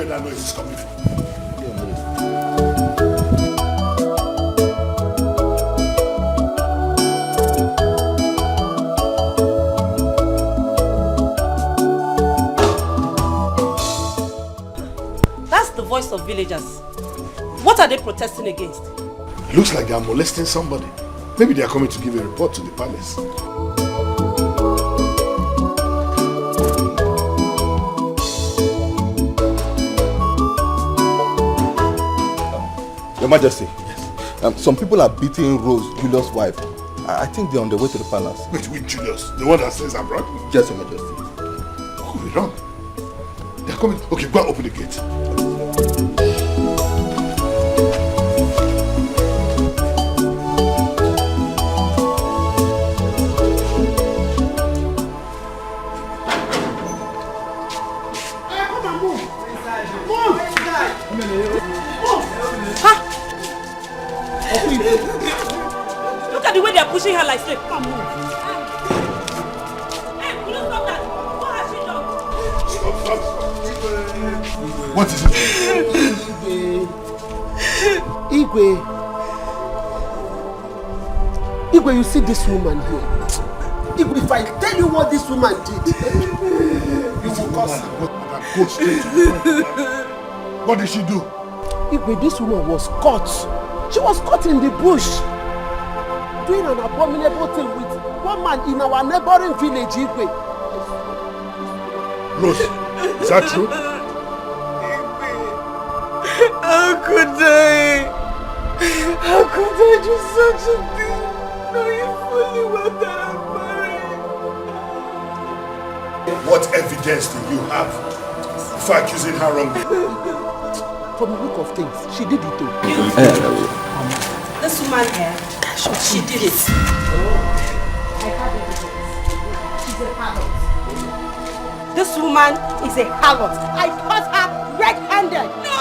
where that noise is coming from. That's the voice of villagers. What are they protesting against? Looks like they are molesting somebody. Maybe they are coming to give a report to the palace. Your Majesty, yes. Some people are beating Rose, Julius' wife. I think they're on their way to the palace. Wait, with Julius? The one that stays abroad? Yes, Your Majesty. What could be wrong? They're coming. Okay, go and open the gate. Look at the way they are pushing her like slave. Come on, move. Hey, will you stop that? What has she done? Stop. What is it? Igwe, you see this woman here? Igwe, if I tell you what this woman did, you will cause her. Go straight to the point. What did she do? Igwe, this woman was caught. She was caught in the bush doing an abominable thing with one man in our neighboring village, Igwe. Rose, is that true? How could I? How could I do such a thing? Knowing fully well that I'm married. What evidence do you have for accusing her wrongly? From the look of things, she did it too. This woman here, she did it. I have evidence. She's a harlot. This woman is a harlot. I caught her red-handed. No!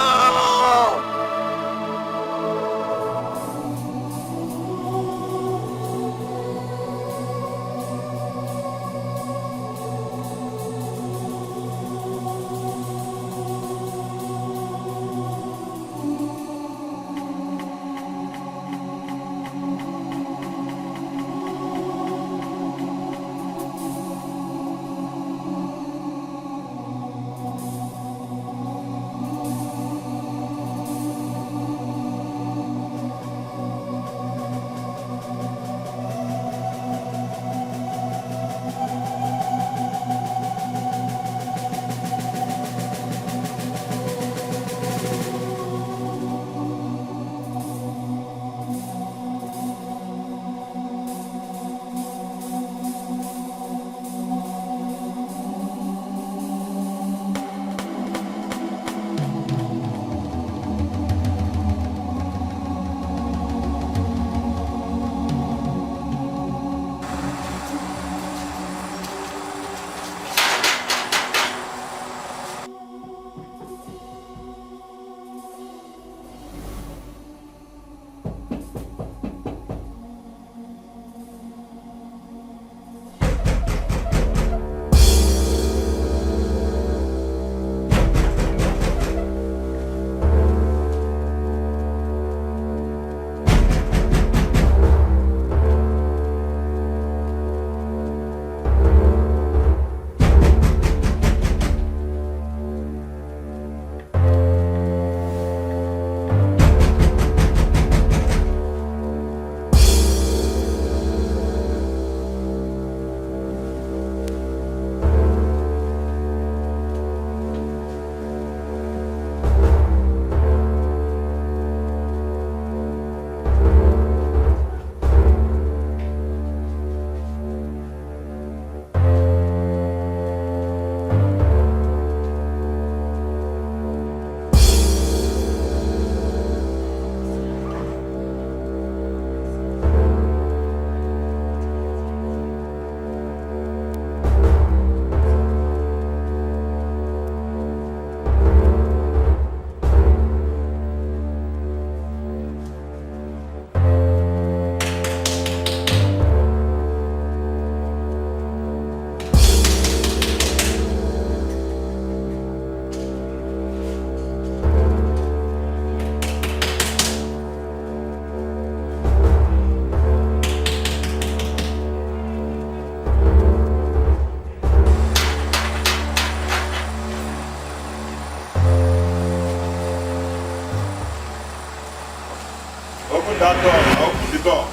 Open that door. Open the door.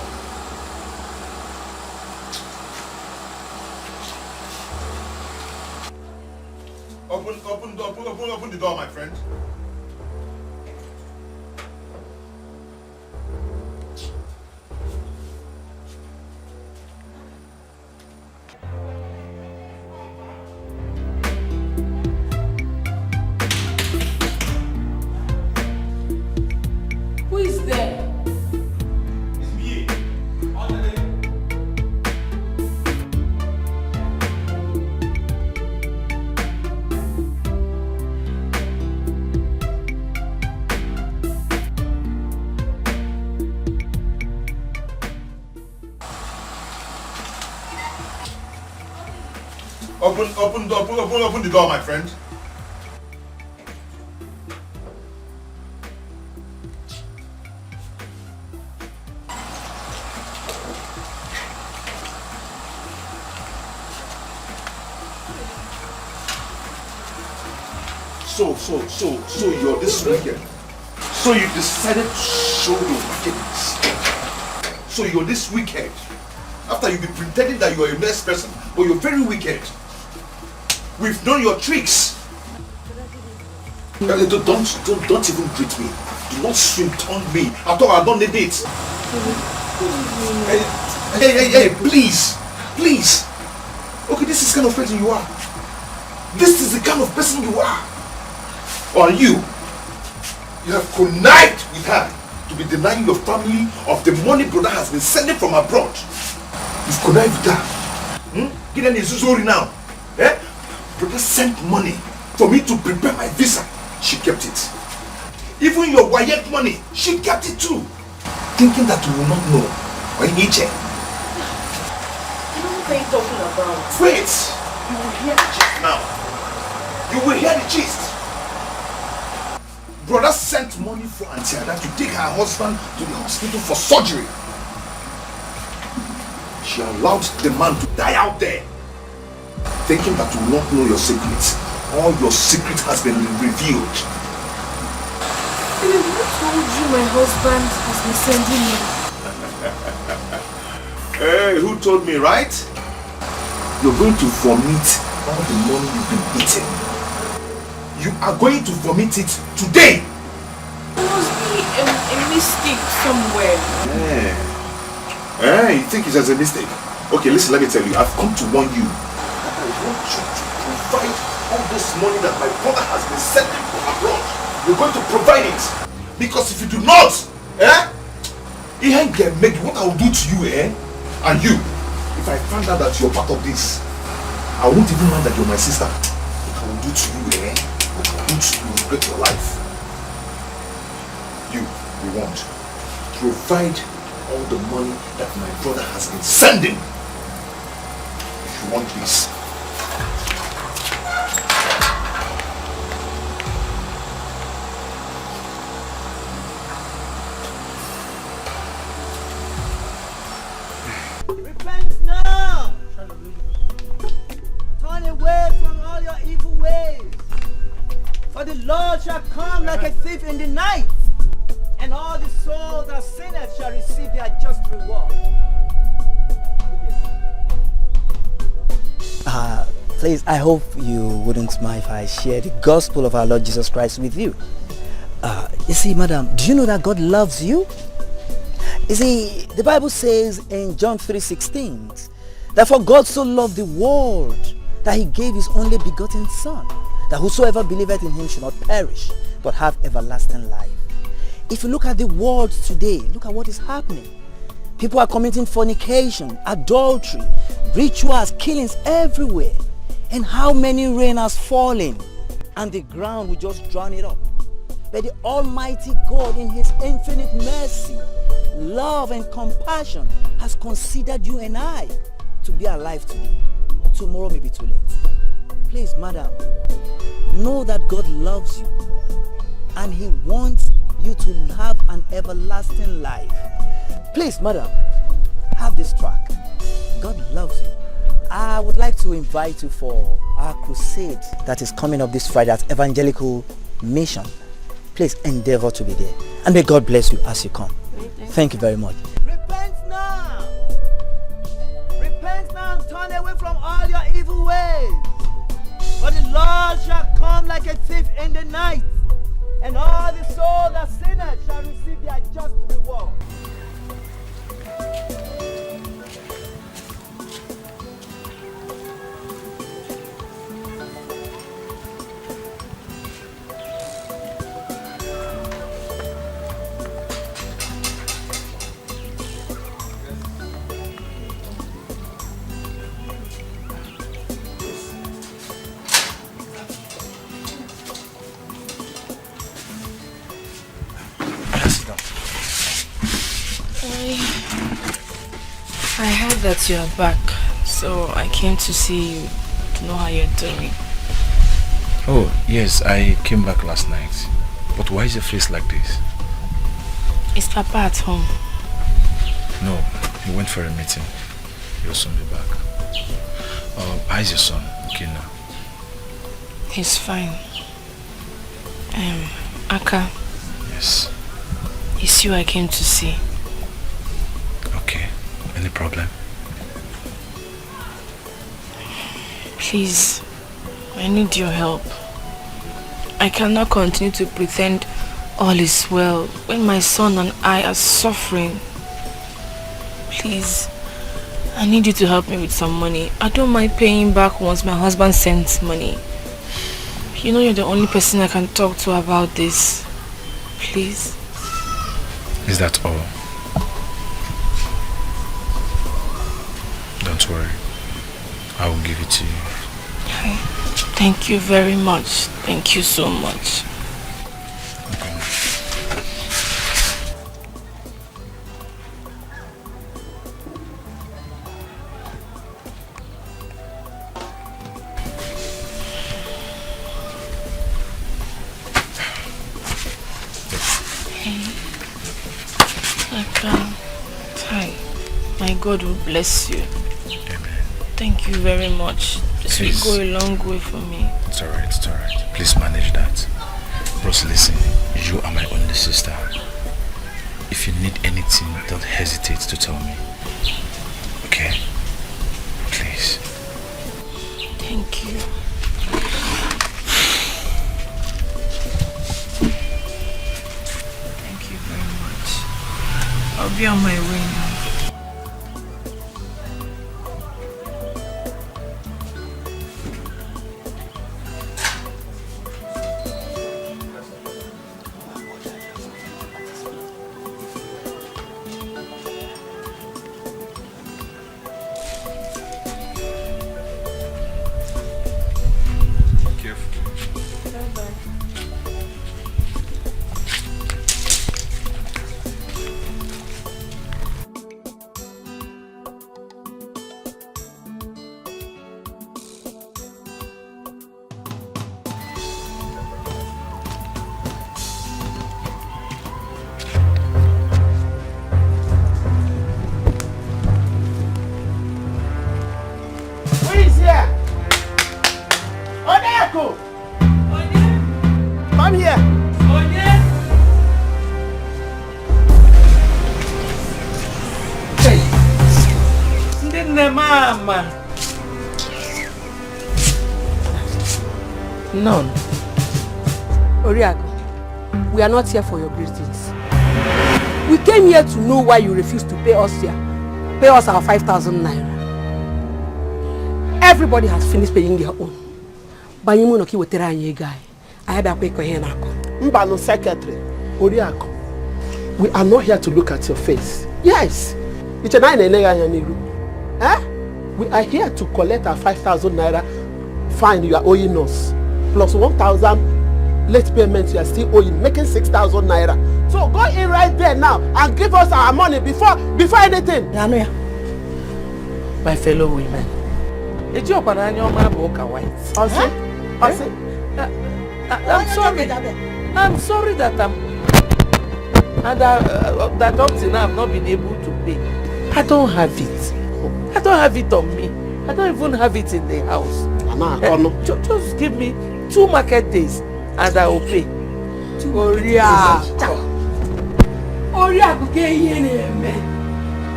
Open the door, my friend. Who is there? It's me. Open the door, my friend. So you're this wicked. So you decided to show your wickedness. So you're this wicked. After you've been pretending that you're a nice person, but you're very wicked. We've known your tricks. Don't even greet me. Do not swim on me. I thought I don't need it. Hey, please. Okay, this is the kind of person you are. This is the kind of person you are. Or you have connived with her to be denying your family of the money brother has been sending from abroad. You've connived with her. Get any Zuzori now. Brother sent money for me to prepare my visa. She kept it. Even your Wayek money, she kept it too. Thinking that you will not know. Or in each. What are you talking about? Wait! You will hear the gist now. You will hear the gist. Brother sent money for Auntie Ada to take her husband to the hospital for surgery. She allowed the man to die out there, thinking that you will not know your secrets. All your secret has been revealed. Philip, who told you my husband has been sending me? Hey, who told me, right? You're going to vomit all the money you've been eating. You are going to vomit it today. There must be a mistake somewhere. You think it's just a mistake? Okay, listen, let me tell you. I've come to warn you. I want you to provide all this money that my brother has been sending from abroad. You're going to provide it. Because if you do not, it ain't gonna make what I will do to you, and you. If I find out that you're part of this, I won't even mind that you're my sister. What I will do to you, you regret your life. You want to provide all the money that my brother has been sending. If you want this. Repent now! Turn away from all your evil ways. For the Lord shall come like a thief in the night, and all the souls that sinners shall receive their just reward. Please, I hope you wouldn't mind if I share the gospel of our Lord Jesus Christ with you. You see, madam, do you know that God loves you? You see, the Bible says in John 3:16, that for God so loved the world that he gave his only begotten Son, that whosoever believeth in him should not perish, but have everlasting life. If you look at the world today, look at what is happening. People are committing fornication, adultery, rituals, killings everywhere. And how many rain has fallen, and the ground will just drown it up. But the Almighty God, in his infinite mercy, love and compassion, has considered you and I to be alive today. Tomorrow may be too late. Please, madam, know that God loves you and he wants you to have an everlasting life. Please, madam, have this track. God loves you. I would like to invite you for our crusade that is coming up this Friday at Evangelical Mission. Please endeavor to be there. And may God bless you as you come. Thank you very much. Repent now. Repent now and turn away from all your evil ways. For the Lord shall come like a thief in the night, and all the souls that sinners shall receive their just reward. I heard that you're back, so I came to see you to know how you're doing. Oh, yes, I came back last night. But why is your face like this? Is Papa at home? No, he went for a meeting. He'll soon be back. How is your son? Okay now. He's fine. Aka. Yes. It's you I came to see. Okay. Any problem? Please, I need your help. I cannot continue to pretend all is well when my son and I are suffering. Please, I need you to help me with some money. I don't mind paying back once my husband sends money. You know you're the only person I can talk to about this. Please. Is that all? Don't worry. I will give it to you. Thank you very much. Thank you so much. Okay. My God will bless you. Amen. Thank you very much. This will go a long way for me. It's alright, it's alright. Please manage that. Rose, listen, you are my only sister. If you need anything, don't hesitate to tell me. Okay? Please. Thank you. Thank you very much. I'll be on my way now. Come here. Mama. None. Oriago, we are not here for your greetings. We came here to know why you refused to pay us here. Pay us our 5,000 naira. Everybody has finished paying their own. Banyimunoki wetera anye guy. I have a quick here now. Mbano secretary, Oriago, we are not here to look at your face. Yes. It's a 9 eh? We are here to collect our 5,000 naira fine you are owing us, plus 1,000 late payment you are still owing, making 6,000 naira. So go in right there now and give us our money before anything. My fellow women, it's your banana white. I'm sorry that that up till now I've not been able to pay. I don't have it. I don't have it on me. I don't even have it in the house. Just give me 2 market days and I will pay.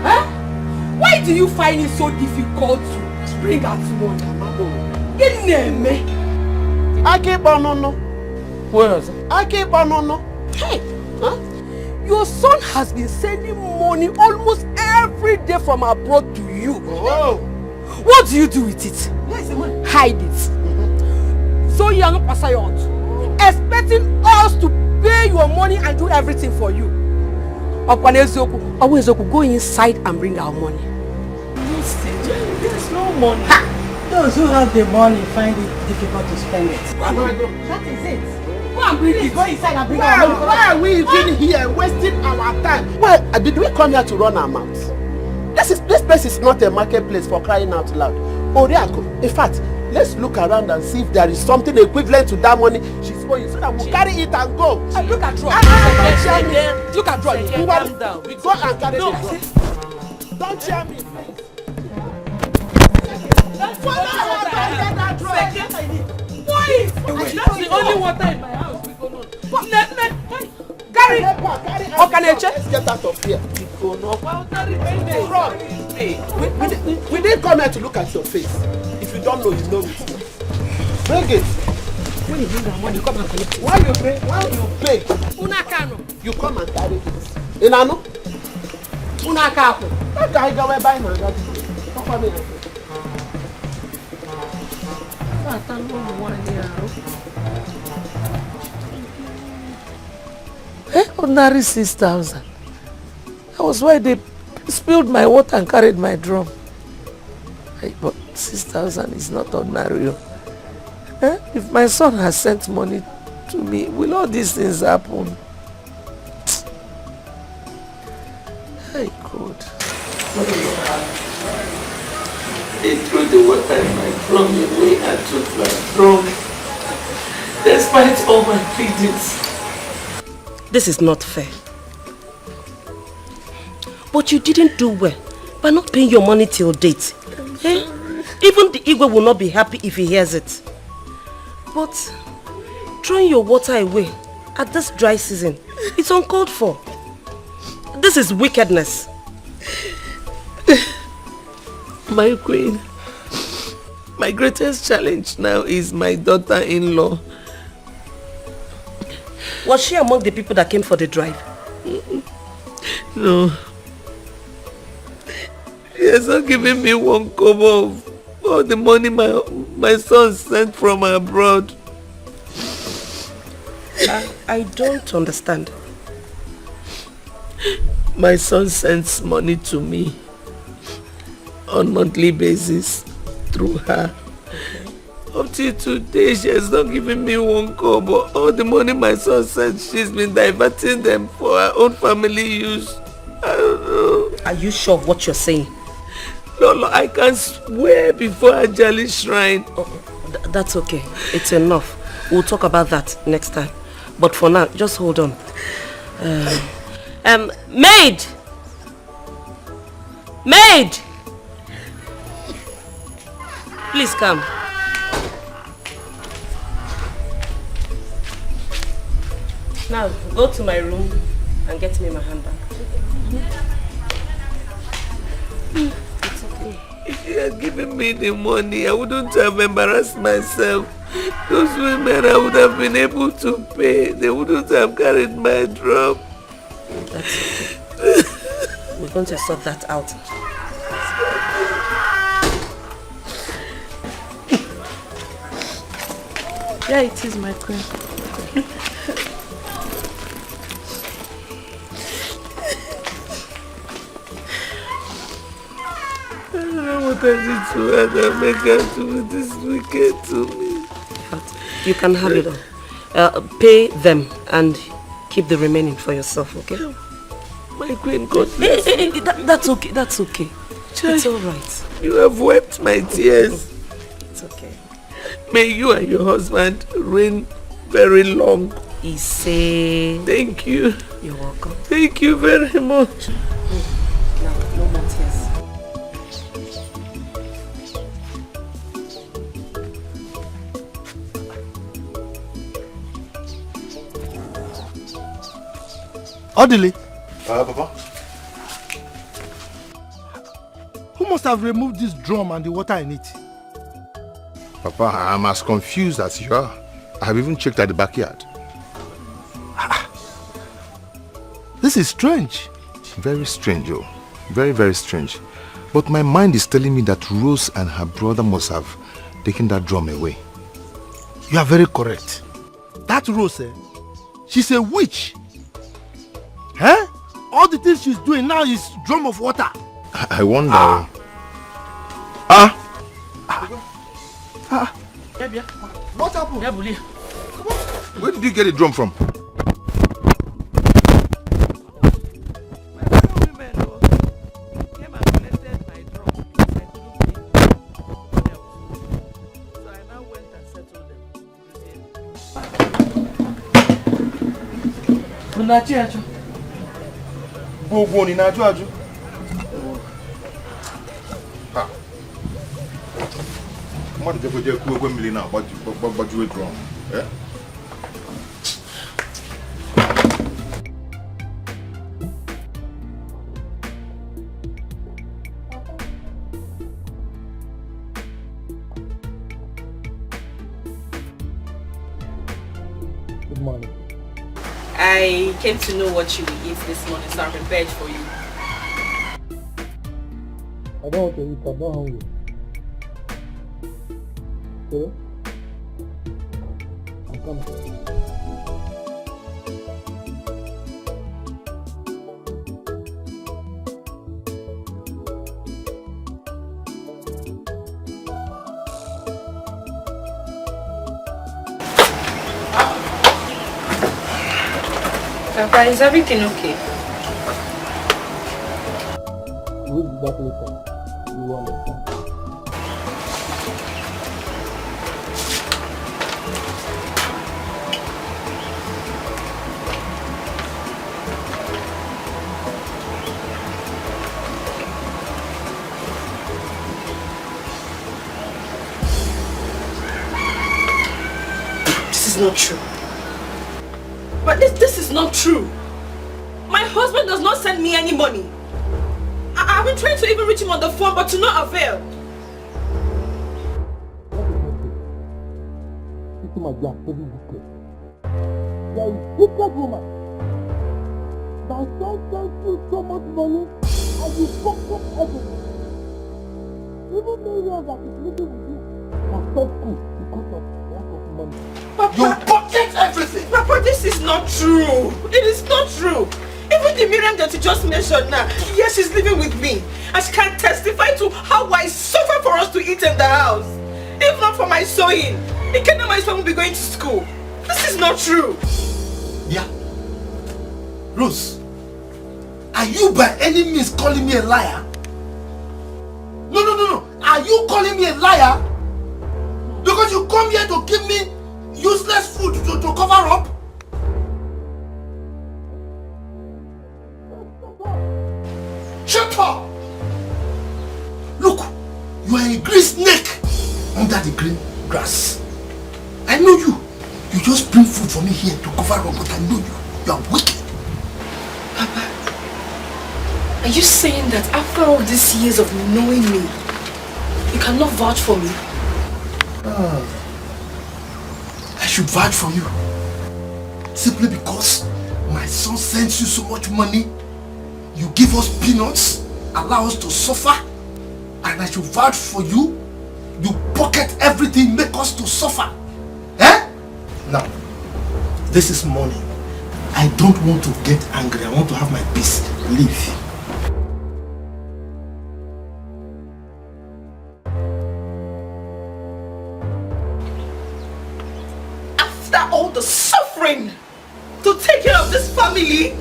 Huh? Why do you find it so difficult to bring out money? I keep on no. Where is it? I keep on no. Hey, huh? Your son has been sending money almost every day from abroad to you. Oh. What do you do with it? Hide it. So you are not passing expecting us to pay your money and do everything for you. Always go inside and bring our money. There's no money. Those who have the money find it difficult to spend it. That is it. Go and bring it. Go inside and bring our money. Why are we even here wasting our time? Why did we come here to run our mouths? This place is not a marketplace for crying out loud. Oriako, in fact, let's look around and see if there is something equivalent to that money she's owing so that we'll carry it and go. Look at Roy. Look at Roy. Calm down. Go and carry it. Don't cheer me, please. That's the only water in my house. Carry. Let's get out of here. We didn't come here to look at your face. If you don't know, you know it. Bring it. When you bring our money, come and collect it. Why you pay? You come and carry it. Inano? That guy go and buy now. Ordinary 6,000. That was why they spilled my water and carried my drum. But 6,000 is not ordinary. If my son has sent money to me, will all these things happen? Hey, God. They threw the water in my drum away and took my drum. Despite all my pleadings. This is not fair. But you didn't do well by not paying your money till date. Even the Igwe will not be happy if he hears it. But throwing your water away at this dry season, it's uncalled for. This is wickedness. My queen, my greatest challenge now is my daughter-in-law. Was she among the people that came for the drive? No. She has not given me one kobo of all the money my son sent from abroad. I don't understand. My son sends money to me on monthly basis through her. Up till today, she has not given me one kobo. All the money my son sent, she's been diverting them for her own family use. I don't know. Are you sure of what you're saying? No, I can swear before Ajali's shrine. Oh, that's okay. It's enough. We'll talk about that next time. But for now, just hold on. Maid! Maid! Please come. Now, go to my room and get me my handbag. It's okay. If you had given me the money, I wouldn't have embarrassed myself. Those women I would have been able to pay. They wouldn't have carried my drum. That's okay. We're going to sort that out. Yeah, it is, my queen. I don't know what I did to her that make her do this wicked to me. You can have it all. Pay them and keep the remaining for yourself, okay? My queen, God bless you. That's okay, that's okay. It's alright. You have wept my tears. It's okay. May you and your husband reign very long. Ise. Thank you. You're welcome. Thank you very much. No more tears. Orderly, Papa? Who must have removed this drum and the water in it? Papa, I'm as confused as you are. I have even checked at the backyard. This is strange. Very strange, oh. Very, very strange. But my mind is telling me that Rose and her brother must have taken that drum away. You are very correct. That Rose, she's a witch. Eh? All the things she's doing now is drum of water. I wonder. What happened? Where did you get the drum from? Gbogbo ni na aju. Mmadụ jekwe kwu egwe mmiri na gbaju drum. Good morning. I came to know what you will eat this morning, so I prepared for you. I don't want to eat, I'm not hungry. Okay? I'm coming. Papa, is everything okay? We'll be back later. You will understand. This is not true. But this is not true. My husband does not send me any money. I've been trying to even reach him on the phone, but to no avail. You are a wicked woman. My son sends you so much money and you fuck up everything. Even millions that is living with you are so cool because of lack of money. Papa, you pocket everything! Papa, this is not true. It is not true. Even the Miriam that you just mentioned now, yes, she's living with me. And she can testify to how I suffer for us to eat in the house. If not for my sewing, the kingdom my son will be going to school. This is not true. Yeah. Rose, are you by any means calling me a liar? No. Are you calling me a liar? Because you come here to give me useless food to cover up? Shut up! Look, you are a green snake under the green grass. I know you. You just bring food for me here to cover up, but I know you. You are wicked. Papa, are you saying that after all these years of knowing me, you cannot vouch for me? I should vouch for you. Simply because my son sends you so much money, you give us peanuts, allow us to suffer, and I should vouch for you. You pocket everything, make us to suffer. Eh? Now, this is morning. I don't want to get angry. I want to have my peace. Leave. After all the suffering to take care of this family,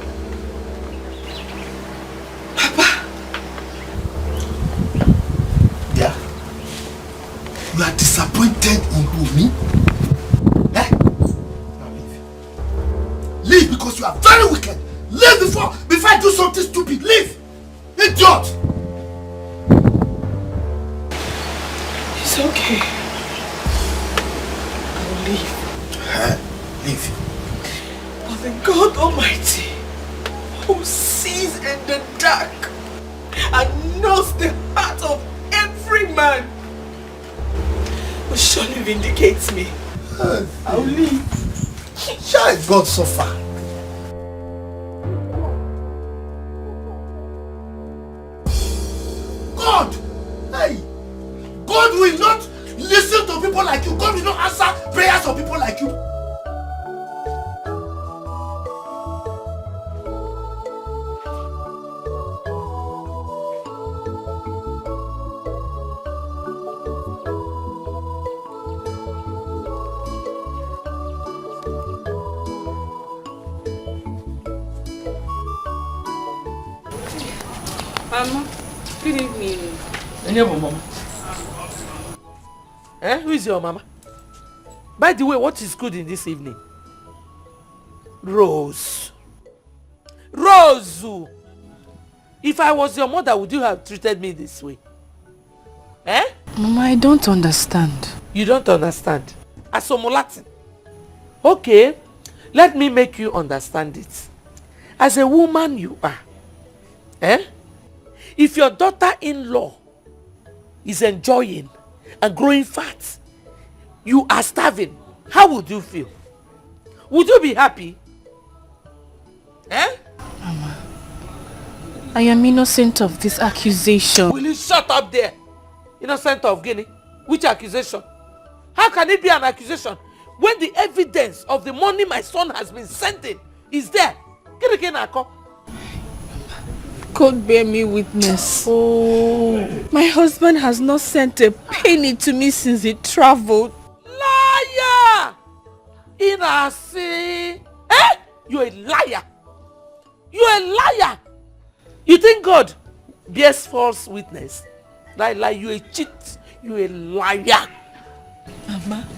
Papa. Yeah? You are disappointed in who, me? Eh? Now leave. Leave because you are very wicked. Leave before I do something stupid. Leave! Idiot! It's okay. I will leave. Leave. But the God Almighty who sees in the dark and knows the heart of every man, will surely vindicate me. I'll leave. Shall God suffer? God! Hey! God will not listen to people like you. God will not answer prayers of people like you. Mama, good evening. Mama. Who is your mama? By the way, what is good in this evening? Rose. Rose! If I was your mother, would you have treated me this way? Mama, I don't understand. You don't understand? Latin. Okay, let me make you understand it. As a woman you are. If your daughter-in-law is enjoying and growing fat, you are starving, how would you feel? Would you be happy? Mama, I am innocent of this accusation. Will you shut up there? Innocent of Guinea? Which accusation? How can it be an accusation when the evidence of the money my son has been sending is there? God bear me witness. My husband has not sent a penny to me since he traveled. Liar! Inasi! You're a liar! You're a liar! You think God bears false witness? Lie, you're a cheat. You're a liar. Mama.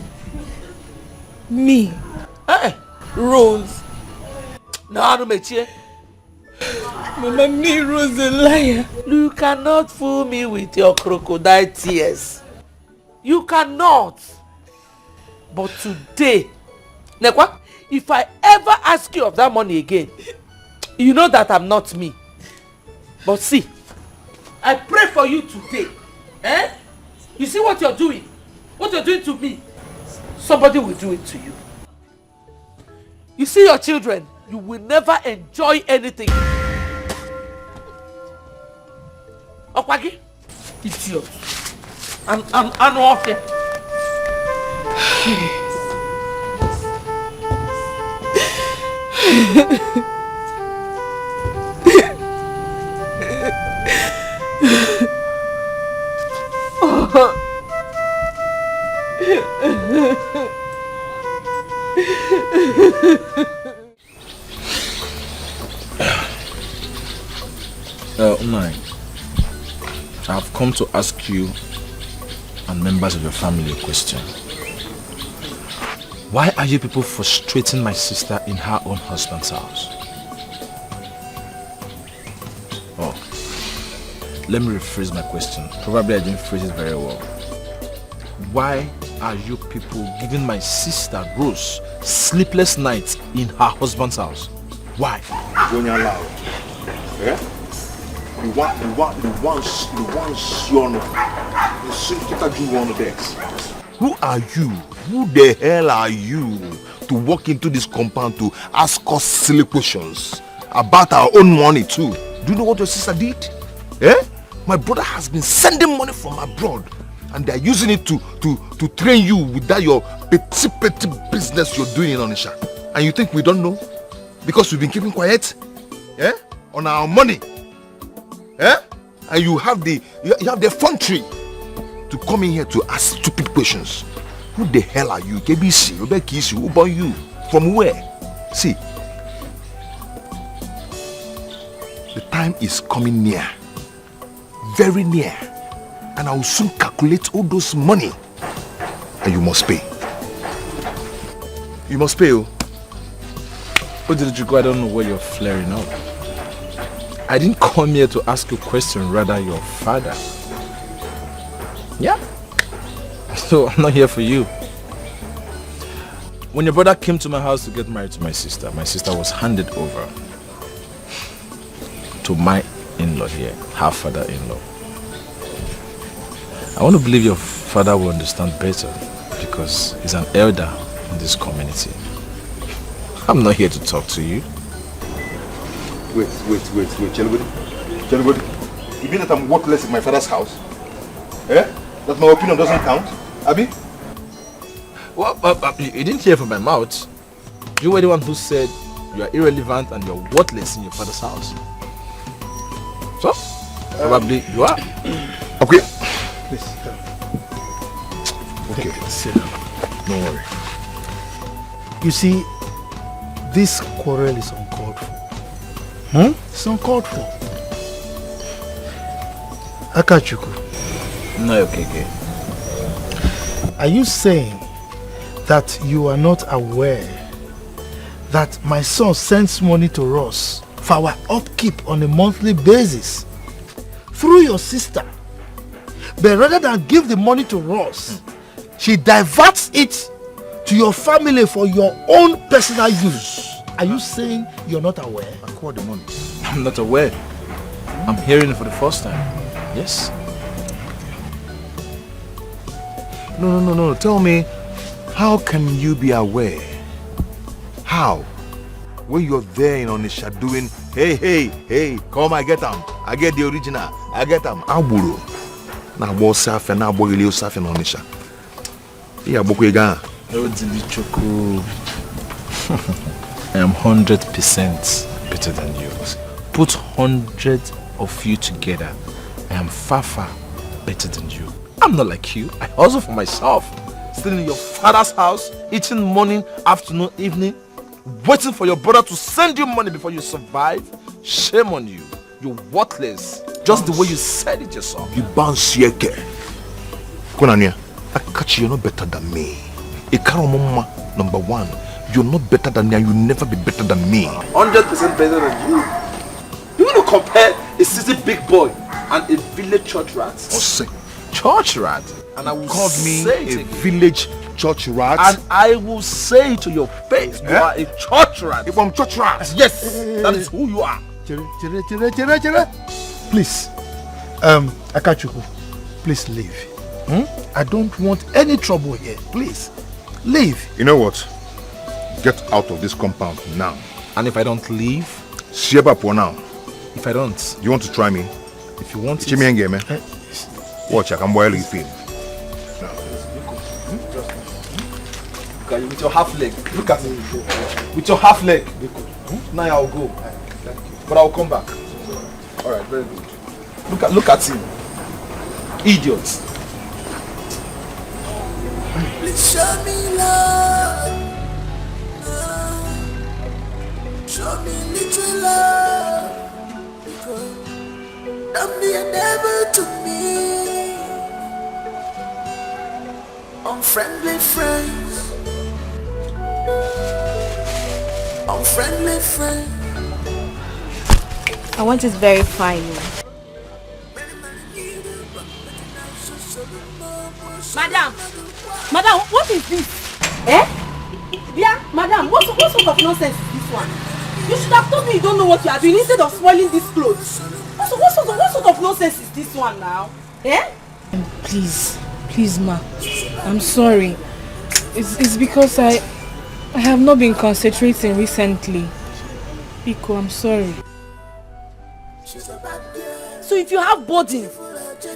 Me. Rose. No, Mechie. Mama, me, Rose, a liar. You cannot fool me with your crocodile tears. You cannot. But today, Nekwa, if I ever ask you of that money again, you know that I'm not me. But see, I pray for you today. You see what you're doing? What you're doing to me? Somebody will do it to you. You see your children, you will never enjoy anything. Okwagi, idiot. I'm off here. I've come to ask you and members of your family a question. Why are you people frustrating my sister in her own husband's house? Oh, let me rephrase my question. Probably I didn't phrase it very well. Why are you people giving my sister Rose sleepless nights in her husband's house? Why? Going allowed. Yeah? You want Sion. You should do one of this. Who are you? Who the hell are you to walk into this compound to ask us silly questions about our own money too? Do you know what your sister did? My brother has been sending money from abroad and they're using it to train you with that your petty business you're doing in Onisha. And you think we don't know? Because we've been keeping quiet? On our money? And you have the effrontery to come in here to ask stupid questions. Who the hell are you? KBC, Obekisi, who about you? From where? See, the time is coming near. Very near. And I will soon calculate all those money. And you must pay. You must pay, oh. I don't know where you're flaring up. I didn't come here to ask you a question, rather your father. Yeah? So I'm not here for you. When your brother came to my house to get married to my sister was handed over. to my in-law here, her father-in-law. I want to believe your father will understand better because he's an elder in this community. I'm not here to talk to you. Wait, Chelubody. You mean that I'm worthless in my father's house? Eh? That my opinion doesn't count? Abi? Well, you didn't hear from my mouth. You were the one who said you are irrelevant and you're worthless in your father's house. So, probably you are. Okay. Please. Okay. Sit down. Don't worry. You see, this quarrel is uncalled for. It's uncalled for. Akachuku. No, okay. Are you saying that you are not aware that my son sends money to us for our upkeep on a monthly basis through your sister, but rather than give the money to us, she diverts it to your family for your own personal use? Are you saying you're not aware? Acquire the money. I'm not aware. I'm hearing it for the first time. Yes? No. Tell me, how can you be aware? How? When you're there in Onisha doing, hey, come, I get them. I get the original. I get them. Aburo. Na bo safe na bo ile safe in Onisha. Yeah, bokwega. I am 100% better than you. Put 100 of you together. I am far better than you. I'm not like you. I hustle for myself. Staying in your father's house, eating morning, afternoon, evening, waiting for your brother to send you money before you survive. Shame on you. You're worthless. Just the way you said it yourself. You bounce here. Konania, I catch you're not better than me. Ikaromoma, number one. You're not better than me and you'll never be better than me. 100% better than you. You want to compare a city big boy and a village church rat? Church rat? And I will call me a village church rat. And I will say to your face, you are a church rat. If I'm church rat, yes, that is who you are. Chere. Please, Akachuku, please leave. I don't want any trouble here. Please, leave. You know what? Get out of this compound now. And if I don't leave? Sheba for now. If I don't? You want to try me? If you want to. Watch, I can boil you film. Okay, with your half leg. Look at me. With your half leg. Now I'll go. But I'll come back. Alright, very good. Look at him. Idiots. Please show me love. Show me little love. Because don't be a devil to me. Unfriendly friends. Unfriendly friends. I want it very fine. Madam, what is this? Eh? Yeah, madam, what sort of nonsense is this one? You should have told me you don't know what you are doing instead of spoiling these clothes. What sort of nonsense is this one now? Eh? Please, ma. I'm sorry. It's because I have not been concentrating recently. Pico, I'm sorry. So if you have burden,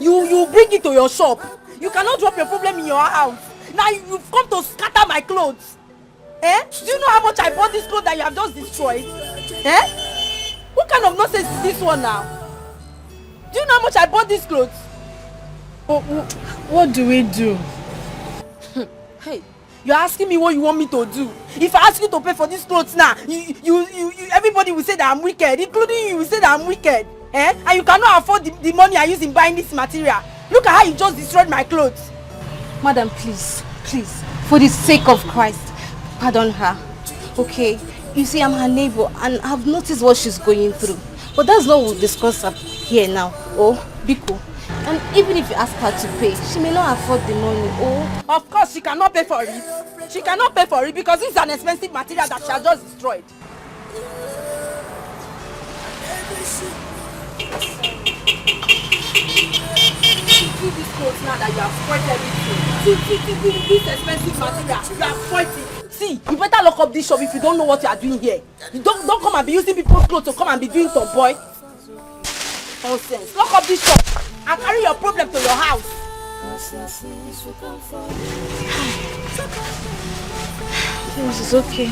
you bring it to your shop. You cannot drop your problem in your house. Now you've come to scatter my clothes. Eh? Do you know how much I bought this clothes that you have just destroyed? Eh? What kind of nonsense is this one now? Do you know how much I bought these clothes? What do we do? Hey, you're asking me what you want me to do. If I ask you to pay for these clothes now, you everybody will say that I'm wicked, including you will say that I'm wicked. Eh? And you cannot afford the money I use in buying this material. Look at how you just destroyed my clothes. Madam, please, for the sake of Christ, pardon her. Okay, you see, I'm her neighbor and I've noticed what she's going through. But that's not what we'll discuss up here now. Oh, Biko. And even if you ask her to pay, she may not afford the money. Oh, of course she cannot pay for it. She cannot pay for it because it's an expensive material that she has just destroyed. See this clothes now that you have spoiled everything. See this expensive material. You have spoiled it. See, you better lock up this shop if you don't know what you are doing here. You don't come and be using people's clothes to come and be doing tomboy. Nonsense. Lock up this shop and carry your problem to your house. This is okay.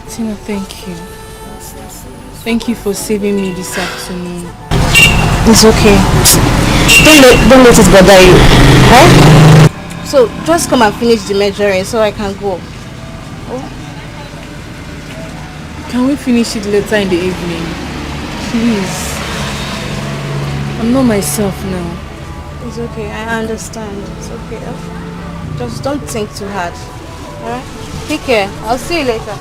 Tina, thank you. Thank you for saving me this afternoon. It's okay. Don't let it bother you. Huh? So just come and finish the measuring so I can go. Oh. Can we finish it later in the evening? Please. I'm not myself now. It's okay, I understand. It's okay. Just don't think too hard. Alright? Take care. I'll see you later.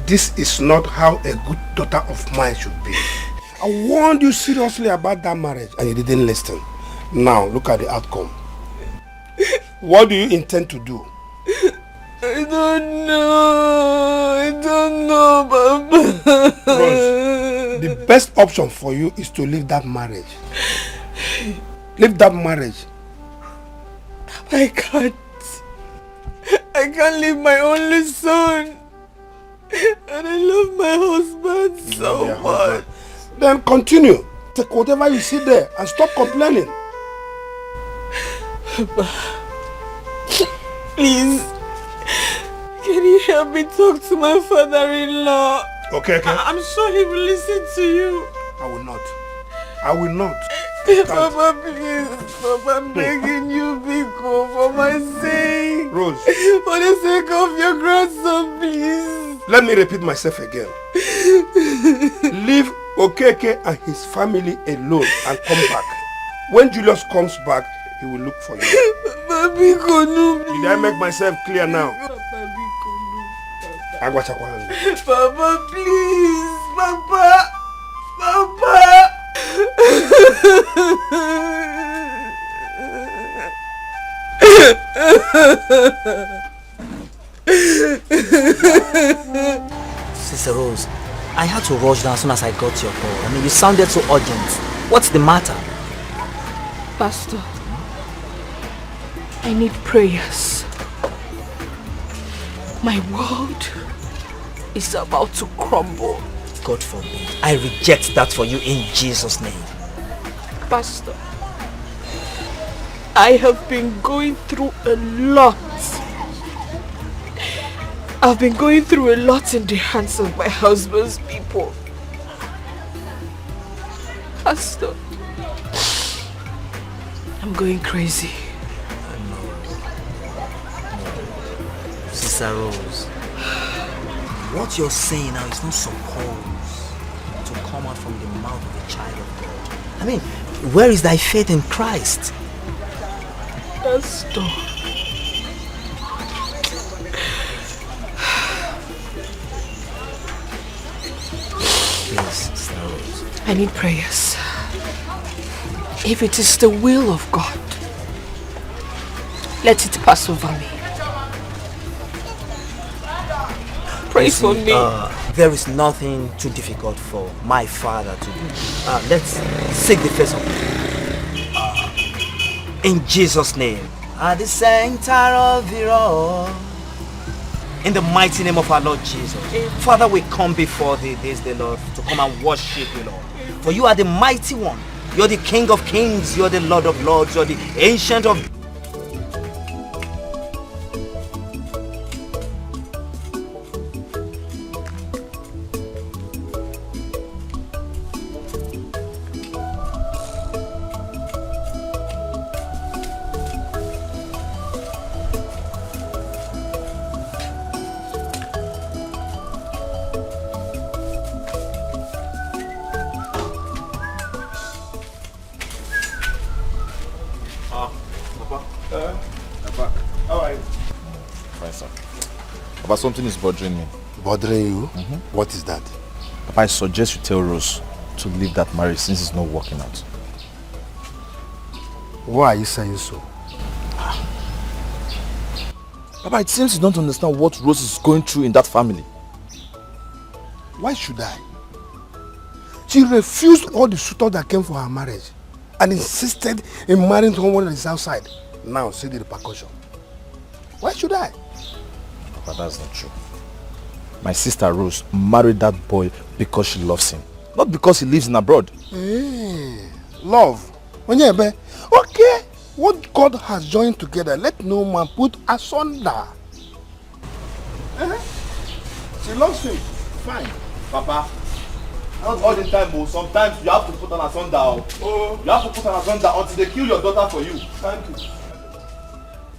This is not how a good daughter of mine should be. I warned you seriously about that marriage and you didn't listen. Now look at the outcome. What do you intend to do? I don't know, Papa. Rose, the best option for you is to leave that marriage. Leave that marriage. I can't leave my only son. And I love my husband so much. Then continue. Take whatever you see there and stop complaining. Papa, please, can you help me talk to my father-in-law? Okay. I'm sure he will listen to you. I will not. Papa, please. Papa, I'm begging you, Biko, for my sake. Rose. For the sake of your grandson, please. Let me repeat myself again. Leave Okeke and his family alone and come back. When Julius comes back, he will look for you. Papa, Biko, no. Did I make myself clear now? Papa, Biko, no. Papa, please. Papa. Sister Rose, I had to rush down as soon as I got your call. I mean, you sounded so urgent. What's the matter? Pastor, I need prayers. My world is about to crumble. God forbid. I reject that for you in Jesus' name. Pastor, I have been going through a lot. I've been going through a lot in the hands of my husband's people. Pastor, I'm going crazy. No. Sister Rose, what you're saying now is not supposed to come out from the mouth of a child of God. I mean, where is thy faith in Christ? Pastor, please, Sister Rose. I need prayers. If it is the will of God, let it pass over me. Pray for me. There is nothing too difficult for my Father to do. Let's seek the face of God. In Jesus' name. At the center of it all. In the mighty name of our Lord Jesus. Father, we come before thee this day, Lord, to come and worship you, Lord. For you are the mighty one. You're the King of kings. You're the Lord of lords. You're the ancient of... sir. Papa, something is bothering me. Bothering you? What is that? Papa, I suggest you tell Rose to leave that marriage since it's not working out. Why are you saying so? Papa, it seems you don't understand what Rose is going through in that family. Why should I? She refused all the suitors that came for her marriage and insisted in marrying someone that is outside. Now, see the repercussion. Why should I? Papa, that's not true. My sister Rose married that boy because she loves him. Not because he lives in abroad. Love. Okay. What God has joined together, let no man put asunder. She loves him. Fine. Papa, not all the time. Sometimes you have to put an asunder. You have to put an asunder until they kill your daughter for you. Thank you.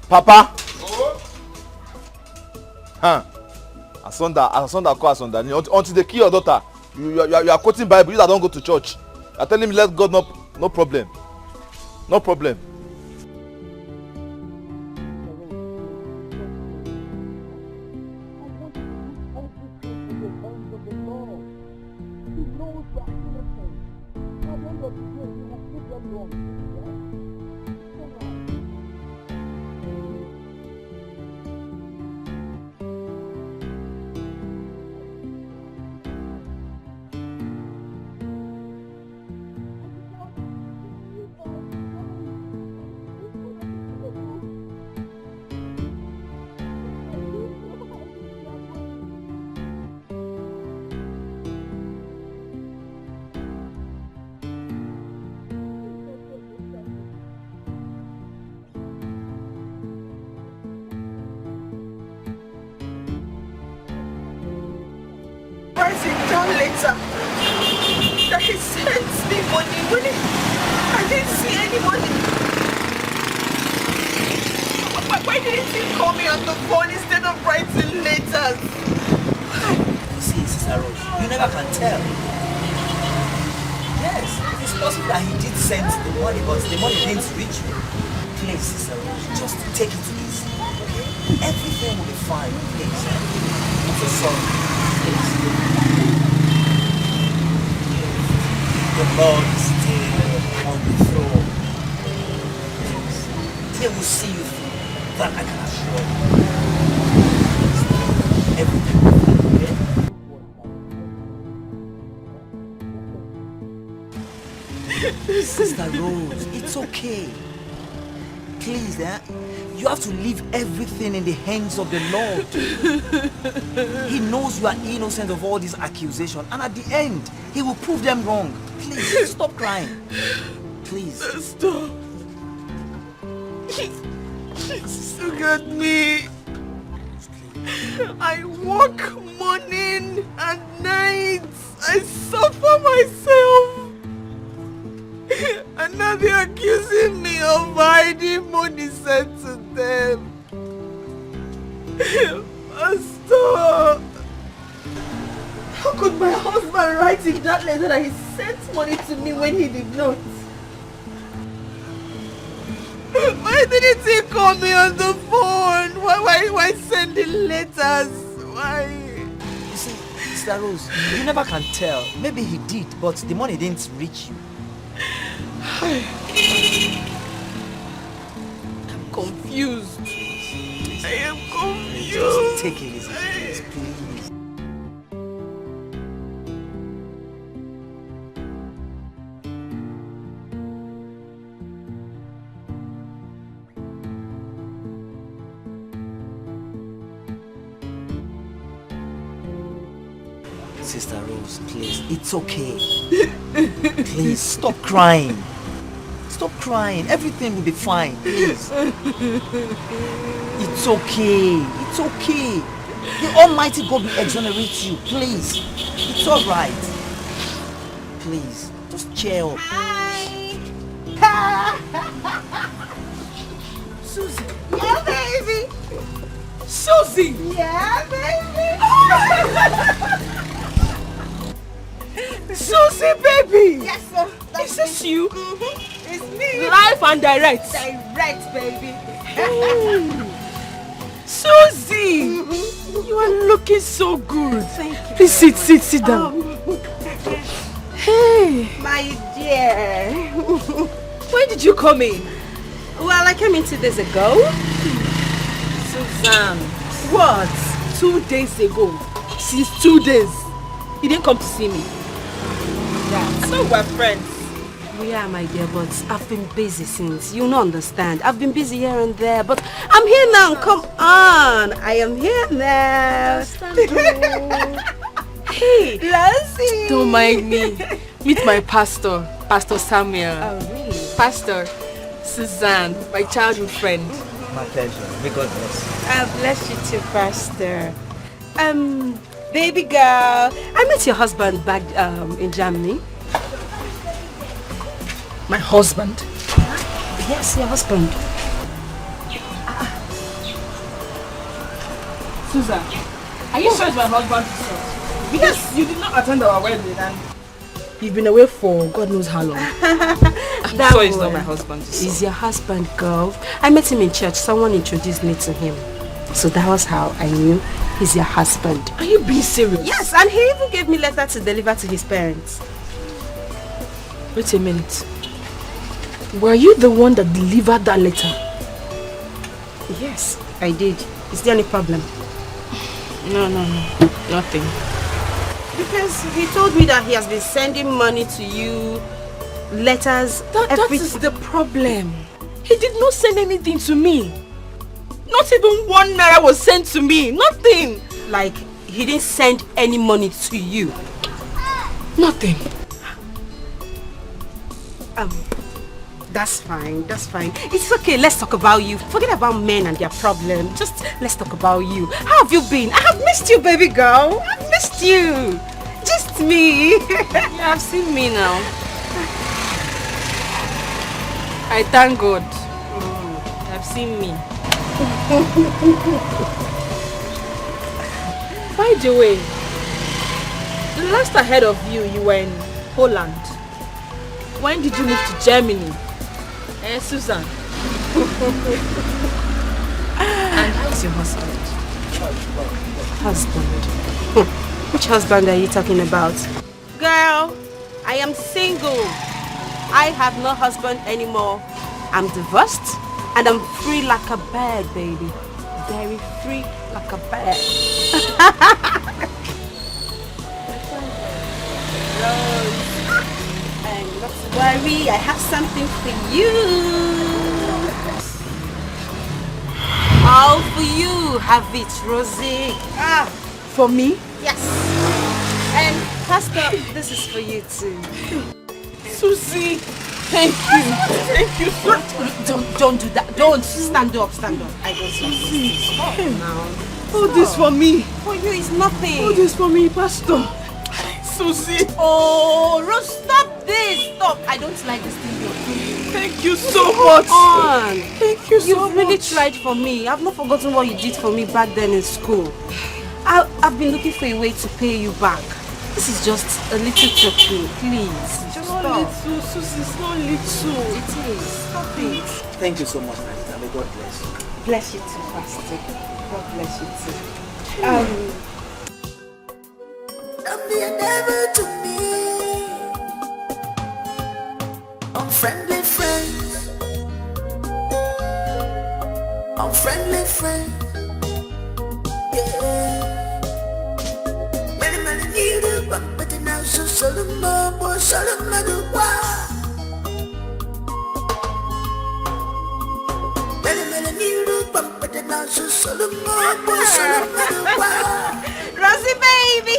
Papa! Asunder, call asunder. Until they kill your daughter. You are quoting Bible. You that don't go to church. You are telling me let God no problem. No problem. Later that he sent me money when I didn't see any money. Why didn't he call me on the phone instead of writing letters? See, Sister Rose, you never can tell. Yes, it's possible that he did send the money, but the money didn't reach you. Please, Sister Rose, just take it easy, okay? Everything will be fine, please. I'm so sorry. Please. The Lord is still on the throne. He will see you through. That I can assure you. Everything will be okay? Sister Rose, it's okay. Please, you have to leave everything in the hands of the Lord. He knows you are innocent of all these accusations, and at the end, He will prove them wrong. Please, stop crying. Please. Stop. Look at me. I work morning and night. I suffer myself. And now they're accusing me of hiding money sent to them. Stop. How could my husband write in that letter that he sent money to me when he did not? Why didn't he call me on the phone? Why sending letters? Why? You see, Sister Rose, you never can tell. Maybe he did, but the money didn't reach you. I'm confused. I am confused. Just take it easy, please, please. Sister Rose, please, it's okay. Please, stop crying. Stop crying. Everything will be fine, please. It's okay. It's okay. The Almighty God will exonerate you, please. It's alright. Please, just cheer up. Hi. Susie. Yeah, baby. Susie. Yeah, baby. Susie, baby! Yes, sir. Is this you? It's me. Live and direct. Direct, baby. Susie! You are looking so good. Thank you. Please sit down. Hey! My dear. When did you come in? Well, I came in 2 days ago. Suzanne. What? 2 days ago? Since 2 days? You didn't come to see me? Yeah. So we're friends. We are, my dear, but I've been busy since. You don't understand. I've been busy here and there, but I'm here now. Come on. I am here now. Hey, Lassie. don't mind me. Meet my pastor, Pastor Samuel. Oh, really? Pastor Suzanne, my childhood friend. My pleasure. May God bless you. I bless you too, Pastor. Baby girl, I met your husband back in Germany. My husband? Yes, your husband. Susan, are you sure it's my husband? Yes, you did not attend our wedding and you've been away for God knows how long. I'm sure it's not my husband. He's your husband, girl. I met him in church. Someone introduced me to him. So that was how I knew he's your husband. Are you being serious? Yes, and he even gave me a letter to deliver to his parents. Wait a minute. Were you the one that delivered that letter? Yes, I did. Is there any problem? No. Nothing. Because he told me that he has been sending money to you, letters, That is the problem. He did not send anything to me. Not even 1 naira was sent to me. Nothing. Like, he didn't send any money to you? Nothing. That's fine. It's okay, let's talk about you. Forget about men and their problem. Just let's talk about you. How have you been? I have missed you, baby girl. I've missed you. Just me. You have seen me now. I thank God. You have seen me. By the way, the last I heard of you, you were in Holland. When did you move to Germany? Susan. And how's your husband? Husband? Which husband are you talking about? Girl, I am single. I have no husband anymore. I'm divorced and I'm free like a bird, baby. Very free like a bird. And not to worry, I have something for you. All for you, have it, Rosie. For me? Yes. And Pastor, this is for you too. Susie, thank you. Don't do that. Don't stand up. I don't see. Stop now. Oh, this for me. For you is nothing. Oh, this for me, Pastor. Susie. Oh, Rose, stop this. Stop. I don't like this thing you're doing. Thank you so much. Come on. Thank you so much. You've really tried for me. I've not forgotten what you did for me back then in school. I've been looking for a way to pay you back. This is just a little token, please. Just stop. Little, Susie, it's not little. It is. Stop it. Thank you so much, my sister. May God bless you. Bless you too, Pastor. God bless you too. Don't be a devil to me. Unfriendly friends. Unfriendly friends. Yeah. Many need a bump, but now so Solomon, boy, Solomon, do what? Many need a bump, but now so Solomon, boy, Solomon, do what? Rosie baby,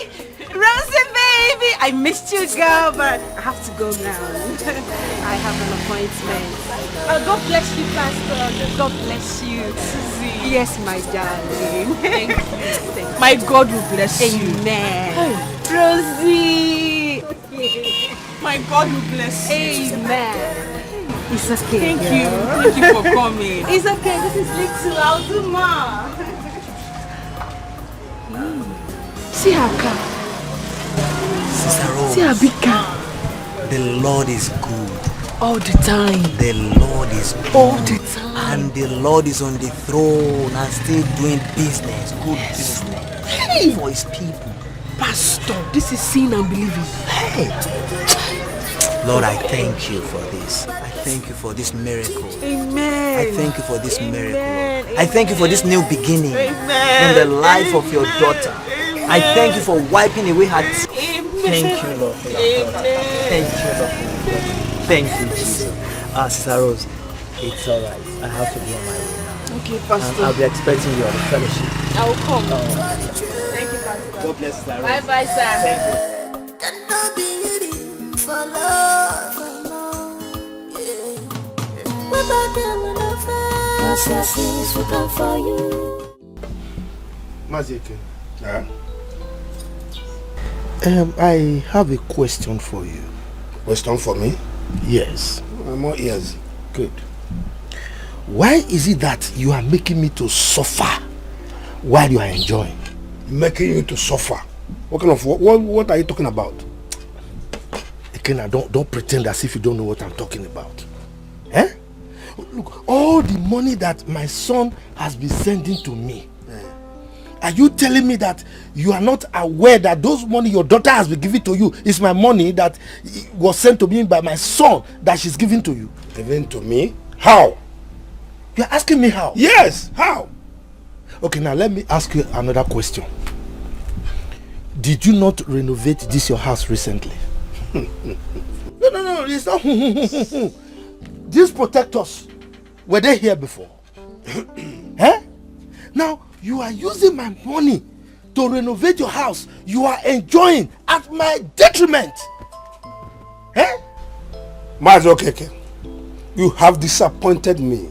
I missed you, girl, but I have to go now. I have an appointment. God bless you, Pastor. God bless you, Susie. Yes, my darling. Thank you. My God will bless you. Amen. Rosie. My God will bless you. Amen. It's okay. Thank you for coming. It's okay. This is little. I'll do more. See her car. Sister Rose, See her big car. the Lord is good. All the time. The Lord is all the time. And the Lord is on the throne and still doing business, good business for his people. Pastor, this is seeing and believing. Hey. Lord, I thank you for this. I thank you for this miracle. Amen. I thank you for this miracle. Amen. I thank you for this new beginning Amen. in the life of your daughter. Amen. I thank you for wiping away her tears. Amen. Thank you, Lord, for your daughter. Thank you, Lord, for your daughter. Thank you, Jesus. Sister Rose, it's alright. I have to be on my way now. Okay, Pastor. And I'll be expecting you at the fellowship. I will come. Thank you, Pastor. God bless Sister Rose. Bye-bye, sir. Thank you. For love, yeah. What about them when I find assassins will come for you? Mazeke. Yeah? I have a question for you. Question for me? Yes. I'm all ears. Good. Why is it that you are making me to suffer while you are enjoying? Making you to suffer? What kind of what are you talking about? Again, don't pretend as if you don't know what I'm talking about. Eh? Look, all the money that my son has been sending to me. Are you telling me that you are not aware that those money your daughter has been giving to you is my money that was sent to me by my son that she's giving to you? Given to me? How? You're asking me how? Yes, how? Okay, now let me ask you another question. Did you not renovate this your house recently? No, it's not. These protectors, were they here before? Eh? Now, you are using my money to renovate your house. You are enjoying at my detriment. Eh? Mazokeke, you have disappointed me.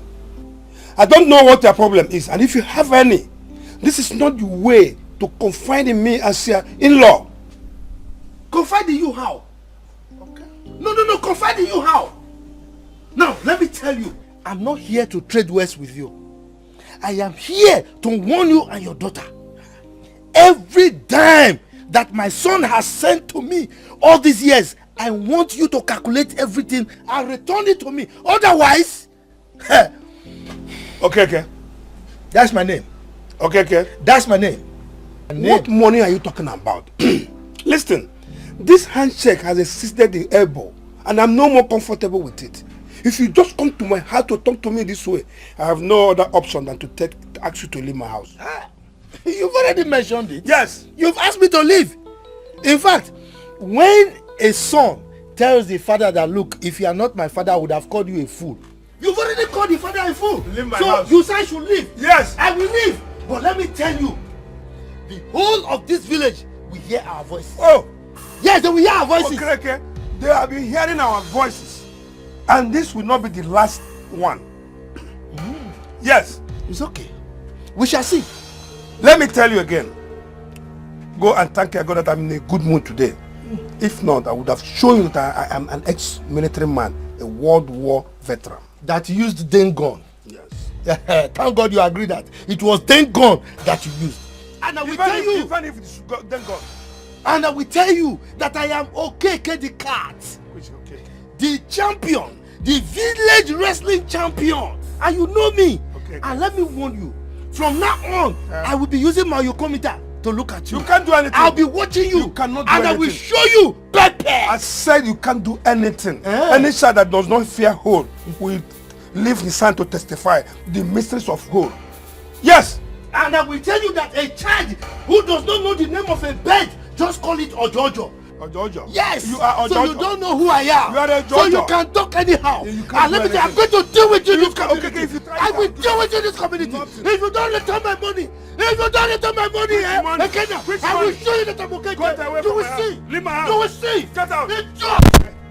I don't know what your problem is, and if you have any, this is not the way to confide in me as your in-law. Confide in you how? Okay. No, confide in you how? Now, let me tell you, I'm not here to trade words with you. I am here to warn you and your daughter. Every dime that my son has sent to me all these years, I want you to calculate everything and return it to me. Otherwise, Okay. That's my name. Okay. That's my name. What money are you talking about? Listen, this handshake has assisted the elbow, and I'm no more comfortable with it. If you just come to my house to talk to me this way, I have no other option than to ask you to leave my house. You've already mentioned it. Yes. You've asked me to leave. In fact, when a son tells the father that, look, if you are not my father, I would have called you a fool. You've already called the father a fool. Leave my so house. You say I should leave. Yes. I will leave. But let me tell you, the whole of this village will hear our voices. Oh. Yes, they will hear our voices. Okay. They have been hearing our voices. And this will not be the last one. Yes. It's okay. We shall see. Let me tell you again. Go and thank your God that I'm in a good mood today. If not, I would have shown you that I am an ex-military man, a World War veteran. That you used den gun. Yes. Thank God you agree that it was den gun that you used. And I will tell you. Even if it's den gun. And I will tell you that I am Okeke the cat. Which okay? The champion. The village wrestling champion. And you know me. Okay. And let me warn you. From now on, I will be using my yokometer to look at you. You can't do anything. I'll be watching you. You cannot do and anything. I will show you Pepe. I said you can't do anything. Any child that does not fear hole will leave his hand to testify the mysteries of hole. Yes. And I will tell you that a child who does not know the name of a bird, just call it Ojojo. Ojojo. Yes. You are Ojojo. So you don't know who I am. You are Ojojo. So you can talk anyhow. You can't And let me tell you, I'm going to deal with you in this community. Okay, if you try I will deal with you in this community. Nothing. If you don't return my money, money? Okay, now, Which I will money? show you that I'm okay. Go away You from will my house. see. Leave my house. You will see. Get out.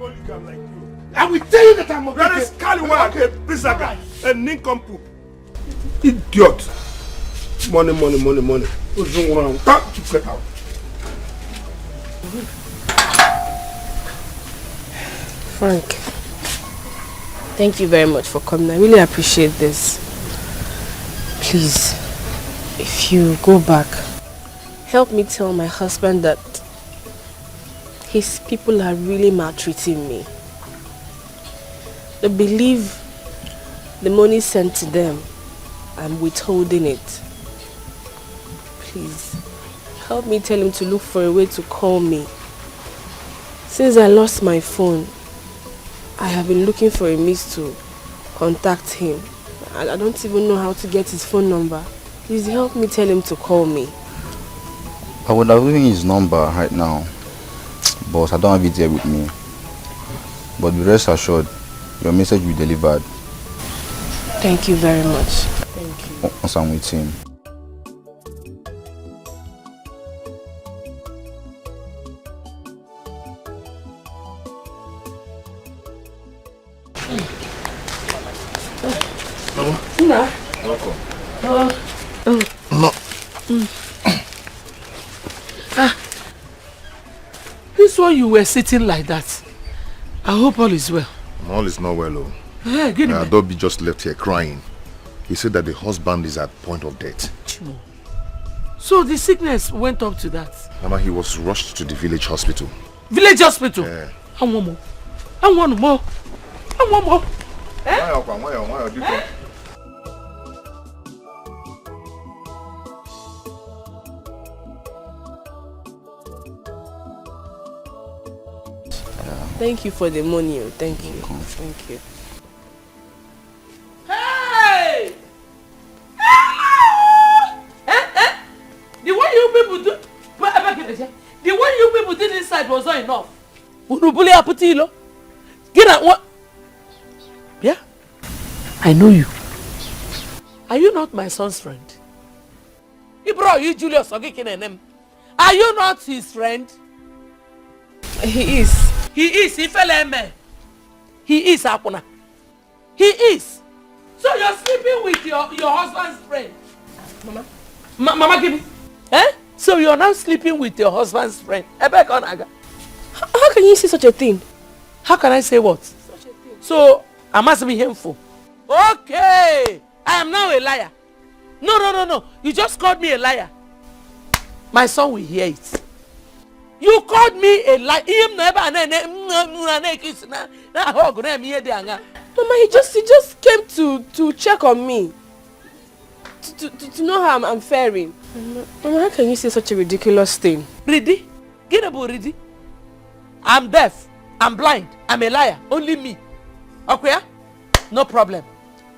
Only come like you. I will tell you that I'm okay. That is Scallywag, a Bisaga, a nincompoop. Idiot. Money. What's wrong around? Get out. Frank, thank you very much for coming. I really appreciate this. Please, if you go back, help me tell my husband that his people are really maltreating me. They believe the money sent to them, I'm withholding it. Please, help me tell him to look for a way to call me. Since I lost my phone, I have been looking for a means to contact him. I don't even know how to get his phone number. Please help me tell him to call me. I would have given his number right now, but I don't have it here with me. But be rest assured, your message will be delivered. Thank you very much. Thank you. Once I'm with him. Mama? Welcome. No. This one you were sitting like that. I hope all is well. All is not well, oh. Hey, good Adobe just left here crying. He said that the husband is at point of death. So the sickness went up to that? Mama, he was rushed to the village hospital. Village hospital? Yeah. I want more. I want more. I want more. Thank you for the money. Thank you. Thank you. Hey! The way you people do, the way you people did inside was not enough. Get out what? Yeah? I know you. Are you not my son's friend? Ibro, you Julius Ogekinenem. Are you not his friend? He is. He is. He fell in me. He is, Apuna. He is. So you're sleeping with your husband's friend. Mama? Mama, give me. Eh? So you're now sleeping with your husband's friend. How can you say such a thing? How can I say what? Such a thing. So I must be harmful. Okay. I am now a liar. No. You just called me a liar. My son will hear it. You called me a liar. Mama, he just came to check on me. To know how I'm faring. Mama, how can you say such a ridiculous thing? Ready? Get about ready. I'm deaf. I'm blind. I'm a liar. Only me. Okay? No problem.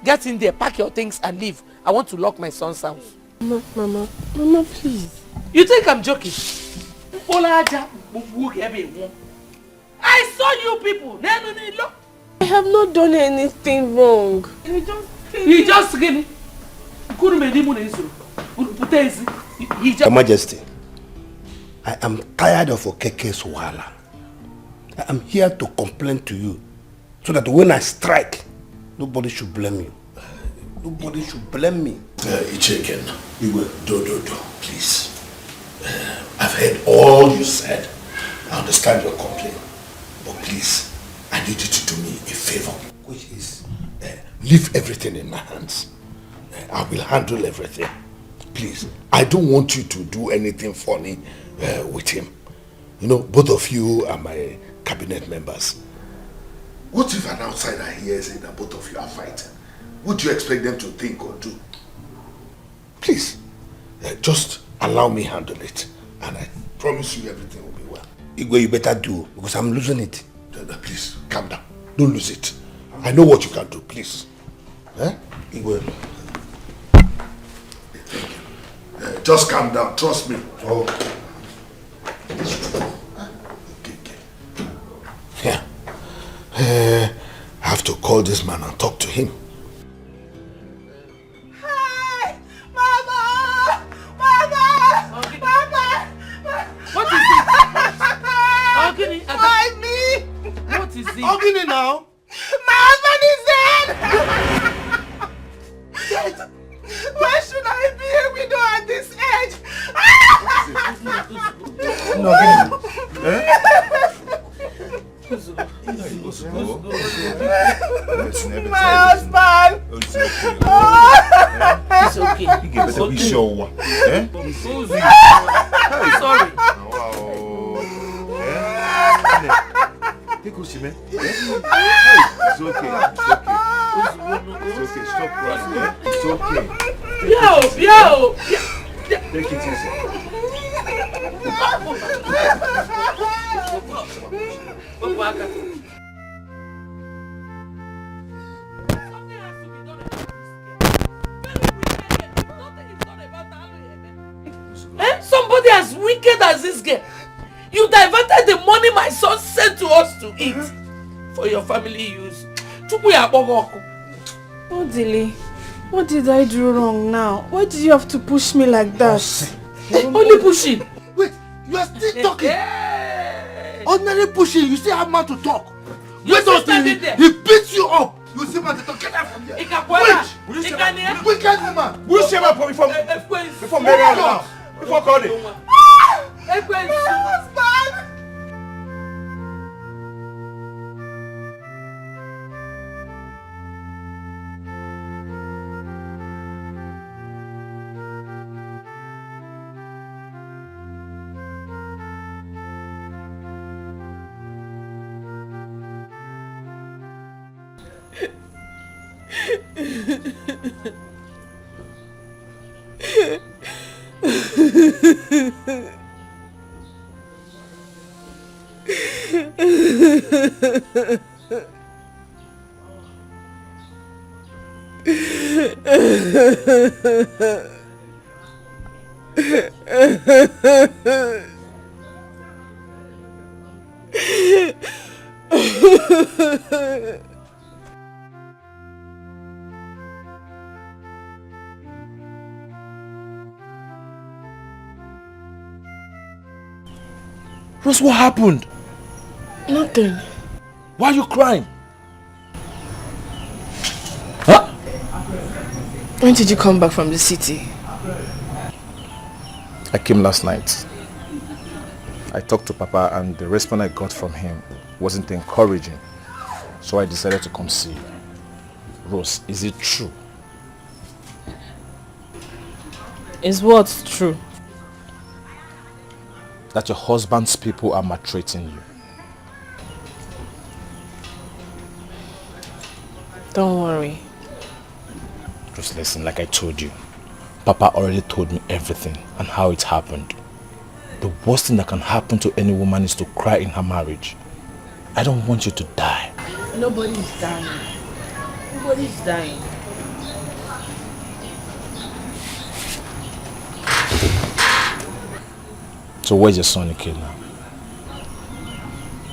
Get in there, pack your things and leave. I want to lock my son's house. Mama, please. You think I'm joking? I saw you people. I have not done anything wrong. You just give me. Your Majesty, I am tired of Okeke's wahala. I am here to complain to you so that when I strike, nobody should blame you. Nobody should blame me. Icheken, you will do, please. I've heard all you said. I understand your complaint. But please, I need you to do me a favor, which is leave everything in my hands. I will handle everything. Please, I don't want you to do anything funny with him. You know, both of you are my cabinet members. What if an outsider hears it that both of you are fighting? What do you expect them to think or do? Please, just allow me handle it. And I promise you everything will be well. Igwe, you better do, because I'm losing it. Please, calm down. Don't lose it. I know what you can do, please. Igwe. Thank you. Just calm down, trust me. Oh. Okay. Yeah. I have to call this man and talk to him. Hey! Mama! What is it? Why me? What is it? Ogini now? My husband is dead! Why should I be a widow at this age? No, My husband! It's okay. You get better be sure. Sorry. Take us, man. It's okay. It's okay. Stop crying. It's okay. Take it easy. Somebody as wicked as this girl. You diverted the money my son sent to us to eat for your family use. Odile, what did I do wrong now? Why did you have to push me like that? Only pushing. Wait, you are still talking. Ordinary pushing, you still have man to talk. Wait until he beats you up. You see man to talk. Get out from here. Wicked woman. Will you say my point before marrying now? Before calling. Rose, what happened? Nothing. Why are you crying? Huh? When did you come back from the city? I came last night. I talked to Papa and the response I got from him wasn't encouraging. So I decided to come see you. Rose, is it true? Is what true? That your husband's people are maltreating you. Don't worry. Just listen, like I told you, Papa already told me everything and how it happened. The worst thing that can happen to any woman is to cry in her marriage. I don't want you to die. Nobody's dying. Nobody's dying. So where's your son, kid now?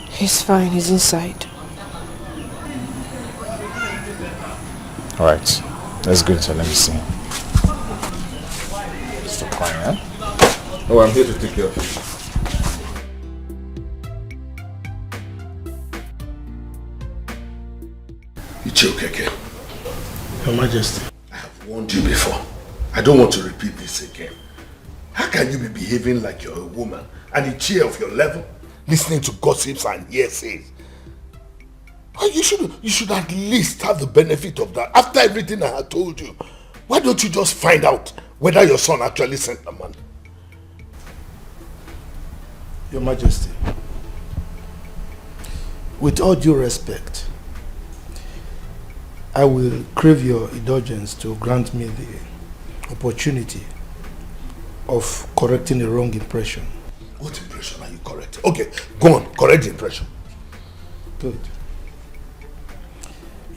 He's fine, he's inside. Alright, let's go inside, let me see him. Stop crying, huh? Oh, I'm here to take care of you. Ichokeke. Your Majesty. I have warned you before. I don't want to repeat this again. How can you be behaving like you're a woman and a chair of your level, listening to gossips and hearsays? Oh, you should at least have the benefit of that. After everything I had told you, why don't you just find out whether your son actually sent the money? Your Majesty, with all due respect, I will crave your indulgence to grant me the opportunity of correcting a wrong impression. What impression are you correcting? Okay, go on, correct the impression. Good.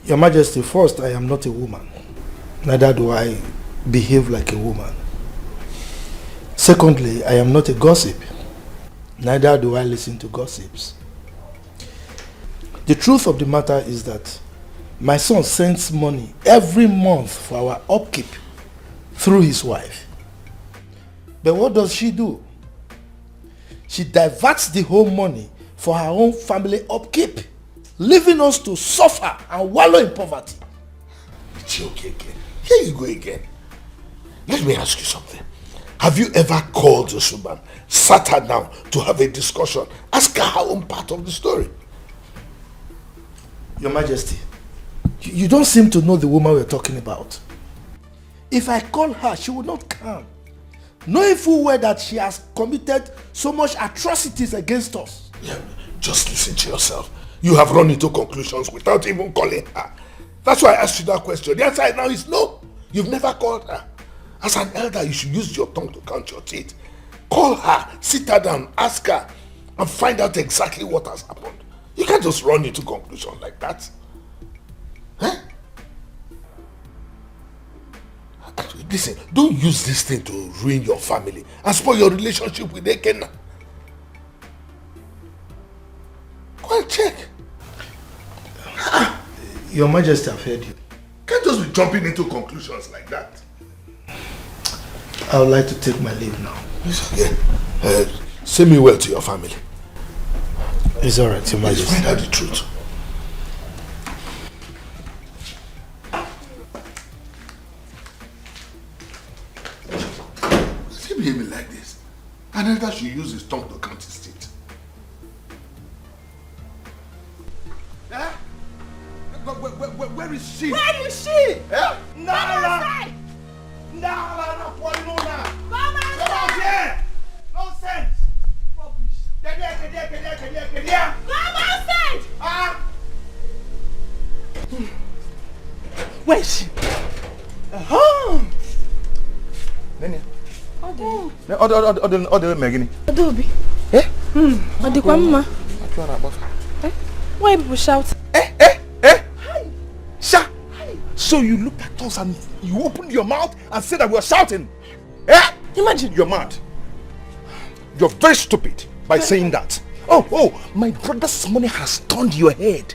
Your Majesty, first, I am not a woman. Neither do I behave like a woman. Secondly, I am not a gossip. Neither do I listen to gossips. The truth of the matter is that my son sends money every month for our upkeep through his wife. But what does she do? She diverts the whole money for her own family upkeep, leaving us to suffer and wallow in poverty. It's okay again. Here you go again. Let me ask you something. Have you ever called this woman, sat her down to have a discussion, ask her her own part of the story? Your Majesty, you don't seem to know the woman we're talking about. If I call her, she will not come, knowing full well that she has committed so much atrocities against us. Yeah, just listen to yourself. You have run into conclusions without even calling her. That's why I asked you that question. The answer now is no. You've never called her. As an elder, you should use your tongue to count your teeth. Call her, sit her down, ask her, and find out exactly what has happened. You can't just run into conclusions like that. Huh? Listen, don't use this thing to ruin your family and spoil your relationship with Ekena. Go and check. Your Majesty, I've heard you. Can't just be jumping into conclusions like that. I would like to take my leave now. Yeah. Say me well to your family. It's alright, Your Majesty. Find out the truth. See me like this. Another should use his tongue to count his teeth. Eh? Where is she? Where is she? Eh? Nala! Nala, not one more now. Come outside! Here! Nonsense! Rubbish! Come outside! Ah! Where is she? Oh! Nene. Other Megini. Adobe. Eh? Adikwa mma. Eh? Why people shout? Sha! So you looked at us and you opened your mouth and said that we were shouting. Eh? Imagine you're mad. You're very stupid by saying that. Oh, my brother's money has turned your head.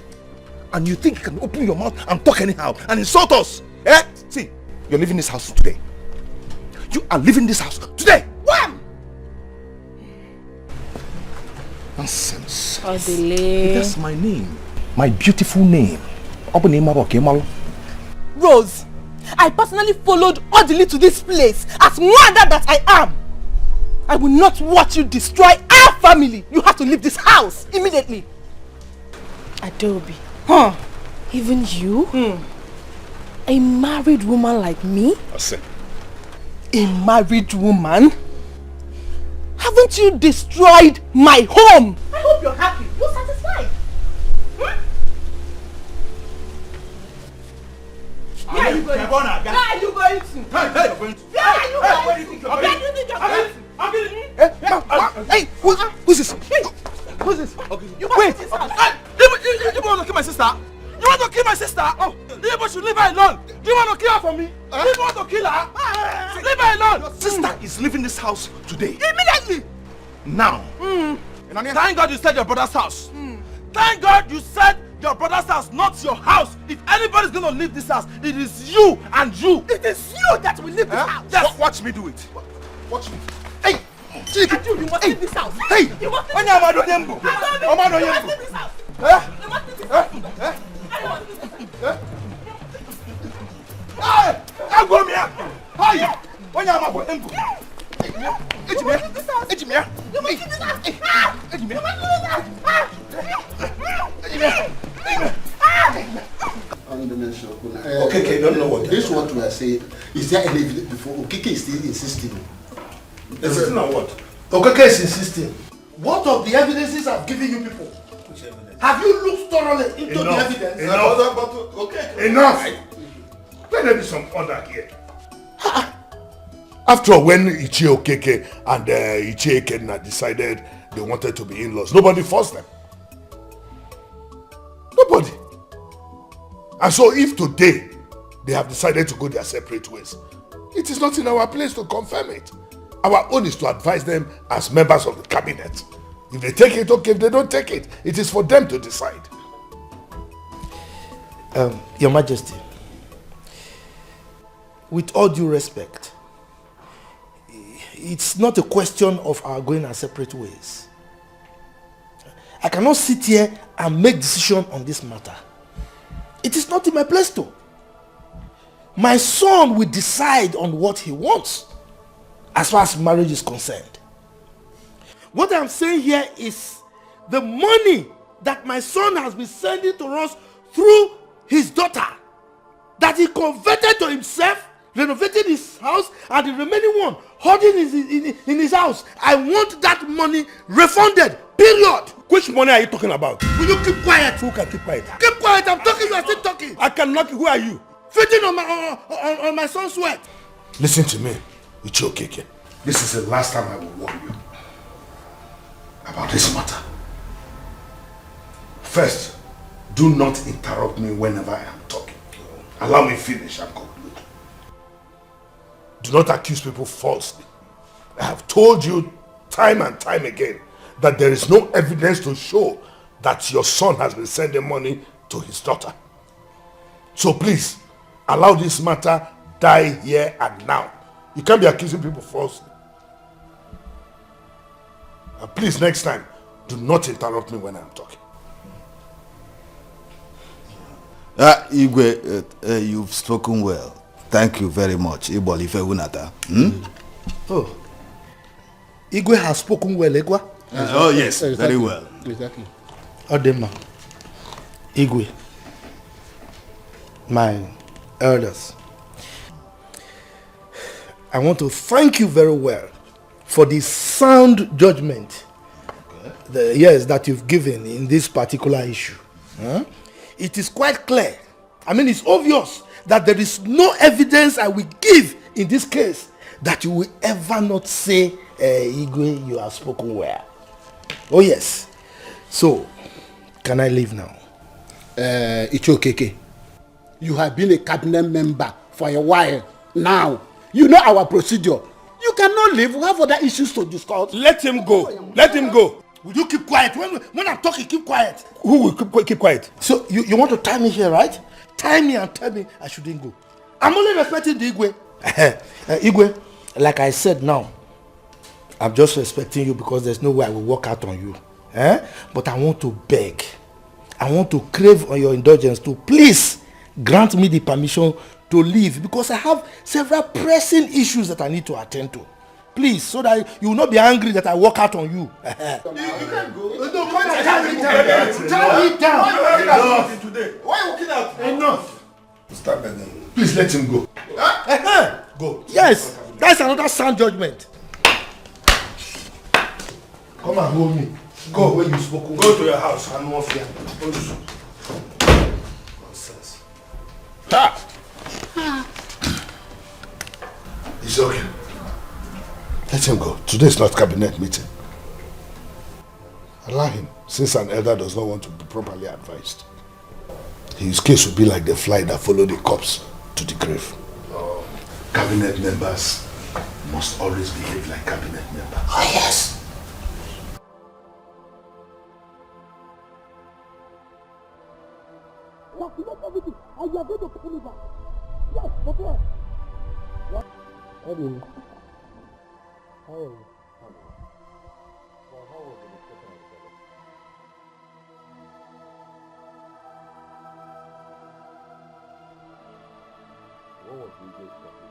And you think you can open your mouth and talk anyhow and insult us. Eh? See, you're leaving this house today. You are leaving this house today. Wham! Nonsense. Odile. That's my name. My beautiful name. Rose, I personally followed Odile to this place as mother that I am. I will not watch you destroy our family. You have to leave this house immediately. Adobe. Even you? A married woman like me? A married woman? Haven't you destroyed my home? I hope you're happy. You're satisfied. Where are you going? Where are you going to? Where are you going to? Where do you think you're going? Hey, who's this? Who's this? You wait! You want to kill my sister? You want to kill my sister? Oh, you should leave her alone. You want to kill her for me? You want to kill her? Leave her alone. Your sister is leaving this house today. Immediately. Now. Thank God you said your brother's house. Thank God you said your brother's house, not your house. If anybody's going to leave this house, it is you and you. It is you that will leave this house. Yes. Watch me do it. Watch me. Hey. You must leave this house. Hey. You must leave this house. Okay, don't know what. This is what we are saying. Is there any evidence before Okeke is still insisting? Insisting on what? Okeke is insisting. What of the evidences I've given you people? Which evidence? Have you looked thoroughly into the evidence? Enough! Let there be some order here. After all, when Ichie Okeke and Ichie Ekenna decided they wanted to be in-laws, nobody forced them. Nobody. And so if today they have decided to go their separate ways, it is not in our place to confirm it. Our own is to advise them as members of the cabinet. If they take it, okay. If they don't take it, it is for them to decide. Your Majesty, with all due respect, it's not a question of our going our separate ways. I cannot sit here and make decision on this matter. It is not in my place to. My son will decide on what he wants as far as marriage is concerned. What I'm saying here is the money that my son has been sending to us through his daughter, that he converted to himself, renovated his house, and the remaining one holding in his house. I want that money refunded Period. Which money are you talking about? Will you keep quiet? Who can keep quiet? Keep quiet. I'm talking. You are still talking. I can knock you. Who are you? Feeding on my son's sweat. Listen to me. It's okay. This is the last time I will warn you about this matter. First, do not interrupt me whenever I am talking. Allow me finish and conclude. Do not accuse people falsely. I have told you time and time again that there is no evidence to show that your son has been sending money to his daughter. So please, allow this matter die here and now. You can't be accusing people falsely. And please, next time, do not interrupt me when I'm talking. Igwe, you've spoken well. Thank you very much. Oh, Igwe has spoken well, Igwe? Oh yes, very well. Exactly. Odema, Igwe, my elders, I want to thank you very well for the sound judgment that you've given in this particular issue. It is quite clear, I mean it's obvious that there is no evidence I will give in this case that you will ever not say, Igwe, you have spoken well. Oh yes. So, can I leave now? It's okay. You have been a cabinet member for a while now. You know our procedure. You cannot leave. We have other issues to discuss. Let him go. Let him go. Will you keep quiet? When I'm talking, keep quiet. Who will keep quiet? So you want to tie me here, right? Tie me and tell me I shouldn't go. I'm only respecting the Igwe. Igwe, like I said now, I'm just respecting you because there's no way I will walk out on you. But I want to beg. I want to crave on your indulgence to please grant me the permission to leave because I have several pressing issues that I need to attend to. Please, so that you will not be angry that I walk out on you. You can't go. No, turn me down. Why are you walking out? Enough. Stop begging. Please let him go. Go. Yes, that's another sound judgment. Come and hold me. Go where you spoke. Go to your house. I'm not here. Nonsense. It's okay. Let him go. Today is not cabinet meeting. Allow him, since an elder does not want to be properly advised. His case will be like the fly that followed the corpse to the grave. Cabinet members must always behave like cabinet members. Oh yes. And you are going to pay me back. Yes, but what? What? How are you? How are you? Well, how was the discussion with the What was the biggest topic?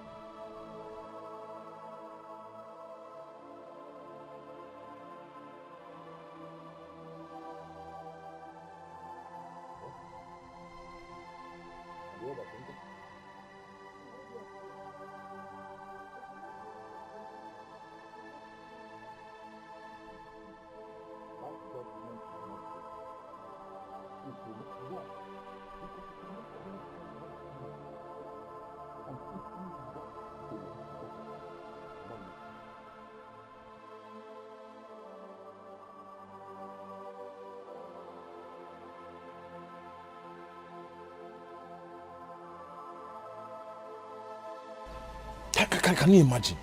Can you imagine?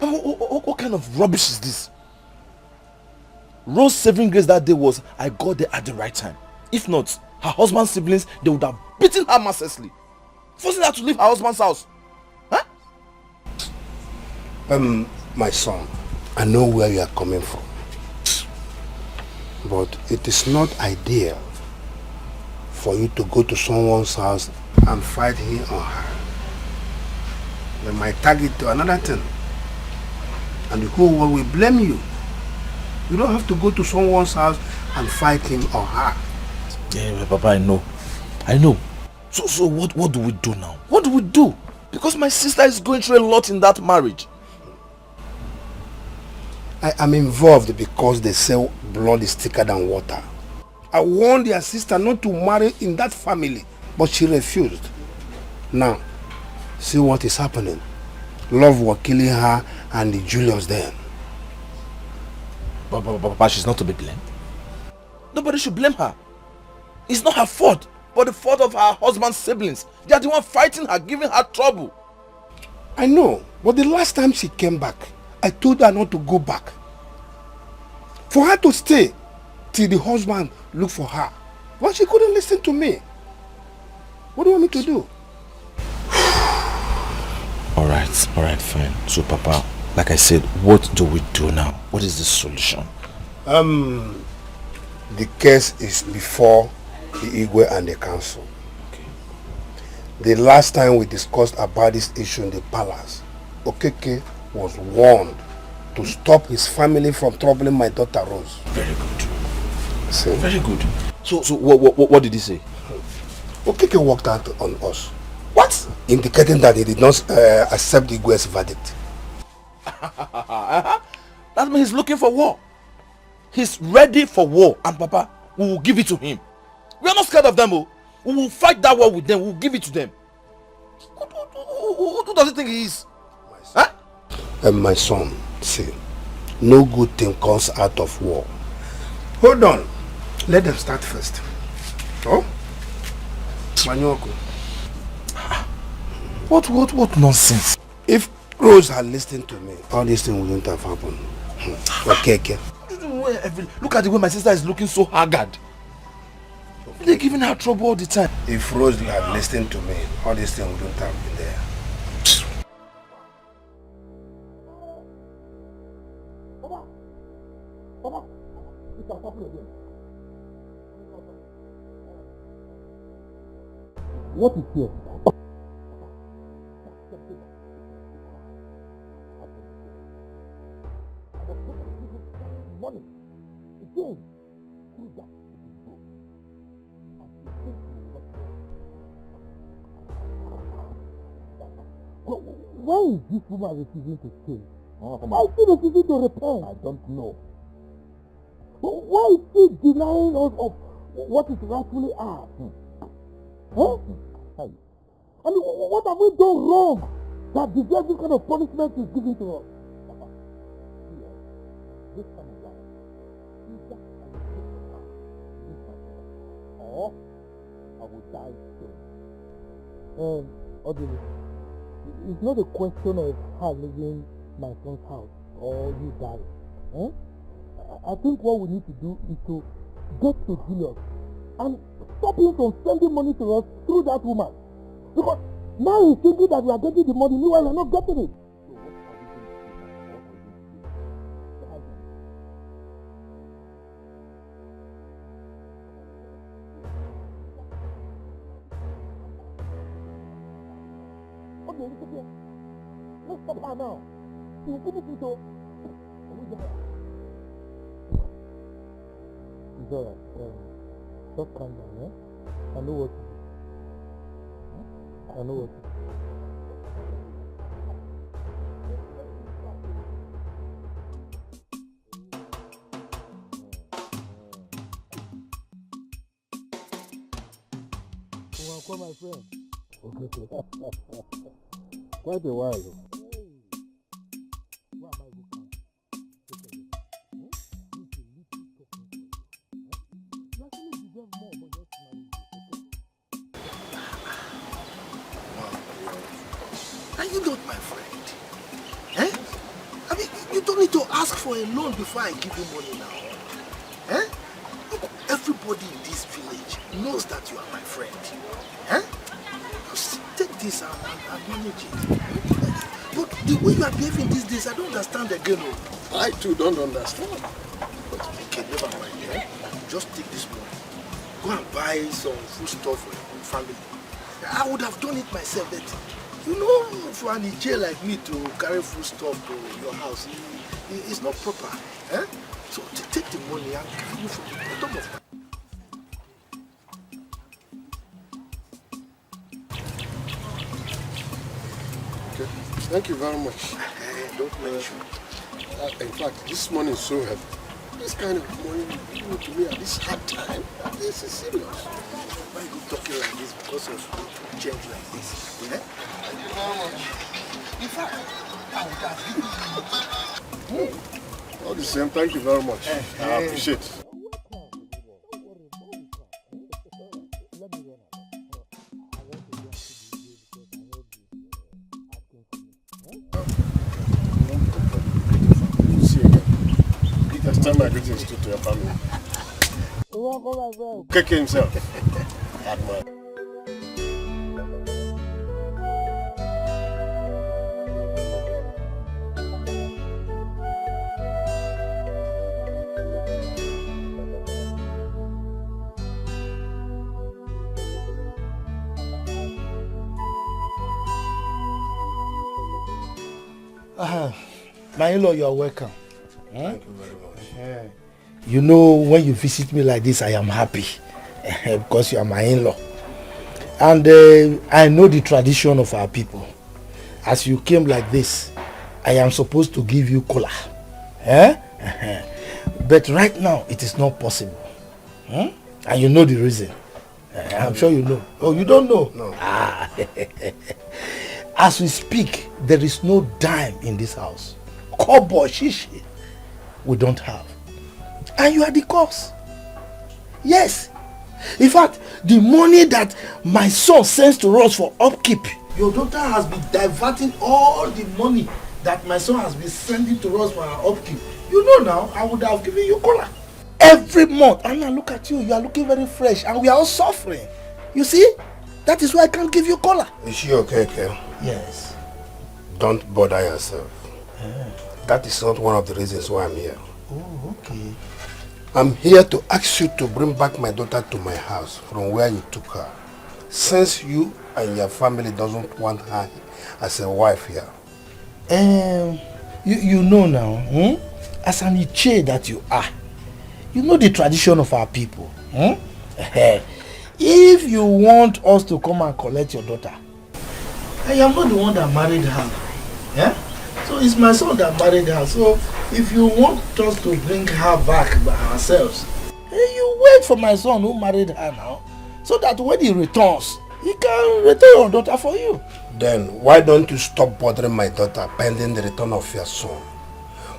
What kind of rubbish is this? Rose's saving grace that day was, I got there at the right time. If not, her husband's siblings, they would have beaten her mercilessly, forcing her to leave her husband's house. My son, I know where you are coming from. But it is not ideal for you to go to someone's house and fight him or her. They might tag it to another thing. And the whole world will blame you. You don't have to go to someone's house and fight him or her. Yeah, Papa, I know. So what do we do now? What do we do? Because my sister is going through a lot in that marriage. I am involved because they say blood is thicker than water. I warned their sister not to marry in that family, but she refused. Now, see what is happening. Love was killing her and the Julius then. But she's not to be blamed. Nobody should blame her. It's not her fault, but the fault of her husband's siblings. They are the one fighting her, giving her trouble. I know, but the last time she came back, I told her not to go back. For her to stay till the husband looked for her. But she couldn't listen to me. What do you want me to do? Alright, fine. So Papa, like I said, what do we do now? What is the solution? The case is before the Igwe and the council. Okay. The last time we discussed about this issue in the palace, Okeke was warned to stop his family from troubling my daughter Rose. Very good. See? Very good. So what did he say? Okeke walked out on us. What? Indicating that he did not accept the Igwe's verdict. That means he's looking for war. He's ready for war, and Papa, we will give it to him. We are not scared of them. Oh. We will fight that war with them. We will give it to them. Who does he think he is? My son, see, no good thing comes out of war. Hold on. Let them start first. Oh? Manyoko. What nonsense? If Rose had listened to me, all these things wouldn't have happened. Okay. Look at the way my sister is looking so haggard. They're giving her trouble all the time. If Rose had listened to me, all these things wouldn't have been there. What is here? Money. Again. Why is this woman refusing to stay? Why is she refusing to repent? I don't know. Why is she denying us of what is rightfully ours? Huh? I mean, what have we done wrong that deserves this kind of punishment is given to us? This kind of life, or I will die soon. Obviously, it's not a question of her leaving my son's house or you die. I think what we need to do is to get to Julius and stop him from sending money to us through that woman. Because now he's thinking that we are getting the money, meanwhile we are not getting it. Okay. Let's stop her now. She will finish it all. It's alright. Just calm down, I know what to do. I know what to do. You want to call my friend? Okay. Quite a while. Where am I going? You actually deserve more, but just marry you. Are you not my friend? I mean, you don't need to ask for a loan before I give you money now. Look, everybody in this village knows that you are my friend. Just take this and manage it. But the way you are behaving these days, I don't understand again. I too don't understand. But okay, never mind. Just take this money. Go and buy some food stuff for your family. I would have done it myself, but you know, for an Ije like me to carry food stuff to your house, it's not proper. So take the money and give you from the bottom of my... Okay. Thank you very much. Don't mention. In fact, this money is so heavy. This kind of money you give to me at this hard time, this is serious. Why are you talking like this because of change like this? Yeah? Thank you very much. In fact, I would have given you. All the same, thank you very much. I appreciate it. Extend my greetings to your family. Keke himself. Admire. My in-law, you are welcome. Thank you very much. You know, when you visit me like this, I am happy because you are my in-law. And I know the tradition of our people. As you came like this, I am supposed to give you cola. But right now, it is not possible. And you know the reason. I'm sure you know. Oh, you don't know? No. As we speak, there is no dime in this house. Kobo, shishi, we don't have. And you are the cause. Yes. In fact, the money that my son sends to us for upkeep, your daughter has been diverting all the money that my son has been sending to us for our upkeep. You know now, I would have given you cola. Every month. And now look at you, you are looking very fresh and we are all suffering. You see? That is why I can't give you cola. Is she okay, Kel? Yes. Don't bother yourself. That is not one of the reasons why I'm here. Oh, okay. I'm here to ask you to bring back my daughter to my house from where you took her. Since you and your family doesn't want her as a wife here. You know now, as an Iche that you are, you know the tradition of our people. If you want us to come and collect your daughter, I am not the one that married her. Yeah? So it's my son that married her. So if you want us to bring her back by ourselves, you wait for my son who married her now, so that when he returns, he can return your daughter for you. Then why don't you stop bothering my daughter pending the return of your son?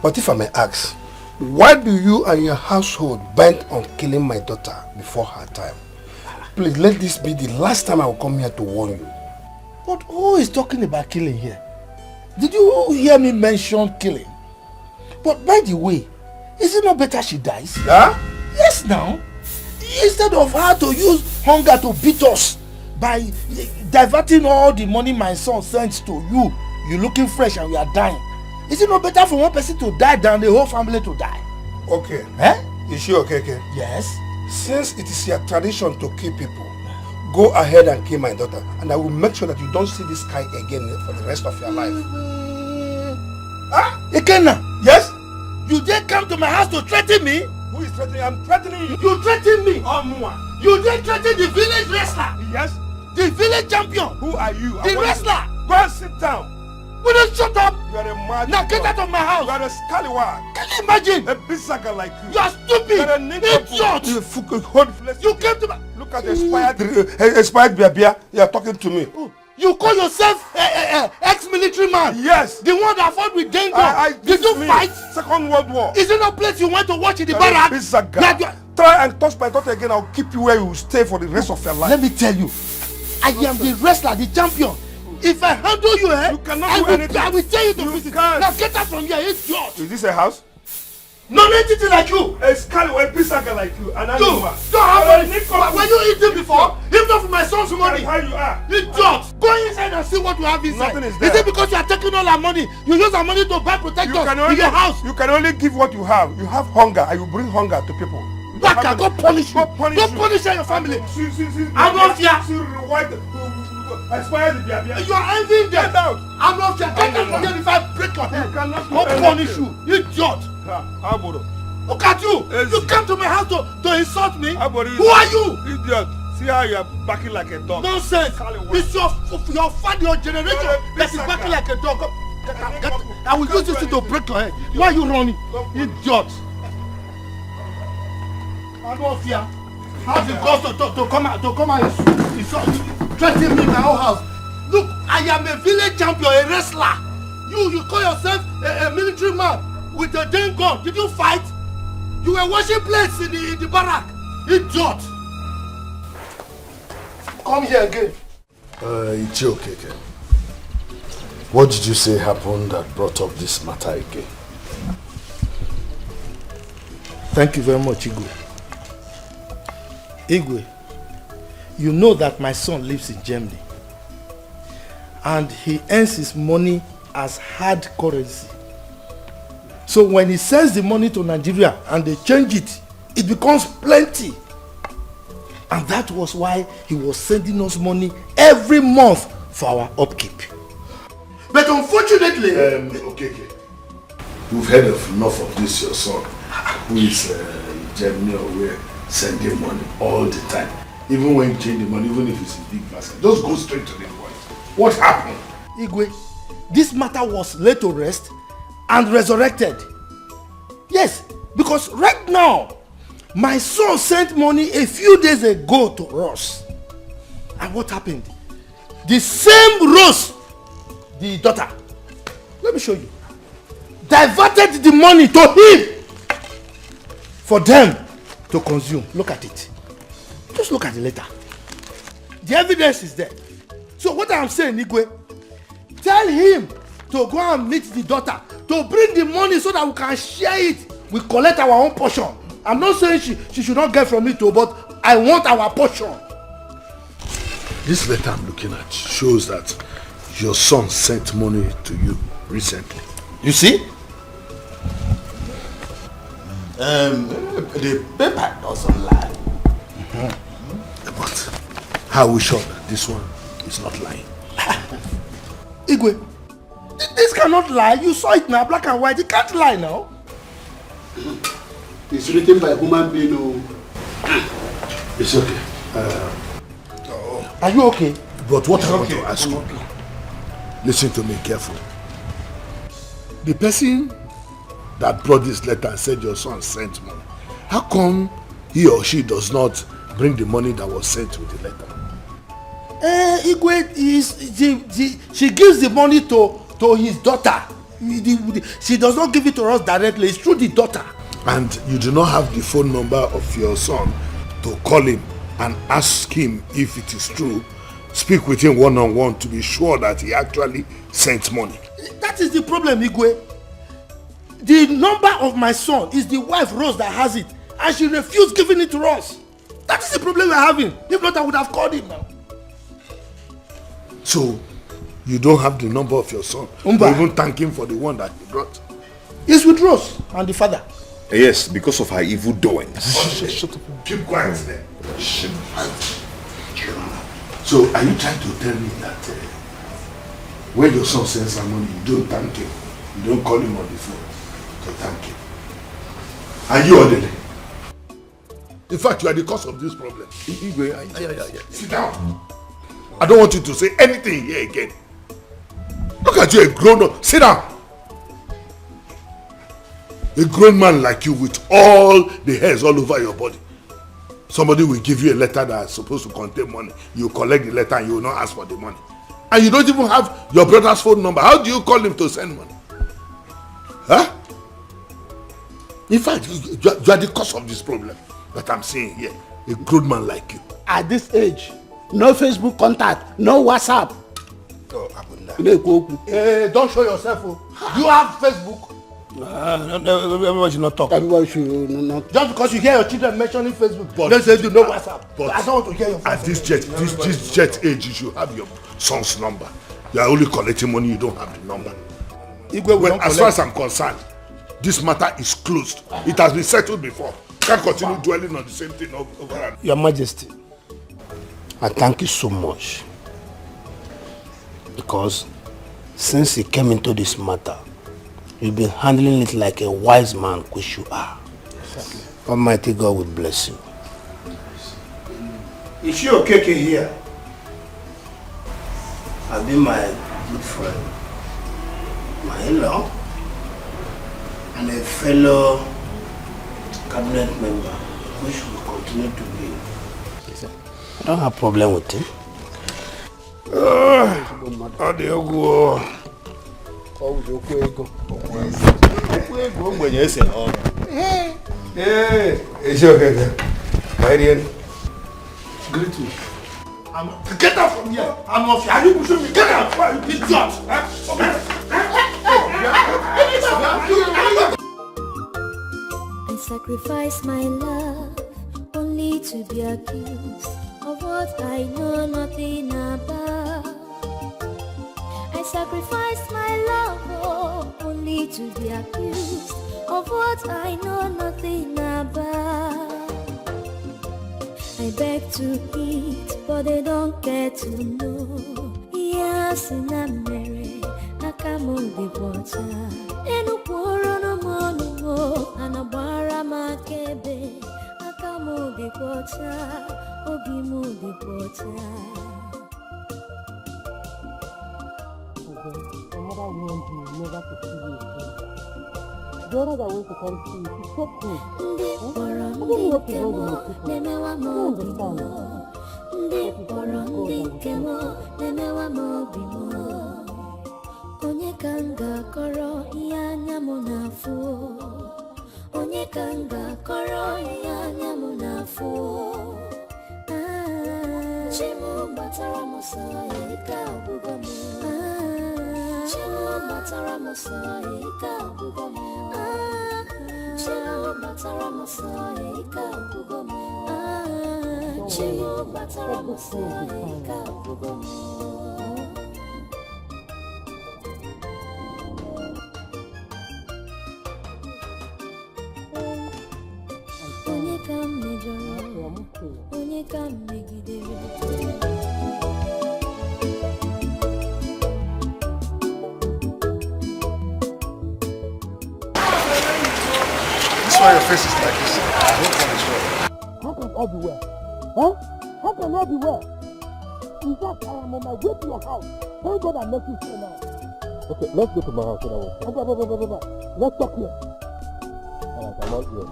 But if I may ask, why do you and your household bent on killing my daughter before her time? Please let this be the last time I will come here to warn you. But who is talking about killing here? Did you hear me mention killing? But by the way, is it not better she dies? Huh? Yes now. Instead of her to use hunger to beat us by diverting all the money my son sends to you, you're looking fresh and we are dying. Is it not better for one person to die than the whole family to die? Okay. Is she okay? Yes. Since it is your tradition to kill people, go ahead and kill my daughter, and I will make sure that you don't see this guy again for the rest of your life. Ikenna? Yes? You dare come to my house to threaten me? Who is threatening? I'm threatening you. You threaten me? Omwa. You dare threaten the village wrestler? Yes? The village champion? Who are you? The wrestler? Go and sit down. Will you shut up? You are a mad. Now get out of my house. You are a scallywag. Can you imagine? A bisaga like you. You are stupid. You are a idiot. You came to my... Look at the expired beer. You are talking to me. You call yourself ex-military man? Yes. The one that fought with Dengo. Did you fight? Second World War. Is it no place you went to watch in the barrack? Try and touch my daughter again. I'll keep you where you will stay for the rest of your life. Let me tell you, I am the wrestler, the champion. If I handle you, you cannot do anything. I will tell you to visit. Now get out from here, idiot. Is this a house? No entity like you. A scallywag, bisaga like you. And you don't have any. Were you eating before? If not for my son's money. How you are? Idiot. Go inside and see what you have inside. Nothing is there. Is it because you are taking all our money? You use our money to buy protectors in your house. You can only give what you have. You have hunger and you bring hunger to people. Baka, go punish you. Go punish your family. I'm not here. You are envying them. I'm not here. Get out from here before I break your head. I'll punish you. Idiot. Look at you. You came to my house to insult me. Who are you? Idiot. See how you are backing like a dog. Nonsense. It's your father, your generation that is backing like a dog. I will use this to break your head. Why are you running? Idiot. I don't fear. How's the ghost to come out and threaten me in my own house? Look, I am a village champion, a wrestler. You call yourself a military man with a damn gun. Did you fight? You were washing plates in the barrack. Idiot. Come here again. It's okay. What did you say happened that brought up this matter again? Thank you very much, Igwe. Igwe, you know that my son lives in Germany and he earns his money as hard currency. So when he sends the money to Nigeria and they change it, it becomes plenty. And that was why he was sending us money every month for our upkeep. But unfortunately... Okay. You've heard of enough of this, your son, who is in Germany or where, sending money all the time. Even when you change the money, even if it's a big basket. Just go straight to the point. What happened? Igwe, this matter was laid to rest and resurrected. Yes, because right now, my son sent money a few days ago to Ross. And what happened? The same Ross, the daughter, let me show you, diverted the money to him for them to consume. Look at it. Just look at the letter. The evidence is there. So what I'm saying, Igwe, tell him to go and meet the daughter, to bring the money so that we can share it. We collect our own portion. I'm not saying she should not get from it too, but I want our portion. This letter I'm looking at shows that your son sent money to you recently. You see? The paper doesn't lie. But how are we sure that this one is not lying? Igwe, this cannot lie. You saw it now, black and white. It can't lie now. It's written by a human being. It's okay. Are you okay? But what I want to ask you, listen to me carefully. The person that brought this letter and said your son sent money, how come he or she does not bring the money that was sent with the letter? Igwe, she gives the money to his daughter. She does not give it to us directly. It's through the daughter. And you do not have the phone number of your son to call him and ask him if it is true, speak with him one-on-one to be sure that he actually sent money. That is the problem, Igwe. The number of my son is the wife Rose that has it, and she refused giving it to us. That is the problem we're having. If not, I would have called him now. So, you don't have the number of your son? Umba. Even thank him for the one that he brought? He's with Rose and the father. Yes, because of her evil doings. Shut up. Keep quiet there. So, are you trying to tell me that when your son sends some money, you don't thank him? You don't call him on the phone to thank him? Are you orderly? In fact, you are the cause of this problem. Sit down. I don't want you to say anything here again. Look at you, a grown-up. Sit down. A grown man like you with all the hairs all over your body. Somebody will give you a letter that is supposed to contain money. You collect the letter and you will not ask for the money. And you don't even have your brother's phone number. How do you call him to send money? Huh? In fact, you are the cause of this problem that I'm seeing here. A grown man like you. At this age, no Facebook contact, no WhatsApp. Don't show yourself. You have Facebook. Everybody should not talk. Everybody should not. Just because you hear your children mentioning Facebook, don't say you know WhatsApp. But I don't want to hear your at this jet age, you should have your son's number. You are only collecting money, you don't have the number. Well, as far as I'm concerned, this matter is closed. It has been settled before. Can't continue dwelling on the same thing over and over. Your Majesty, I thank you so much. Because since you came into this matter, you've been handling it like a wise man, which you are. Exactly. Almighty God will bless you. Is you okay here? I've been my good friend. my in-law, and a fellow cabinet member, which will continue to be. I don't have problem with him. It's okay. My dear. Greet me. Get out from here. I'm off here. Are you pushing me? Get out. Why you idiot? I sacrifice my love only to be accused of what I know nothing about. I sacrifice my love only to be accused of what I know nothing about. I beg to eat, but they don't get to know. Yes, in a merry, I come on the water. And a quarrel no more, and a barama kebe. I come on the water, obi mo the water. Another warned you never to see you again. The other that went to come see you, she took me. Onye kanga koro iya nyamunafu. Onye kanga koro iya nyamunafu. Chimu batara musai ka bugamu. Chimu batara musai ka bugamu. Chimu batara musai ka bugamu. Chimu batara musai ka bugamu. Onye ka megidere. That's why your face is like this. I don't want to show. How can I be well? Huh? How can I be well? In fact, I am on my way to your house. Thank God I met you here now. Okay, let's go to my house. Let's talk here. Alright, I'm out here.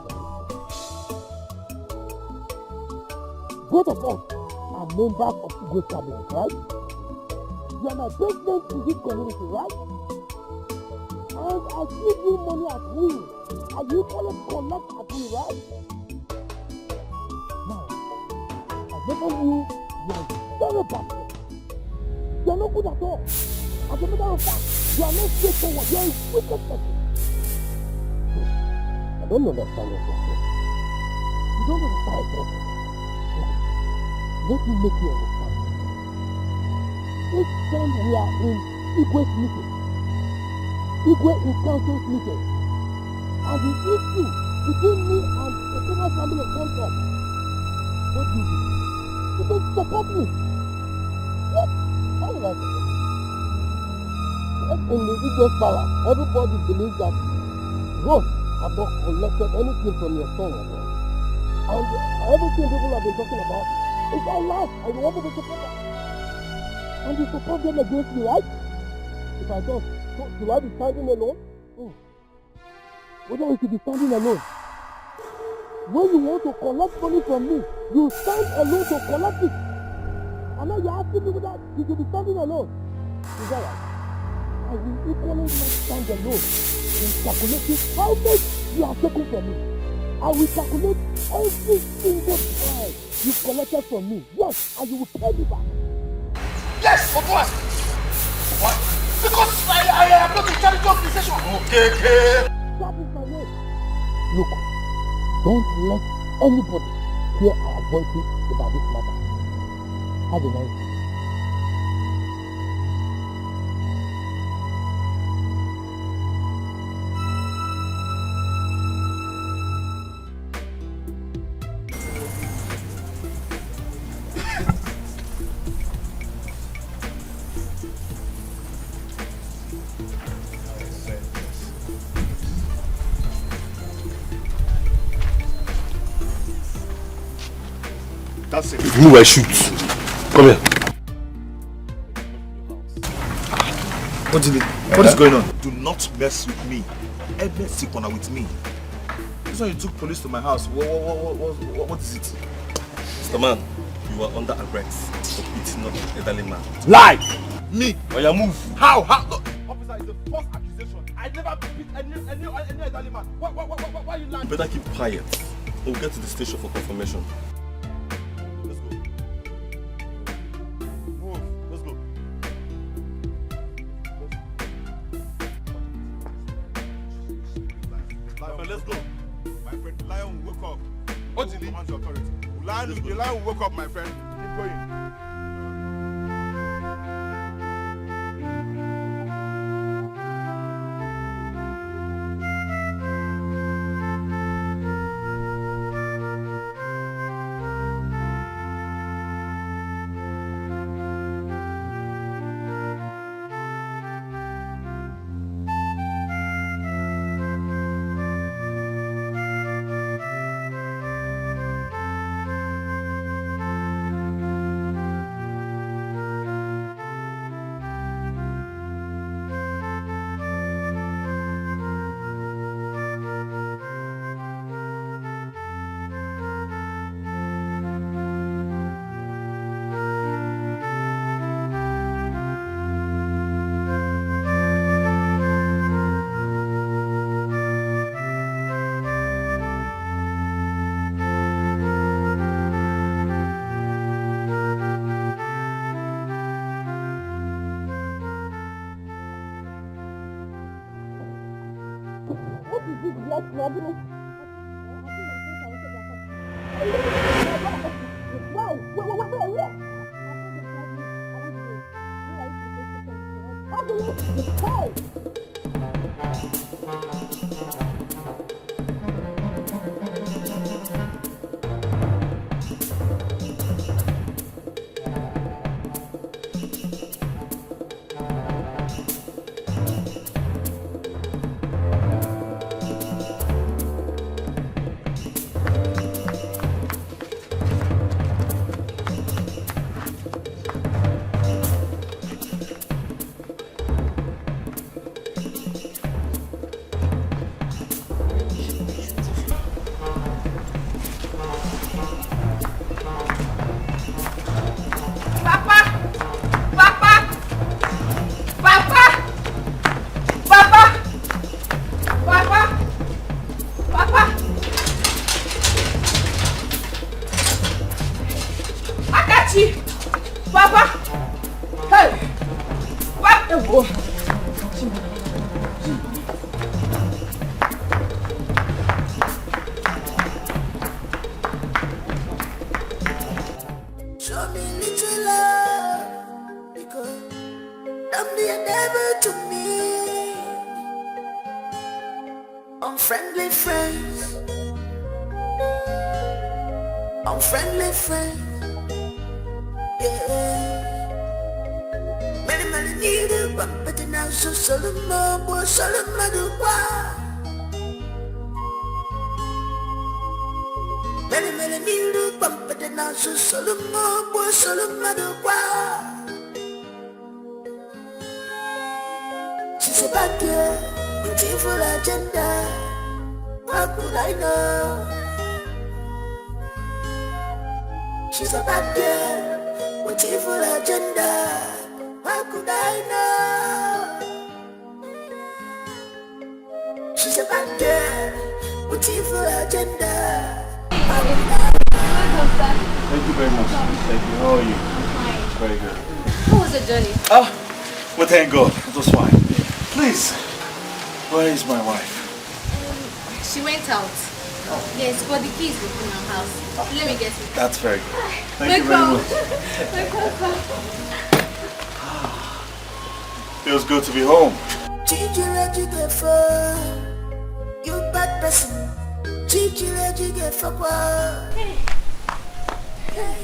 Both of us are members of Igwe cabinet, right? You are my president in this community, right? And I give you money at will. And you always collect at will, right? Now, I never knew you are very bad. You are not good at all. As a matter of fact, you are not straightforward. You are a wicked person. I don't understand yourself. You don't understand yourself. Let me make you understand. Each time we are in Igwe's meeting, Igwe in council's meeting, and the issue between me and the Kenya family comes up, what do? You don't support me. What? How will I do it? In the Igwe's palace, everybody believes that Rose has not collected anything from your son again. And everything people have been talking about, it's all lies, and you want me to support them. And you support them against me, right? If I don't, so will I be standing alone? Whether you should be standing alone. When you want to collect money from me, you stand alone to collect it. And now you're asking me whether you should be standing alone. Is that right? I will equally not stand alone in calculating how much you are taking from me. I will calculate every single time you collected from me. Yes, and you will pay me back. Yes, for what? What? Because I am not a charity organization. Okay. That is my name. Look, don't let anybody hear our voices about this matter. Have a nice day. That's it. If you I shoot. Come here. What is going on? Do not mess with me. Ever sit corner with me. This one you took police to my house. What is it? Mr. Man, you are under arrest for beating up an elderly man. Lie! Me? Oh, yeah, move. How? No. Officer, it's a false accusation. I never beat any elderly man. Why are you lying? You better keep quiet. We'll get to the station for confirmation. Let's go. Move. Let's go. My friend, let's go. My friend, the lion will wake up. What did he command your authority? The lion will wake up, my friend. Keep going. She's a bad girl with evil agenda. How could I know? She's a bad girl with evil agenda. How could I know? She's a bad girl with evil agenda. How could I know? Thank you very much. Thank you. How are you? Fine. Very good. How was the journey? Well, thank God. It was fine. Please, where is my wife? She went out. Oh. Yes, but the keys were in our house. Let me get it. That's very good. Thank you very much. Feels good to be home. You bad person.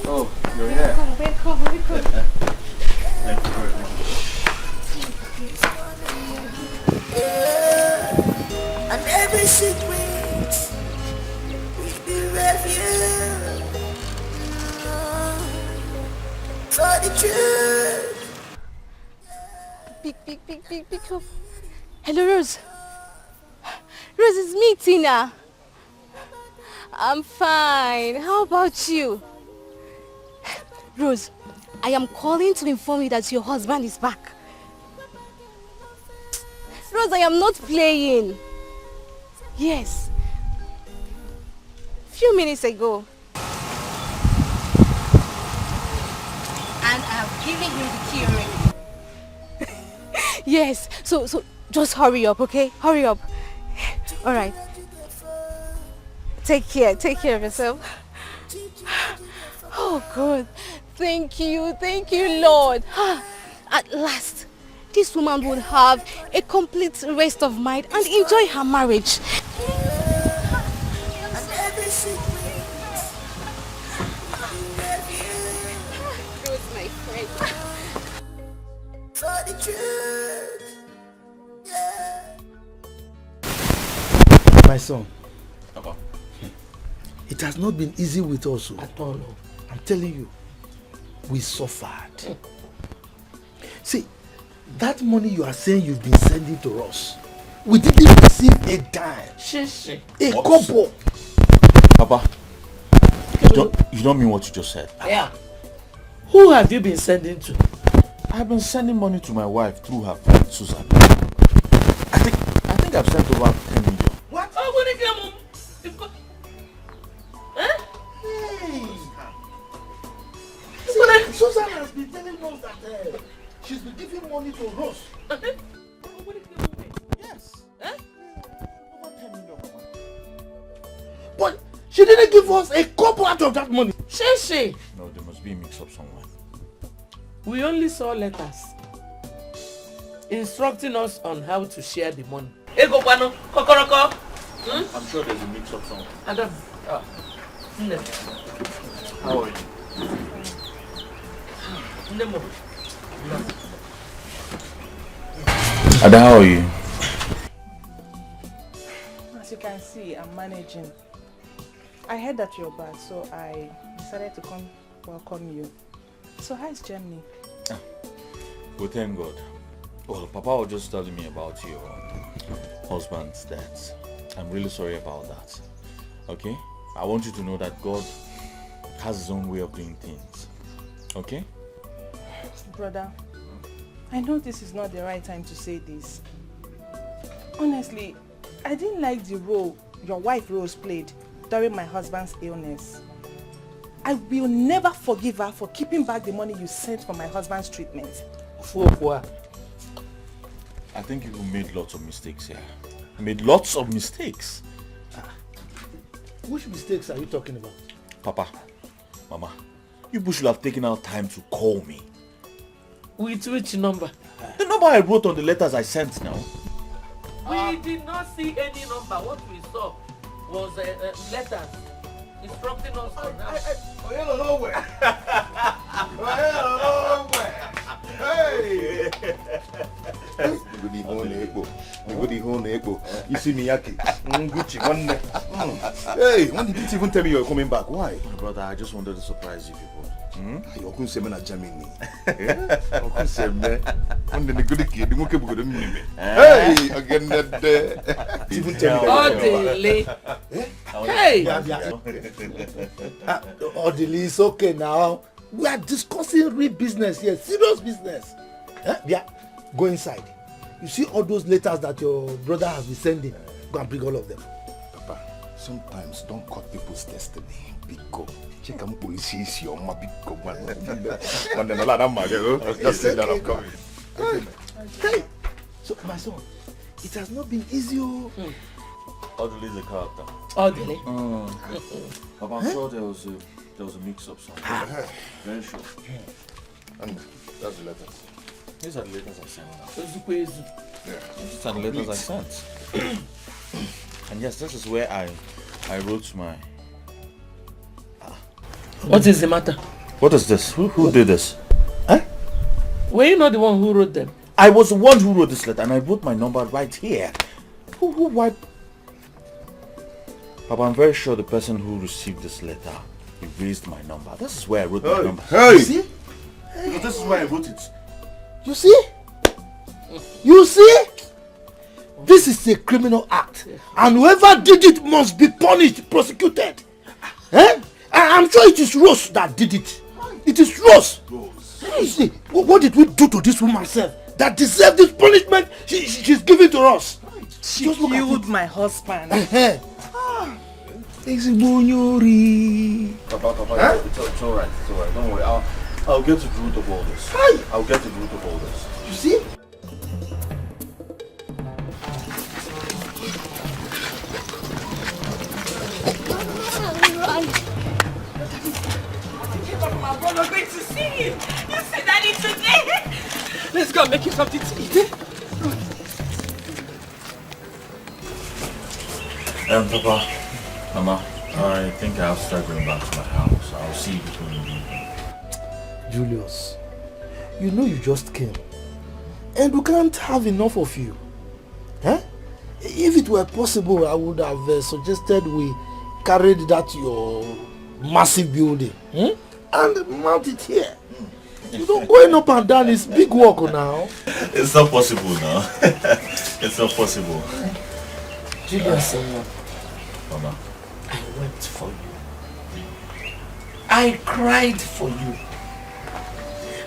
Oh, you're here. Welcome. Thank you very much. And every secret will be revealed for the truth. Pick up. Hello, Rose. Rose, it's me, Tina. I'm fine. How about you? Rose, I am calling to inform you that your husband is back. Rose, I am not playing. Yes. Few minutes ago. And I have given him the key already. Yes. So just hurry up, okay? Hurry up. All right. Take care of yourself. Oh God, thank you, Lord. At last, this woman will have a complete rest of mind and enjoy her marriage. Rose, my friend. For the truth. My son. Papa. It has not been easy with us at all. I'm telling you, we suffered. See, that money you are saying you've been sending to us, we didn't receive a dime. A couple. Papa, you don't mean what you just said. Yeah. Who have you been sending to? I've been sending money to my wife through her friend Susan. I think I've sent over 10 million. What? Oh, what is your mom? See, Susan has been telling us that she's been giving money to Rose. Yes. Over 10 million. But she didn't give us a couple out of that money. She? No, there must be a mix-up somewhere. We only saw letters instructing us on how to share the money. Ego Bano, Kokoroko. I'm sure there's a mix-up somewhere. Adam. How are you? Ada, how are you? As you can see, I'm managing. I heard that you're back, so I decided to come welcome you. So how is Germany? Well, thank God. Well, Papa was just telling me about your husband's death. I'm really sorry about that. Okay? I want you to know that God has his own way of doing things. Okay? Brother, I know this is not the right time to say this. Honestly, I didn't like the role your wife Rose played during my husband's illness. I will never forgive her for keeping back the money you sent for my husband's treatment. I think you made lots of mistakes here. You made lots of mistakes. Which mistakes are you talking about? Papa, Mama, you should have taken out time to call me. With which number? The number I wrote on the letters I sent now. We did not see any number. What we saw was letters instructing us on how. Hey! You see me, Yaki? Gucci, one day. Hey, when did you even tell me you're coming back? Why? Brother, I just wanted to surprise you people. You're going to say, man, Germany. You're going to say, man, I'm the good kid. You won't go to me. Hey, again, that even tell me that. Hey! Orderly, it's okay now. We are discussing real business here, serious business. Yeah, go inside. You see all those letters that your brother has been sending? Go and bring all of them. Papa, sometimes don't cut people's destiny. Biko. Check out police is your ma biko one. And then a lot of money. Just say that I'm coming. Hey, so my son, it has not been easy. Orderly is a character. Orderly? Papa, I'm sure there was a mix-up somewhere. Very sure. And that's the letters. These are the letters I sent now. Yeah. These are the letters I sent. And yes, this is where I wrote my... What is the matter? What is this? Who did this? Huh? Were you not the one who wrote them? I was the one who wrote this letter and I wrote my number right here. Why? Papa, I'm very sure the person who received this letter erased my number. This is where I wrote my number. Hey! You see? Because this is where I wrote it. You see? You see? This is a criminal act. And whoever did it must be punished, prosecuted. Eh? I'm sure it is Rose that did it. It is Rose. You see, what did we do to this woman self that deserves this punishment she's giving to us? She killed my husband. Papa, it's alright. It's alright. Don't worry. I'll get to the root of all this. I'll get to the root of all this. You see? We're going to see him. You see Daddy today. Let's go and make you something to eat. Papa, Mama, I think I have to start going back to my house. I'll see you before you leave. Julius, you know you just came. And we can't have enough of you. Huh? If it were possible, I would have suggested we carried that your massive building and mount it here. You know, going up and down is big work now. It's not possible now. It's not possible. Julius, Mama, I wept for you. I cried for you.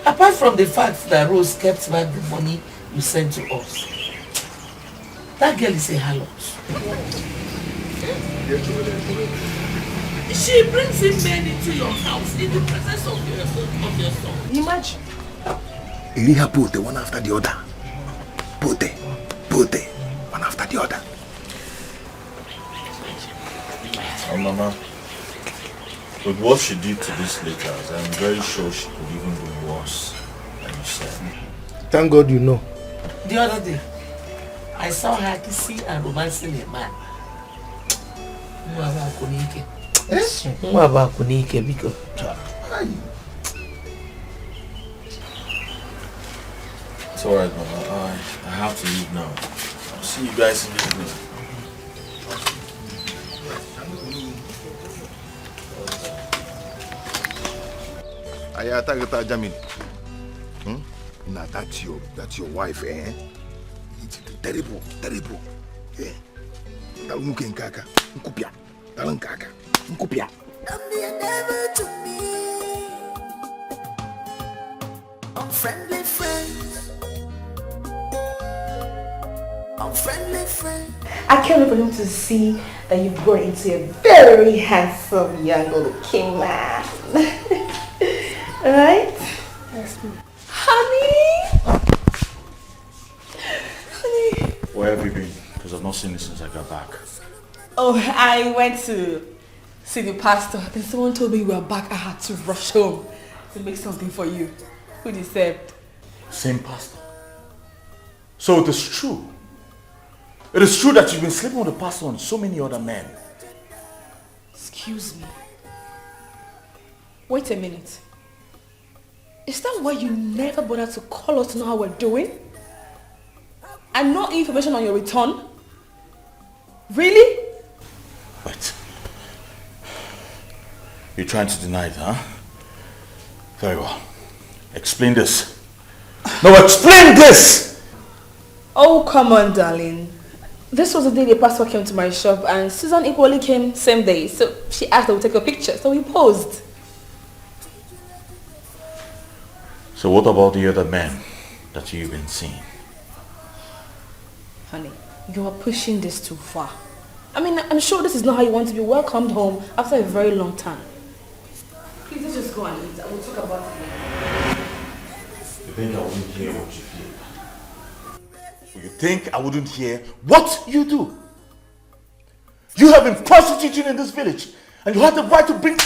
Apart from the fact that Rose kept back the money you sent to us, that girl is a harlot. She brings in men into your house in the presence of your son. Imagine. Eliha put one after the other. Put one after the other. Oh, Mama, with what she did to these letters, I'm very sure she could even do worse than you said. Thank God you know. The other day, I saw her kissing and romancing a man. It's alright, Mama. I have to leave now. I'll see you guys in the evening. I attack Germany. Now that's your wife, eh? It's terrible. Eh? Talunke nkaka, nkupia. Talankaka, nkupia. Never to me. Unfriendly friends. Unfriendly friends. I can't wait for him to see that you've grown into a very handsome young looking man. Alright? Yes, ma'am. Honey! Where have you been? Because I've not seen you since I got back. Oh, I went to see the pastor. Then someone told me you were back. I had to rush home to make something for you. Who deserved? Same pastor. So it is true. It is true that you've been sleeping with the pastor and so many other men. Excuse me. Wait a minute. Is that why you never bothered to call us to know how we're doing? And no information on your return? Really? Wait. You're trying to deny it, huh? Very well. Explain this. No, explain this! Oh, come on, darling. This was the day the pastor came to my shop and Susan equally came same day. So she asked that we take a picture. So we posed. So what about the other men that you've been seeing? Honey, you are pushing this too far. I mean, I'm sure this is not how you want to be welcomed home after a very long time. Please, let's just go and eat. I will talk about it later. You think I wouldn't hear what you feel? You think I wouldn't hear what you do? You have been prostituting in this village and you have the right to bring...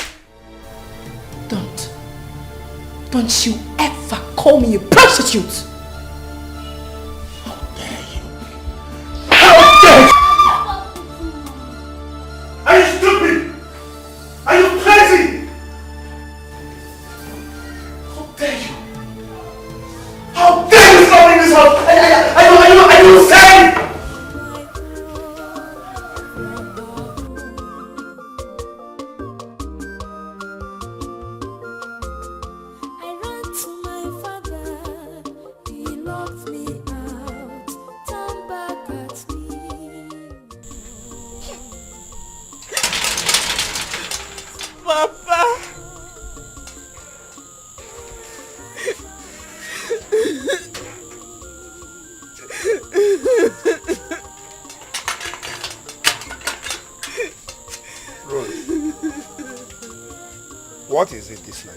Don't you ever call me a prostitute! Are you stupid? Are you crazy? How dare you? How dare you stop in this house? Are you insane? What is it this night?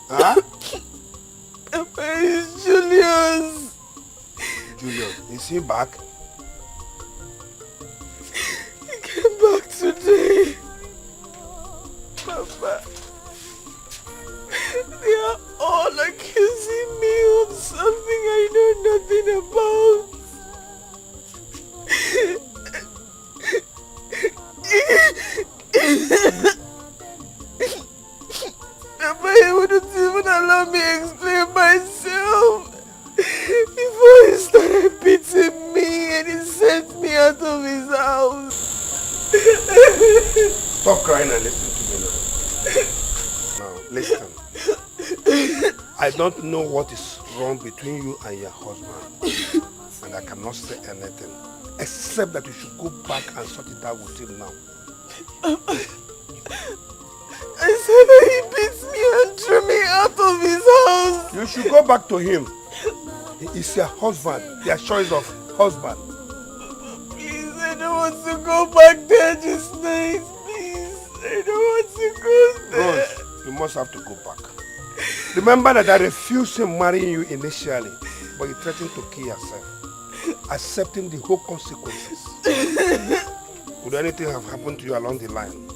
Huh? It's Julius. Julius, is he back? He came back today. Papa. They are all accusing me of something I know nothing about. Papa, he wouldn't even allow me explain myself. Before he started beating me and he sent me out of his house. Stop crying and listen to me now. Now, listen. I don't know what is wrong between you and your husband. And I cannot say anything. Except that you should go back and sort it out with him now. I said that he beats me and threw me out of his house. You should go back to him. He is your husband, your choice of husband. Please, I don't want to go back there this night. Please, I don't want to go there. Rose, you must have to go back. Remember that I refused him marrying you initially, but you threatened to kill yourself, accepting the whole consequences. Would anything have happened to you along the line?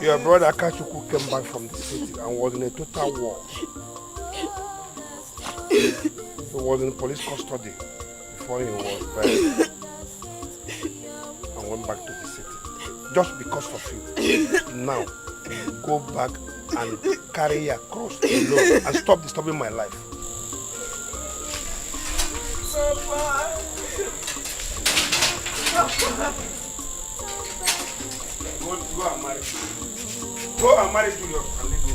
Your brother Akachuku came back from the city and was in a total war. He was in police custody before he was buried and went back to the city. Just because of you. Now, go back and carry your cross alone and stop disturbing my life. Go and marry. Go and marry Julius and leave me.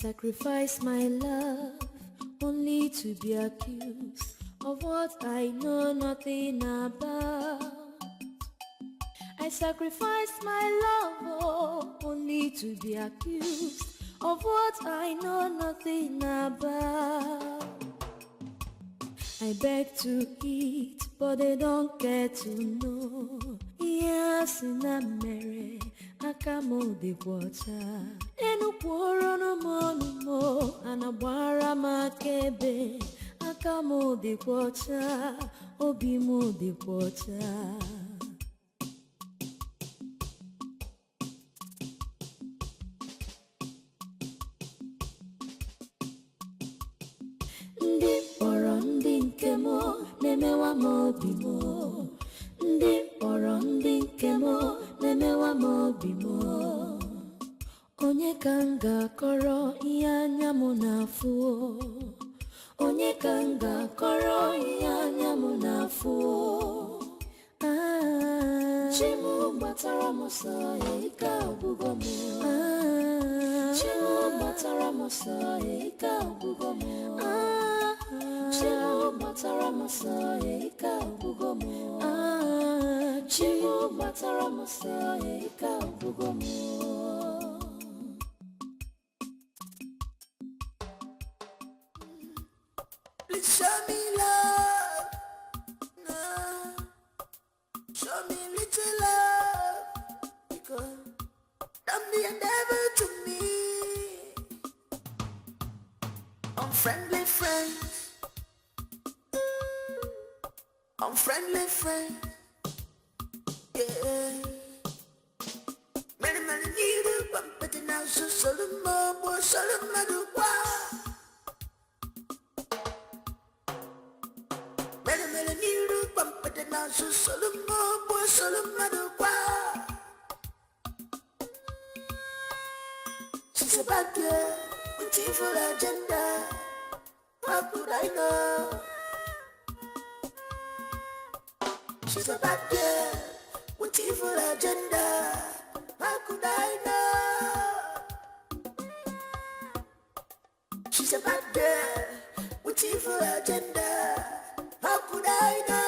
sacrifice my love only to be accused of what I know nothing about. I sacrifice my love only to be accused of what I know nothing about. I beg to eat, but they don't get to know. Yes, in a mere, I come on the water. Enu poro no mo, anabara makebe. I come on the water, obi mo the water. Ndi poro ndi nke mo, nemewa mo bimo. Ndi poro ndi nke mo, nemewa mo bimo. Onye kanga koro ianya mo nafuo. Onye kanga koro ianya mo nafuo. Chimu batara mosa ika obugomo. Chimu batara mosa ika obugomo. Chimu batara mosa ika obugomo. Chimu batara mosa ika obugomo. Please show me love, no. Show me little love, because don't be a devil to me. Unfriendly friends, unfriendly friends, yeah. Many need a bump, but now so Solomon, boy, Solomon, Many need a bump, but now so Solomon, boy, Solomon, she's a bad girl with evil agenda. How could I know? She's a bad girl with evil agenda. How could I know? She's a bad girl with evil agenda. How could I know?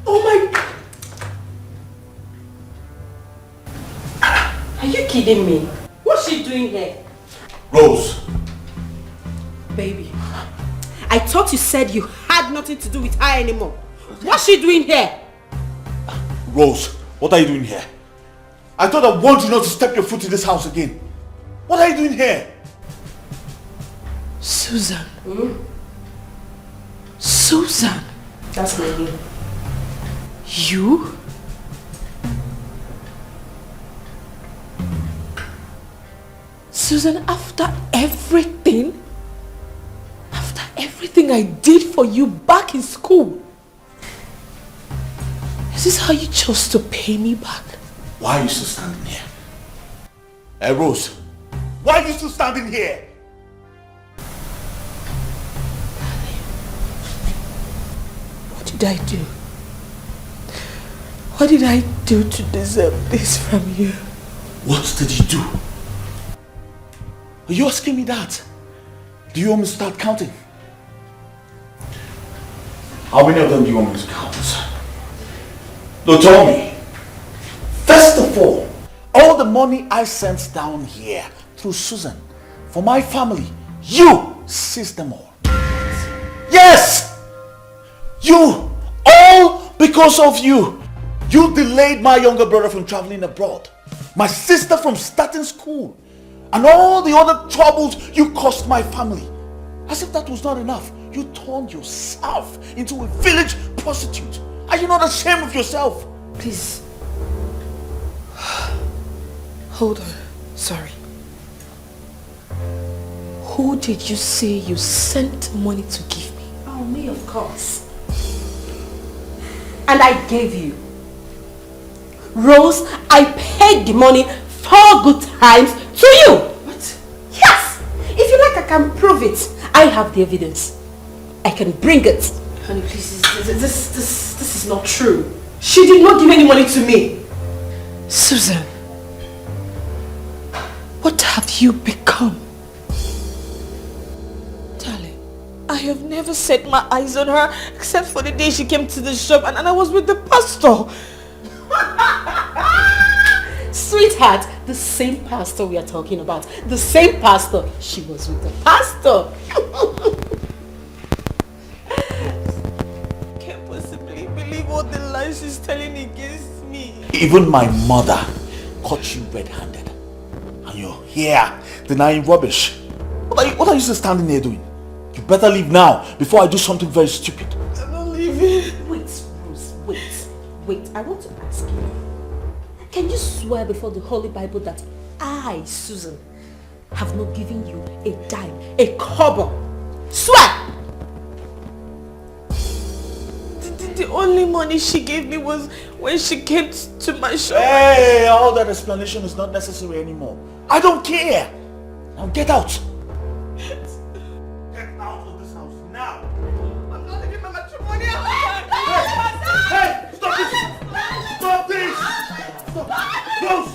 Oh my... Are you kidding me? What's she doing here? Rose! Baby, I thought you said you had nothing to do with her anymore. What's she doing here? Rose, what are you doing here? I thought I warned you not to step your foot in this house again. What are you doing here? Susan. Susan. That's my name. You? Susan, after everything I did for you back in school, is this how you chose to pay me back? Why are you still standing here? Hey Rose, why are you still standing here? What did I do? What did I do to deserve this from you? What did you do? Are you asking me that? Do you want me to start counting? How many of them do you want me to count? No, tell me. First of all the money I sent down here through Susan for my family, you seized them all. Yes! You! All because of you! You delayed my younger brother from traveling abroad, my sister from starting school, and all the other troubles you caused my family. As if that was not enough, you turned yourself into a village prostitute. Are you not ashamed of yourself? Please. Hold on. Sorry. Who did you say you sent money to give me? Oh, me, of course. And I gave you. Rose, I paid the money 4 good times to you. What? Yes! If you like, I can prove it. I have the evidence. I can bring it. Honey, please, this is not true. She did not give any money to me. Susan, what have you become? Darling, I have never set my eyes on her except for the day she came to the shop and I was with the pastor. Sweetheart, the same pastor we are talking about. The same pastor. She was with the pastor. Can't possibly believe all the lies she's telling against me. Even my mother caught you red-handed. And you're here denying rubbish. What are you still standing there doing? You better leave now before I do something very stupid. I'm not leaving. Wait, Bruce, wait. I want to ask you. Can you swear before the Holy Bible that I, Susan, have not given you a dime, a kobo? Swear! The only money she gave me was when she came to my shop. Hey, all that explanation is not necessary anymore. I don't care. Now get out. Get out of this house now. I'm not giving my matrimony. Hey, stop this. Stop this. Stop. Rose.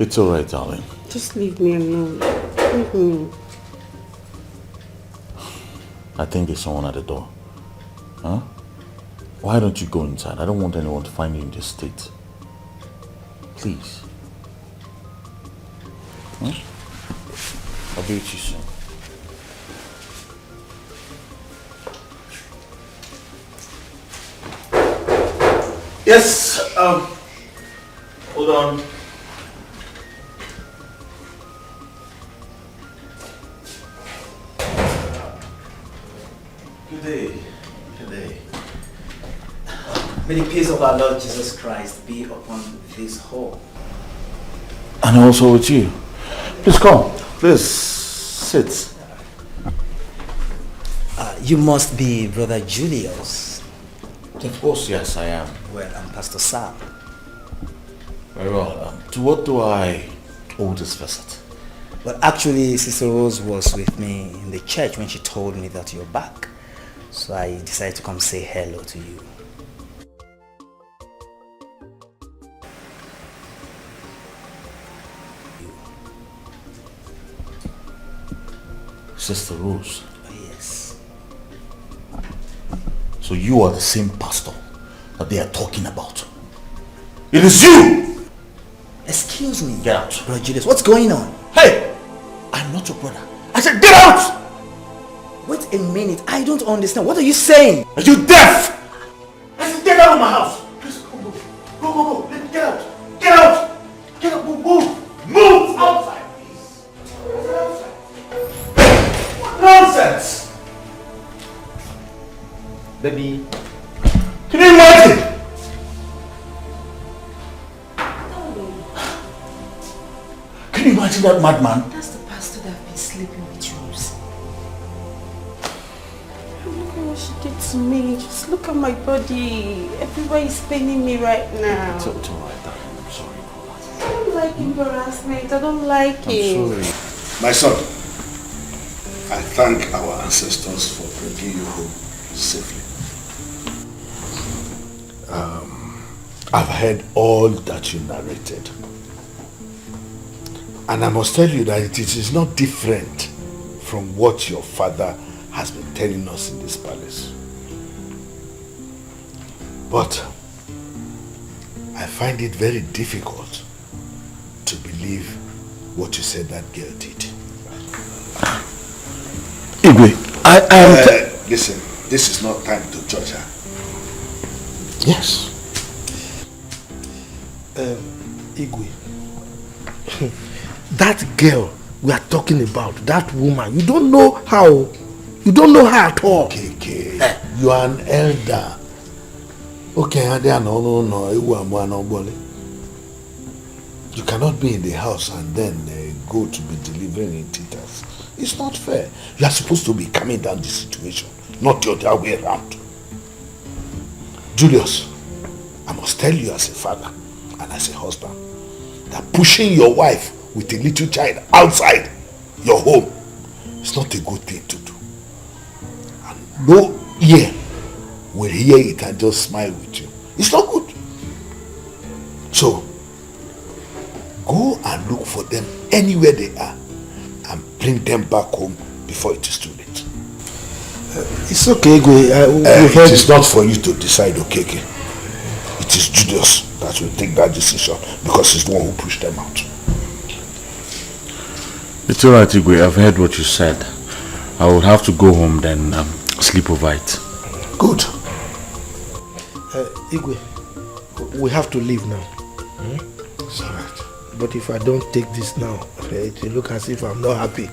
It's alright, darling. Just leave me alone. Leave me. I think there's someone at the door. Huh? Why don't you go inside? I don't want anyone to find you in this state. Please. Huh? I'll be with you soon. Yes, hold on. Good day. Good day. May the peace of our Lord Jesus Christ be upon this hall. And also with you. Please come. Please sit. You must be Brother Julius. Of course, yes, I am. Well, I'm Pastor Sam. Very well. To what do I owe this visit? Well, actually, Sister Rose was with me in the church when she told me that you're back. So I decided to come say hello to you. Sister Rose? Yes. So you are the same pastor that they are talking about. It is you! Excuse me. Get out. Brother Julius, what's going on? Hey! I'm not your brother. I said get out! Wait a minute, I don't understand. What are you saying? Are you deaf? I said get out of my house! Please, go. Go. Let me get out. Get out! Get out, move! Move outside, please! What nonsense! Baby. Can you imagine? Can you imagine that madman? That's the pastor that I've been sleeping with, Rose. Look at what she did to me. Just look at my body. Everywhere is paining me right now. It's alright, darling. I'm sorry for that. I don't like embarrassment. I don't like it. I'm sorry. My son, I thank our ancestors for bringing you home safely. I've heard all that you narrated. And I must tell you that it is not different from what your father has been telling us in this palace. But I find it very difficult to believe what you said that girl did. Igwe, I am... listen, this is not time to judge her. Yes. Igwe, that girl we are talking about, that woman, you don't know how. You don't know her at all. Okay. You are an elder. Okay, you cannot be in the house and then go to be delivering in titas. It's not fair. You are supposed to be calming down the situation, not the other way around. Julius, I must tell you as a father and as a husband that pushing your wife with a little child outside your home is not a good thing to do. And no ear will hear it and just smile with you. It's not good. So, go and look for them anywhere they are and bring them back home before it is too late. It's okay, Igwe. It is not for you to decide, okay? It is Julius that will take that decision because he's the one who pushed them out. It's alright, Igwe. I've heard what you said. I will have to go home then sleep over it. Good. Igwe, we have to leave now. It's alright. But if I don't take this now, it will look as if I'm not happy.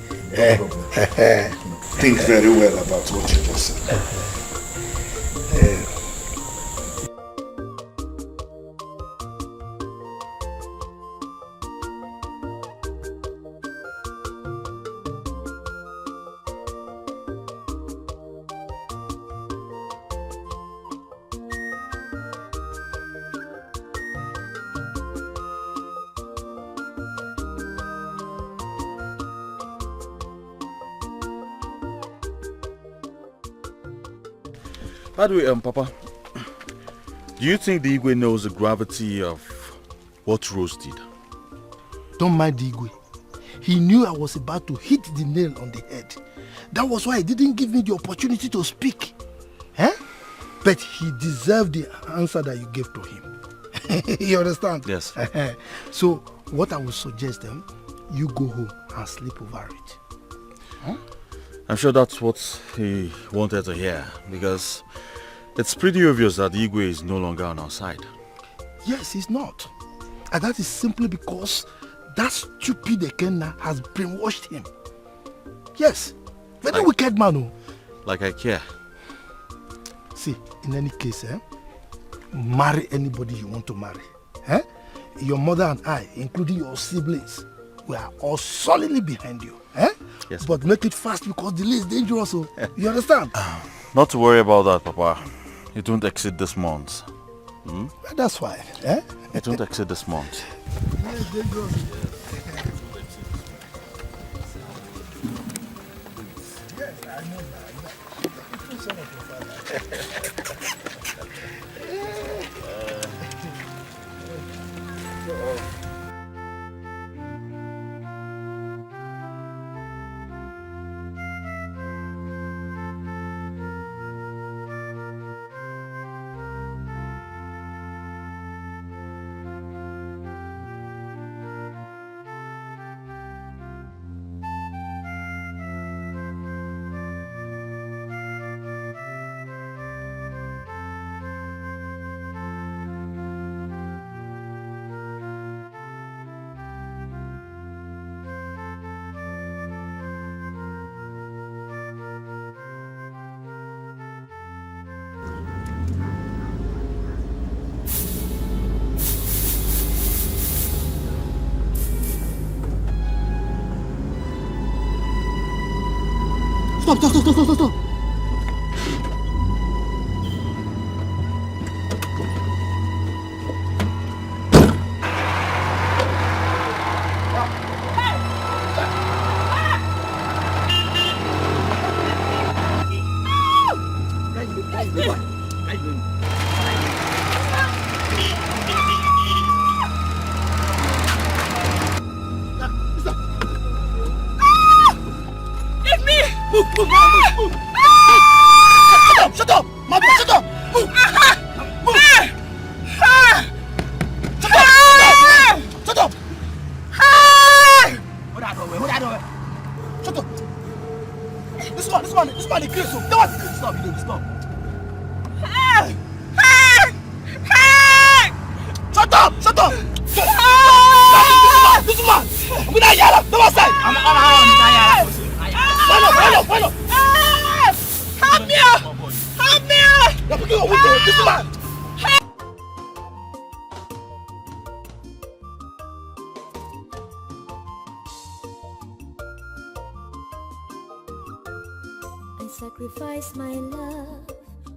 Think very well about what you just said. By the way, Papa, do you think the Igwe knows the gravity of what Rose did? Don't mind the Igwe. He knew I was about to hit the nail on the head. That was why he didn't give me the opportunity to speak. But he deserved the answer that you gave to him. You understand? Yes. So what I would suggest you go home and sleep over it. I'm sure that's what he wanted to hear, because it's pretty obvious that Igwe is no longer on our side. Yes, he's not. And that is simply because that stupid Ekenna has brainwashed him. Yes, very wicked man. Like I care. See, in any case, marry anybody you want to marry. Your mother and I, including your siblings, we are all solidly behind you. Yes. But make it fast because delay is dangerous. You understand? Not to worry about that, Papa. It won't exceed this month. Well, that's fine. It won't exceed this month. Yes, dangerous. Yes, I know Stop. Move! Shut up! Mother, shut up! Move! Move! Shut up! Shut up! This one, the case. Stop. Shut up! This one! We not yellow! Come outside! Follow! Help me! You're picking a window! This man! I sacrifice my love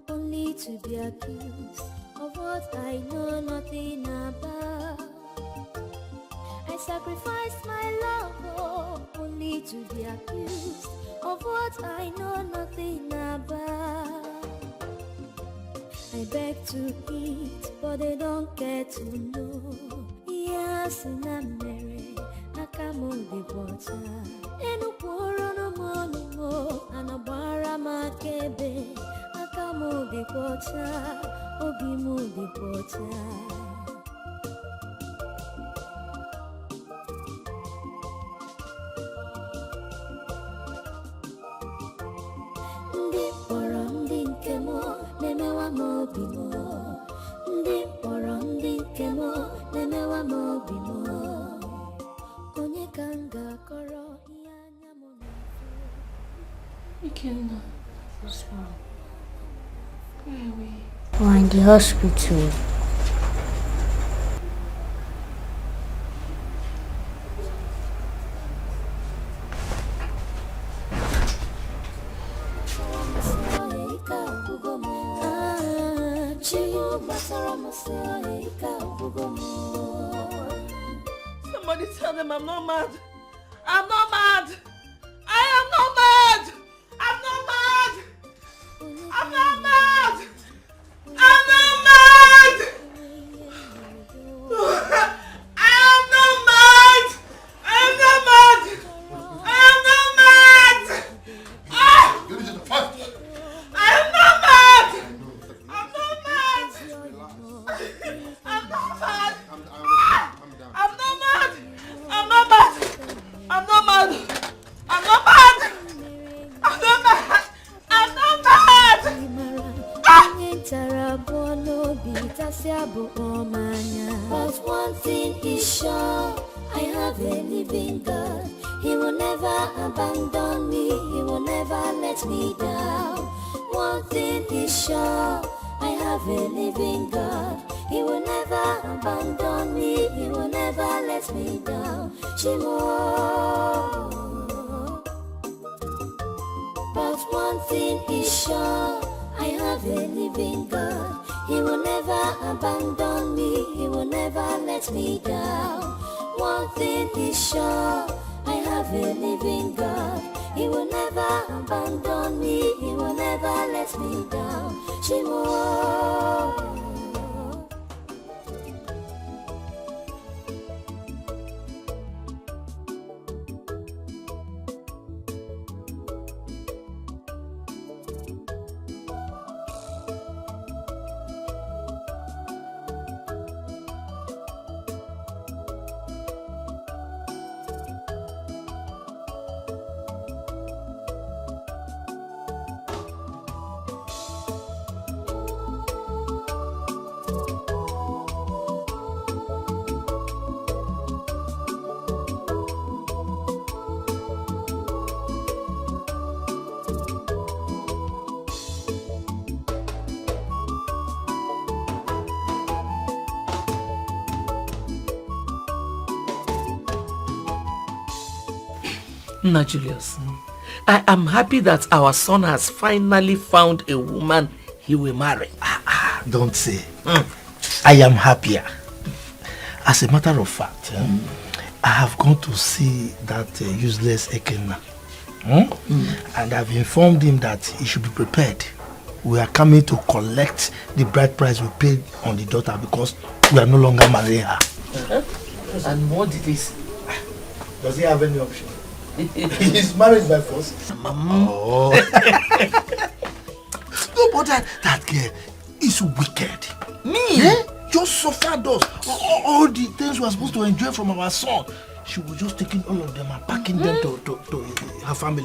only to be accused of what I know nothing about. I sacrifice my love only to be accused of what I know nothing about. I beg to eat, but they don't get to know. Yes, in a merry, I come on the water. And a poor on a mono, and a barra makebe. I come on the water, obi mo the water. Ndị kpọrọ ndị nke m na-emewa m obi m. Ndị kpọrọ ndị nke m na-emewa m obi m. Onye ka m ga-akọrọ ihe anya m na-afụ? Ikenna, what's wrong? Where are we? We're in the hospital. Somebody tell them I'm not mad. I'm not mad. I am not mad. I'm not mad. I'm not mad. I'm not mad. I am not mad. I am not mad. I am not mad. Ah! I am not mad. I'm not mad. I'm not mad. I'm not mad. I'm not mad. I'm not mad. I'm not mad. I'm not mad. I'm not mad. But one thing is sure, I have a living God. He will never abandon me. He will never let me down. One thing is sure, I have a living God. He will never abandon me. He will never let me down. Shimo. But one thing is sure, I have a living God. He will never abandon me. He will never let me down. One thing is sure, I have a living God. He will never abandon me. He will never let me down. Shimo. Nna Julius, I am happy that our son has finally found a woman he will marry. Don't say. I am happier. As a matter of fact, I have gone to see that useless Ekenna. And I've informed him that he should be prepared. We are coming to collect the bride price we paid on the daughter because we are no longer marrying her. And what did he say? Does he have any option? He's married by force. Oh. No, but that girl is wicked. Me? Yeah? Just suffered us. All the things we are supposed to enjoy from our son. She was just taking all of them and packing them to her family.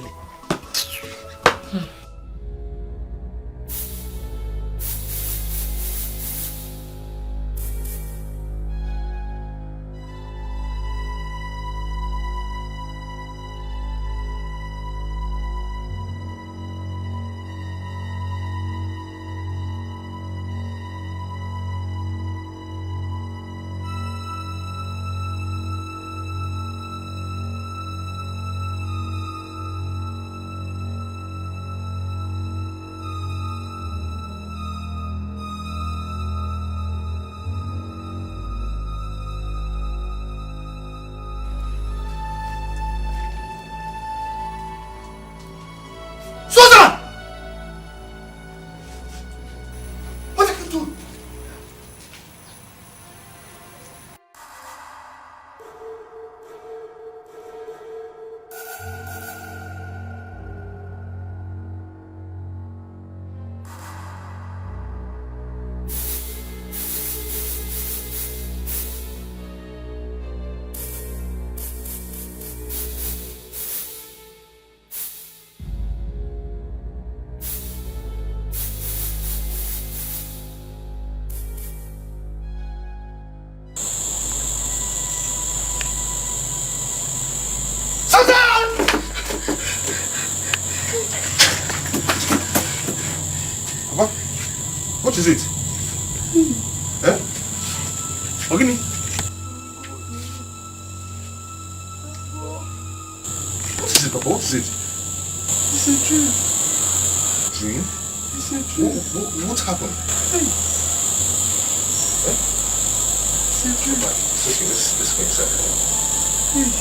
What is it? Eh? Ogini? What is it, Papa? What is it? It's a dream. Dream? It's a dream. What happened? Hey. Eh? It's a dream. It's okay, let's go inside. Hey.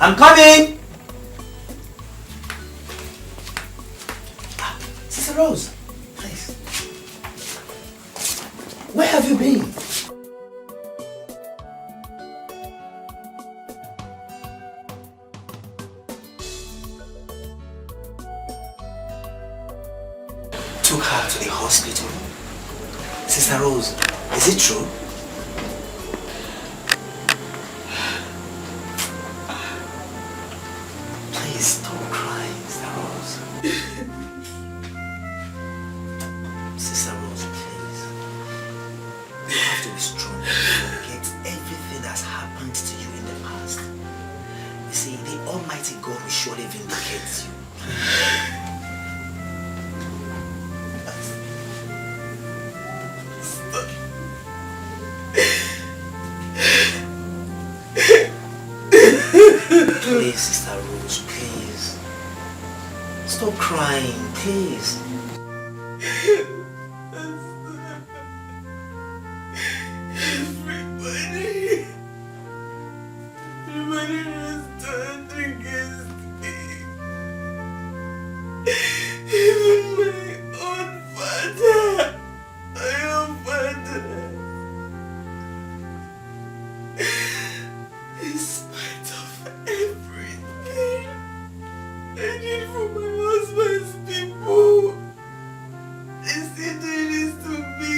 I'm coming! Sister Rose, please. Where have you been? Took her to the hospital. Sister Rose, is it true? Please stop crying, Sister Rose. Sister Rose, please. You have to be strong and forget everything that's happened to you in the past. You see, the Almighty God will surely vindicate you. Please, Sister Rose, please. Stop crying, please. Everybody has turned against me. Even my own father. My own father. In spite of everything I did for my husband's people, they still do this to me.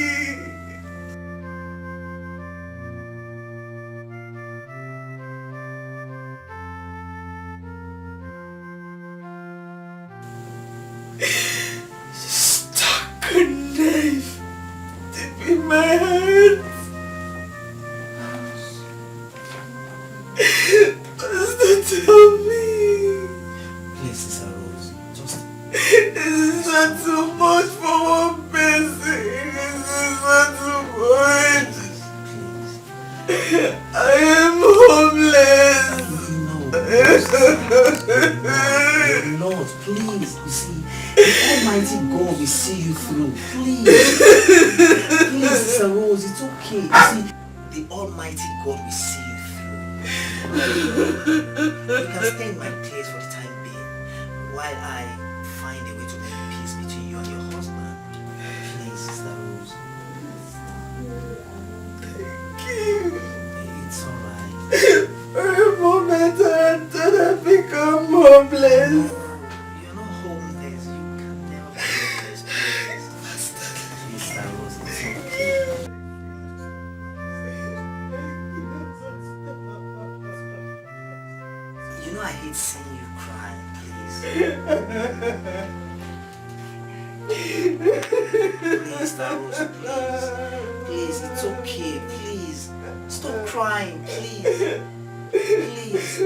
Stuck a knife deep in my heart. Pastor, tell me. Please, Sister Rose, just... This is not too much for one person. This is not too much. I am homeless. You're not, please. You see, the Almighty God will see you through. Please. Please, Sister Rose, it's okay. You see, the Almighty God will see you through. You can stay in my place for the time being while I find a way to make peace between you and your husband. Please, Sister Rose. Thank you. It's alright. For a moment I thought I'd become homeless. You're not homeless. You can never be homeless. Please, Sister Rose, it's okay. You know I hate seeing you crying, please. Please, Sister Rose, please. Please, it's okay, please. Stop crying, please. Please.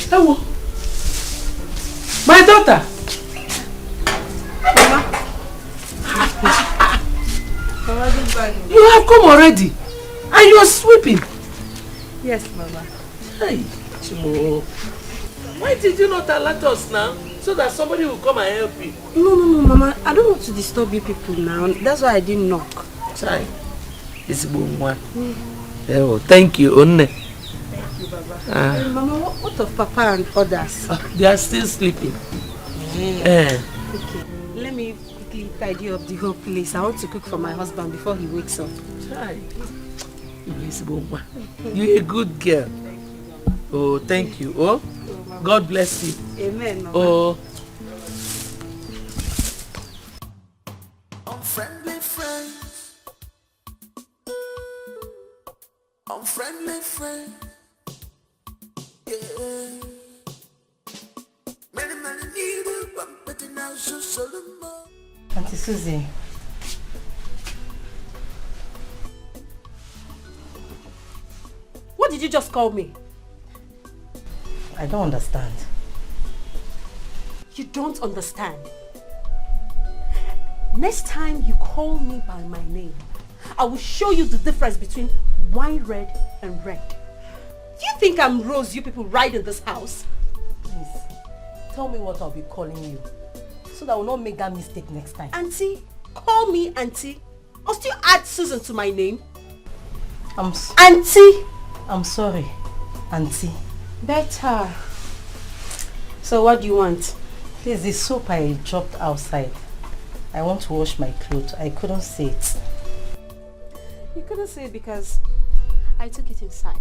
Hello. My daughter. Mama. You have come already. And you are sweeping. Yes, Mama. Hey, Chimo. Why did you not alert us now? So that somebody will come and help you. No, Mama. I don't want to disturb you people now. That's why I didn't knock. Sorry. It's one. Oh, thank you, Onne. Thank you, Baba. Mama, what of Papa and others? They are still sleeping. Okay, let me quickly tidy up the whole place. I want to cook for my husband before he wakes up. Try. You're a good girl. Oh, thank you. Oh, God bless you. Amen, Mama. Oh. Unfriendly friends. Unfriendly friends. Yeah. Many need a bump, but now so more. Auntie Susie. What did you just call me? I don't understand. You don't understand. Next time you call me by my name, I will show you the difference between wine red and red. Do you think I'm Rose you people ride in this house? Please, tell me what I'll be calling you, so that I will not make that mistake next time. Auntie, call me Auntie. Or still add Susan to my name. Auntie! I'm sorry, Auntie. Better. So what do you want? Please, the soap I dropped outside. I want to wash my clothes. I couldn't see it. You couldn't see it because I took it inside.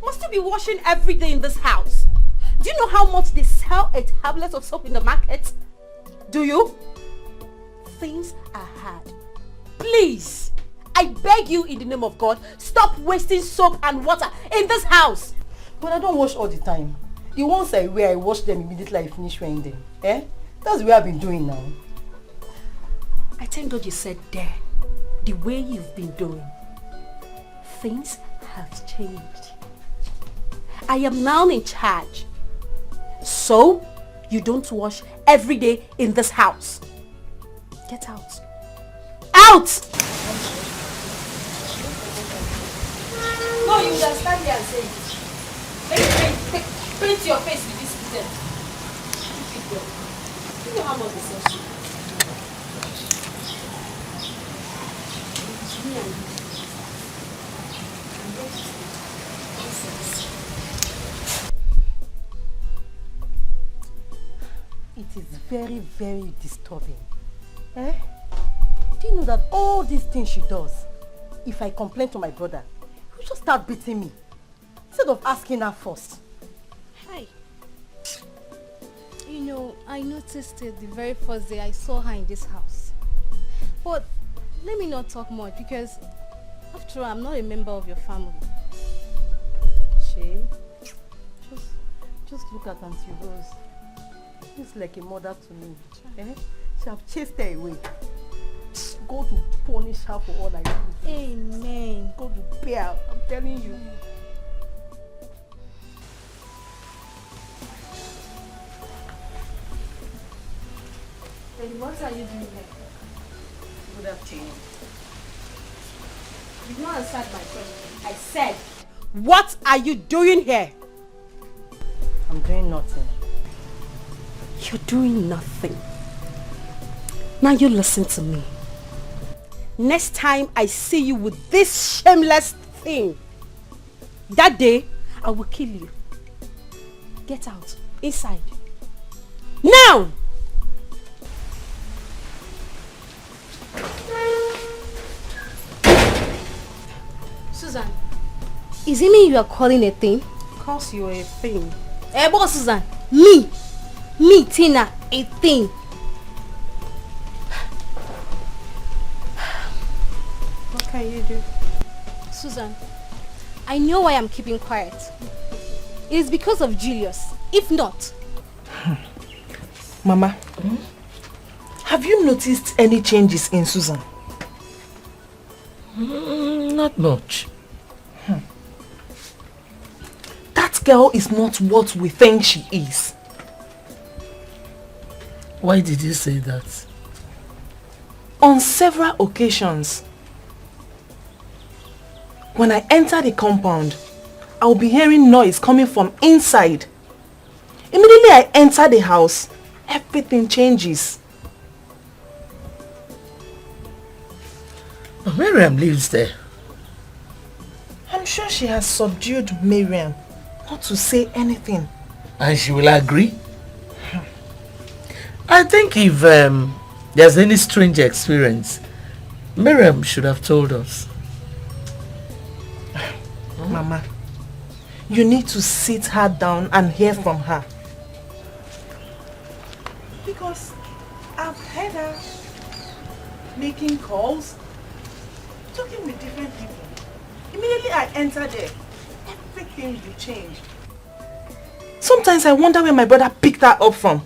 Must you be washing every day in this house? Do you know how much they sell a tablet of soap in the market? Do you? Things are hard. Please, I beg you in the name of God, stop wasting soap and water in this house. But I don't wash all the time. The ones I wear, I wash them immediately I finish wearing them. Eh? That's the way I've been doing now. I thank God you said there. The way you've been doing. Things have changed. I am now in charge. So, you don't wash every day in this house. Get out. Out! No, you understand me and say it. Let me paint your face with this present. You know how much this is? It is very, very disturbing. Eh? Do you know that all these things she does, if I complain to my brother, he'll just start beating me instead of asking her first. Hi. You know, I noticed it the very first day I saw her in this house. But let me not talk much because after all, I'm not a member of your family. Shay, just look at Auntie Rose. She's like a mother to me. Eh? She have chased her away. God will punish her for all I do. Amen. God will pay her. I'm telling you. Then what are you doing here? Good afternoon. You've not answered my question. I said, what are you doing here? I'm doing nothing. You're doing nothing. Now you listen to me. Next time I see you with this shameless thing, that day I will kill you. Get out. Inside. Now! Susan, is it me you are calling a thing? Of course you're a thing. Eh, boss Susan, me, Tina, a thing. What can you do? Susan, I know why I'm keeping quiet. It is because of Julius. If not... Mama, have you noticed any changes in Susan? Not much. That girl is not what we think she is. Why did you say that? On several occasions, when I enter the compound, I'll be hearing noise coming from inside. Immediately I enter the house, everything changes. But Miriam lives there. I'm sure she has subdued Miriam not to say anything. And she will agree? I think if there's any strange experience, Miriam should have told us. Mama, you need to sit her down and hear from her. Because I've heard her making calls, talking with different people. Immediately I enter there, everything will change. Sometimes I wonder where my brother picked her up from.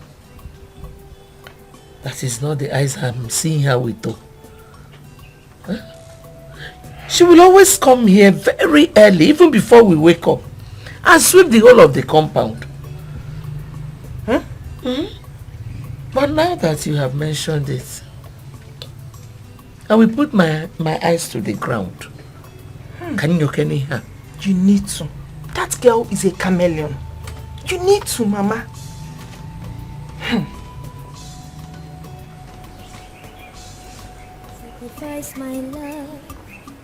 That is not the eyes I'm seeing her with though. Huh? She will always come here very early, even before we wake up, and sweep the whole of the compound. Huh? But now that you have mentioned it, I will put my eyes to the ground. Can you hear her? You need to. That girl is a chameleon. You need to, Mama. Sacrifice my love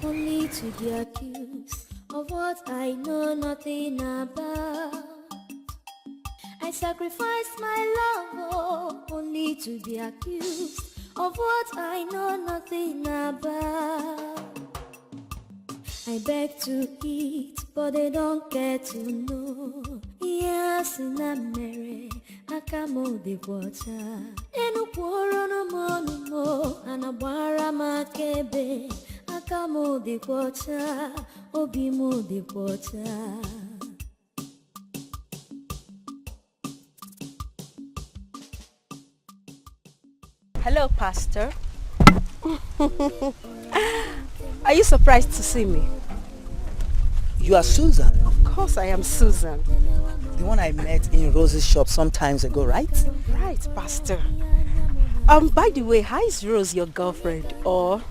only to be accused of what I know nothing about. I sacrifice my love only to be accused of what I know nothing about. I beg to eat, but they don't get to know. Yes, in a mere, I come on the water. Enu poro no mo, anabara makebe. I come on the water, obi mo the water. Hello, Pastor. Are you surprised to see me? You are Susan? Of course I am Susan. The one I met in Rose's shop some times ago, right? Right, Pastor. By the way, how is Rose your girlfriend? Or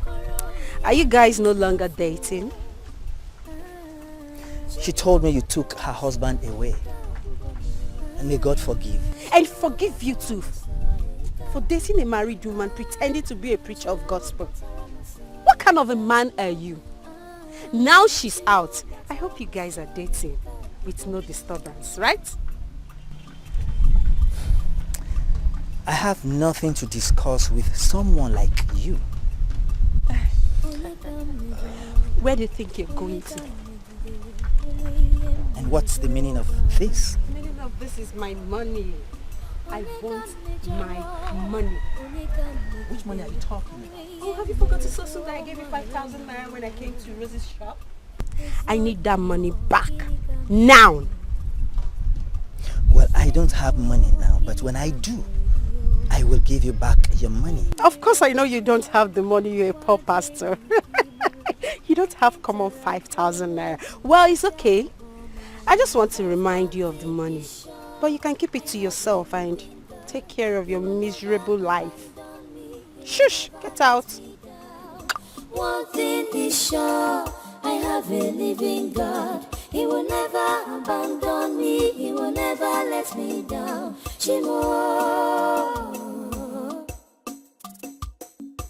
are you guys no longer dating? She told me you took her husband away. And may God forgive. And forgive you too. For dating a married woman pretending to be a preacher of gospel. What kind of a man are you? Now she's out. I hope you guys are dating with no disturbance, right? I have nothing to discuss with someone like you. Where do you think you're going to? And what's the meaning of this? The meaning of this is my money. I want my money. Which money are you talking about? Oh, have you forgotten so soon that I gave you 5,000 naira when I came to Rose's shop? I need that money back. Now! Well, I don't have money now, but when I do, I will give you back your money. Of course I know you don't have the money, you're a poor pastor. You don't have common 5,000 naira. Well, it's okay. I just want to remind you of the money. But you can keep it to yourself and take care of your miserable life. Shush! Get out! One thing is sure, I have a living God. He will never abandon me. He will never let me down. Shimo.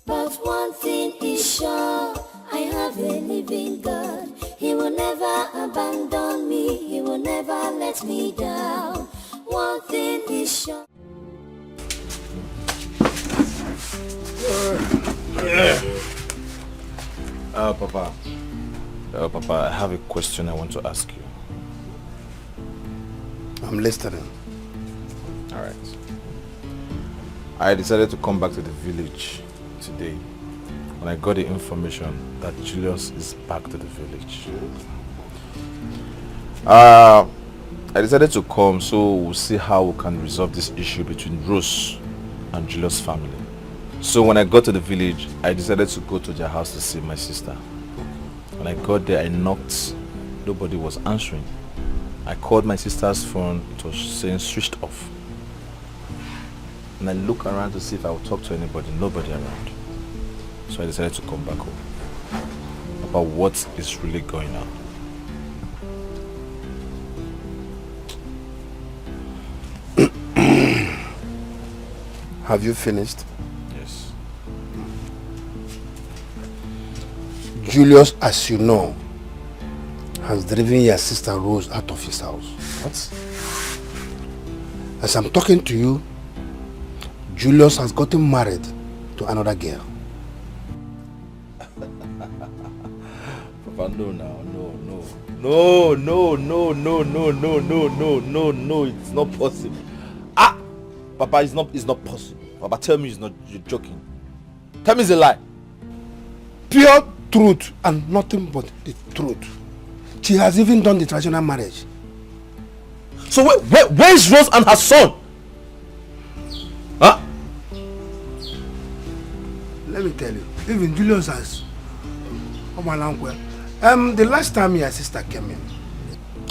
But one thing is sure, I have a living God. He will never abandon me. He will never let me down. One thing is sure. Papa, I have a question I want to ask you. I'm listening. All right. I decided to come back to the village today when I got the information that Julius is back to the village. I decided to come so we'll see how we can resolve this issue between Rose and Julius' family. So when I got to the village, I decided to go to their house to see my sister. When I got there, I knocked. Nobody was answering. I called my sister's phone. It was saying switched off. And I looked around to see if I would talk to anybody. Nobody around. So I decided to come back home. About what is really going on. Have you finished? Yes. Julius, as you know, has driven your sister Rose out of his house. What? As I'm talking to you, Julius has gotten married to another girl. Papa, no now, no, it's not possible. Papa, it's not possible. Papa, tell me you're joking. Tell me it's a lie. Pure truth and nothing but the truth. She has even done the traditional marriage. So where is Rose and her son? Huh? Let me tell you, even Julius has. The last time your sister came in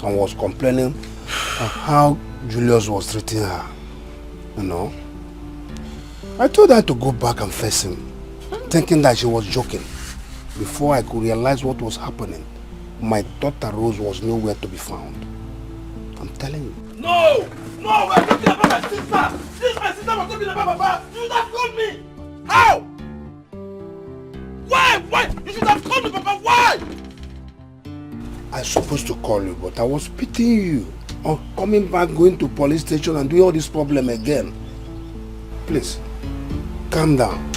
and was complaining of how Julius was treating her, you know, I told her to go back and face him, thinking that she was joking. Before I could realize what was happening, my daughter Rose was nowhere to be found. I'm telling you. No, we're talking about my sister. This is my sister we're talking about, Papa. You should have called me. How? Why? You should have called me, Papa. Why? I was supposed to call you, but I was pitying you on coming back, going to police station and doing all this problem again. Please, calm down.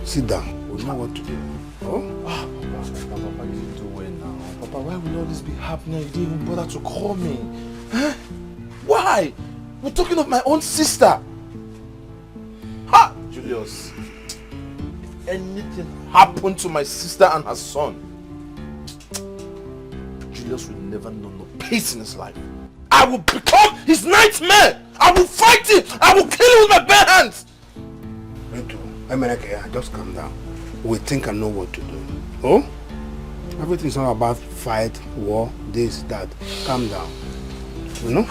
Sit down. We know what to do. Oh? Papa, you didn't do well now. Papa, why will all this be happening? You didn't even bother to call me. Huh? Why? We're talking of my own sister. Ha! Julius, if anything happened to my sister and her son, Julius will never know no peace in his life. I will become his nightmare. I will fight him. I will kill him with my bare hands. Me too. Just calm down. We think and know what to do. Oh? Everything's not about fight, war, this, that. Calm down. You know?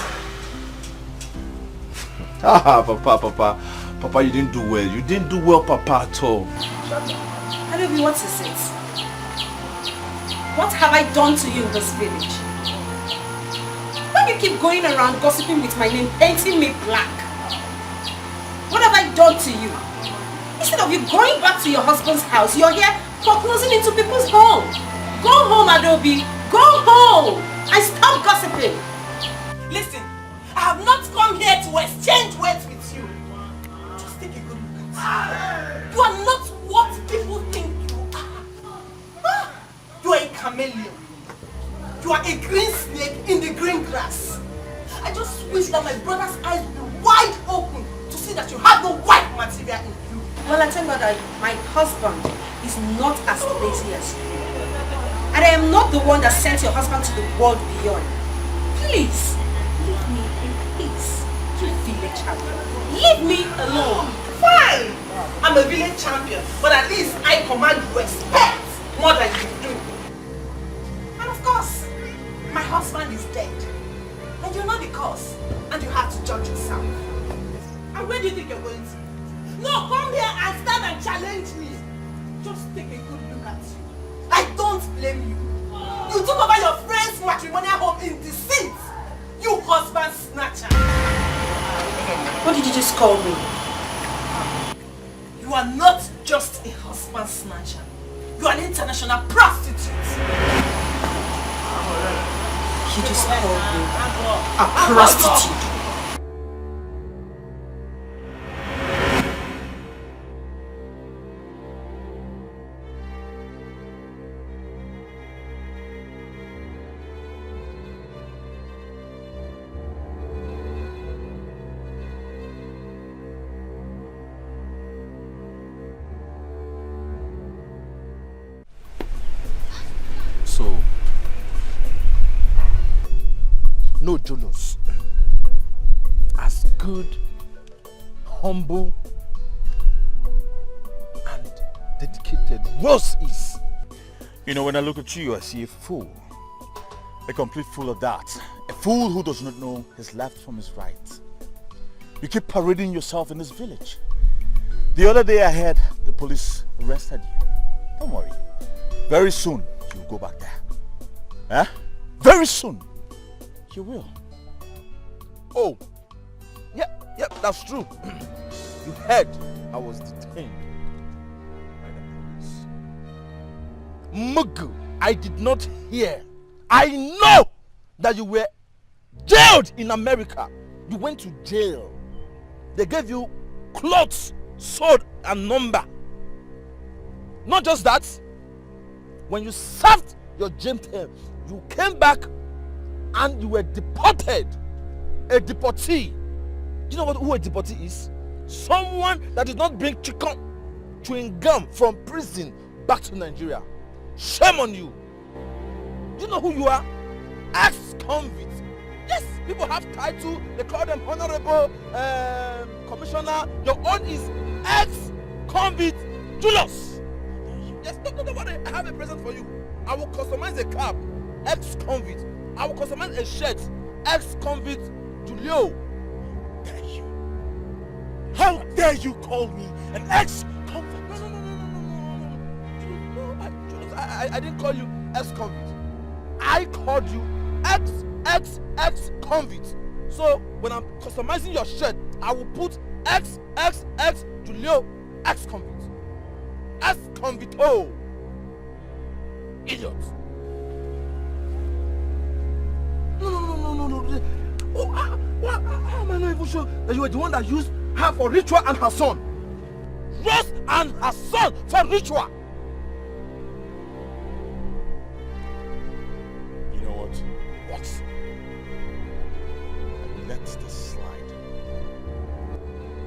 Papa, you didn't do well. You didn't do well, Papa, at all. Baby, what is it? What have I done to you in this village? Why you keep going around gossiping with my name, painting me black? What have I done to you? Instead of you going back to your husband's house, you're here foreclosing into people's home. Go home, Adobe. Go home. And stop gossiping. Listen, I have not come here to exchange words with you. Just take a good look at you. You are not what people think you are. You are a chameleon. You are a green snake in the green grass. I just wish that my brother's eyes would be wide open to see that you have no white material in you. Well, I tell you that my husband is not as lazy as you. And I am not the one that sent your husband to the world beyond. Please, leave me in peace, you village champion. Leave me alone. Fine. I'm a village champion, but at least I command respect more than you do. And of course, my husband is dead. And you're not the cause. And you have to judge yourself. And where do you think you're going to? No, come here and stand and challenge me. Just take a good look at you. I don't blame you. You took over your friend's matrimonial home in deceit. You husband snatcher. What did you just call me? You are not just a husband snatcher. You are an international prostitute. You just called me a prostitute. So, no Julius, as good, humble, and dedicated Rose is. You know, when I look at you, I see a fool. A complete fool of that. A fool who does not know his left from his right. You keep parading yourself in this village. The other day I heard the police arrested you. Don't worry. Very soon, you'll go back there. Huh? Very soon. You will. Oh. Yep, that's true. You heard I was detained by the police. Mugu, I did not hear. I know that you were jailed in America. You went to jail. They gave you clothes, sword, and number. Not just that, when you served your jail term, you came back and you were deported. A deportee. Do you know who a deportee is? Someone that did not bring chewing gum from prison back to Nigeria. Shame on you. Do you know who you are? Ex-convict. Yes, people have title. They call them honorable commissioner. Your own is ex-convict Julius. Yes, don't worry. I have a present for you. I will customize a cap. Ex-convict. I will customize a shirt. Ex-convict Julio. How dare you call me an ex-convict? No. I didn't call you ex-convict. I called you ex-convict. So when I'm customizing your shirt, I will put ex Julio ex-convict. Ex-convict. Oh, idiot. No. Oh, how am I not even sure that you were the one that used her for ritual and her son? Rose and her son for ritual. You know what? What? Let this slide.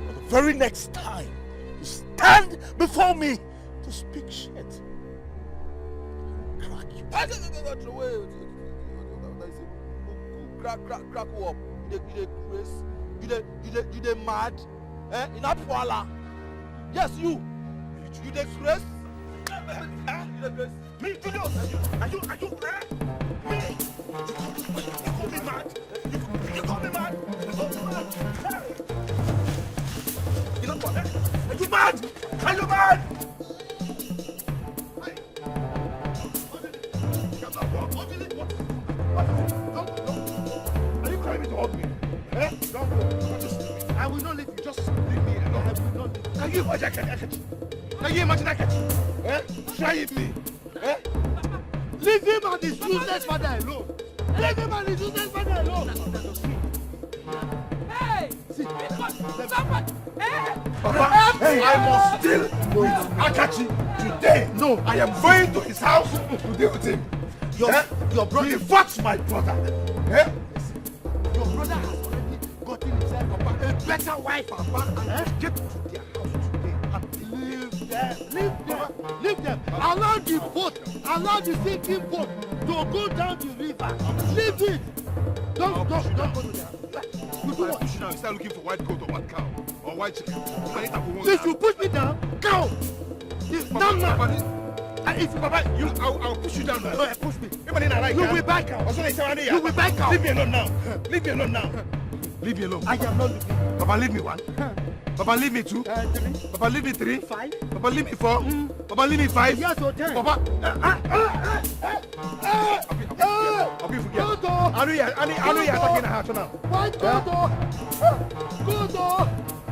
But the very next time you stand before me to speak shit, I'll crack you. Crack who up. You dey mad? In Apuala. Yes, you dey craze? Me, Julius, are you me? You call me mad? You call me mad? You know what? Are you mad? Are you mad? Are you trying to hug me? Eh? Don't go. I will not leave you. Just leave me alone. I will not leave you. Can you imagine that? Eh? Try me. Eh? Leave him and his useless father alone. Leave him and his useless father alone. Hey! See, Somebody! Hey! Papa, hey, I must still with Akachi today. No, I am going to his house to deal with him. Your brother, he fought my brother. Eh? Your brother has already gotten himself a better wife, Papa, and get to their house today and leave them. Allow the sinking boat to go down the river. Leave it. Don't go to their house. You do what? You start looking for white goat or white cow or white chicken. Since you push me down, cow. Now. If Papa, I'll push you down now. No, push me. You will back out. You will back out. Leave me alone now. Leave me alone now. Leave me alone. I am not leaving. Papa, leave me 1. Papa, leave me 2. 3. Papa, leave me 3. 5. Papa, leave me 4. Papa, leave me 5. Yes, or 10. Papa. I'll be forget. I know you're attacking the house now. What? Go.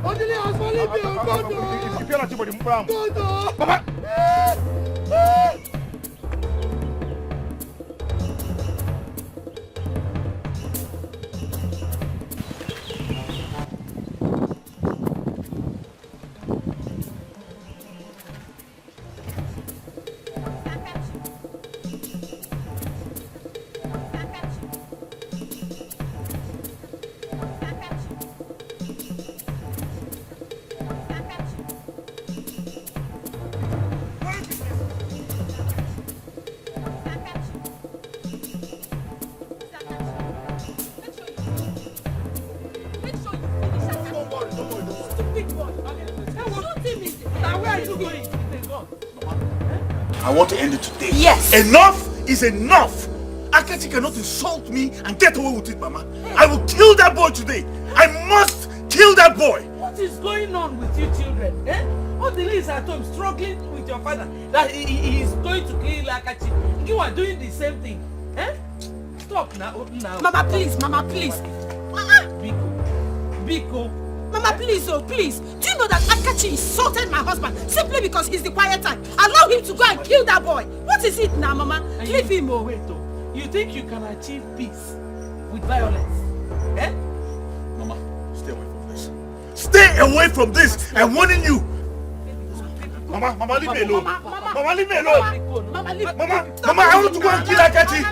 Only has for leave me. Go. If you're not somebody, go. Papa. I want to end it today. Yes. Enough is enough. Akachi cannot insult me and get away with it, Mama. I will kill that boy today. I must kill that boy. What is going on with you children? Eh? All the ladies at home struggling with your father that he is going to kill Akachi. You are doing the same thing. Eh? Stop now. Mama, please. Biko. Mama, please, oh, please. Do you know that Akachi insulted my husband simply because he's the quiet type? Allow him to go and kill that boy. What is it now, Mama? Leave him, oh. Wait, oh. You think you can achieve peace with violence? Eh? Mama, stay away from this. Stay away from this! I'm warning you! Mama, leave me alone. Mama, leave me alone. Mama, I want to go and kill Akachi.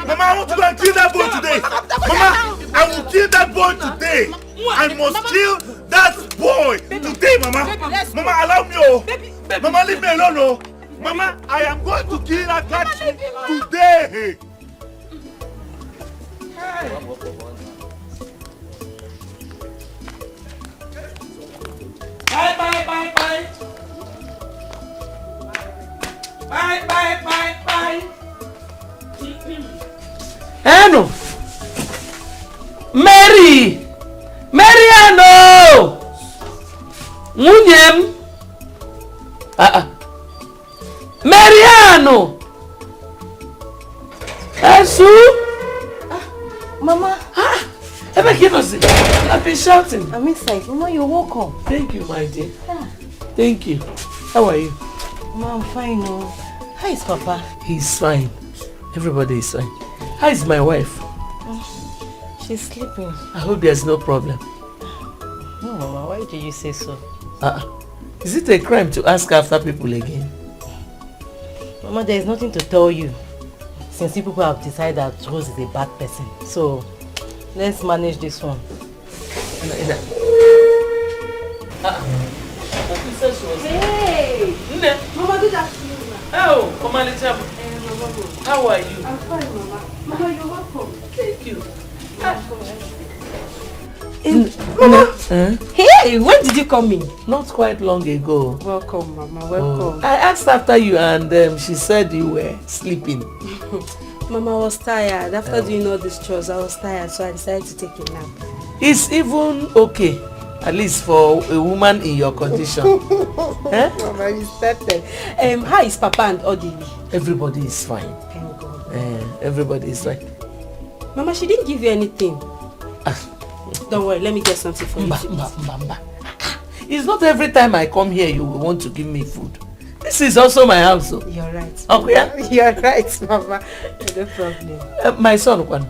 Mama, I want to go and kill that boy today. Mama, I will kill that boy today. I must kill that boy today, Mama. Mama, allow me, oh. Mama, leave me alone, oh. Mama, I am going to kill Akachi today. Bye. Bye. Ano? Mariano! Munyem! Mariano! Asu! Mama! I've been shouting. I'm inside. Mama, you're welcome. Thank you, my dear. Thank you. How are you? Mama, I'm fine. Oh. How is Papa? He's fine. Everybody is fine. How is my wife? She's sleeping. I hope there's no problem. No, Mama, why did you say so? Is it a crime to ask after people again? Mama, there is nothing to tell you. Since you people have decided that Rose is a bad person. So, let's manage this one. Hey! Mama, do that to you. Oh, Mama Little. How are you? I'm fine, Mama. Mama, you're welcome. Thank you. Mama! Hey, when did you come in? Not quite long ago. Welcome, Mama. Welcome. I asked after you and she said you were sleeping. Mama, I was tired. After doing all these chores, I was tired, so I decided to take a nap. It's even okay, at least for a woman in your condition. Mama, you started. How is Papa and Odili? Everybody is fine. Thank God. Everybody is fine. Mama, she didn't give you anything. Don't worry, let me get something for you. It's not every time I come here you will want to give me food. This is also my house. So. You're right. Okay. You're right, Mama. No problem. My son, when?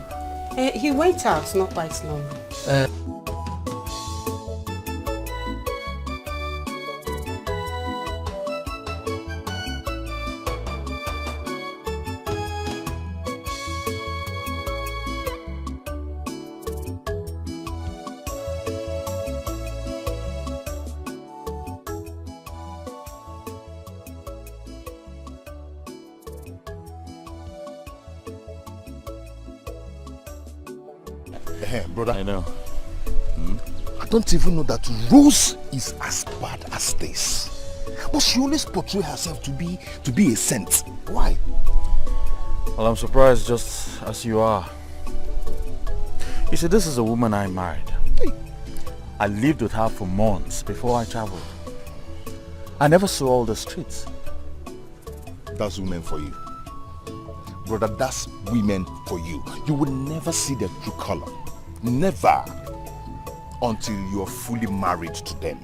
He went out not quite long. Brother. I know. I don't even know that Rose is as bad as this. But she always portrays herself to be a saint. Why? Well, I'm surprised just as you are. You see, this is a woman I married. Hey. I lived with her for months before I traveled. I never saw all the streets. That's women for you. Brother, that's women for you. You will never see their true color. Never. Until you are fully married to them.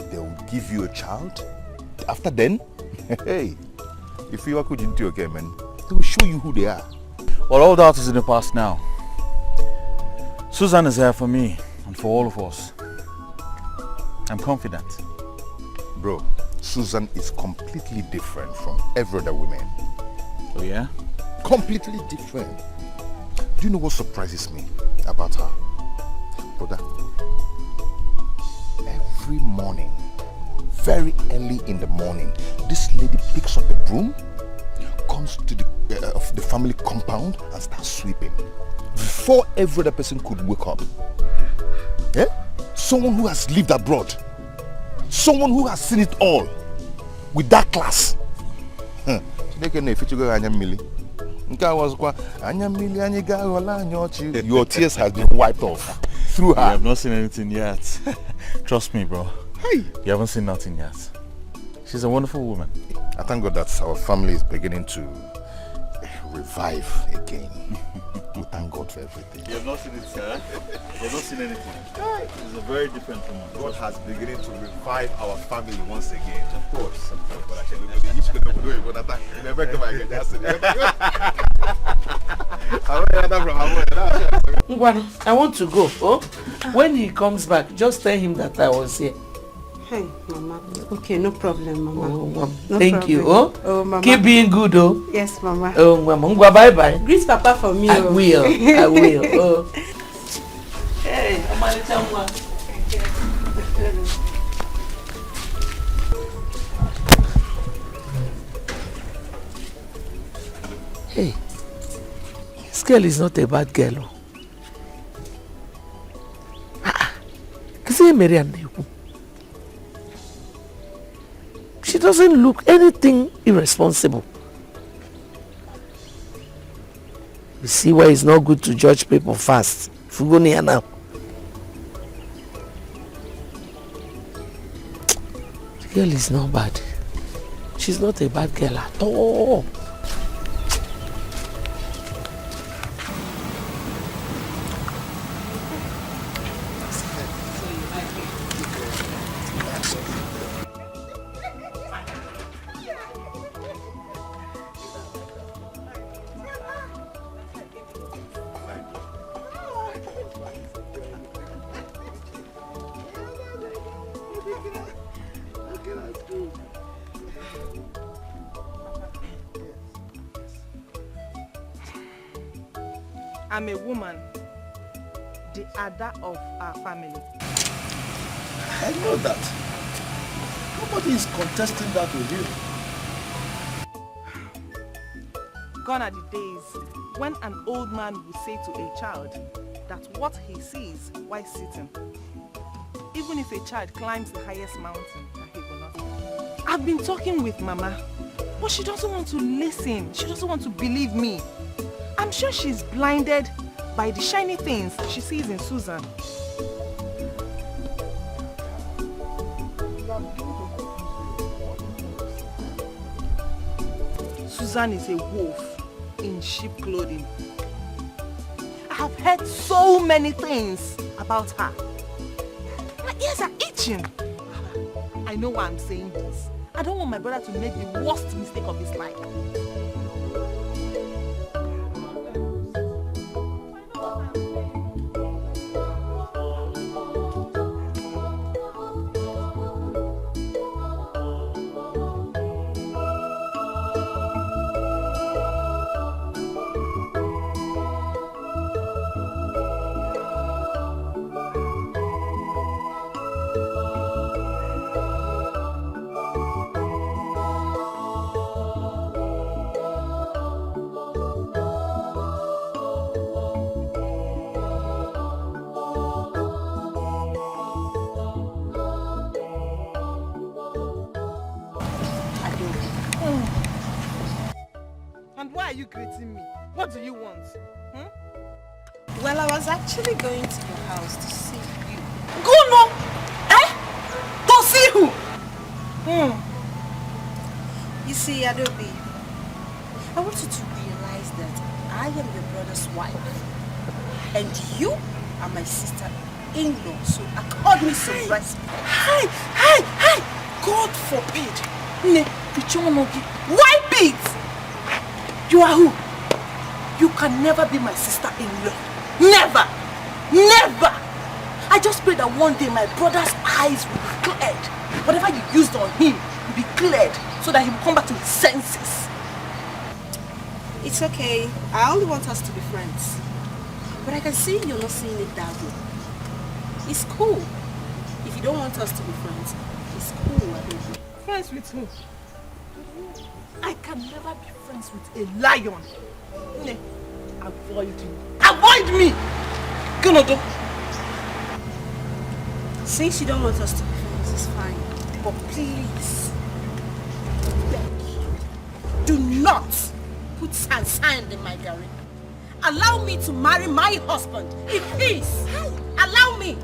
They will give you a child. After then, hey, if you are good into your game, man, they will show you who they are. Well, all that is in the past now. Susan is there for me and for all of us. I'm confident. Bro, Susan is completely different from every other woman. Oh yeah? Completely different. Do you know what surprises me about her? Brother, every morning, very early in the morning, this lady picks up a broom, comes to the family compound and starts sweeping. Before every other person could wake up. Yeah? Someone who has lived abroad. Someone who has seen it all. With that class. Your tears have been wiped off through her. You have not seen anything yet. Trust me, bro. Hey. You haven't seen nothing yet. She's a wonderful woman. I thank God that our family is beginning to revive again. We thank God for everything. You have not seen it, sir. You have not seen anything. It's a very different woman. God has beginning to revive our family once again. Of course. But actually, each one of you will attack. Never come again. That's it. I want to go. Oh, when he comes back, just tell him that I was here. Hey, Mama. Okay, no problem, Mama. Oh, no thank problem. you. Oh, Mama. Keep being good, oh. Yes, Mama. Oh, Mama. Bye bye. Greet Papa for me. I will. I will. Oh. Hey, Mama, hey, this girl is not a bad girl. She doesn't look anything irresponsible. You see why it's not good to judge people fast. If you go near now. The girl is not bad. She's not a bad girl at all. I'm a woman, the Ada of our family. I know that. Nobody is contesting that with you. Gone are the days when an old man would say to a child that what he sees while sitting, even if a child climbs the highest mountain, that he will not. I've been talking with Mama, but she doesn't want to listen. She doesn't want to believe me. I'm sure she's blinded by the shiny things she sees in Susan. Susan is a wolf in sheep clothing. I have heard so many things about her. My ears are itching. I know why I'm saying this. I don't want my brother to make the worst mistake of his life. You greeting me? What do you want? Well, I was actually going to your house to see you. Go no! Eh? To see who? You see, Adobe, I want you to realize that I am your brother's wife. And you are my sister-in-law, so accord me some respect. Hey! God forbid! Wipe it! You are who? You can never be my sister-in-law. Never! Never! I just pray that one day my brother's eyes will be cleared. Whatever you used on him will be cleared so that he will come back to his senses. It's okay. I only want us to be friends. But I can see you're not seeing it that way. It's cool. If you don't want us to be friends, it's cool. Friends with who? I can never be friends with a lion. Avoid me. Avoid me! Gonodo. Since you don't want us to be friends, it's fine. But please, beg you, do not put sand in my garden. Allow me to marry my husband in peace. Allow me.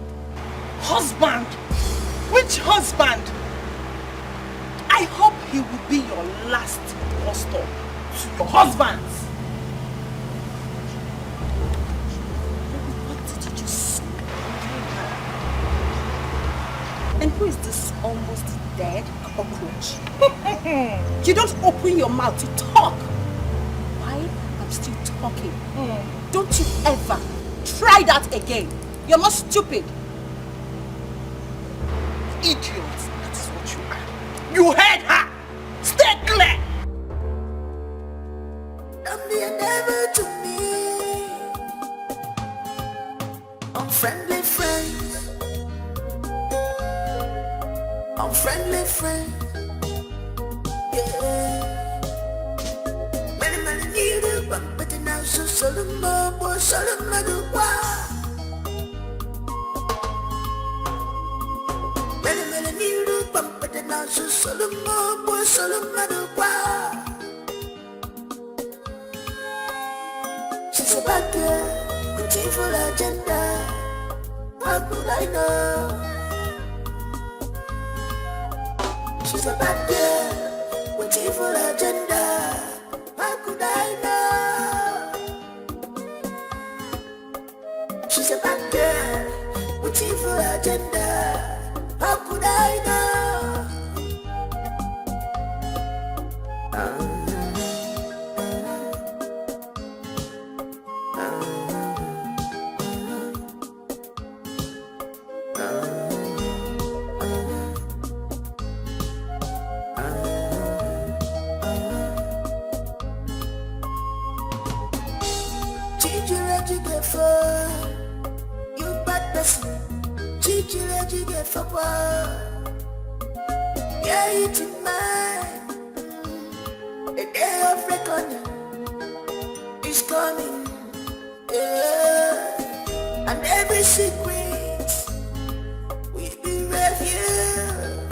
Husband? Which husband? I hope he will be your last pastor to your husbands. almost dead cockroach. You don't open your mouth to talk. While I'm still talking. Don't you ever try that again. You're not stupid. Idiot. That is what you are. You heard her. Stay clear. Don't be a devil to me. Unfriendly friends. Unfriendly friends. Yeah. Many need a bump, but now so Solomon, boy, Solomon, Many need a bump, but now so Solomon, boy, Solomon, she's a bad girl with evil agenda. How could I know? She's a bad girl with evil agenda. How could I know? She's a bad girl with evil agenda. How could I know? You bad person, Gigi, you get for what? Yeah, it's in mine. The day of reckoning is coming. Yeah, and every secret will be revealed.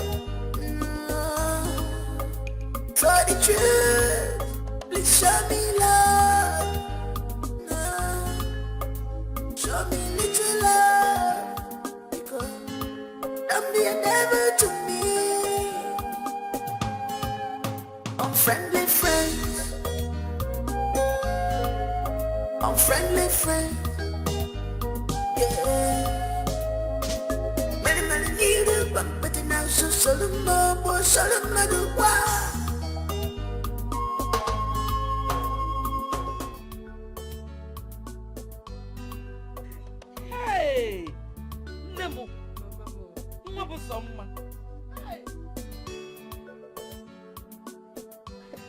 For the truth, please show me love. Show me little love, because don't be a devil to me. Unfriendly friends. Unfriendly friends. Yeah. Many need a bump, but now so Solomon, boy, Solomon,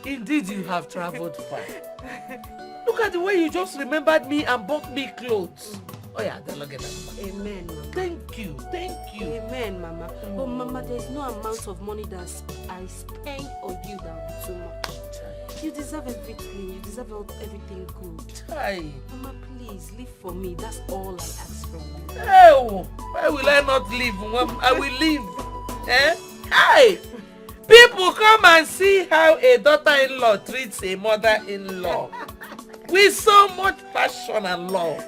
Indeed, you have traveled far. Look at the way you just remembered me and bought me clothes. Oh yeah, then look at that. Amen, Mama. Thank you. Amen, Mama. But Mama, there's no amount of money that I spend on you that will be too much. You deserve everything. You deserve everything good. Mama, please, live for me. That's all I ask from you. Oh, why will I not live? I will live. Hey! People come and see how a daughter-in-law treats a mother-in-law. With so much passion and love.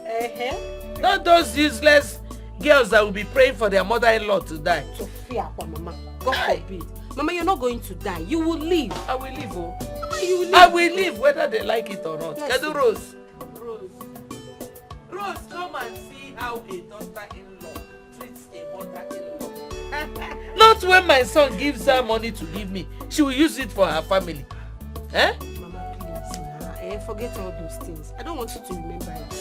Not those useless girls that will be praying for their mother-in-law to die. Sophia, Mama. God forbid. Mama, you're not going to die. You will live. I will live, oh. Mama, you will live. I will live whether they like it or not. Yes, Kedu Rose? Rose, come and see how a daughter-in-law treats a mother-in-law. Not when my son gives her money to give me. She will use it for her family. Mama, please, forget all those things. I don't want you to remember it.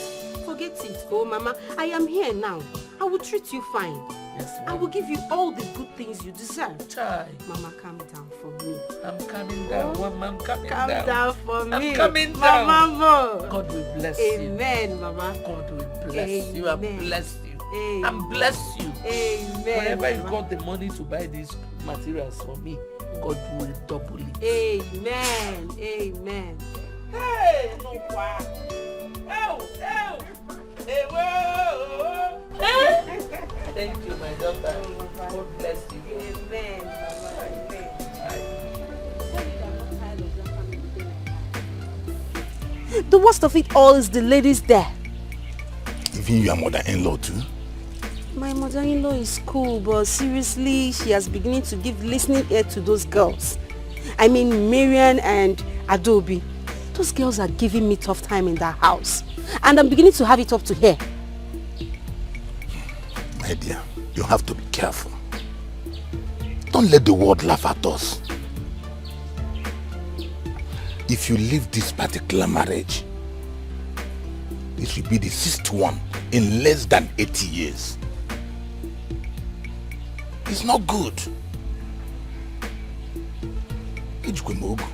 Forget it. Oh, Mama, I am here now. I will treat you fine. Yes, I will give you all the good things you deserve. Mama, calm down for me. I'm coming down. Mama, I'm coming down. Calm down for me. I'm coming down. Mama. God will bless you. Amen, Mama. God will bless you and bless you. Amen. And bless you. Amen. Whenever you got the money to buy these materials for me, God will double it. Amen. Amen. Hey, no why. Oh. Hey, whoa. Thank you, my daughter. God bless you. Amen. The worst of it all is the ladies there. Even your mother-in-law too? My mother-in-law is cool, but seriously, she has beginning to give listening ear to those girls. I mean, Marian and Adobe. Those girls are giving me tough time in that house. And I'm beginning to have it up to here. My dear, you have to be careful. Don't let the world laugh at us. If you leave this particular marriage, this will be the 6th one in less than 80 years. It's not good. Ijkwemogu.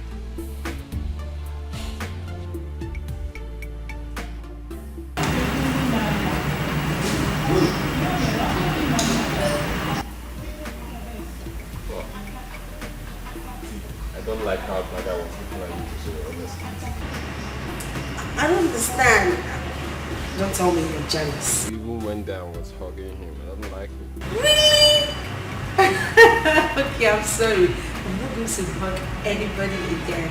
I don't like how bad I was looking at you, to say honestly. I don't understand. Don't tell me you're jealous. You even went there and was hugging him. I don't like it. Really? Okay, I'm sorry. I'm not going to hug anybody again.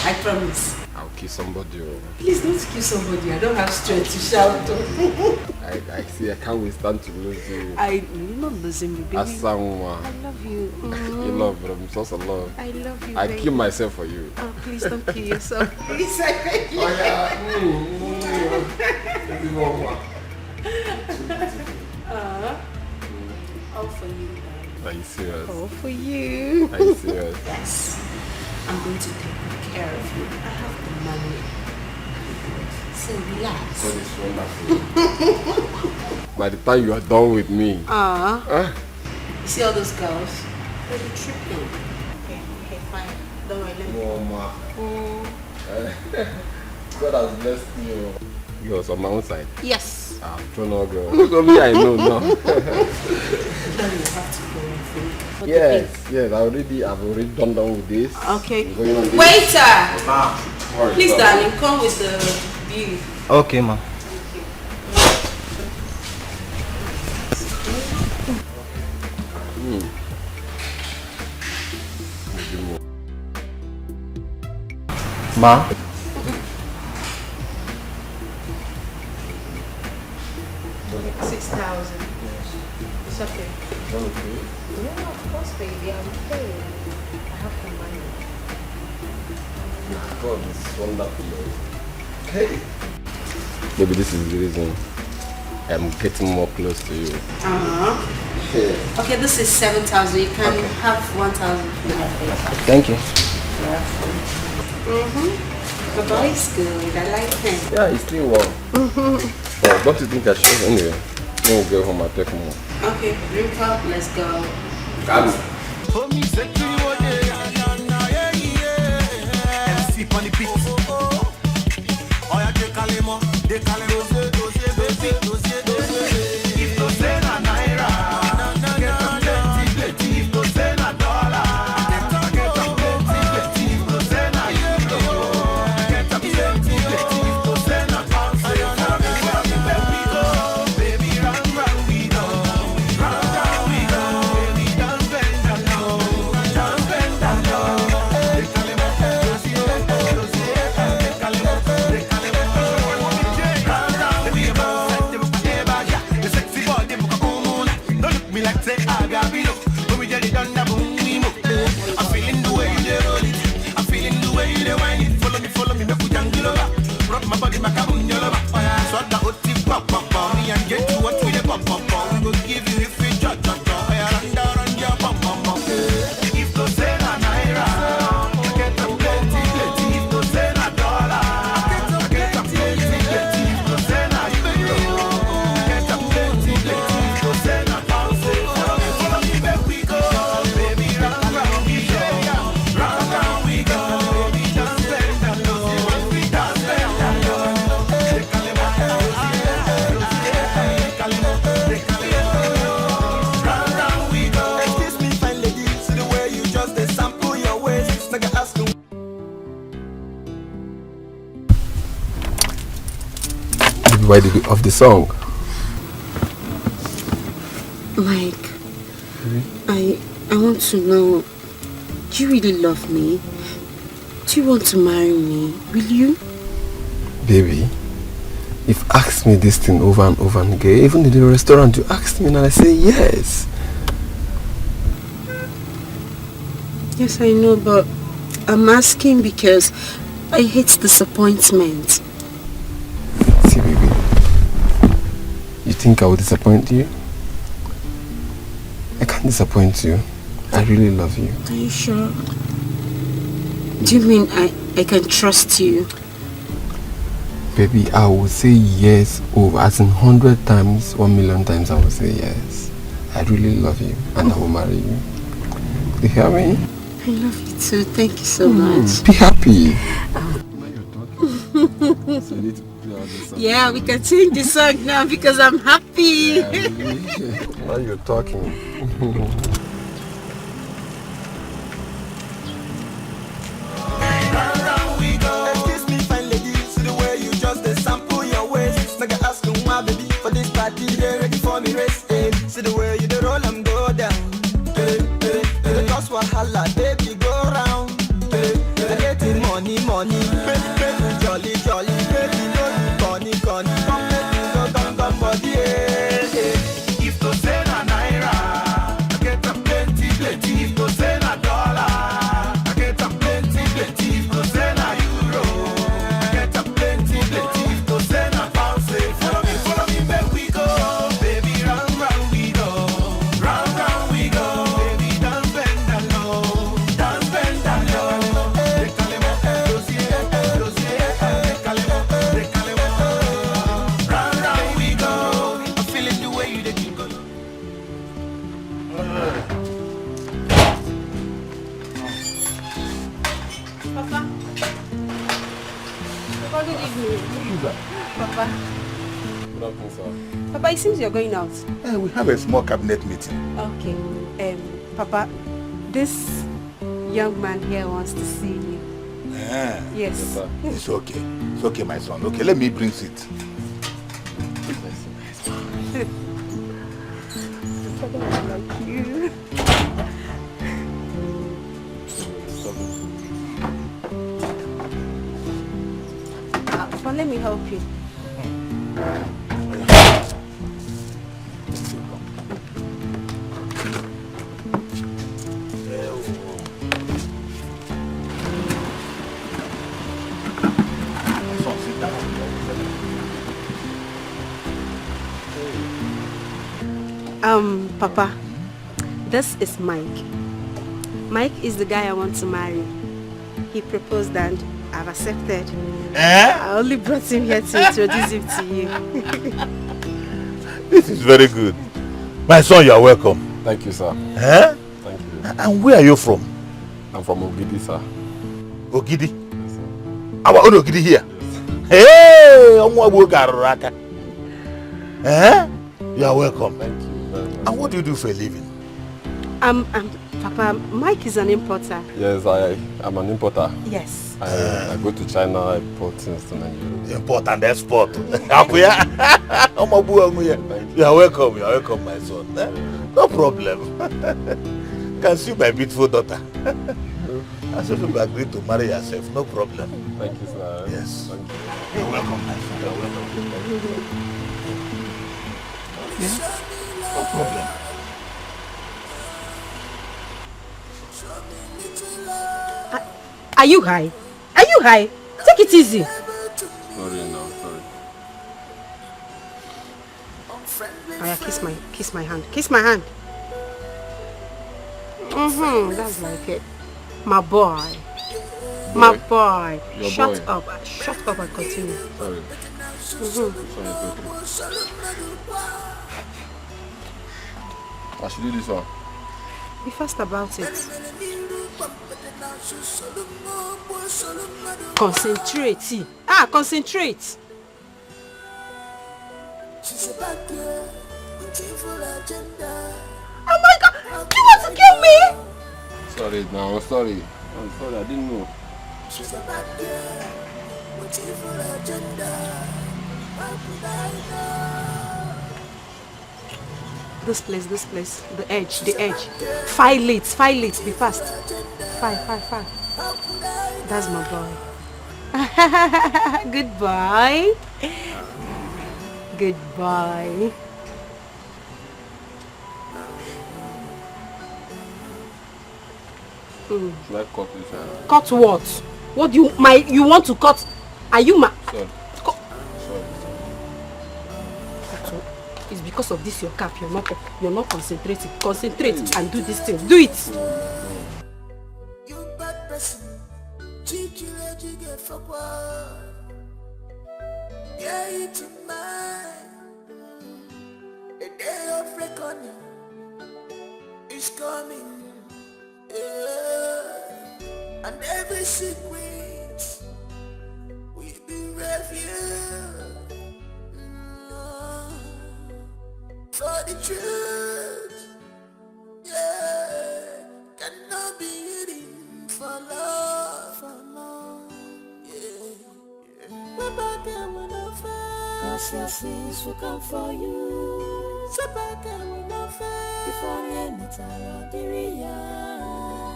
I promise. I'll kiss somebody. Please don't kill somebody. I don't have strength to shout. I see. I can't withstand to lose you. You're not losing me, baby. As someone. I love you. You love, but I'm so love. I love you, I baby. kill myself for you. Oh, please don't kill yourself. Please, I beg you. Oh, yeah. All for you. Are you serious? All for you. Are you serious? Yes. I'm going to take good care of you. I have the money. So relax. God is wonderful. By the time you are done with me. You see all those girls? They'll be tripping. Okay, fine. Don't worry, let me. Mama. God has blessed you. Girls on my own side? Yes. I've thrown all girls. Look at me, I know now. Now you have to go and think. Yes, I've already done with this. Okay. This. Waiter! Ma. Please, darling, come with the bill. Okay, ma. Ma. 6,000. It's okay. Yeah, of course, baby. I'm paying. I have the money. God is wonderful. Hey. Maybe this is the reason I'm getting more close to you. Yeah. Okay, this is 7,000. You can have 1,000. Thank you. The boy is good. I like him. Yeah, he's still warm. Don't you think I should? Anyway, we'll go home and take more. Okay, drink up. Let's go. Come. Why did you off the song? Mike, I want to know, do you really love me? Do you want to marry me? Will you? Baby, you've asked me this thing over and over and again. Even in the restaurant, you asked me and I say yes. Yes, I know, but I'm asking because I hate disappointment. See, baby, you think I will disappoint you? I can't disappoint you. I I really love you. Are you sure? Do you mean I can trust you? Baby, I will say yes over, as in 100 times, 1,000,000 times I will say yes. I really love you and I will marry you. You hear me? I love you too. Thank you so much. Be happy. Yeah, we can change the song now because I'm happy. Now you're talking. See the way you the roll and go down. The cost wahala, baby, go round. Getting money, baby, jolly, baby, no funny, come let me go, come body. If to say na naira, I get a plenty. If to say na dollar, I get a plenty. If to say na euro, I get a plenty. If to say na pound, say follow me, make we go. Papa. Good afternoon, sir. Papa, it seems you're going out. We have a small cabinet meeting. Okay. Papa, this young man here wants to see you. Yes. It's okay. It's okay, my son. Okay, let me bring it. Like you. Papa, let me help you. Papa, this is Mike. Mike is the guy I want to marry. He proposed and I've accepted. I only brought him here to introduce him to you. This is very good. My son, you are welcome. Thank you, sir. Thank you. And where are you from? I'm from Ogidi, sir. Ogidi? Yes, sir. Our own Ogidi here? Yes. Hey! You are welcome. Thank you very much. And what do you do for a living? Papa, Mike is an importer. Yes, I'm an importer. Yes. I go to China, I import things to Nigeria. Import and export. You are welcome. You are welcome, my son. No problem. Can see my beautiful daughter. As if you agree to marry yourself, no problem. Thank you, sir. Yes. Thank you. You're welcome, my son. You're welcome. Yes. No problem. Are you high? Are you high? Take it easy. Sorry, no, sorry. Oh yeah, kiss my hand. Kiss my hand. That's like it. My boy. My boy. Your Shut boy. up. Shut up and continue. Sorry. Sorry, it's okay. I should do this one. Be fast about it. Concentrate. Concentrate. Oh my God! You want to kill me? Sorry, no, sorry. I'm sorry, I didn't know. She's a bad girl with evil agenda. How could I know? This place, the edge. File it, be fast. File. That's my boy. Goodbye. Goodbye. Should I cut this? Cut what? What do you want to cut? Are you Sorry. It's because of this your cap. You're not concentrating. Concentrate and do this thing. Do it. You bad person. Yeah, it's mine. The day of reckoning is coming. Yeah. And every secret will be revealed. For the truth, yeah, cannot be hidden for love, yeah. My back will not fail, 'cause your sins will come for you. So back will not fail, before the end of the year.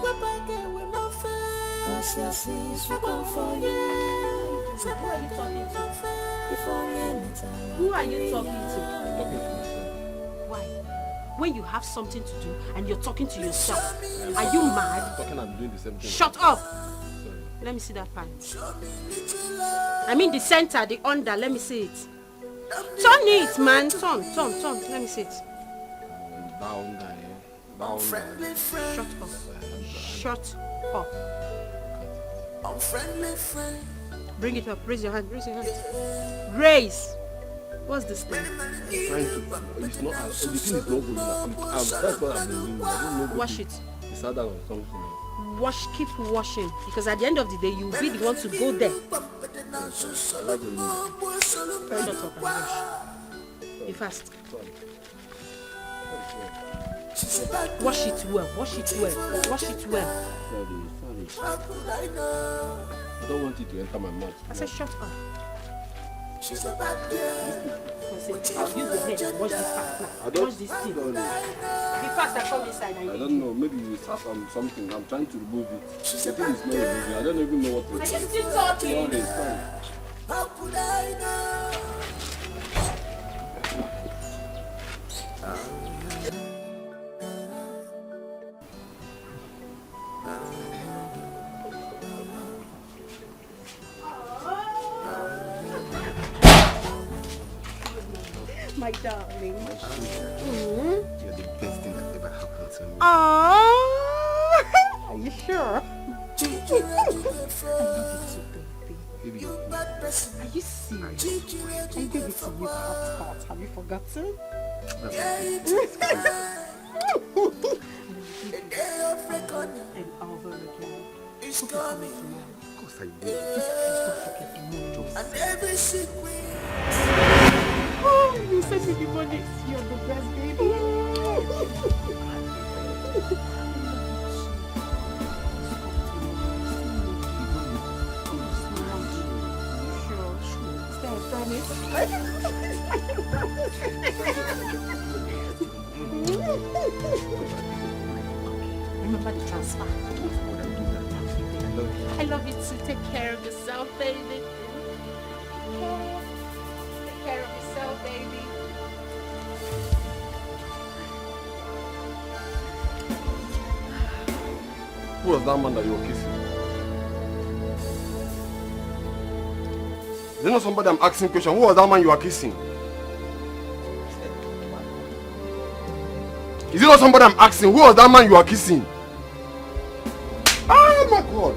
My back will not fail, 'cause your sins will come for you. So back will not fail, before the end of the year. Who are you talking to? Why? When you have something to do and you're talking to yourself, are you mad? I'm doing the same thing. Shut up! Let me see that pan. I mean the center, the under, let me see it. Turn it, man. Turn. Let me see it. Down. Shut up. Unfriendly friend. Bring it up. Raise your hand. Raise. What's this thing? I'm trying to. It's not. The thing is not going up. That's what I've been doing. I don't know. Wash it. It's harder on something. Keep washing. Because at the end of the day, you'll be the one to go there. I like the Shut up and wash. Be fast. Wash it well. Sorry. I don't want it to enter my mouth. I said shut up. She's a bad girl. I'll use the head and wash this part now. Wash this thing. Be fast and come inside. I don't know. Maybe it's something. I'm trying to remove it. The thing is not removing. I don't even know what to do. Are you still talking? Sorry, it's fine. How could I know? My darling. You're the best thing that ever happened to me. Aww. Are you sure? Baby. Are you serious? I gave it to you hot. Have you forgotten? And over again. It's coming. Of course I did. And every secret. Oh, you said to the money, you're the best baby. Sure. Stay, Remember the transfer. I love you too. Take care of yourself, baby. Take care of yourself, baby. Who was that man that you were kissing? Is there not somebody I'm asking question? Who was that man you were kissing? Is it not somebody I'm asking? Who was that man you were kissing? Oh my God!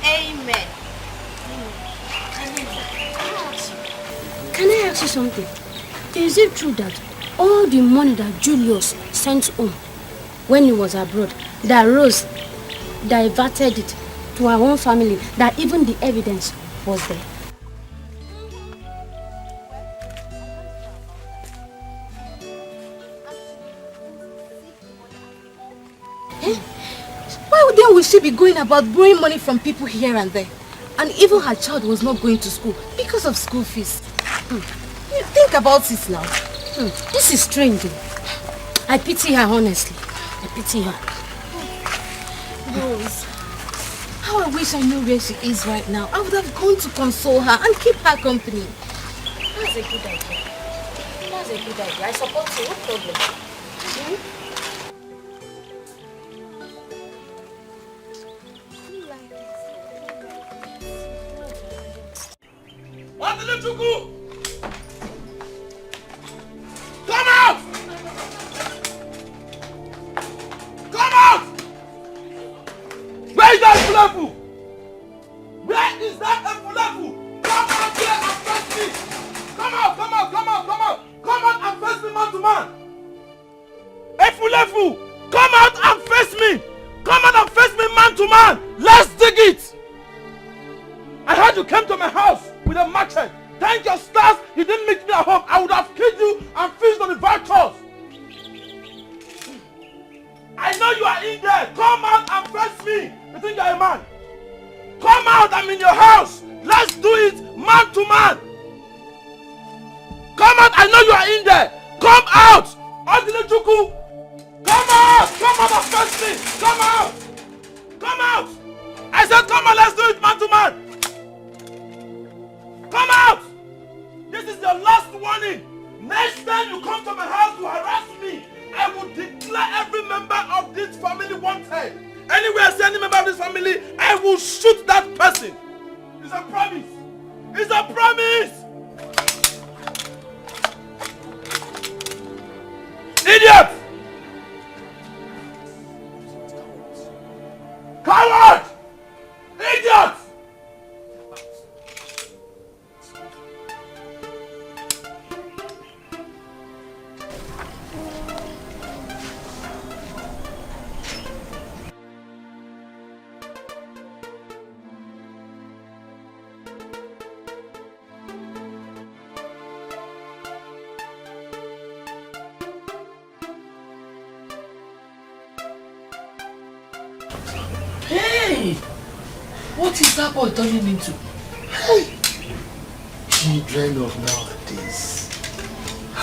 Amen. Can I ask you something? Is it true that all the money that Julius sent home when he was abroad, that Rose diverted it to her own family, that even the evidence was there? Why then would she be going about borrowing money from people here and there? And even her child was not going to school because of school fees. You think about it now. This is strange. I pity her, honestly. I pity her. Rose, how I wish I knew where she is right now. I would have gone to console her and keep her company. That's a good idea. That's a good idea. I support you, no problem. What did you do? Come out! Come out! Where is that Fulafu? Where is that Fulafu? Come out here and face me! Come out, come out, come out, come out! Come out and face me man to man! Fulafu! Come out and face me! Come out and face me man to man! Let's dig it! I heard you came to my house with a machete. Thank your stars you didn't meet me at home. I would have killed you and feasted on the vultures. I know you are in there. Come out and face me. You think you are a man? Come out, I'm in your house. Let's do it man to man. Come out, I know you are in there. Come out. Odilichuku. Come out. Come out and face me. Come out. Come out. I said come on, let's do it man to man. Come out! This is your last warning. Next time you come to my house to harass me, I will declare every member of this family wanted. Anywhere I see any member of this family, I will shoot that person. It's a promise. It's a promise. Idiot! Coward! Idiot! Hey! What is that boy turning into? Hey! Children of nowadays. I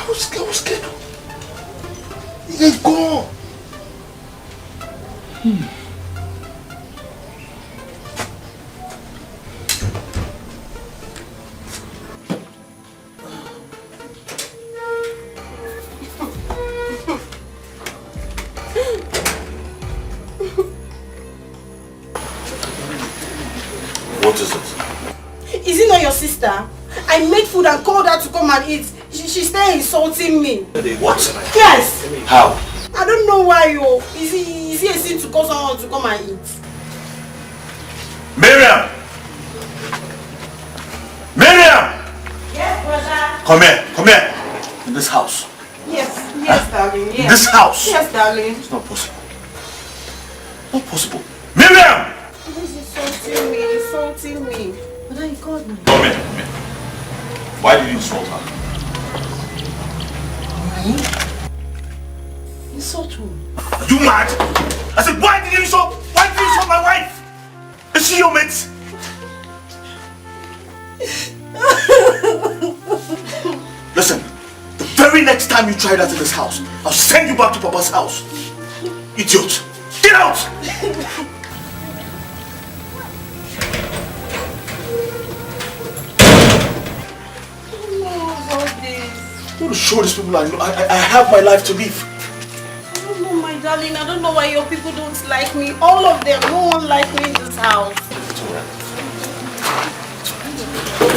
was scared. He's gone. What is it? Is it not your sister? I made food and called her to come and eat. She's still insulting me. What? Yes. How? I don't know why you. Is it a sin to call someone to come and eat? Miriam! Miriam! Yes, brother. Come here. In this house. Yes, darling. Yes. In this house. Yes, darling. It's not possible. Not possible. Miriam! He's insulting me. But then he called me. Come here. Why did you insult her? Insult who? Are you mad? I said, why did you insult my wife? Is she your mate? Listen, the very next time you try that in this house, I'll send you back to Papa's house. Idiot! Get out! I want to show these people I have my life to live. I don't know, my darling. I don't know why your people don't like me. All of them, no one likes me in this house. It's alright.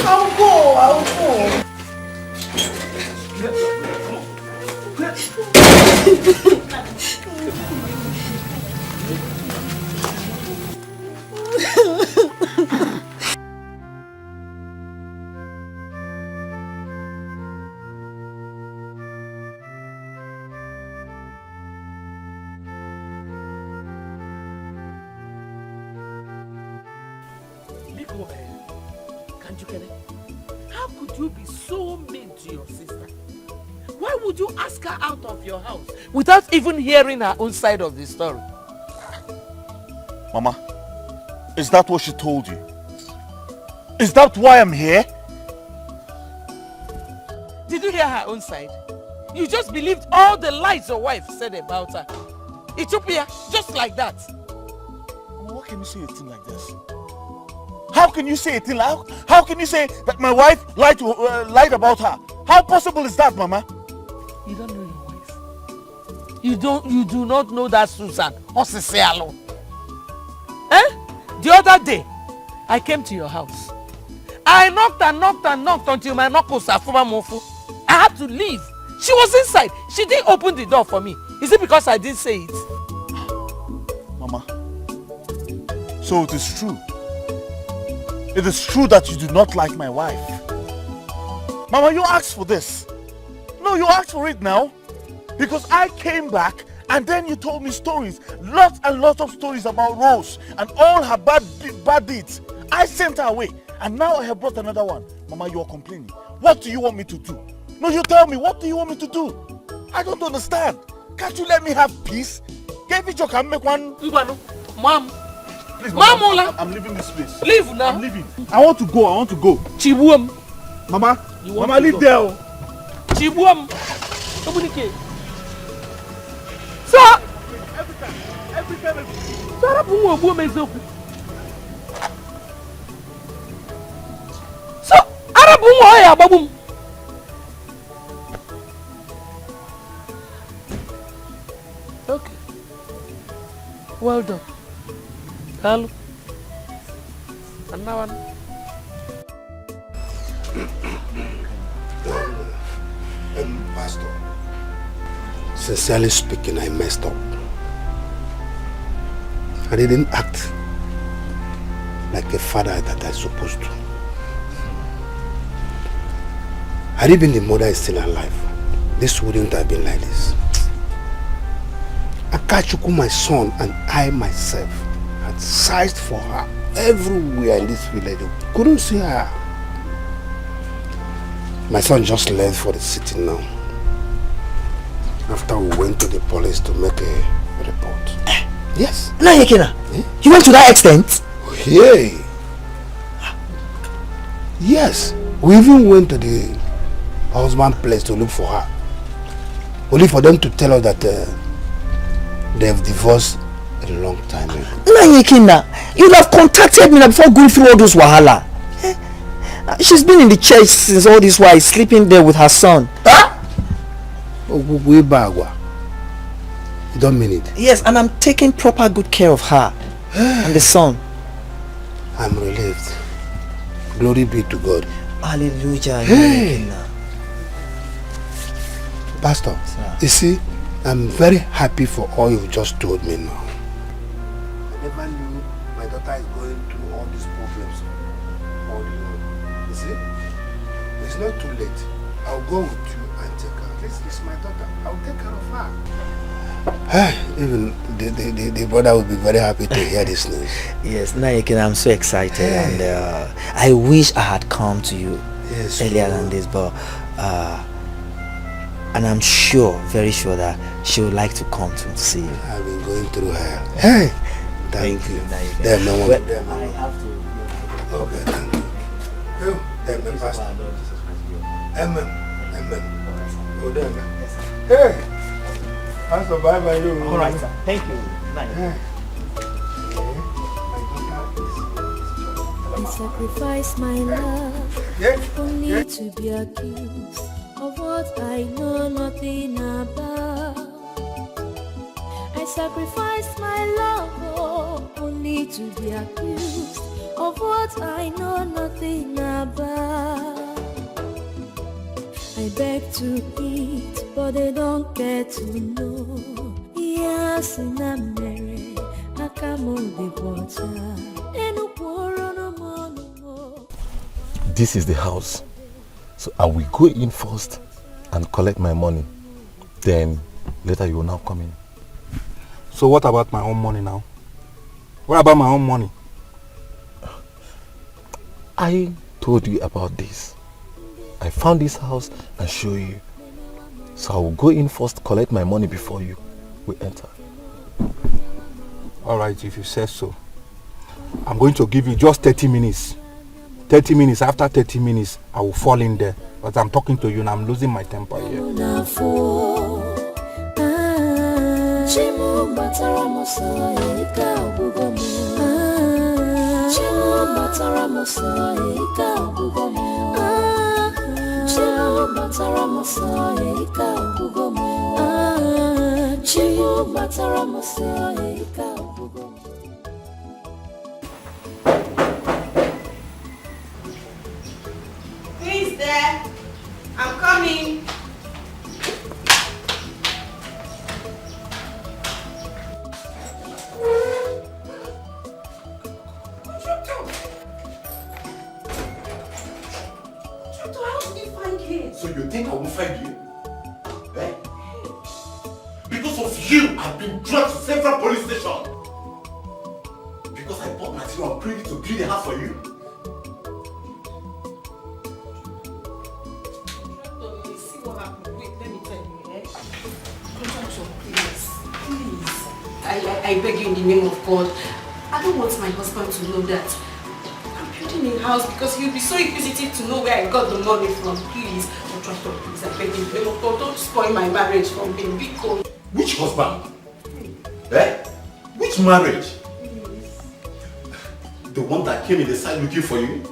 I'll go. How could you be so mean to your sister? Why would you ask her out of your house without even hearing her own side of the story? Mama, is that what she told you? Is that why I'm here? Did you hear her own side? You just believed all the lies your wife said about her. Ethiopia, just like that. What can you say a thing like this? How can you say a thing like how can you say that my wife lied about her? How possible is that, Mama? You don't know your wife. You do not know that Susan Osisialo. The other day, I came to your house. I knocked and knocked and knocked until my knuckles are full of mofu. I had to leave. She was inside. She didn't open the door for me. Is it because I didn't say it? Mama, so it is true. It is true that you do not like my wife. Mama, you asked for this. No, you asked for it now. Because I came back and then you told me stories. Lots and lots of stories about Rose and all her bad deeds. I sent her away. And now I have brought another one. Mama, you are complaining. What do you want me to do? No, you tell me. What do you want me to do? I don't understand. Can't you let me have peace? Can't you can make one? Mom. Please, Mama, I'm leaving this place. Leave now. I'm leaving. I want to go. Chibuam. Mama, Mama, leave there. Chibuam. So, every time. So, Arabu ya babum. Okay. Well done. Hello. And now Pastor, sincerely speaking, I messed up. I didn't act like a father that I was supposed to. Had even the mother is still alive, this wouldn't have been like this. Akachuku, my son, and I myself had searched for her everywhere in this village. Couldn't see her. My son just left for the city now. After we went to the police to make a report. Yes. Nayekina, you went to that extent? Yeah. Yes. We even went to the husband place to look for her. Only for them to tell us that they've divorced a long time ago. Nayekina, you'd have contacted me before going through all those wahala. She's been in the church since all this while, sleeping there with her son. Huh? You don't mean it? Yes, and I'm taking proper good care of her and the son. I'm relieved. Glory be to God. Hallelujah. Hey. Pastor, you see, I'm very happy for all you've just told me now. I never knew my daughter is going through all these problems. You see, it's not too late. I'll go with you and take her. This is my daughter. I'll take care of her. Even the brother will be very happy to hear this news. Yes, Nayekina, I'm so excited, and I wish I had come to you earlier than this, but and I'm sure, very sure that she would like to come to see you. I've been going through her. Hey, thank you. Damn, no one. I have to. Okay, thank you. Amen, Pastor. Amen. Oh, damn. Hey. Pastor, bye-bye. All right, sir. Thank you. Bye. I sacrifice my love only to be accused of what I know nothing about. I sacrifice my love only to be accused of what I know nothing about. I beg to eat, but they don't get to know. Yes, in a merry, I come on the water. This is the house. So I will go in first and collect my money. Then later you will now come in. So what about my own money now? What about my own money? I told you about this. I found this house and show you. So I will go in first, collect my money before you will enter. Alright, if you say so. I'm going to give you just 30 minutes. 30 minutes. After 30 minutes, I will fall in there. But I'm talking to you and I'm losing my temper here. Who's there? I'm coming. So you think I won't find you? Eh? Because of you, I've been dragged to several police stations. Because I bought material and prayed to build a house for you. See what happened. Wait, let me tell you, eh? Contractor, please. I beg you in the name of God. I don't want my husband to know that I'm building a house because he'll be so inquisitive to know where I got the money from. Please, contractor, please, I beg you in the name of God, don't spoil my marriage from being big cold. Which husband? Eh? Which marriage? The one that came in the side looking for you?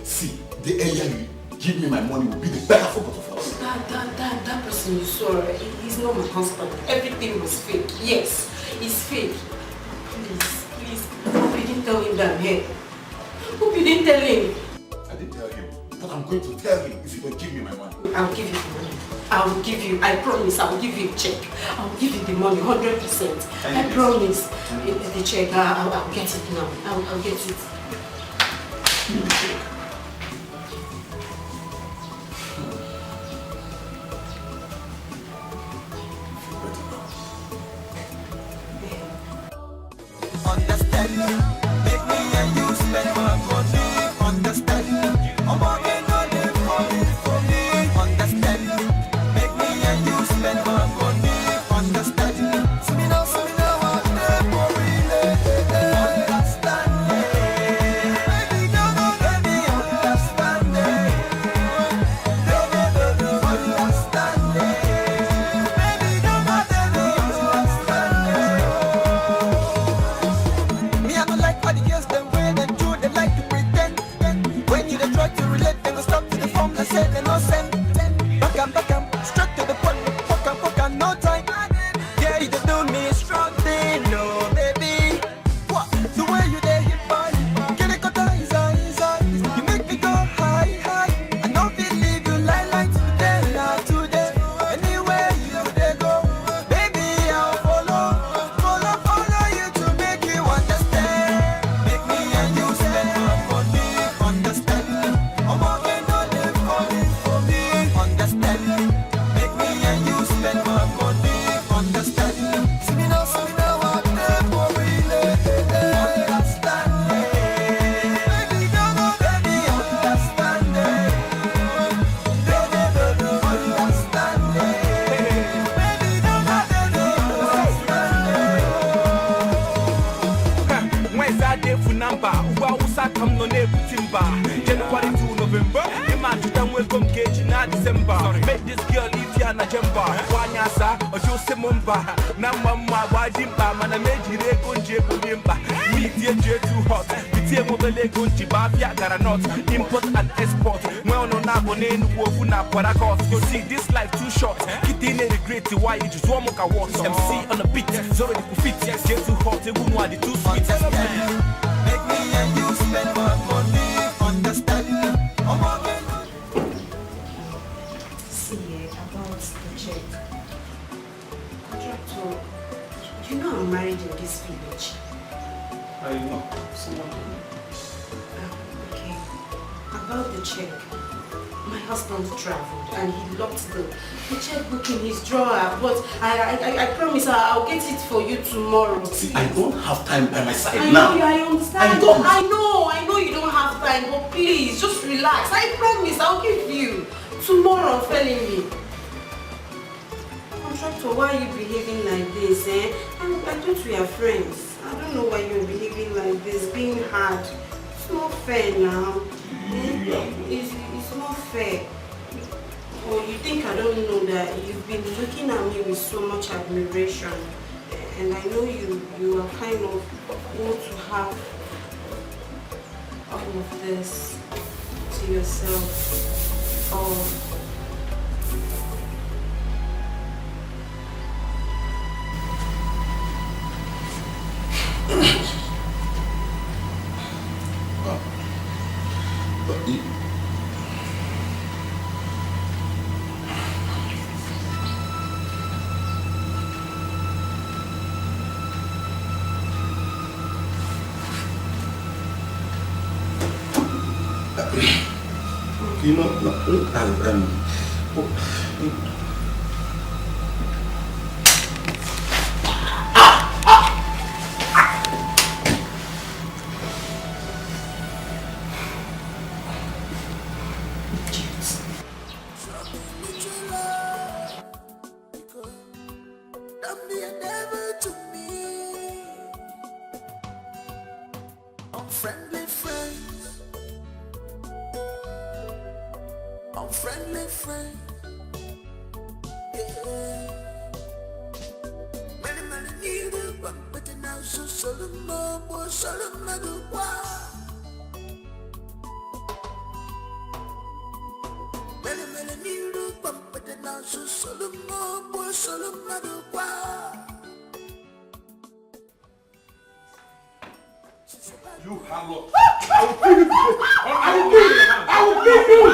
See, the earlier you give me my money will be the better for both of us. That person you saw, he's not my husband. Everything was fake. Yes, it's fake. Please. Hope you didn't tell him that I'm here. Hope you didn't tell him. I didn't tell him, but I'm going to tell him if you don't give me my money. I'll give you the money. I will give you, I promise, I will give you a check. I will give you the money, 100%. I promise. The check, I'll get it now. I'll get it. Give me the check. Understand, make me and you spend my money. Understand, I'm working on it for me. Understand, make me and you spend my money. Understand, see me now, what they worry. Understand, baby, no, baby, understand, understand, baby, no, me, I don't like all the girls them way they do, they like to pretend. When you they try to relate, they go stop to the form, they say they no send. Back and straight to the point, fuck and no time. Yeah, you they do me strong thing, no baby. What? The way you they hit body, get it cut easy. You make me go high. I don't believe you lie today. Anywhere you they go, baby, I'll follow you to make you understand. Make me and you spend my money. Understand? I'm working on it for me. Understand? Make me and you spend my money. Understand? See me now, what they worry. Understand? Baby, no, baby, understand? Understand? Baby, no, When's that day for number? Who was I come no neighbor timber? January to November. The man to them welcome gauge in December. Make this girl leave here in a jumper. Wanyasa, or Jose Mumba. Namama, Wajimba, man, I made you a conjure Bimba. Meet your too hot. BT mobile gunji, Bavia, Garanot, import and export. Well, no, Nabone, Wofuna, Paracos. You see, this life too short. It didn't regret why you just want to walk. MC on the beat, so ready to fit. Get too hot, they wouldn't want it too sweet. Make me and you spend my money. Understand? I'm working. See, about the check. Contractor, you know I'm married in this village. I know. Someone Okay. About the check. My husband traveled and he locked the checkbook in his drawer. But I promise I'll get it for you tomorrow. See, I don't have time by my side I now. know, I understand. I don't. I know you don't have time, but please, just relax. I promise I'll give you tomorrow, I'm telling you. Contractor, why are you behaving like this, eh? I thought we are friends. I don't know why you're behaving like this, being hard. It's not fair now. It's not fair. Or you think I don't know that you've been looking at me with so much admiration, and I know you are kind of want to have all of this to yourself. You know, Unfriendly friend, yeah. Many need a bump, but now so Solomon, boy, Solomon, wow. Many need a bump, but now so Solomon, boy, Solomon, wow. You harlot. I will kill you. I will kill you. I will kill you.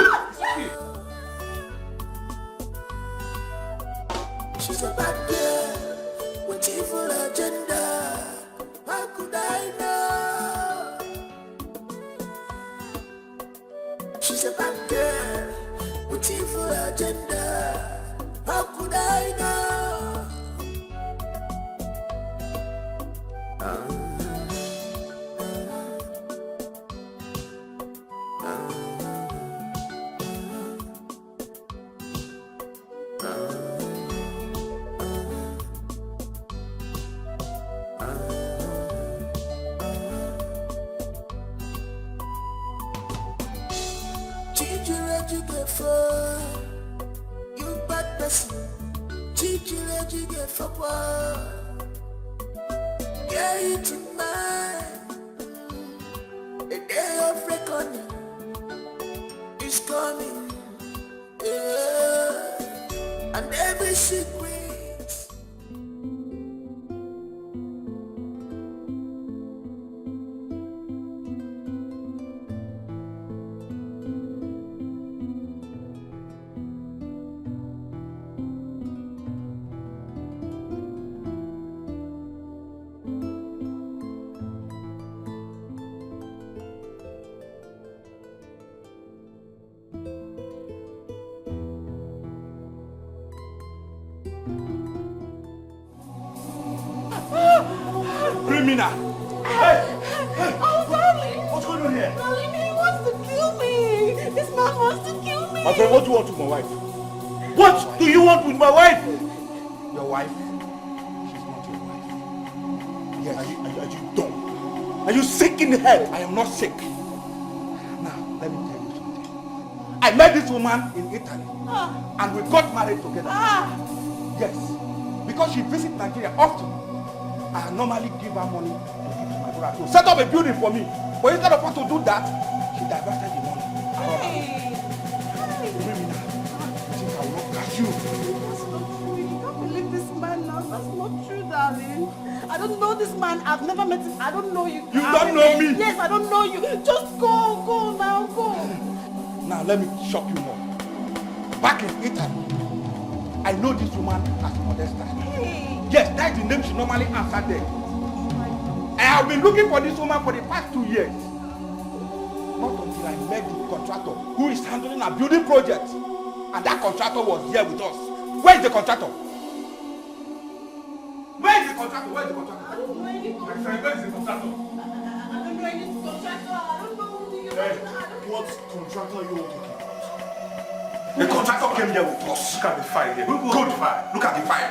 She's a bad girl with evil agenda. How could I know? She's a bad girl with evil agenda. How could I know? You bad person, teach you let you get for what? Yeah, it's mine. The day of reckoning is coming, yeah. And every secret criminal. Hey! Oh, darling! What's going on here? Darling, he wants to kill me! This man wants to kill me! My friend, what do you want with my wife? What do you want with my wife? Your wife? She's not your wife. Yes. Are you dumb? Are you sick in the head? I am not sick. Now, let me tell you something. I met this woman in Italy and we got married together. Yes. Because she visits Nigeria often. I normally give her money to give to my brother to set up a building for me. But instead of her to do that, she diverted the money. Hey! Criminal. You think I will not catch you? That's not true. You can't believe this man now. That's not true, darling. I don't know this man. I've never met him. I don't know you. You don't know me? Yes, I don't know you. Just go now, go. Now let me shock you more. Back in Italy, I know this woman as Modesta. Hey! Yes, that's the name she normally answered there. I have been looking for this woman for the past 2 years. Not until I I met the contractor who is handling a building project. And that contractor was here with us. Where is the contractor? Where is the contractor? Where is the contractor? I don't know any contractor. My friend, where is the contractor? I don't know any contractor. I don't know who the What contractor are you talking about? The contractor came here with us. Look at the fire here. Good fire. Look at the fire.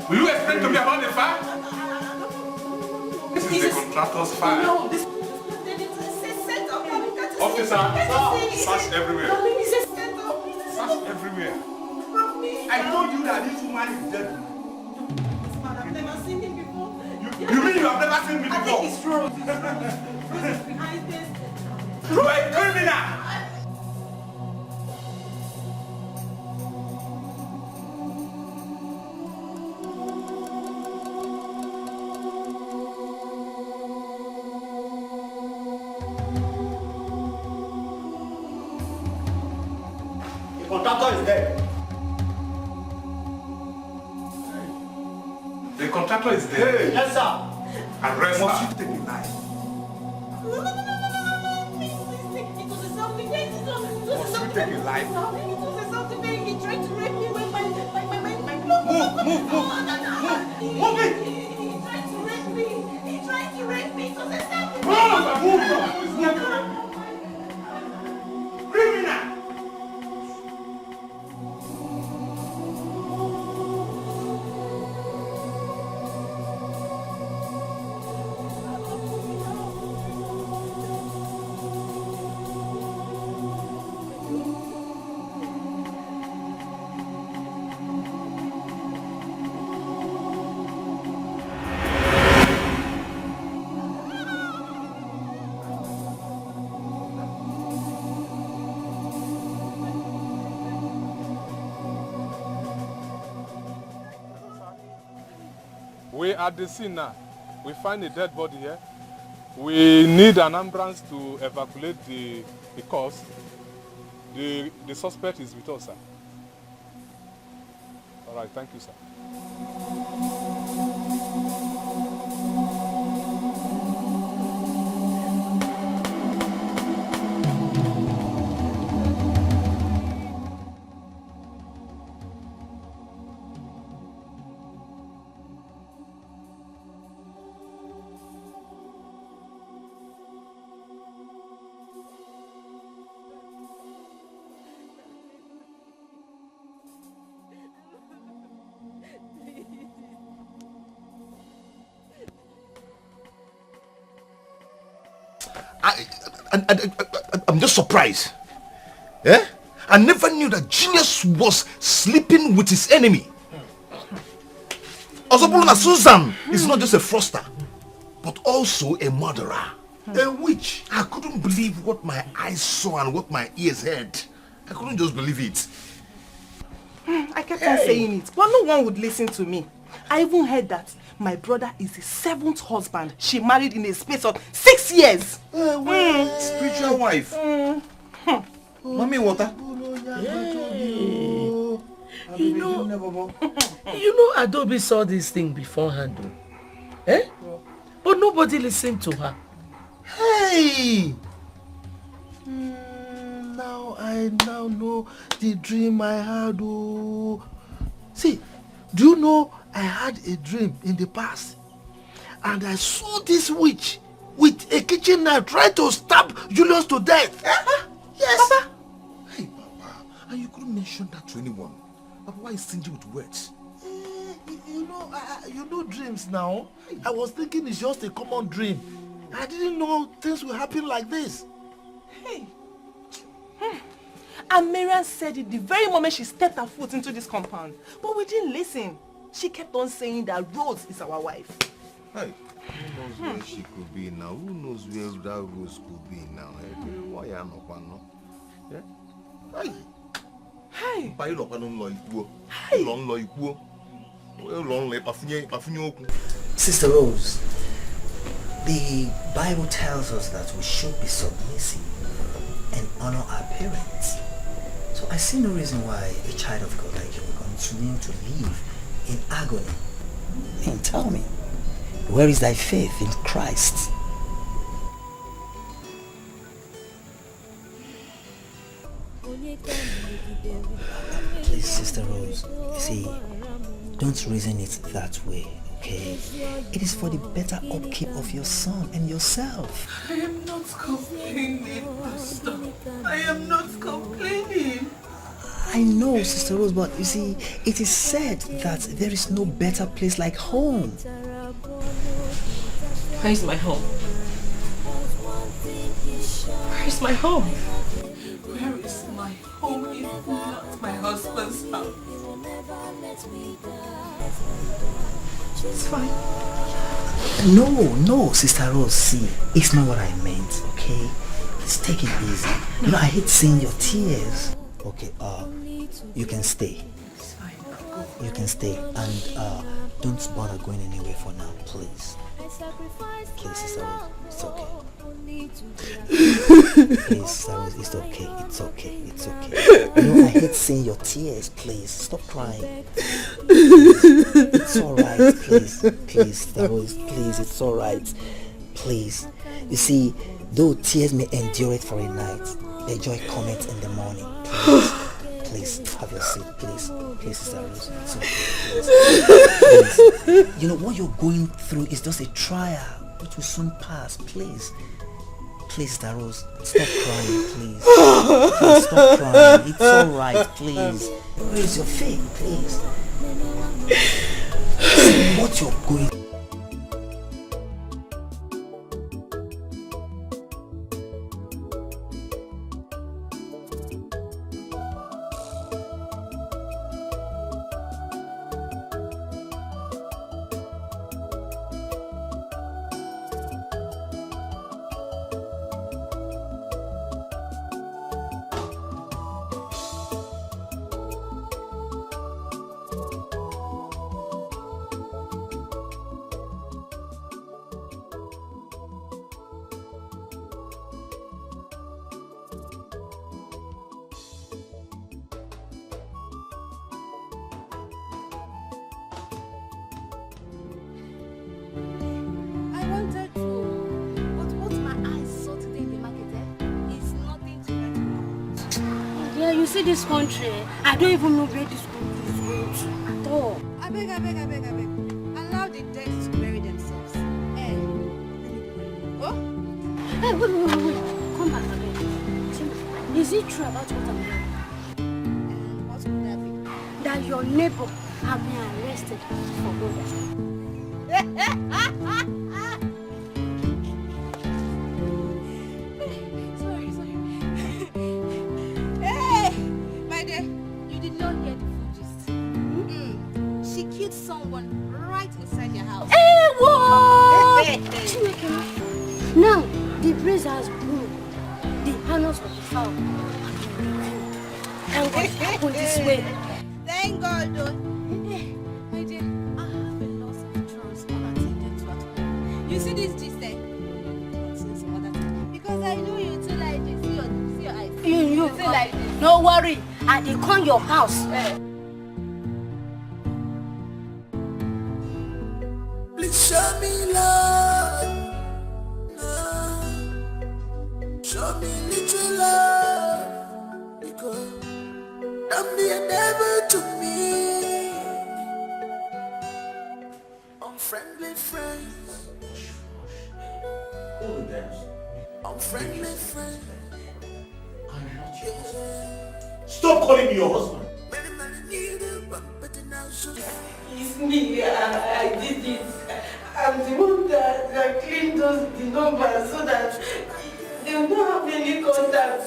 Will you explain to me about the fire? This is the contractor's fire. No, this is set up. Officer, search everywhere. It's a set up. Search everywhere. I told you that this woman is dead. I've never seen him before. You mean you have never seen me before? I think it's Rose. Rose is behind this. You are a criminal. The contractor is there. The contractor is there. Yes, sir. Arrest her. Take the knife. Must you take a life? He tried to rape me when my Move. Move it. He tried to rape me. He tried to rape me. It was a self-defense. Move. Criminal. We are at the scene now. We find a dead body here. We need an ambulance to evacuate the corpse. The suspect is with us, sir. All right, thank you, sir. I'm just surprised. Eh? I never knew that genius was sleeping with his enemy. Osobuluna Susan is not just a froster, but also a murderer. A witch. I couldn't believe what my eyes saw and what my ears heard. I couldn't just believe it. I kept on saying it, but no one would listen to me. I even heard that my brother is the 7th husband she married in a space of 6 years. Spiritual wife. Mommy water. You know, Adobe saw this thing beforehand. Eh? But nobody listened to her. Hey! Now I know the dream I had. Oh. See, do you know I had a dream in the past? And I saw this witch with a kitchen knife trying to stab Julius to death. Yes. Papa. Hey, Papa. And you couldn't mention that to anyone. Papa, why is stingy with words? You know dreams now. I was thinking it's just a common dream. I didn't know things will happen like this. Hey. And Marian said it the very moment she stepped her foot into this compound. But we didn't listen. She kept on saying that Rose is our wife. Hey, who knows where she could be now? Who knows where that Rose could be now? Why are you not? Hey. Hey. Sister Rose, the Bible tells us that we should be submissive and honor our parents. So I see no reason why a child of God like you will continue to live in agony. And tell me, where is thy faith in Christ? Rose, you see, don't reason it that way, okay? It is for the better upkeep of your son and yourself. I am not complaining, Pastor. I am not complaining. I know, Sister Rose, but you see, it is said that there is no better place like home. Where is my home? Where is my home? Where is my home if not my husband's house? It's fine. No, Sister Rose, see, it's not what I meant, okay? Let's take it easy. You know, I hate seeing your tears. Okay, you can stay. It's fine. You can stay, and don't bother going anywhere for now, please. Please, Sister Rose, it's okay. Please, Sister Rose, it's okay, it's okay, it's okay. You know, I hate seeing your tears, please. Stop crying. It's alright, please, Sister Rose, please, it's alright. Please. You see, though tears may endure it for a night, the joy cometh in the morning. Please, have your seat, please. Please, Sister Rose, it's okay, please. You know, what you're going through is just a trial, which will soon pass, please. Please, Sister Rose, stop crying, please. Please, stop crying. It's alright, please. Raise your faith, please. See what you're going through. This country, I don't even know where this country is going to at all. I beg. Allow the dead to bury themselves. Hey, oh? Hey, wait. Come back again. Is it true about what I'm hearing? What could that be? That your neighbor have been arrested for murder. Someone right inside your house. Hey, what? Now, the breeze has blown. The panels of the fowl have been revealed. And what's happened this way? Thank God, though. My dear, I have a lot of chores unattended to at home. You see this gist, because I know you too like this. See your eyes. You feel like this. No worry, I will come your house. Show me love, show me little love, because don't be a devil to me. Unfriendly friends, unfriendly friends. I'm not your husband. Stop calling me your husband. It's me, I did it. I'm the one that cleaned the numbers so that they will not have any contact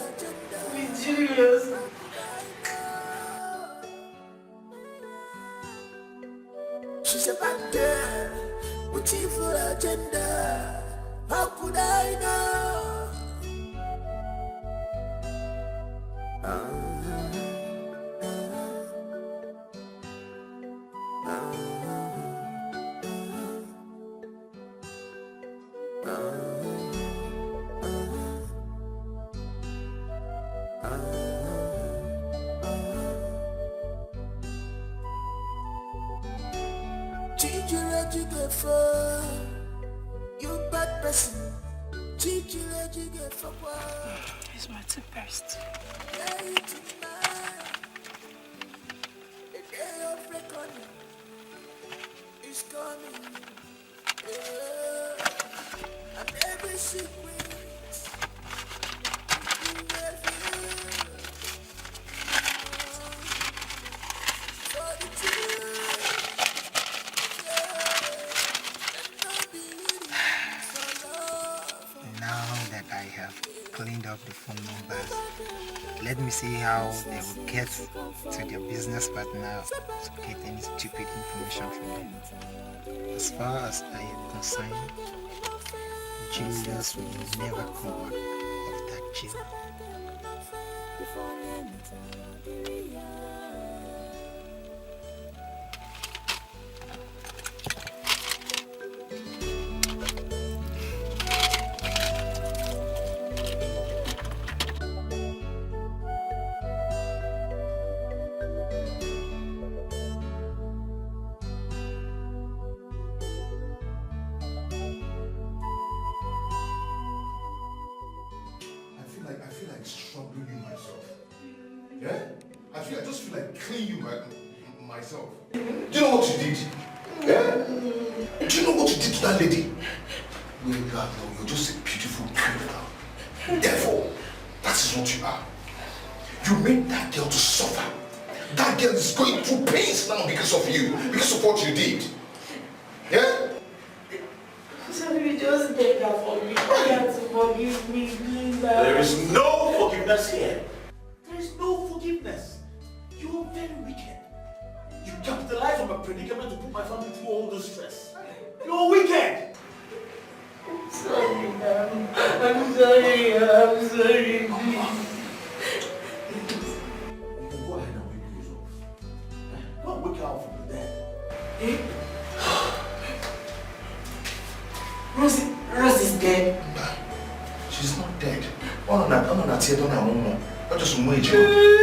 with Julius. She's a bad girl with evil agenda. How could I know? You bad person. It's my toothpaste. Now that I have cleaned up the phone numbers, let me see how they will get to their business partner to get any stupid information from them. As far as I am concerned, Julius will never come out of that jail. I feel like struggling you myself. Yeah? I just feel like killing you myself. Do you know what you did? Yeah? Do you know what you did to that lady? Well, you're just a beautiful criminal. Therefore, that is what you are. You made that girl to suffer. That girl is going through pains now because of you, because of what you did. Yeah? Sorry, just take that for me. You have to forgive me, please. There is no forgiveness here. There is no forgiveness. You are very wicked. You capitalized on my predicament to put my family through all this stress. You are wicked. I'm sorry, ma'am. I'm sorry. I'm sorry, please. You can go ahead and wake yourself. Don't wake her up from the dead. Eh? Rose is dead. She's not dead. Oh, no, not just wait. Criminal.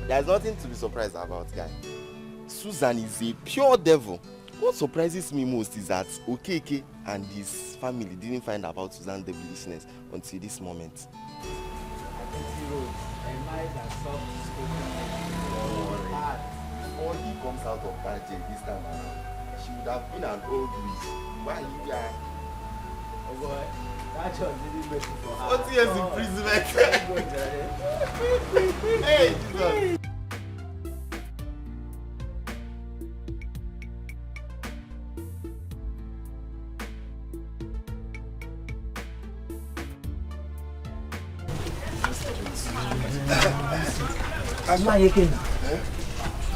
There's nothing to be surprised about, guy. Susan is a pure devil. What surprises me most is that Okeke and his family didn't find out about Susan's devilishness until this moment. Before he comes out of that jail this time around, she would have been an old witch. Why you are? Oh boy, that church didn't make it for her. 40 years imprisonment. Hey, Jesus.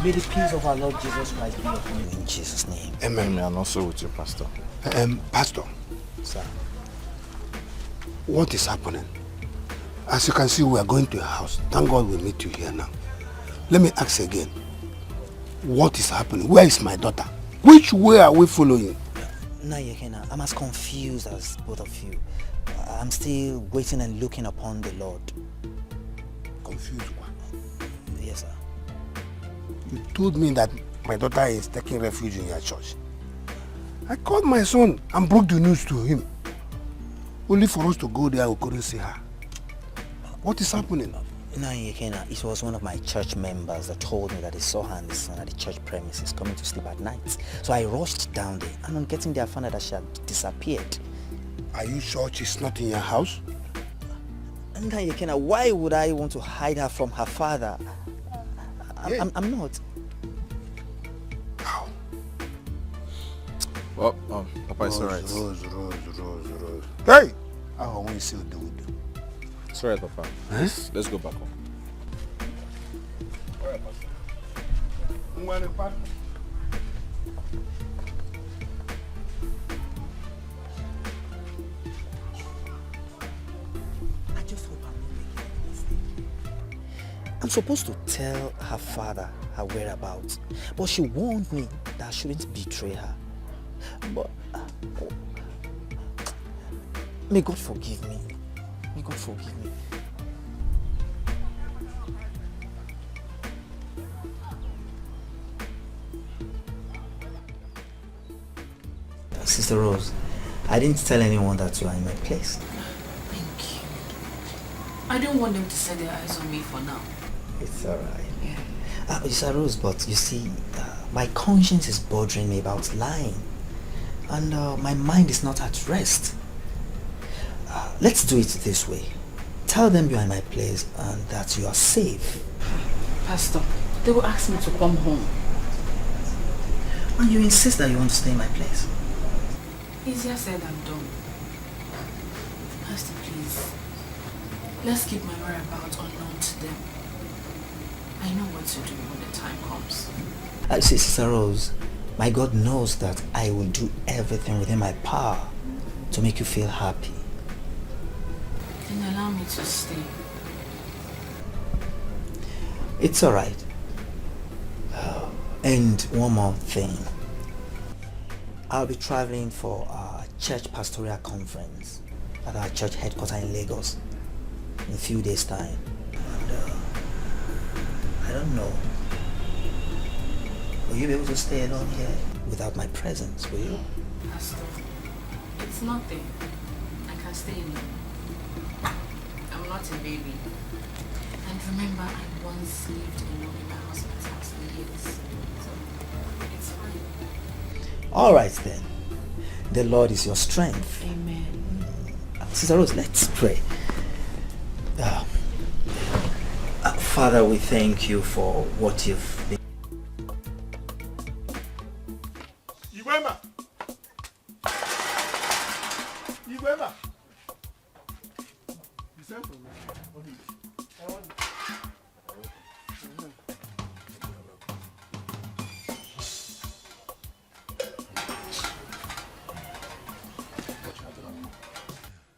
May the peace of our Lord Jesus Christ be upon you in Jesus' name. Amen. And also with you, Pastor. Pastor. Sir. What is happening? As you can see, we are going to a house. Thank God we meet you here now. Let me ask again. What is happening? Where is my daughter? Which way are we following? Nayekena, I'm as confused as both of you. I'm still waiting and looking upon the Lord. Confused what? Yes, sir. You told me that my daughter is taking refuge in your church. I called my son and broke the news to him. Only for us to go there, we couldn't see her. What is happening? Nayekena, it was one of my church members that told me that they saw her and the son at the church premises coming to sleep at night. So I rushed down there, and on getting there I found out that she had disappeared. Are you sure she's not in your house? Nayekena, why would I want to hide her from her father? I'm not. How? Well, Papa, it's alright. Rose. Hey! I want to see what do. It's alright, Papa. Let's go back home. Alright, Pastor. I just hope I'm not making a mistake. I'm supposed to tell her father her whereabouts, but she warned me that I shouldn't betray her. But may God forgive me. May God forgive me. Sister Rose, I didn't tell anyone that you are in my place. Thank you. I don't want them to set their eyes on me for now. It's alright. Yeah. Sister Rose, but you see, my conscience is bothering me about lying. And my mind is not at rest. Let's do it this way. Tell them you are in my place and that you are safe. Pastor, they will ask me to come home. And you insist that you want to stay in my place. Easier said than done. Pastor, please. Let's keep my whereabouts unknown to them. I know what to do when the time comes. See, Sister Rose, my God knows that I will do everything within my power to make you feel happy. Then allow me to stay. It's alright. And one more thing. I'll be traveling for a church pastoral conference at our church headquarters in Lagos in a few days' time. And I don't know. Will you be able to stay alone here without my presence, will you? Pastor, it's nothing. I can stay alone. I'm not a baby. And remember, I once lived alone in my husband's house for years. So, it's fine. Alright then. The Lord is your strength. Amen. Sister Rose, let's pray. Father, we thank you for what you've been. Igwema!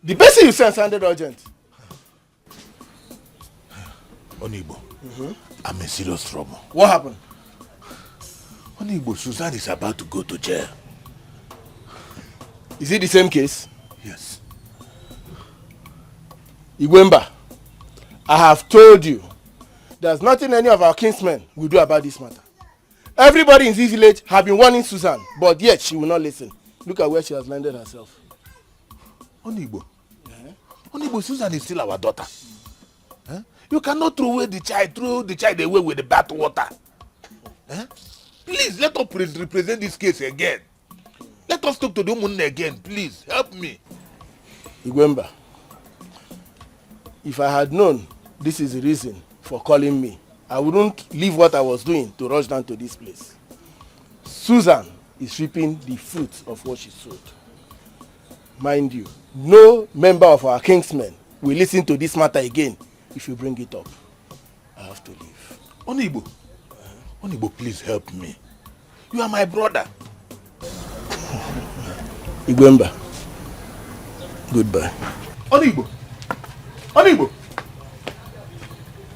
The person you sent sounded urgent. Onigbo, I'm in serious trouble. What happened? Onigbo, Susan is about to go to jail. Is it the same case? Yes. Igwemba, I have told you, there's nothing any of our kinsmen will do about this matter. Everybody in this village have been warning Susan, but yet she will not listen. Look at where she has landed herself. Onigbo, Onigbo, Susan is still our daughter. You cannot throw the child away with the bath water. Please, let us represent this case again. Let us talk to the woman again, please. Help me. Igwemba, if I had known this is the reason for calling me, I wouldn't leave what I was doing to rush down to this place. Susan is reaping the fruit of what she sowed. Mind you, no member of our kingsmen will listen to this matter again if you bring it up. I have to leave. Onigbo, Onigbo, please help me. You are my brother. Igwemba, goodbye. Onigbo, Onigbo.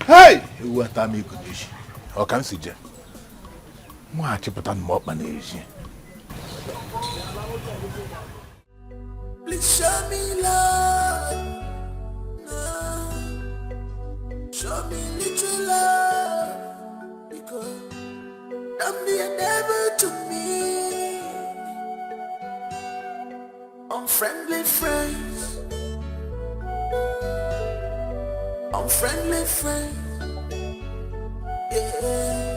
Hey! What am I going to do? Or can see Jeff? Moi, tu peux t'en manage. Please show me love. Show me little love. Because don't be a devil to me. Unfriendly friends. Unfriendly friends. Yeah.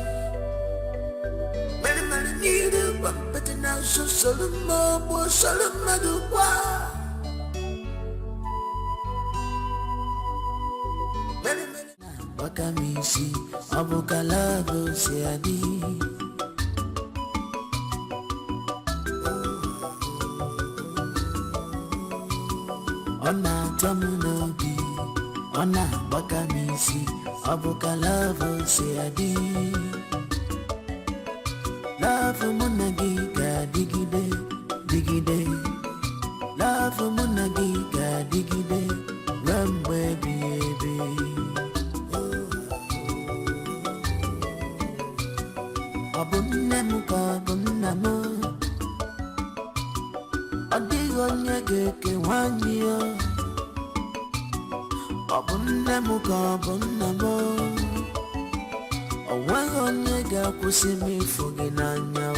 Many need a bump, but now so Solomon was Solomon do what? Many Bakamisi, Abukalago, Siadi. Ona Tamunobi, Ona Bakamisi, Abukalago, Siadi. Love Munagiga, Digide, Digide. Love Munagiga, Digide, run, baby, baby. Abunamuka, Abunamu. Adigonya geke wanyo. Abunamuka, Abunamu. Awagonya ga kusimi fuginanya.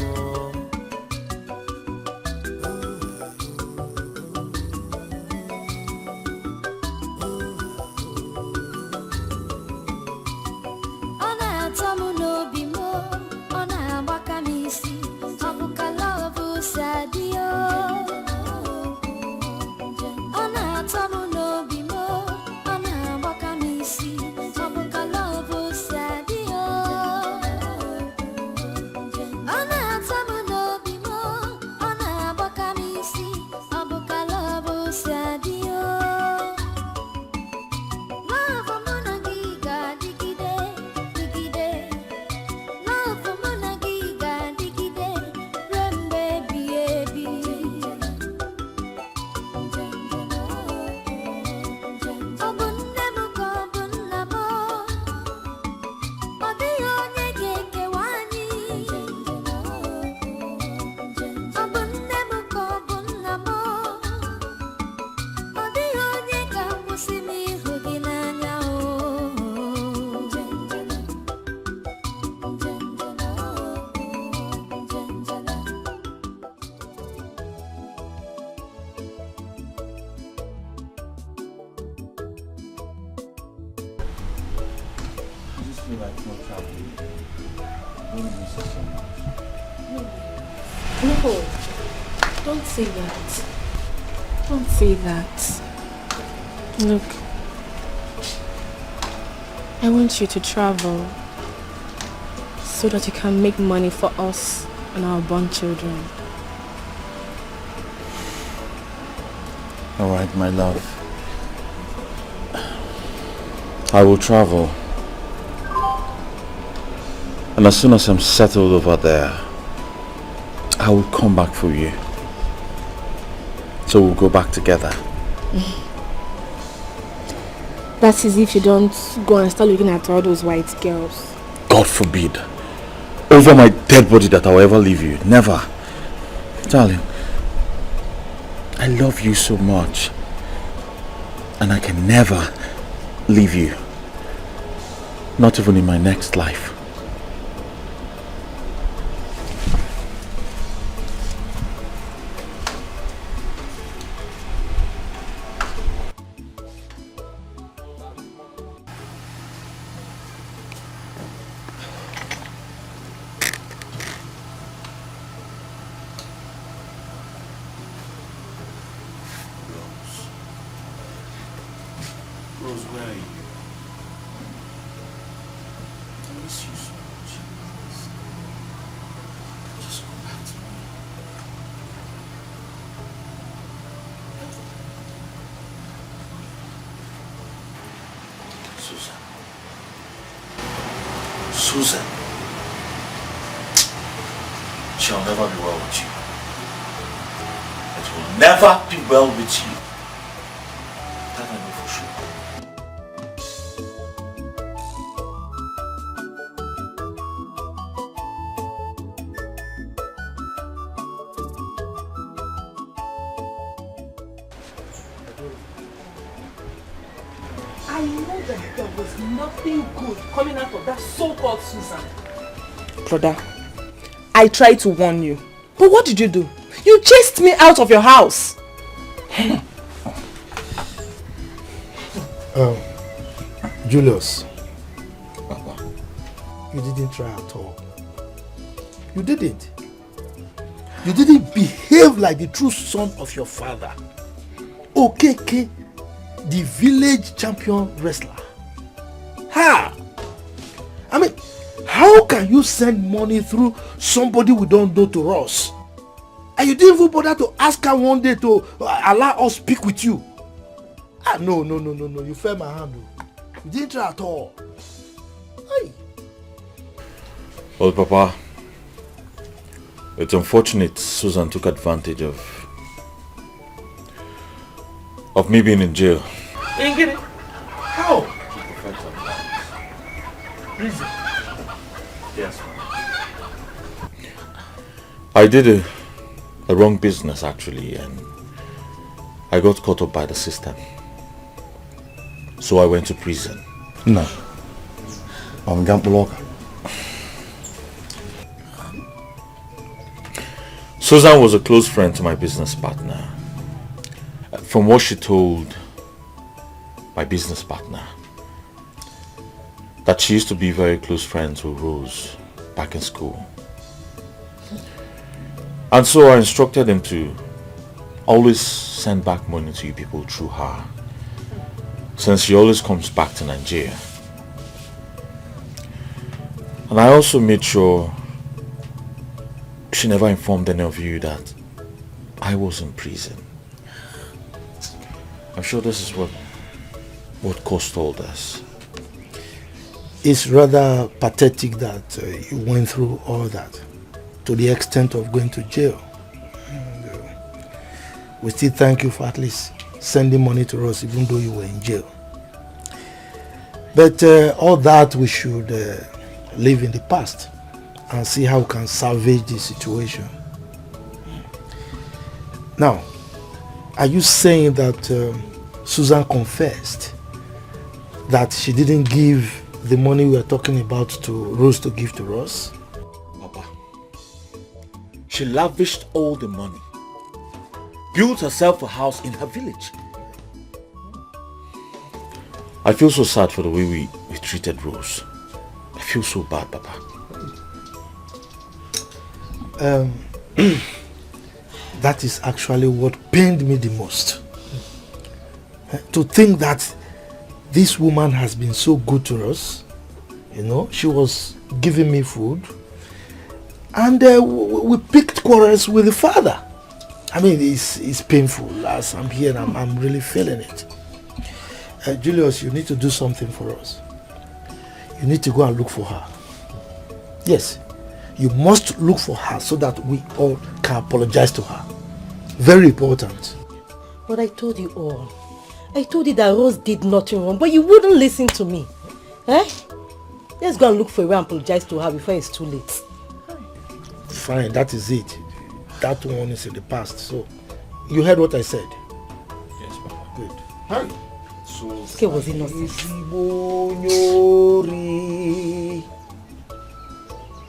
feel like not traveling. Don't miss it so much. No, don't say that. Don't say that. Look, I want you to travel so that you can make money for us and our born children. All right, my love. I will travel. And as soon as I'm settled over there, I will come back for you. So we'll go back together. That's as if you don't go and start looking at all those white girls. God forbid. Over my dead body that I'll ever leave you. Never. Darling, I love you so much. And I can never leave you. Not even in my next life. Rose, where are you? I miss you so much. Just come back to me. Susan. Shall never be well with you. It will never be well with you. That I know for sure. I know that there was nothing good coming out of that so-called Susan. Brother, I tried to warn you. But what did you do? You chased me out of your house. Julius, you didn't try at all. You didn't. You didn't behave like the true son of your father. OKK, the village champion wrestler. Ha! I mean, how can you send money through somebody we don't know to us? And you didn't even bother to ask her one day to allow us speak with you. No. You fell my hand. You didn't try at all. Hey. Well, Papa, it's unfortunate Susan took advantage of me being in jail. You didn't get it? How? Reason? Yes. I did a wrong business actually, and I got caught up by the system. So I went to prison. No. I'm Gampoloka. Susan was a close friend to my business partner. From what she told my business partner, that she used to be very close friends with Rose back in school. And so I instructed him to always send back money to you people through her, since she always comes back to Nigeria. And I also made sure she never informed any of you that I was in prison. I'm sure this is what caused all this. It's rather pathetic that you went through all that to the extent of going to jail. And, we still thank you for at least sending money to us even though you were in jail. But all that we should live in the past and see how we can salvage the situation. Now, are you saying that Susan confessed that she didn't give the money we are talking about to Rose to give to us? Papa, she lavished all the money, built herself a house in her village. I feel so sad for the way we treated Rose. feel so bad, Papa. That is actually what pained me the most. To think that this woman has been so good to us. You know, she was giving me food. And we picked quarrels with the father. I mean, it's painful. As I'm here, I'm really feeling it. Julius, you need to do something for us. You need to go and look for her. Yes, you must look for her so that we all can apologize to her. Very important. But I told you all. I told you that Rose did nothing wrong, but you wouldn't listen to me. Eh? Let's go and look for a way and apologize to her before it's too late. Fine, that is it. That one is in the past. So, you heard what I said? Yes, Papa. Good. Hi. So, okay, was it nonsense?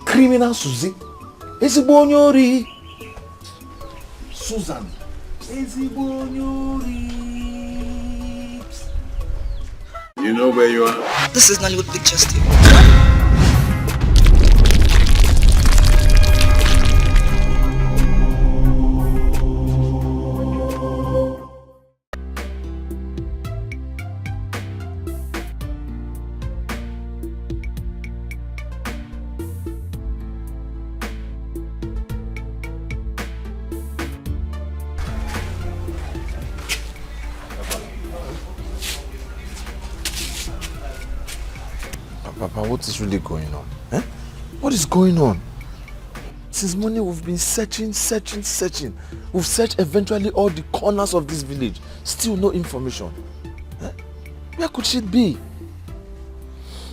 Criminal Susie. Ezibonyori. Susan. Ezibonyori. You know where you are? This is Nollywood Pictures TV. Papa, what is really going on? Eh? What is going on? Since morning we've been searching. We've searched eventually all the corners of this village. Still no information. Eh? Where could she be?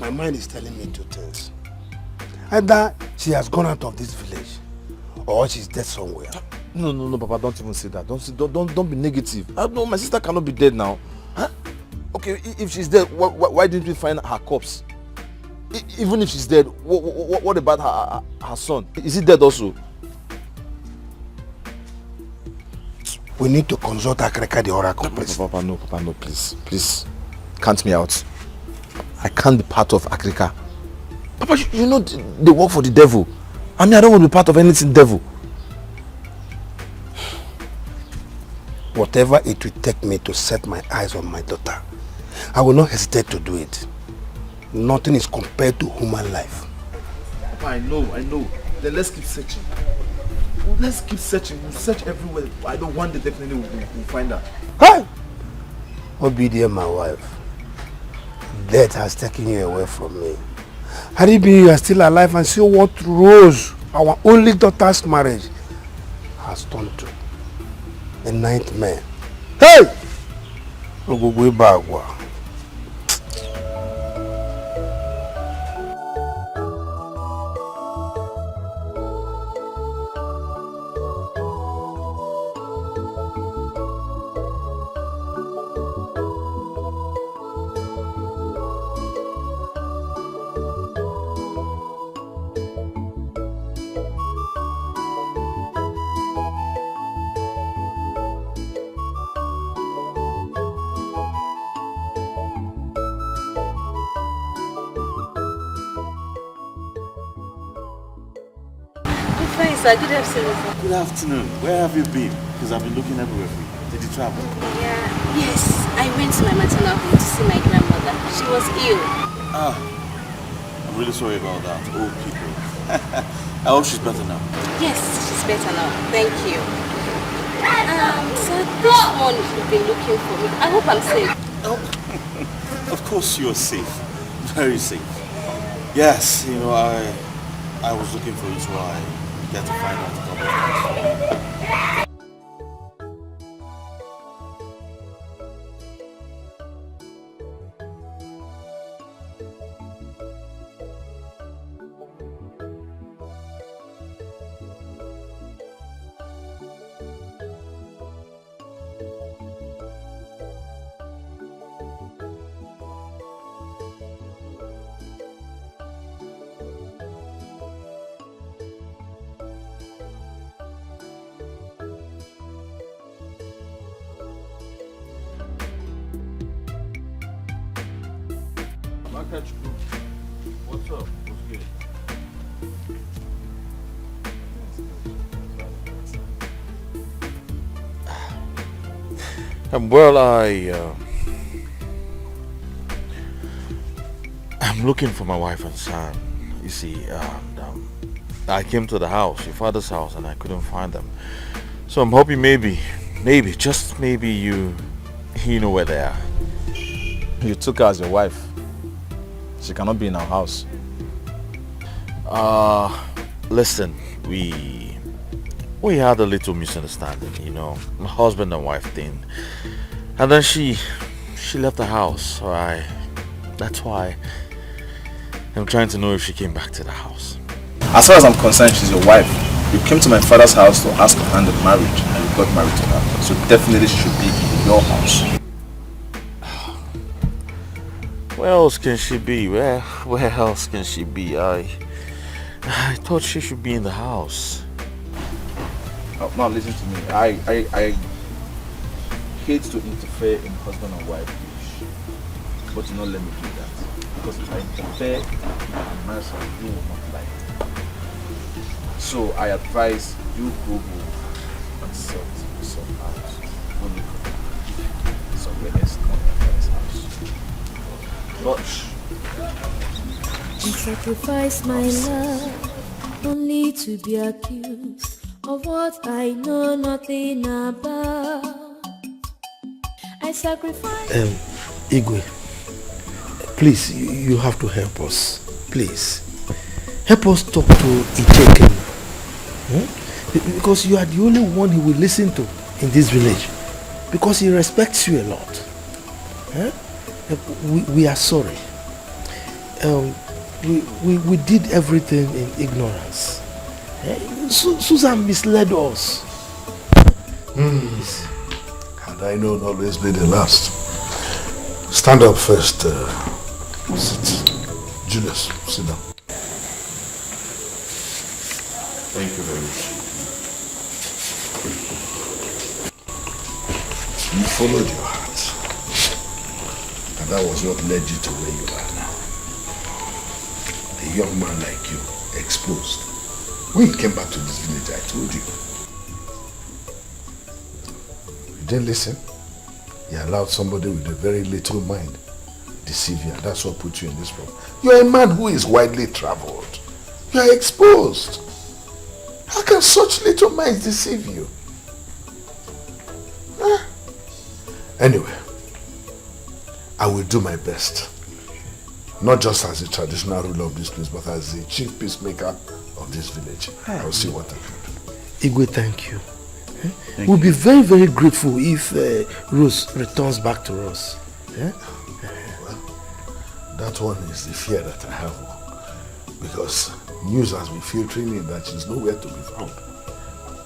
My mind is telling me two things. Either she has gone out of this village or she's dead somewhere. No, Papa, don't even say that. Don't be negative. No, my sister cannot be dead now. Huh? Okay, if she's dead, why didn't we find her corpse? Even if she's dead, what about her son? Is he dead also? We need to consult Akreka, the oracle. Papa, no, please. Count me out. I can't be part of Akreka. Papa, you know they work for the devil. I mean, I don't want to be part of anything devil. Whatever it will take me to set my eyes on my daughter, I will not hesitate to do it. Nothing is compared to human life. Papa, I know. Then let's keep searching. We'll search everywhere. I know one day definitely we'll find her. Hi! Obedient, my wife. Death has taken you away from me. Had it been you are still alive and see what Rose, our only daughter's marriage, has turned to. A nightmare. Hey! Ogugwe Bagwa. Good afternoon. Good afternoon. Where have you been? Because I've been looking everywhere for you. Did you travel? Yeah. Yes, I went to my maternal home to see my grandmother. She was ill. I'm really sorry about that. Old people. I hope she's better now. Yes, she's better now. Thank you. So this one you've been looking for me. I hope I'm safe. Oh, of course you're safe. Very safe. Yes, you know, I was looking for you, so I get to find out a couple of things. What's up? What's Well, I'm looking for my wife and son. You see, I came to the house, your father's house, and I couldn't find them. So I'm hoping maybe, just maybe you know where they are. You took her as your wife. She cannot be in our house. Listen, we had a little misunderstanding, you know, husband and wife thing. And then she left the house, so that's why I'm trying to know if she came back to the house. As far as I'm concerned, she's your wife. You came to my father's house to ask her hand in marriage, and you got married to her. So definitely she should be in your house. Where else can she be? Where else can she be? I thought she should be in the house. Oh, now listen to me. I hate to interfere in husband and wife issues, but do not let me do that. Because if I interfere in marriage, you will not like it. So I advise you go home and sort out. Go look for somewhere else, not my father's house. I sacrifice my love only to be accused of what I know nothing about. I sacrifice. Igwe, please, you have to help us. Please, help us talk to Icheke. Because you are the only one he will listen to in this village. Because he respects you a lot. We are sorry. We did everything in ignorance. Susan misled us. Had I known always be the last. Stand up first. Sit. Julius, sit down. Thank you very much. You followed your heart. And that was what led you to where you are now. A young man like you, exposed. When you came back to this village, I told you. You didn't listen. You allowed somebody with a very little mind deceive you, and that's what put you in this problem. You're a man who is widely traveled. You are exposed. How can such little minds deceive you? Anyway, I will do my best. Not just as the traditional ruler of this place, but as the chief peacemaker of this village. I'll see what I can do. Igwe, thank you. We'll be very, very grateful if Rose returns back to us. Well, that one is the fear that I have. Because news has been filtering in that she's nowhere to be found.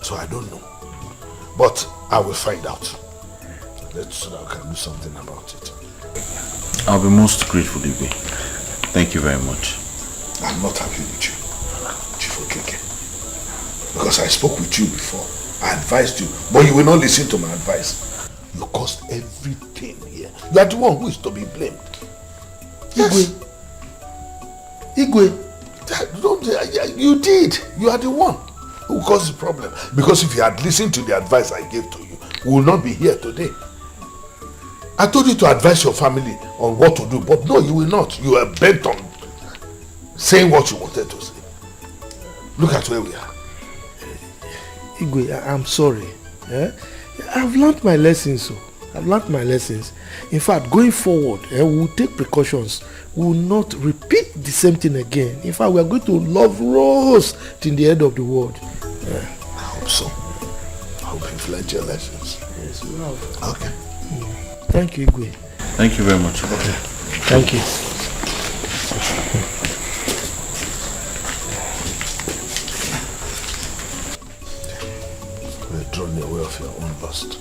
So I don't know. But I will find out. So that I can do something about it. I'll be most grateful, Igwe. Thank you very much. I'm not happy with you, Chief Okeke. Because I spoke with you before. I advised you, but you will not listen to my advice. You caused everything here. You are the one who is to be blamed. Yes. Igwe, you did. You are the one who caused the problem. Because if you had listened to the advice I gave to you, we will not be here today. I told you to advise your family on what to do, but no, you will not. You are bent on saying what you wanted to say. Look at where we are. Igwe, I'm sorry. I've learned my lessons. I've learned my lessons. In fact, going forward, we will take precautions. We will not repeat the same thing again. In fact, we are going to love Rose till the end of the world. I hope so. I hope you've learned your lessons. Yes, we have. Okay. Thank you, Igwe. Thank you very much. Okay. Thank you. We're drawn away of your own bust.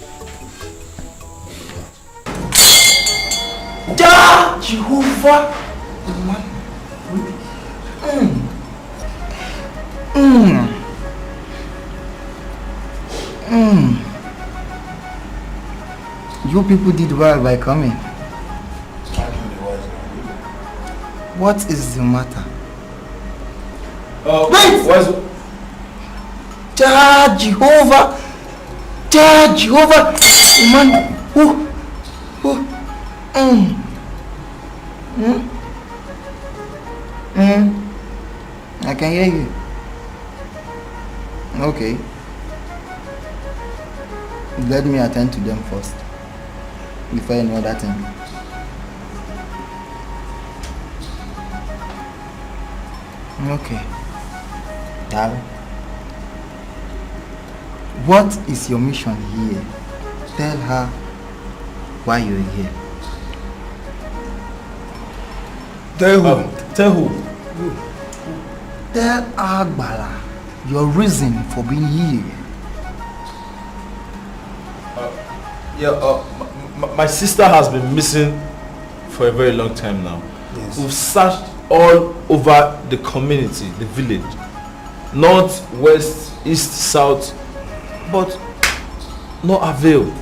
Da Jehovah! You people did well by coming. What is the matter? Wait! Da Jehovah! Da Jehovah! Man! I can hear you. Okay. Let me attend to them first before any other thing. Okay. Darling, what is your mission here? Tell her why you're here. Tell who? Tell who? Tell Agbala your reason for being here. My sister has been missing for a very long time now. Yes. We've searched all over the community, the village, north, west, east, south, but no avail.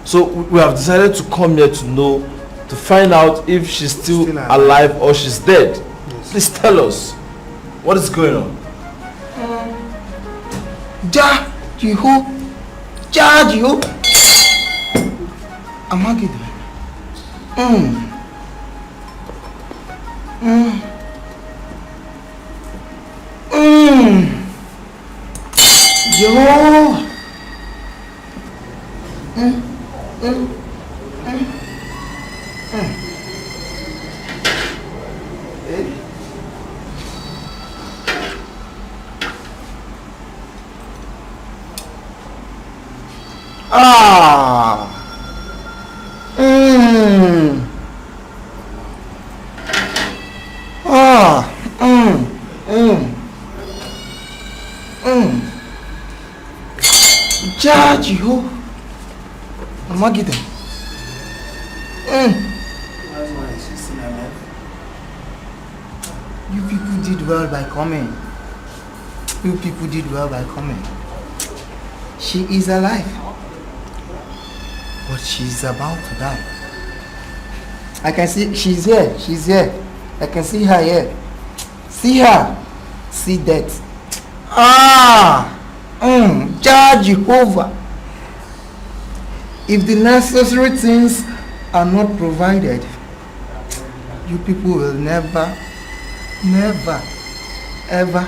So we have decided to come here to find out if she's still alive or she's dead. Yes. Please tell us what is going on. Jiho, Amagida. Amagida. You people did well by coming. She is alive, but she's about to die. I can see she's here. I can see her here. See her. See death. Jehovah. If the necessary things are not provided, you people will never, ever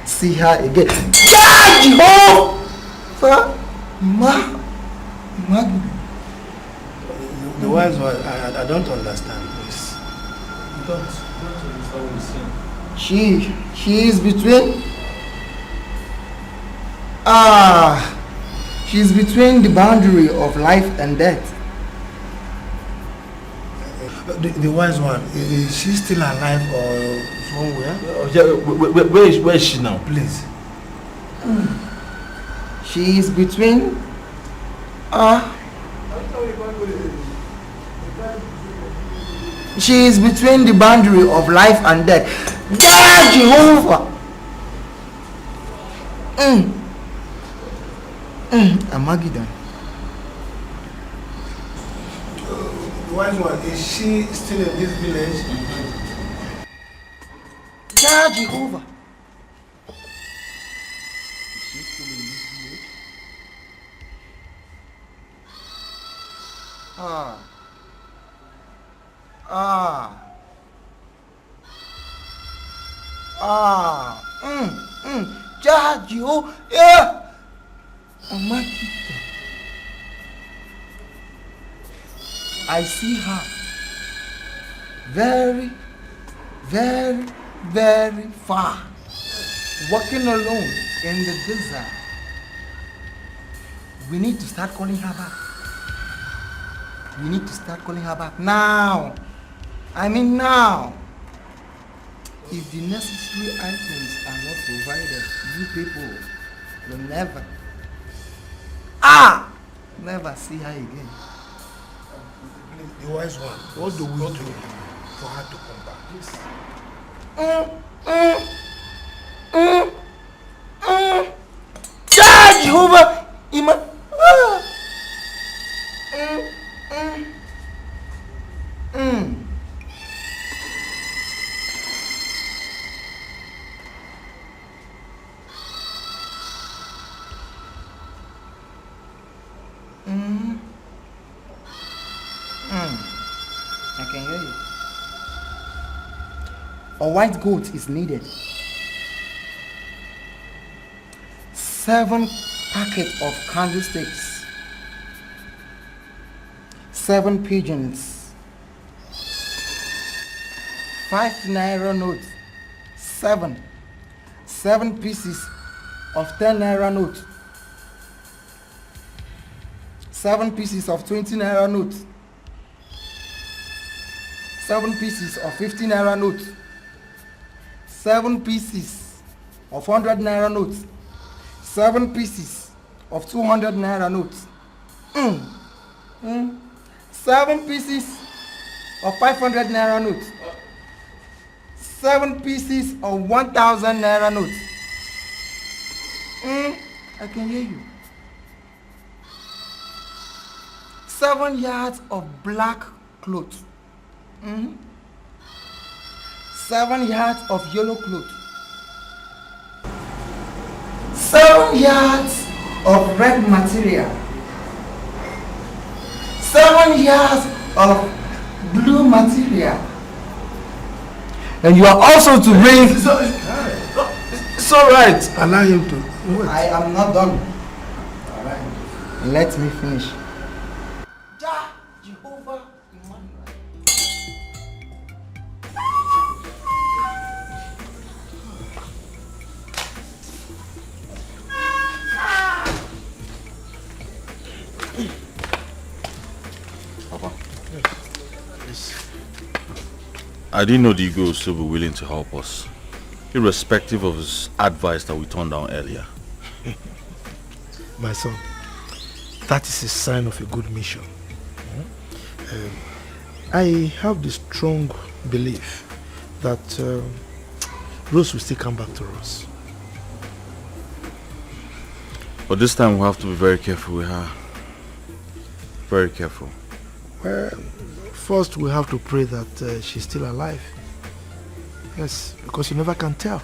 see her again. Jehovah! The wise one, I don't understand this. Don't understand what you're saying. She is between she's between the boundary of life and death. The wise one, is she still alive or somewhere? Where is she now? Please. She is between she is between the boundary of life and death. God, Jehovah! Amagidan. Wise one, is she still in this village? God, Jehovah! Jehovah! Yeah! I see her very, very, very far, walking alone in the desert. We need to start calling her back. Now. I mean now. If the necessary items are not provided, you people will never see her again. The wise one, what do we do for her to come back? Jehovah! or white goat is needed. 7 packets of candlesticks. 7 pigeons. 5 naira notes. 7 pieces of 10 naira notes. 7 pieces of 20 naira notes. 7 pieces of 50 naira notes. 7 pieces of 100 naira notes. 7 pieces of 200 naira notes. 7 pieces of 500 naira notes. 7 pieces of 1,000 naira notes. I can hear you. 7 yards of black cloth. 7 yards of yellow cloth. 7 yards of red material. 7 yards of blue material. And you are also to bring... It's alright. Allow him to... Wait. I am not done. Alright. Let me finish. Jehovah Emmanuel. Papa. Yes. I didn't know the Igwe would still be willing to help us, irrespective of his advice that we turned down earlier. My son, that is a sign of a good mission. I have the strong belief that Rose will still come back to us. But this time we'll have to be very careful with her. Very careful. Well, first we have to pray that she's still alive. Yes, because you never can tell.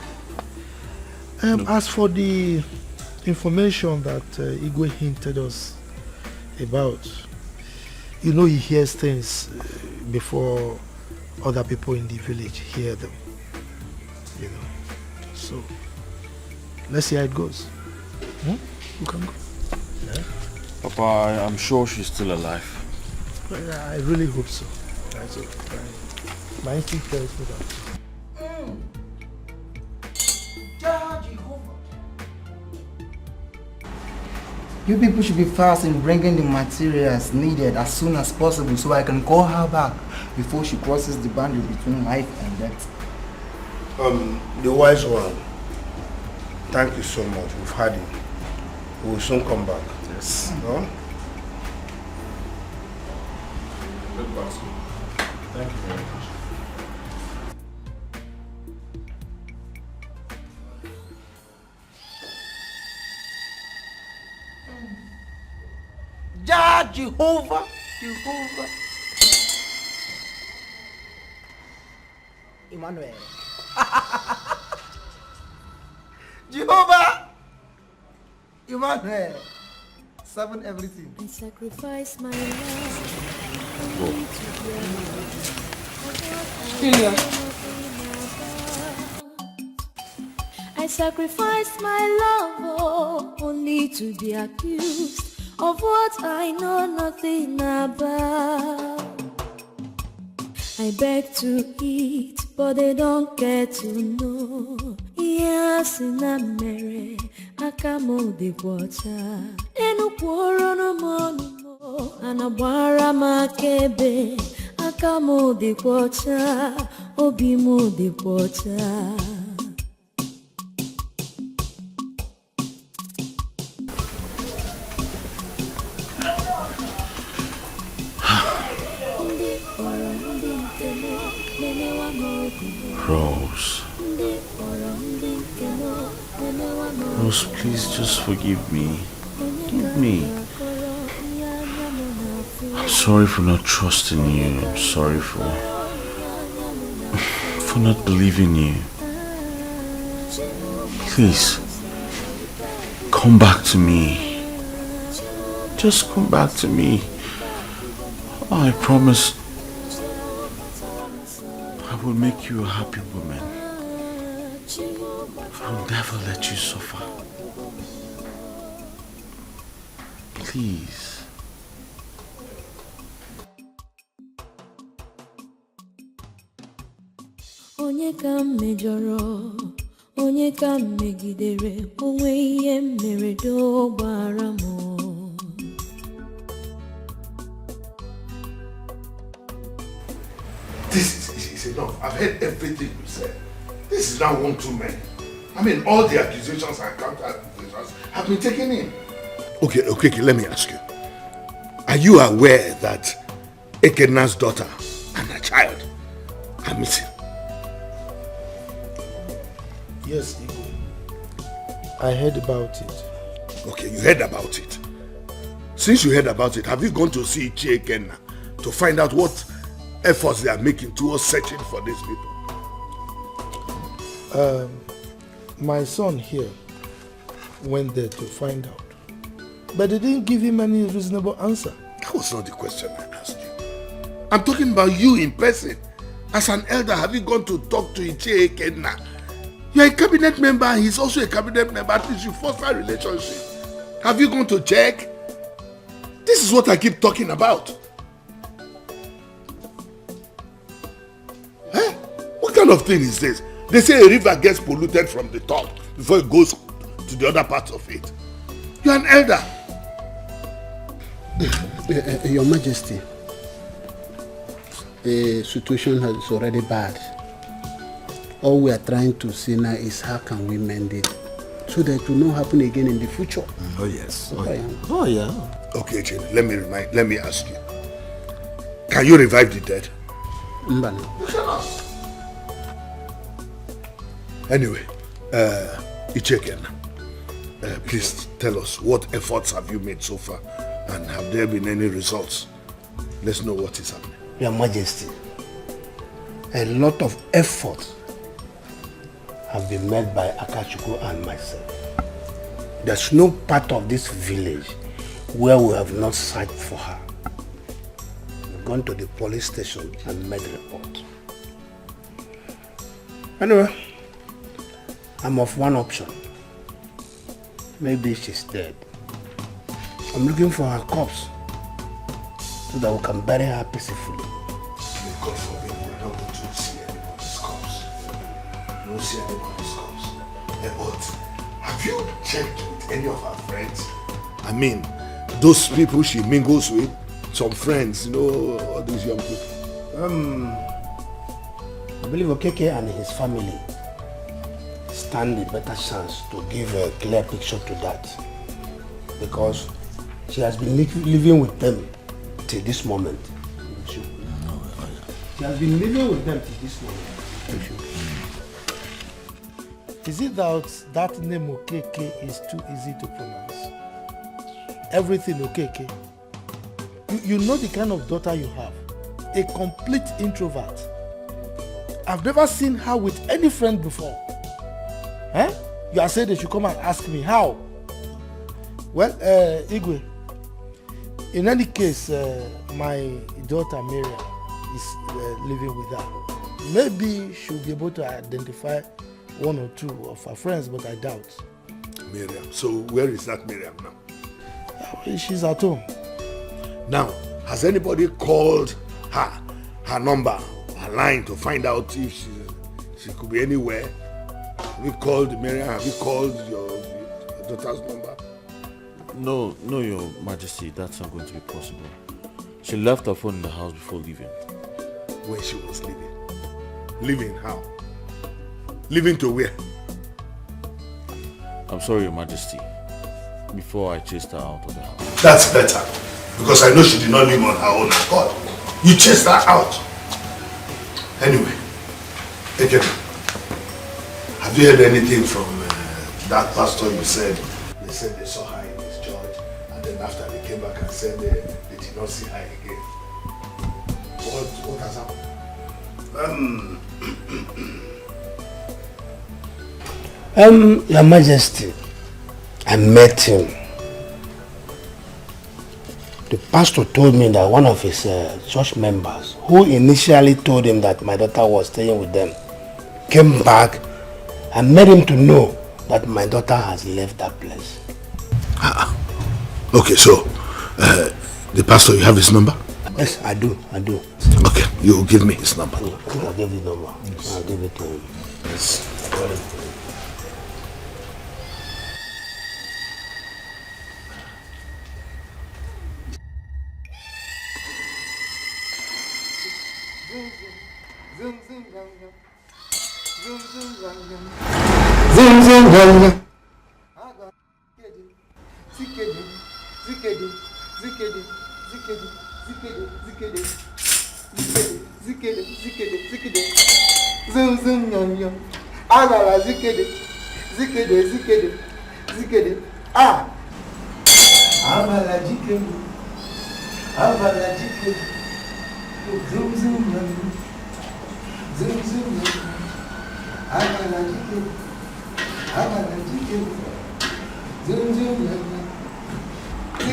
No. As for the information that Igwe hinted us about, you know, he hears things before other people in the village hear them. You know, so let's see how it goes. You can go. Yeah. Papa, I'm sure she's still alive. Well, I really hope so. My instinct tells me that. You people should be fast in bringing the materials needed as soon as possible so I can call her back before she crosses the boundary between life and death. The wise one, thank you so much. We've had him. We will soon come back. Yes. No? Thank you very much. Jehovah, Jehovah. Emmanuel. Jehovah, Emmanuel. 7 everything. I sacrifice my life. I sacrifice my love only to be accused of what I know nothing about. I beg to eat, but they don't get to know. Yes, in a mere, I come on the water. Enu kworo no mono, anabara makebe. I come on the water, obi mo the water. Rose. Rose, please just forgive me. Forgive me. I'm sorry for not trusting you. I'm sorry for not believing you. Please, come back to me. Just come back to me. I promise will make you a happy woman. I will never let you suffer. Please. Onye ka mejọrọ, onye ka megidere, onwe ihe mere dogbara m. This is enough. I've heard everything you said. This is now one too many. I mean, all the accusations and counter-accusations have been taken in. Okay, let me ask you. Are you aware that Ekena's daughter and her child are missing? Yes, Igwe. I heard about it. Okay, you heard about it. Since you heard about it, have you gone to see Ekena to find out what efforts they are making towards searching for these people? My son here went there to find out, but they didn't give him any reasonable answer. That was not the question I asked you. I'm talking about you in person. As an elder, have you gone to talk to Ichie Ekena? You're a cabinet member and he's also a cabinet member. At least you foster a relationship. Have you gone to check? This is what I keep talking about. Huh? What kind of thing is this? They say a river gets polluted from the top before it goes to the other parts of it. You're an elder. Your Majesty, the situation is already bad. All we are trying to see now is how can we mend it so that it will not happen again in the future. Oh yes. Oh yeah. Okay, Chin, let me ask you. Can you revive the dead? Mbana. Anyway, Icheken, please tell us what efforts have you made so far and have there been any results? Let's know what is happening. Your Majesty, a lot of efforts have been made by Akachuku and myself. There's no part of this village where we have not searched for her. We've gone to the police station and made a report. Anyway, I'm of one option. Maybe she's dead. I'm looking for her corpse so that we can bury her peacefully. God forbid we don't go to see anybody's corpse. We don't see anybody's corpse. But have you checked with any of her friends? I mean, those people she mingles with, some friends, you know, all these young people. I believe Okeke and his family stand a better chance to give a clear picture to that, because she has been living with them till this moment. She has been living with them till this moment. Is it that name Okeke is too easy to pronounce? Everything Okeke. You know the kind of daughter you have. A complete introvert. I've never seen her with any friend before. Eh? You are saying they should come and ask me how? Well, Igwe, in any case, my daughter Miriam is living with her. Maybe she'll be able to identify one or two of her friends, but I doubt. Miriam. So where is that Miriam now? She's at home. Now, has anybody called her number, her line to find out if she could be anywhere? Have you called Miriam? Have you called your daughter's number? No, Your Majesty, that's not going to be possible. She left her phone in the house before leaving. When she was leaving? Leaving how? Leaving to where? I'm sorry, Your Majesty. Before I chased her out of the house. That's better. Because I know she did not leave on her own accord. You chased her out. Anyway, again, have you heard anything from that pastor you said? They said they saw her in his church, and then after they came back and said they did not see her again. What has happened? Your Majesty, I met him The pastor told me that one of his church members, who initially told him that my daughter was staying with them, came back and made him to know that my daughter has left that place. Okay, so the pastor, you have his number? Yes, I do. Okay, you give me his number. I'll give you the number. Yes. I'll give it to him. Yes.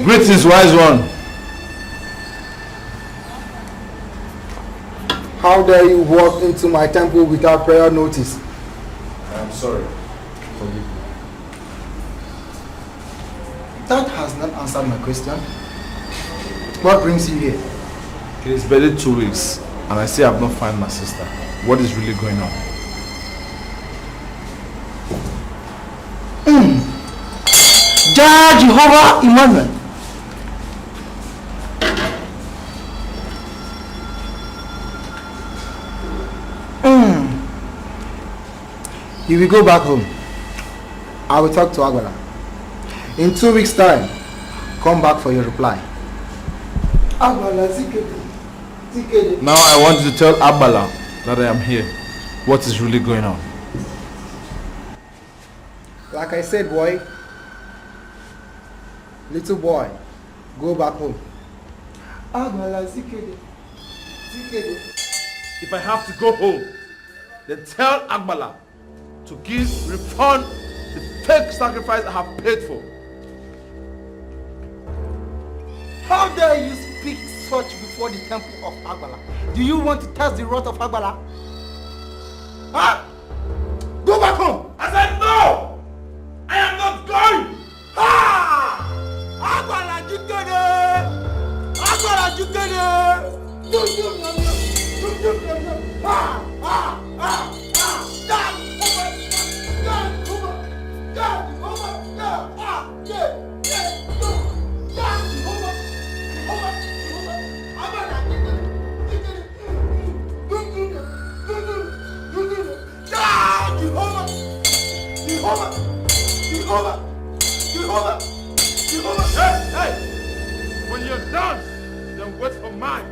Greetings, wise one. How dare you walk into my temple without prior notice? I'm sorry. Forgive me. That has not answered my question. What brings you here? It is barely 2 weeks and I still have not found my sister. What is really going on? Jah Jehovah Emmanuel. You will go back home. I will talk to Agbala. In 2 weeks' time, come back for your reply. Now I want you to tell Agbala that I am here. What is really going on? Like I said, boy, little boy, go back home. If I have to go home, then tell Agbala to refund the fake sacrifice I have paid for. How dare you speak such before the temple of Agbala? Do you want to test the wrath of Agbala? Huh? Go back home! I said no! I am not going! Ha! Agbala Jukene! Agbala Jukene! Ha! Ha! Ha! Hey! When you're done, then wait for mine.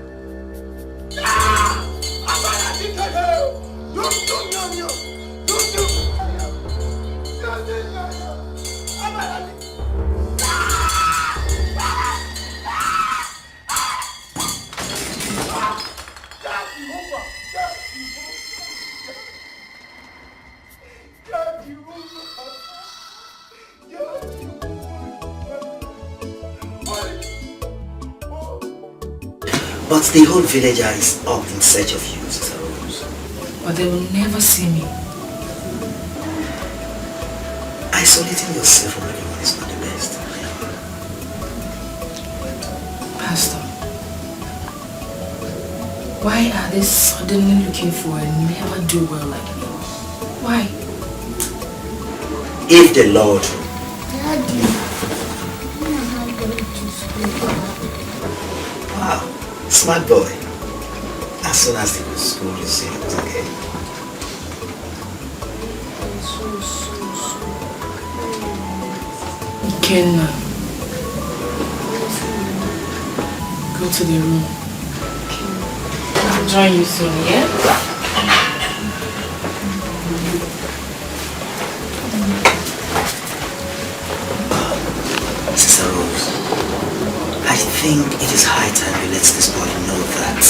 But the whole villager is up in search of you, Sister Rose. But they will never see me. Isolating yourself from everyone is not the best. Pastor, why are they suddenly looking for a never-do-well like me? Why? If the Lord... Daddy, when am I going to school? Wow, smart boy. As soon as the school resumes, okay? Kenna, go to the room. I'll join you soon, yeah? Sister Rose, I think it is high time you let this boy know that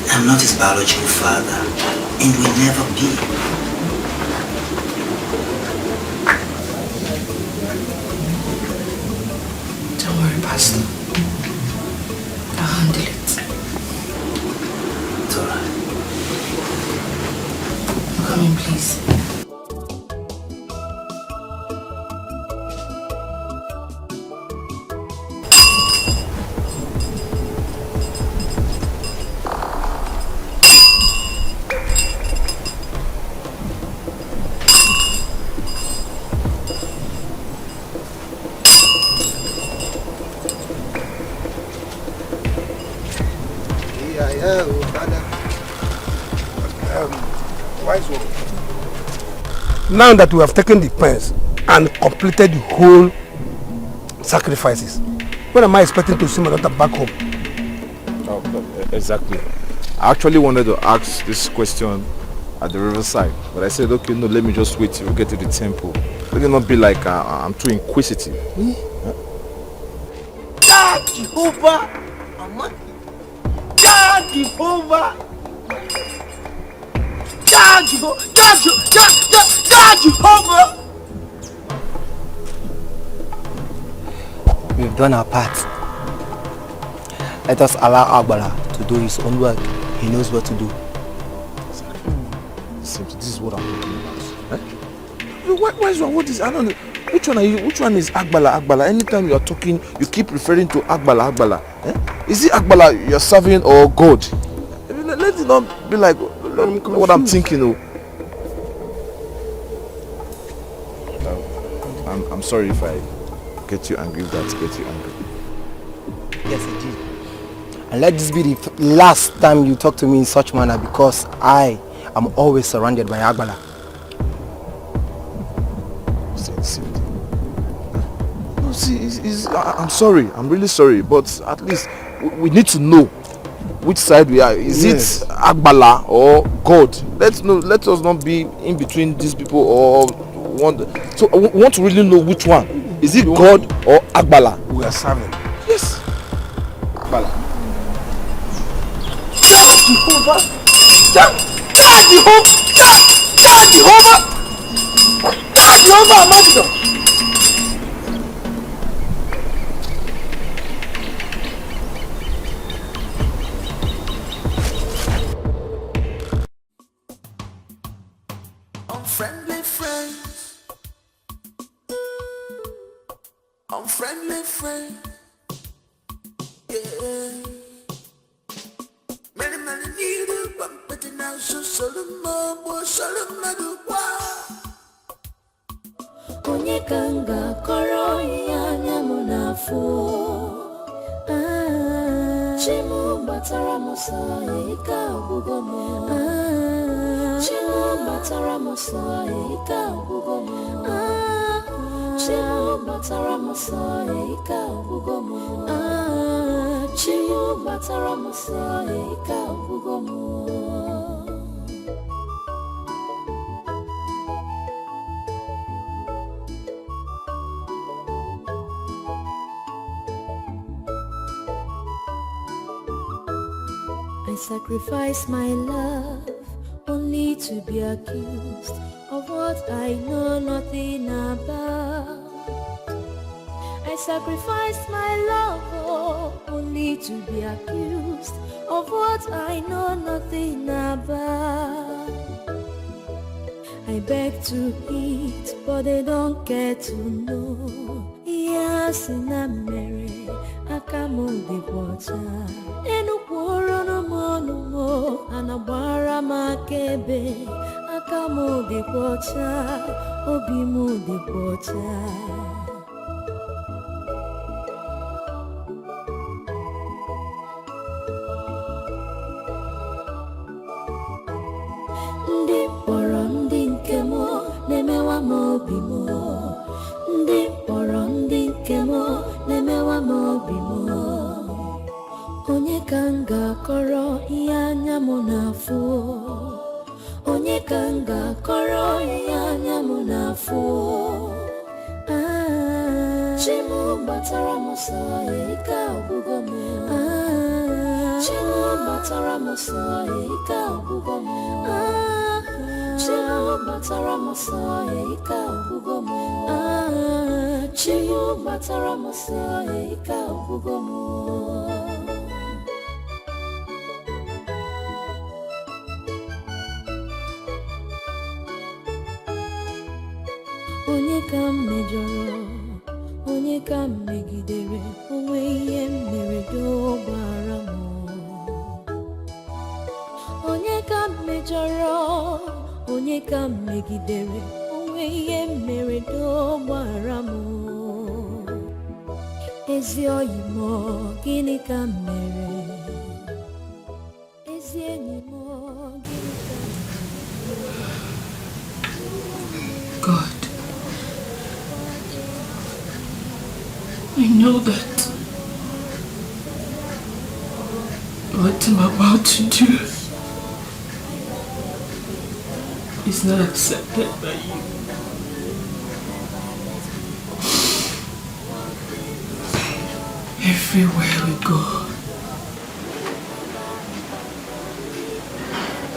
I'm not his biological father and will never be. Don't worry, Pastor. I'll handle it. It's alright. Come in, please. Wise one. Now that we have taken the pens and completed the whole sacrifices, when am I expecting to see my daughter back home? Oh, exactly. I actually wanted to ask this question at the riverside, but I said, okay, no, let me just wait till we get to the temple. Let it not be like I'm too inquisitive. God Jehovah! God Jehovah! God Jehovah! God Jehovah! We've done our part. Let us allow Agbala to do his own work. He knows what to do. Seems this is what I'm talking about. Eh? Why is what is I don't know. Which one are you? Which one is Agbala? Anytime you are talking, you keep referring to Agbala. Eh? Is it Agbala you're serving or God? Let it not be like what I'm thinking of. I'm sorry if I get you angry. Get you angry. Yes, I did. And let this be the last time you talk to me in such manner, because I am always surrounded by Agbala. No, see, I'm sorry. I'm really sorry. But at least we need to know which side we are. Is it Agbala or God? Let us not be in between these people or one. So I want to really know which one. Is it God or Agbala? We are serving. Yes. Agbala. God Jehovah! God Jehovah! God Jehovah! God Jehovah Almighty! Unfriendly friends. Unfriendly friends. Yeah. Many need a but now so Solomon was Solomon. Onyekanga koro ya munafu. Chimu batara musa ika bugomo. Chimu batara musa ika bugomo. Chimu batara musa ika bugomo. Chimu batara musa ika bugomo. I sacrifice my love only to be accused of what I know nothing about. I sacrifice my love only to be accused of what I know nothing about. I beg to eat, but they don't get to know. Yes, in America, I come on the water. Anabara makebe akamu the water, obimu the water. Ndi poro ndi nkemo nemewa mobimo. Ndi poro ndi nkemo nemewa mobimo. Onyekanga koro iyanya munafu. Onyekanga koro iyanya munafu. Chimu batara musa ika bugomo. Chimu batara musa ika bugomo. Chimu batara musa ika bugomo. Chimu batara musa ika bugomo. onye ka m mejọrọ, onye ka m megidere, onwe ihe m mere dọgbara m. Onye ka m mejọrọ, onye ka m megidere, onwe ihe m mere dọgbara m. Ezi oyi m, gịnị ka m mere? Ezi enyi m, gịnị ka m mere? God, I know that what I'm about to do is not accepted by you. Everywhere we go,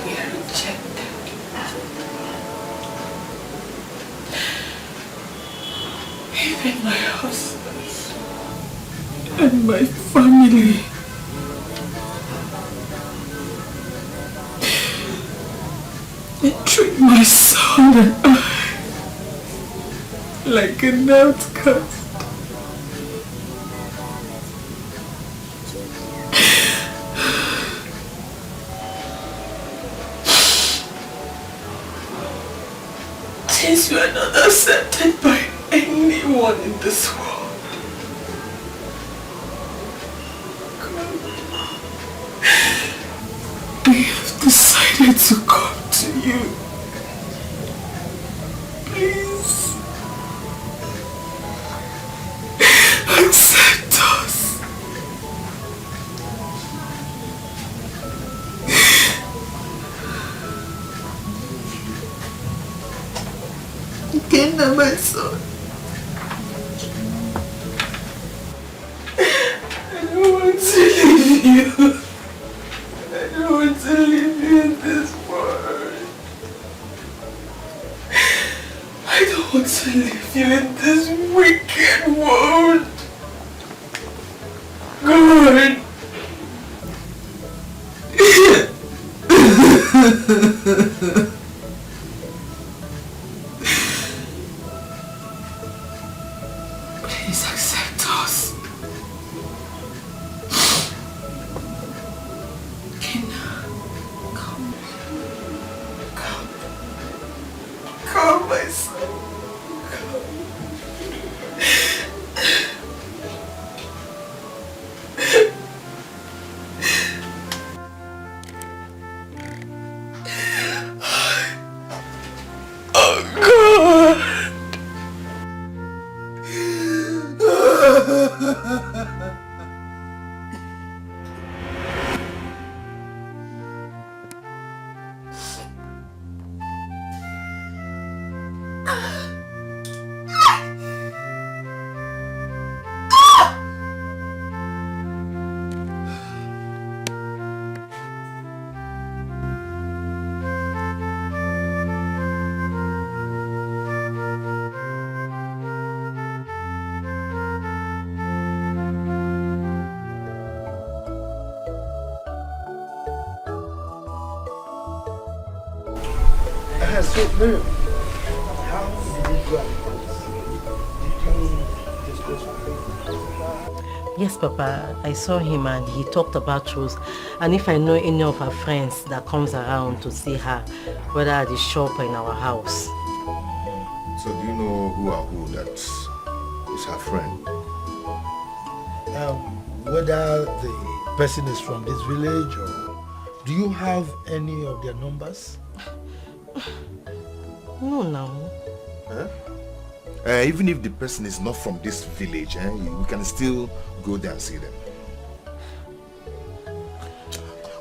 we are rejected. Even my husband and my family. They treat my son and I like an outcast. Since you are not accepted by anyone in this world, God, we have decided to come to you. Please accept us. Kenna, my son. I don't want to leave you. I don't want to leave you in this world. I don't want to leave you in this wicked world. God. Please accept us. Kenna, come. Come, my son. Oh, God. So, Miriam, how did it go at once? Did you discuss with him? Yes, Papa. I saw him and he talked about Rose. And if I know any of her friends that comes around to see her, whether at the shop or in our house. So do you know who or who that is her friend? Whether the person is from this village or... Do you have any of their numbers? No, no. Huh? Even if the person is not from this village, we can still go there and see them.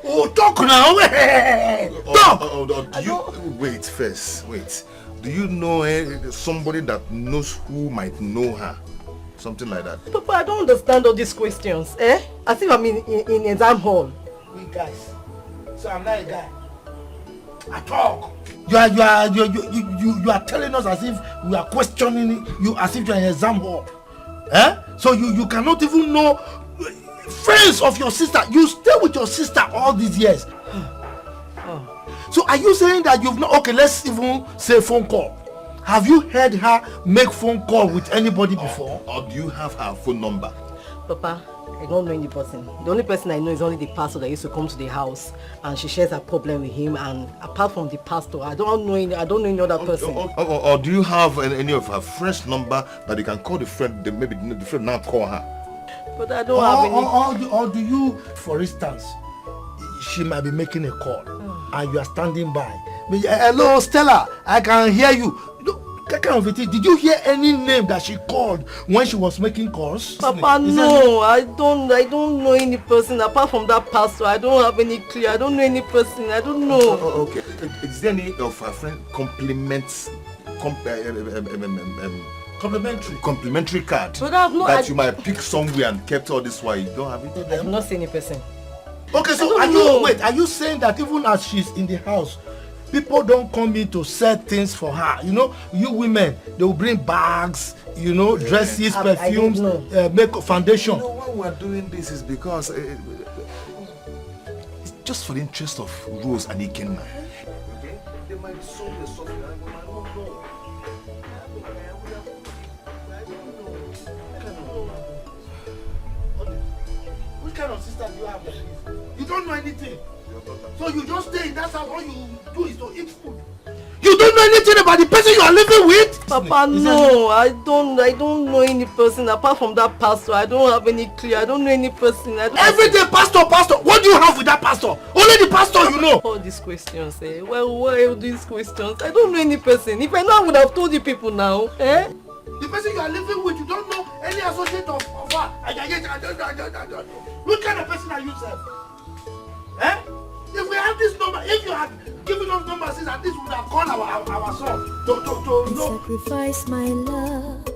Oh, talk now! Talk! Do you, wait first, wait. Do you know somebody that knows who might know her? Something like that. Papa, I don't understand all these questions. As if I'm in exam hall. We guys. So I'm not a guy. I talk. You are telling us as if we are questioning you as if you're in an exam hall. So you cannot even know friends of your sister. You stay with your sister all these years. So are you saying that you've not... Okay, let's even say phone call. Have you heard her make phone call with anybody before? Or do you have her phone number? Papa, I don't know any person. The only person I know is only the pastor that used to come to the house, and she shares her problem with him. And apart from the pastor, I don't know any other person. Or do you have any of her friend's number that you can call the friend? Maybe the friend now call her. But I don't have any. Or do you, for instance, she might be making a call, and you are standing by. Hello, Stella, I can hear you. Did you hear any name that she called when she was making calls? Papa, no, I don't know any person apart from that pastor. I don't have any clue. I don't know any person. I don't know. Okay. Is there any of her friend complimentary card that you might pick somewhere and kept all this while? You don't have it? I have not seen any person. Okay, so are you saying that even as she's in the house, people don't come in to sell things for her? You know, you women, they will bring bags, you know, dresses, perfumes, make foundation. You know, why we're doing this is because it's just for the interest of Rose and Ikenna. Okay? They might solve the suffering, I don't know. Which kind of sister do you have like this? You don't know anything. So you just stay in that house, all you do is to eat food. You don't know anything about the person you are living with? Papa, no, I don't know any person apart from that pastor. I don't have any clue. I don't know any person. Every day, pastor. What do you have with that pastor? Only the pastor you know. All these questions, eh? Well, why all these questions? I don't know any person. If I know, I would have told you people now, eh? The person you are living with, you don't know any associate of her. What kind of person are you, sir? Eh? If we have this number, if you had given us numbers, at least we would have called our son to sacrifice my love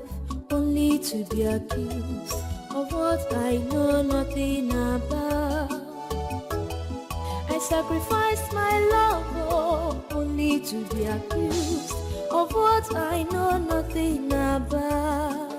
only to be accused of what I know nothing about. I sacrifice my love only to be accused of what I know nothing about.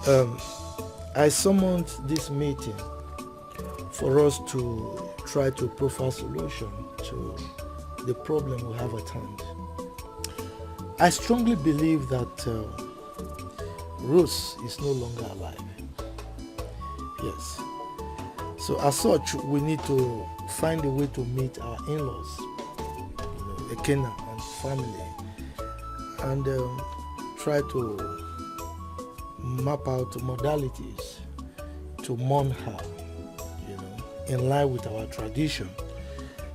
I summoned this meeting for us to try to profile solution to the problem we have at hand. I strongly believe that Rose is no longer alive. Yes. So as such, we need to find a way to meet our in-laws, Ekena and family, and try to map out modalities to mourn her, in line with our tradition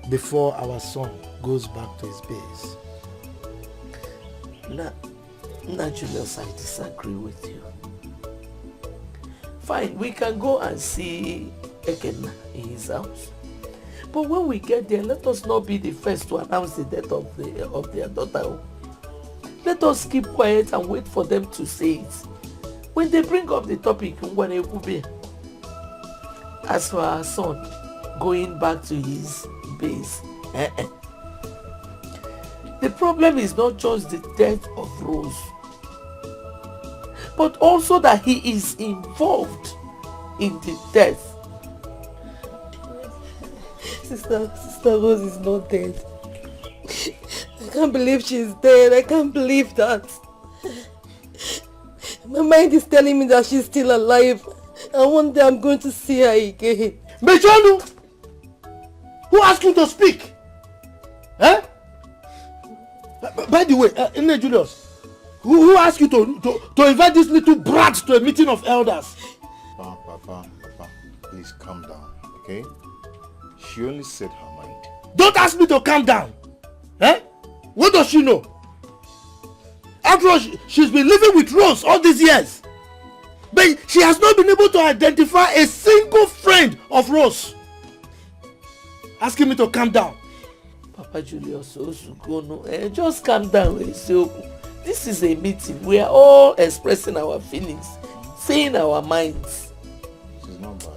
before our son goes back to his base. Now, Julius, I disagree with you. Fine, we can go and see Ekena in his house. But when we get there, let us not be the first to announce the death of their daughter. Let us keep quiet and wait for them to say it. When they bring up the topic, as for our son going back to his base, the problem is not just the death of Rose, but also that he is involved in the death. Sister Rose is not dead. I can't believe she's dead. I can't believe that. My mind is telling me that she's still alive. And one day I'm going to see her again. Mejonu! Who asked you to speak? Eh? By the way, Nne Julius, who asked you to invite this little brat to a meeting of elders? Papa, please calm down, okay? She only said her mind. Don't ask me to calm down. Eh? What does she know? After all, she's been living with Rose all these years. But she has not been able to identify a single friend of Rose. Asking me to calm down. Papa Julius, just calm down. This is a meeting. We are all expressing our feelings, saying our minds. She's not bad.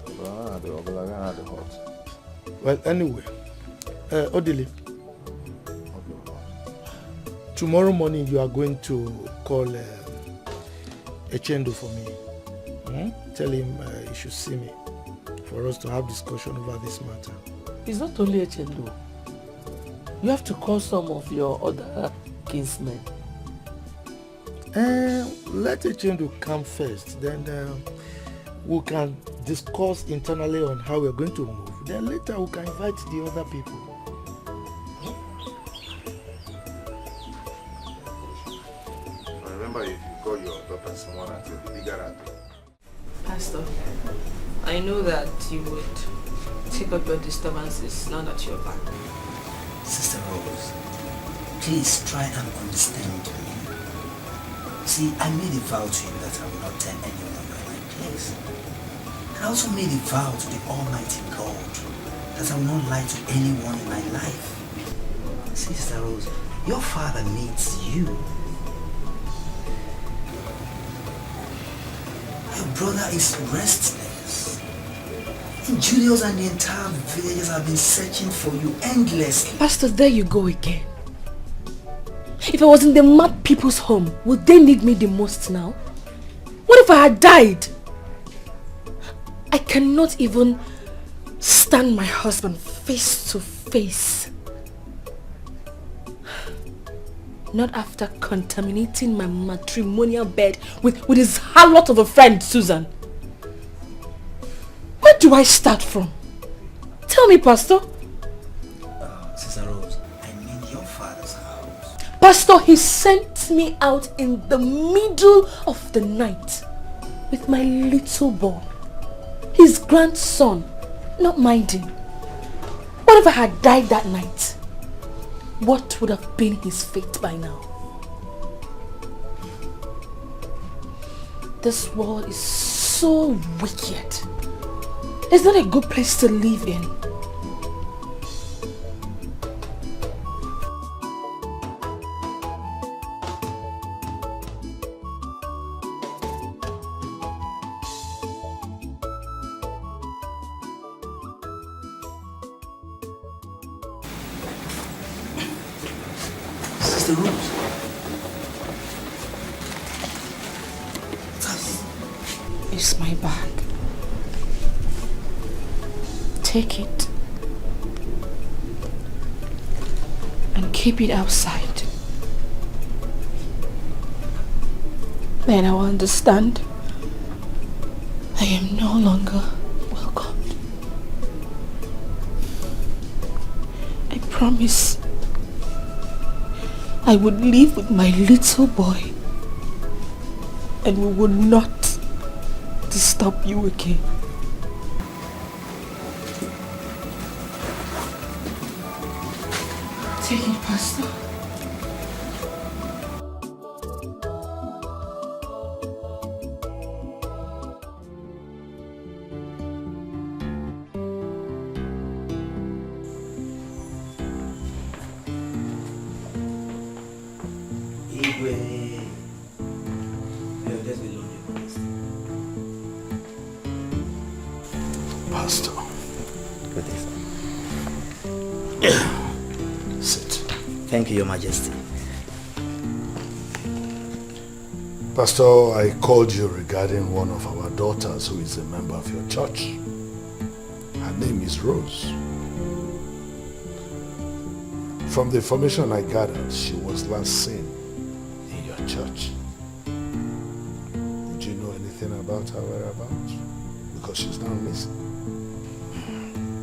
Well, anyway, Odile, tomorrow morning you are going to call Echendo for me. Tell him he should see me for us to have discussion over this matter. It's not only Echendo. You have to call some of your other kinsmen. Let Echendo come first, then we can discuss internally on how we're going to move. Then later we can invite the other people. Remember, if you call your daughter's mother to figure out. Pastor, I know that you would take up your disturbances now that you're back. Sister Rose, please try and understand me. See, I made a vow to you that I will not tell anyone by my place. And I also made a vow to the Almighty God that I will not lie to anyone in my life. Sister Rose, your father needs you. Your brother is restless. And Julius and the entire villagers have been searching for you endlessly. Pastor, there you go again. If I was in the mad people's home, would they need me the most now? What if I had died? I cannot even stand my husband face to face. Not after contaminating my matrimonial bed with his harlot of a friend, Susan. Where do I start from? Tell me, Pastor. Sister Rose, I mean your father's house. Pastor, he sent me out in the middle of the night with my little boy, his grandson, not minding. What if I had died that night? What would have been his fate by now? This world is so wicked. It's not a good place to live in. Sister Rose. is my bag. Take it and keep it outside. Then I will understand I am no longer welcomed. I promise I would live with my little boy and we would not disturb you again. Take it, Pastor. Pastor. Good day, sir. Sit. Thank you, Your Majesty. Pastor, I called you regarding one of our daughters who is a member of your church. Her name is Rose. From the information I gathered, she was last seen in your church. Would you know anything about her whereabouts? Because she's now missing.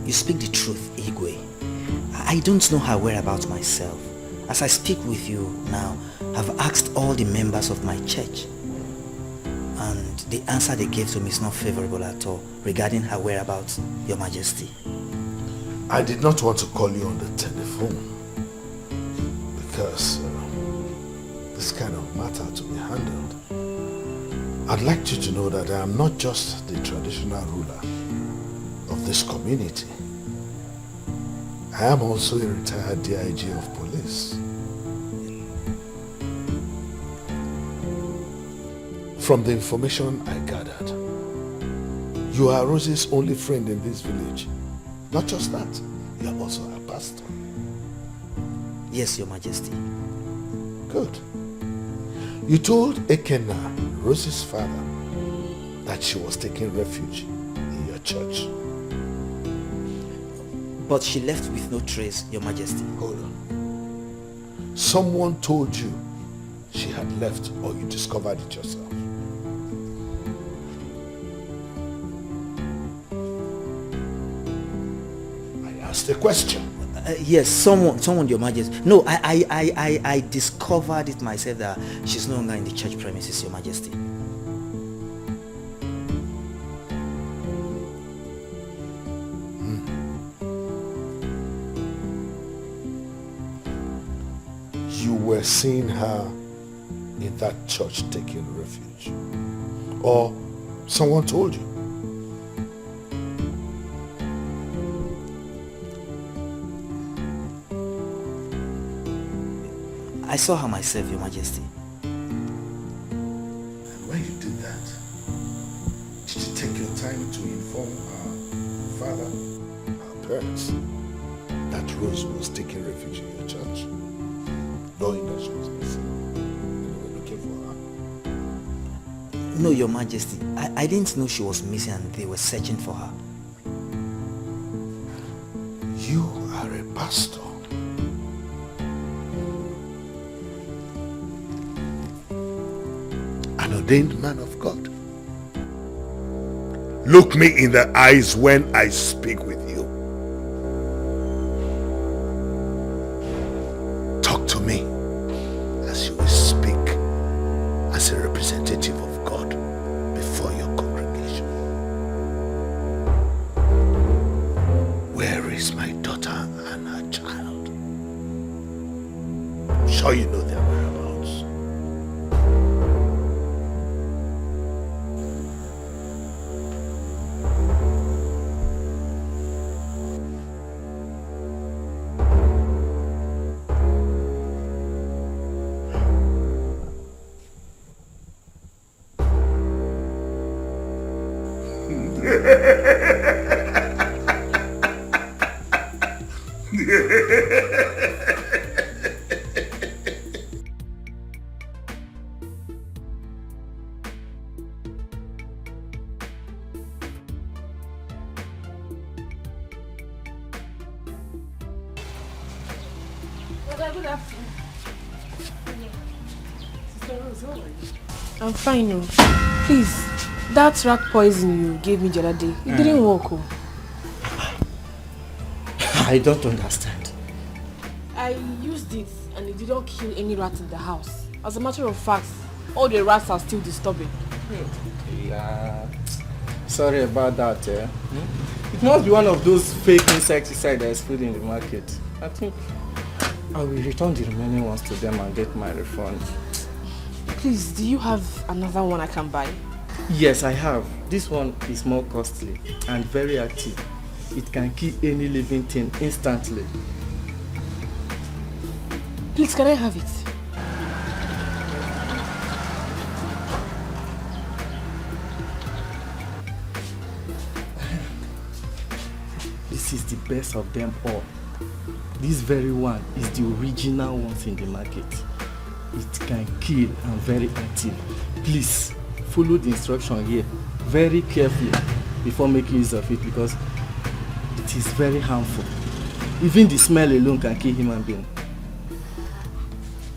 You speak the truth, Igwe. I don't know her whereabouts myself. As I speak with you now, I've asked all the members of my church. And the answer they gave to me is not favorable at all regarding her whereabouts, Your Majesty. I did not want to call you on the telephone because this kind of matter to be handled. I'd like you to know that I am not just the traditional ruler of this community. I am also a retired DIG of police. From the information I gathered, you are Rose's only friend in this village. Not just that, you are also a pastor. Yes, Your Majesty. Good. You told Ekenna, Rose's father, that she was taking refuge in your church. But she left with no trace, Your Majesty. Hold on. Someone told you she had left, or you discovered it yourself? I asked a question. Yes, someone, Your Majesty. No, I discovered it myself that she's no longer in the church premises, Your Majesty. You were seeing her in that church taking refuge, or someone told you? I saw her myself, Your Majesty. And when you did that, did you take your time to inform her father, her parents, that Rose was taking refuge in your church, knowing that she was missing and you were looking for her? No, Your Majesty. I didn't know she was missing and they were searching for her. You are a pastor. An ordained man of God. Look me in the eyes when I speak with you. Talk to me as you will speak as a representative of God before your congregation. Where is my daughter and her child? I'm sure you know their whereabouts. Good afternoon. Sister Rose, how are you? I'm fine, no. Please, that rat poison you gave me the other day, it didn't work. Oh. I don't understand. I used it and it didn't kill any rat in the house. As a matter of fact, all the rats are still disturbing. Yeah. Sorry about that. It must be one of those fake insecticides that is put in the market. I think I will return the remaining ones to them and get my refund. Please, do you have another one I can buy? Yes, I have. This one is more costly and very active. It can kill any living thing instantly. Please, can I have it? This is the best of them all. This very one is the original ones in the market. It can kill and very active. Please follow the instruction here very carefully before making use of it because it is very harmful. Even the smell alone can kill human being.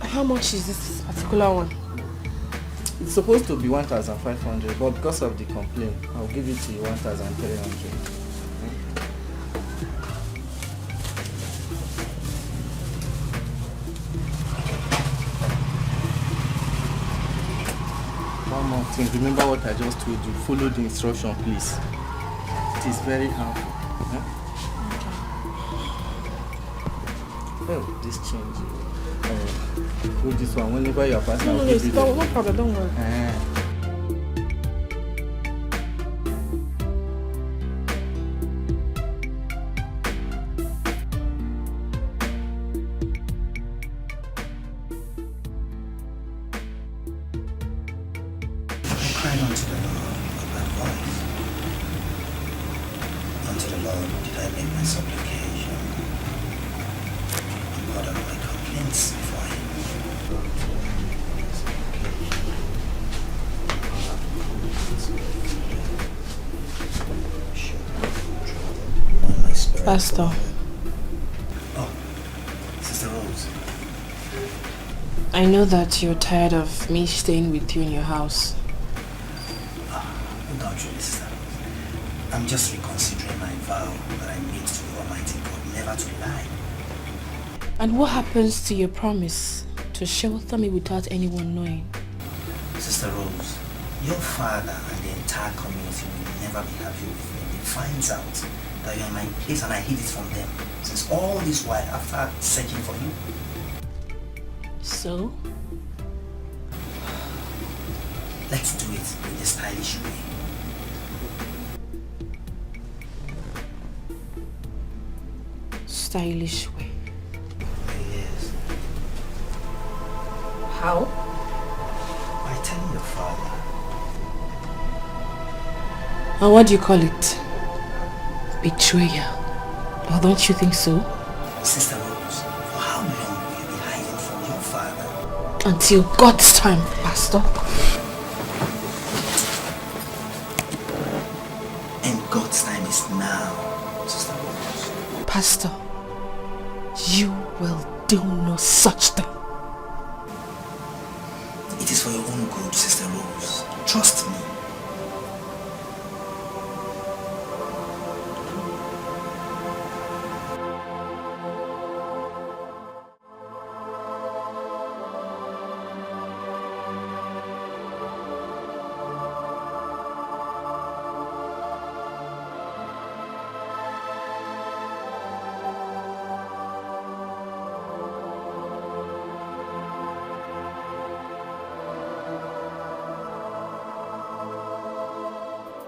How much is this particular one? It's supposed to be 1,500, but because of the complaint, I'll give it to you 1,300. One more thing, remember what I just told you. Follow the instruction, please. It is very harmful. Oh, this change. Do this one whenever you are passing. No problem, don't worry. Cried unto the Lord with my voice. Unto the Lord did I make my supplication. And poured out my complaints before him. Pastor. Oh, Sister Rose. I know that you're tired of me staying with you in your house. Don't really, Sister Rose. I'm just reconsidering my vow that I made to the Almighty God never to lie. And what happens to your promise to shelter me without anyone knowing? Sister Rose, your father and the entire community will never be happy with me if he finds out that you're in my place and I hid it from them since all this while after searching for you. So? Let's do it in a stylish way. Stylish way. Yes. How? By telling your father. And what do you call it? Betrayal. Or don't you think so? Sister Rose, for how long will you be hiding from your father? Until God's time, Pastor. And God's time is now, Sister Rose. Pastor, you will do no such thing. It is for your own good, Sister Rose. Trust me.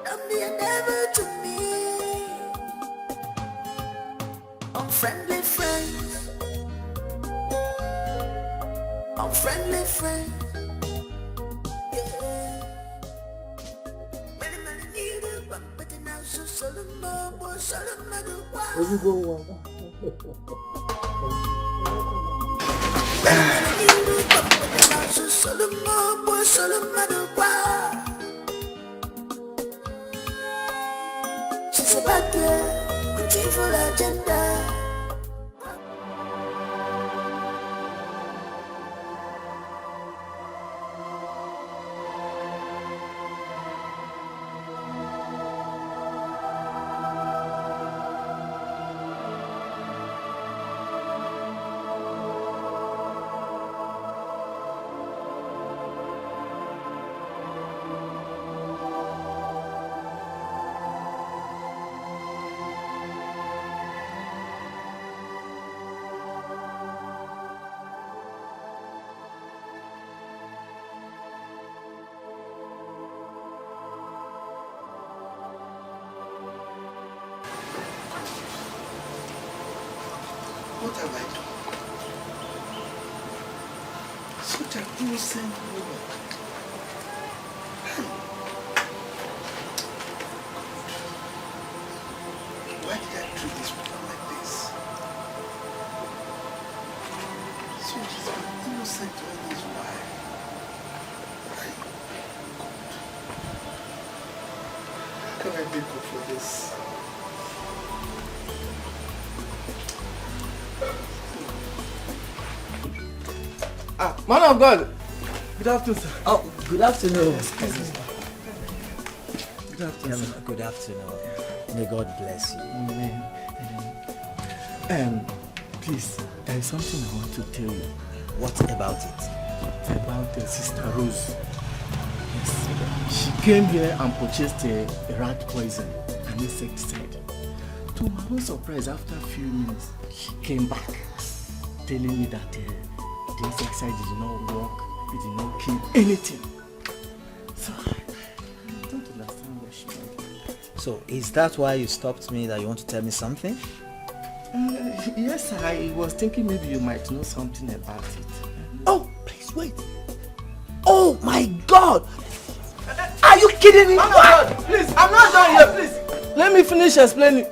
Don't be a devil to me. Unfriendly friends. Unfriendly friends. Yeah. Many need a bump, but now so Solomon was Solomon. Solomon was Solomon. She's a bad girl with evil agenda. What have I done? Such an innocent woman. Why did I treat this woman like this? So she's been innocent all this while. How can I make up for this? Man of God. Good afternoon, sir. Oh, good afternoon. Excuse me. Good afternoon. Yeah, good afternoon. May God bless you. Amen. Please, there is something I want to tell you. What about it? It's about Sister Rose. Yes. She came here and purchased a rat poison and insecticide. To my own surprise, after a few minutes, she came back telling me that the insecticide did not work, it did not kill anything. So, I don't understand what she meant. So, is that why you stopped me, that you want to tell me something? Yes, I was thinking maybe you might know something about it. Oh, please wait. Oh my God! Are you kidding me? God, please, I'm not done here, please. Let me finish explaining.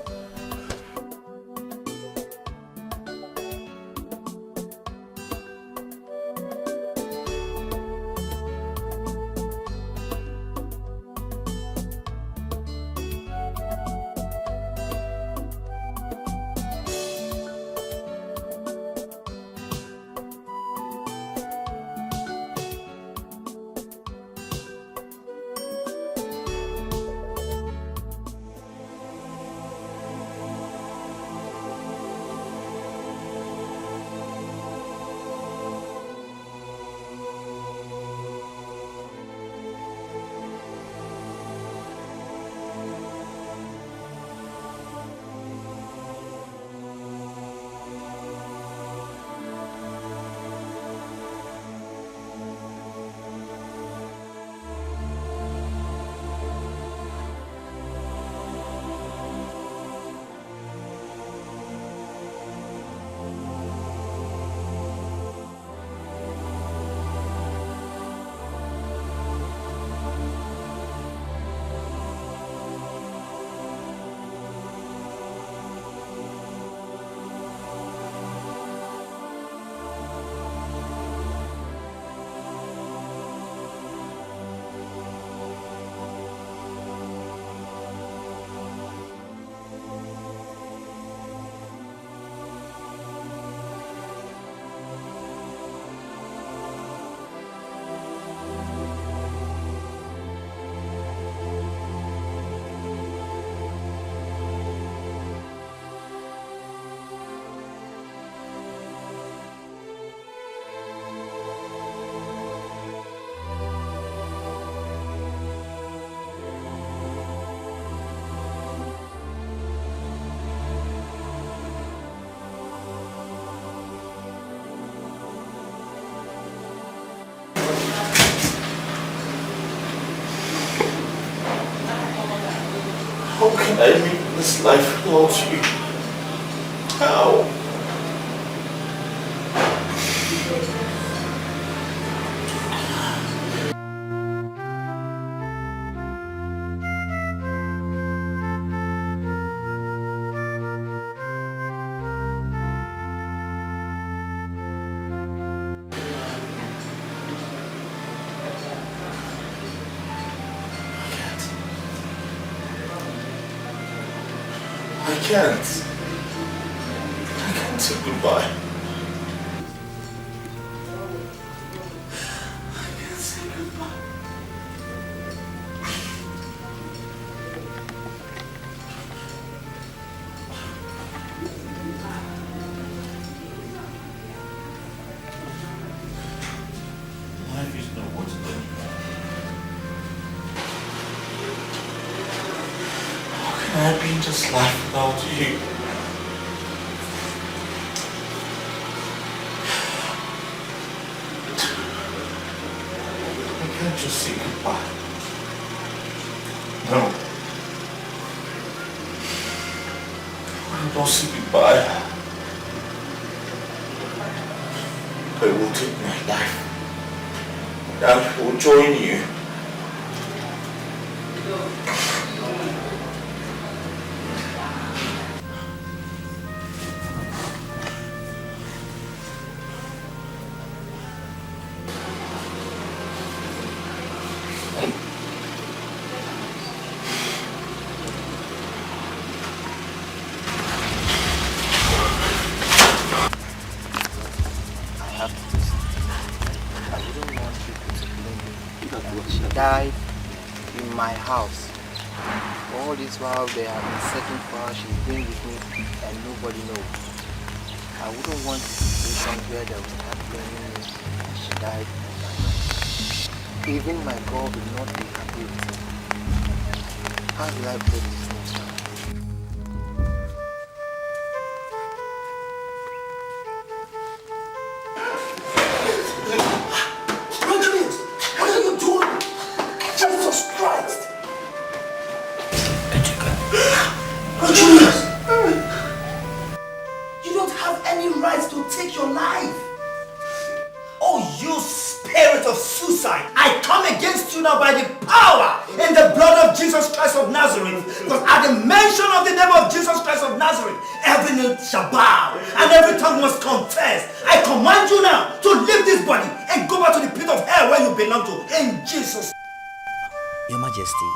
How can I live this life without you? How? I can't say goodbye. I can't say goodbye. Life is not worth it anymore. How can I be in this life without you? I can't just say goodbye. No. I don't say goodbye. will take my life. That will join you. Died in my house. All this while they have been searching for her, she's been with me and nobody knows. I wouldn't want a situation where they would have blaming me and she died in my house. Even my God will not be happy with me. How will I play this next time? You don't have any right to take your life. Oh, you spirit of suicide. I come against you now by the power in the blood of Jesus Christ of Nazareth. Because at the mention of the name of Jesus Christ of Nazareth, every knee shall bow and every tongue must confess. I command you now to leave this body and go back to the pit of hell where you belong to. In Jesus. Your Majesty,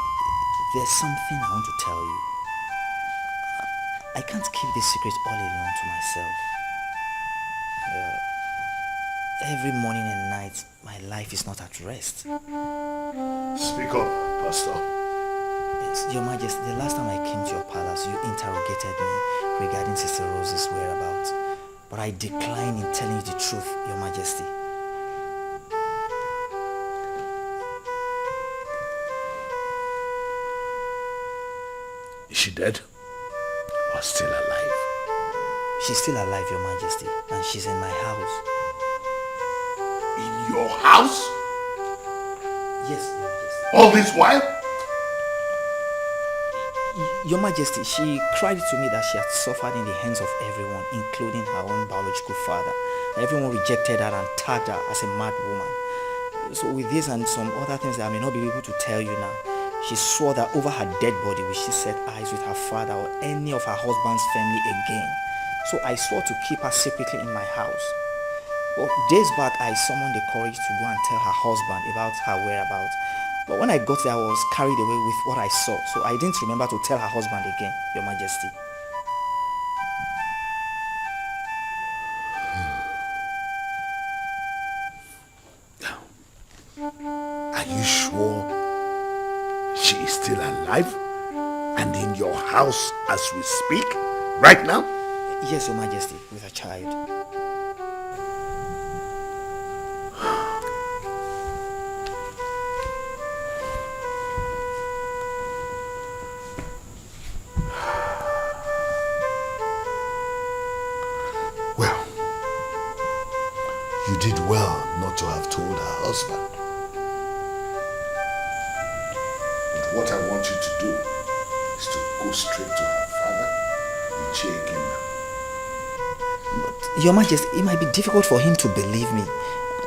there's something I want to tell you. I can't keep this secret all alone to myself. Every morning and night, my life is not at rest. Speak up, Pastor. Yes, Your Majesty, the last time I came to your palace, you interrogated me regarding Sister Rose's whereabouts. But I decline in telling you the truth, Your Majesty. Is she dead? Or still alive? She's still alive, Your Majesty, and she's in my house. In your house? Yes, Your Majesty. All this while? Your Majesty, she cried to me that she had suffered in the hands of everyone, including her own biological father. Everyone rejected her and tagged her as a mad woman. So with this and some other things that I may not be able to tell you now, she swore that over her dead body will she set eyes with her father or any of her husband's family again. So I swore to keep her secretly in my house. But days back, I summoned the courage to go and tell her husband about her whereabouts. But when I got there, I was carried away with what I saw. So I didn't remember to tell her husband again, Your Majesty. Are you sure she is still alive and in your house as we speak right now? Yes, Your Majesty, with a child. Well, you did well not to have told her husband. But what I want you to do is to go straight to her father and check him now. Your Majesty, it might be difficult for him to believe me.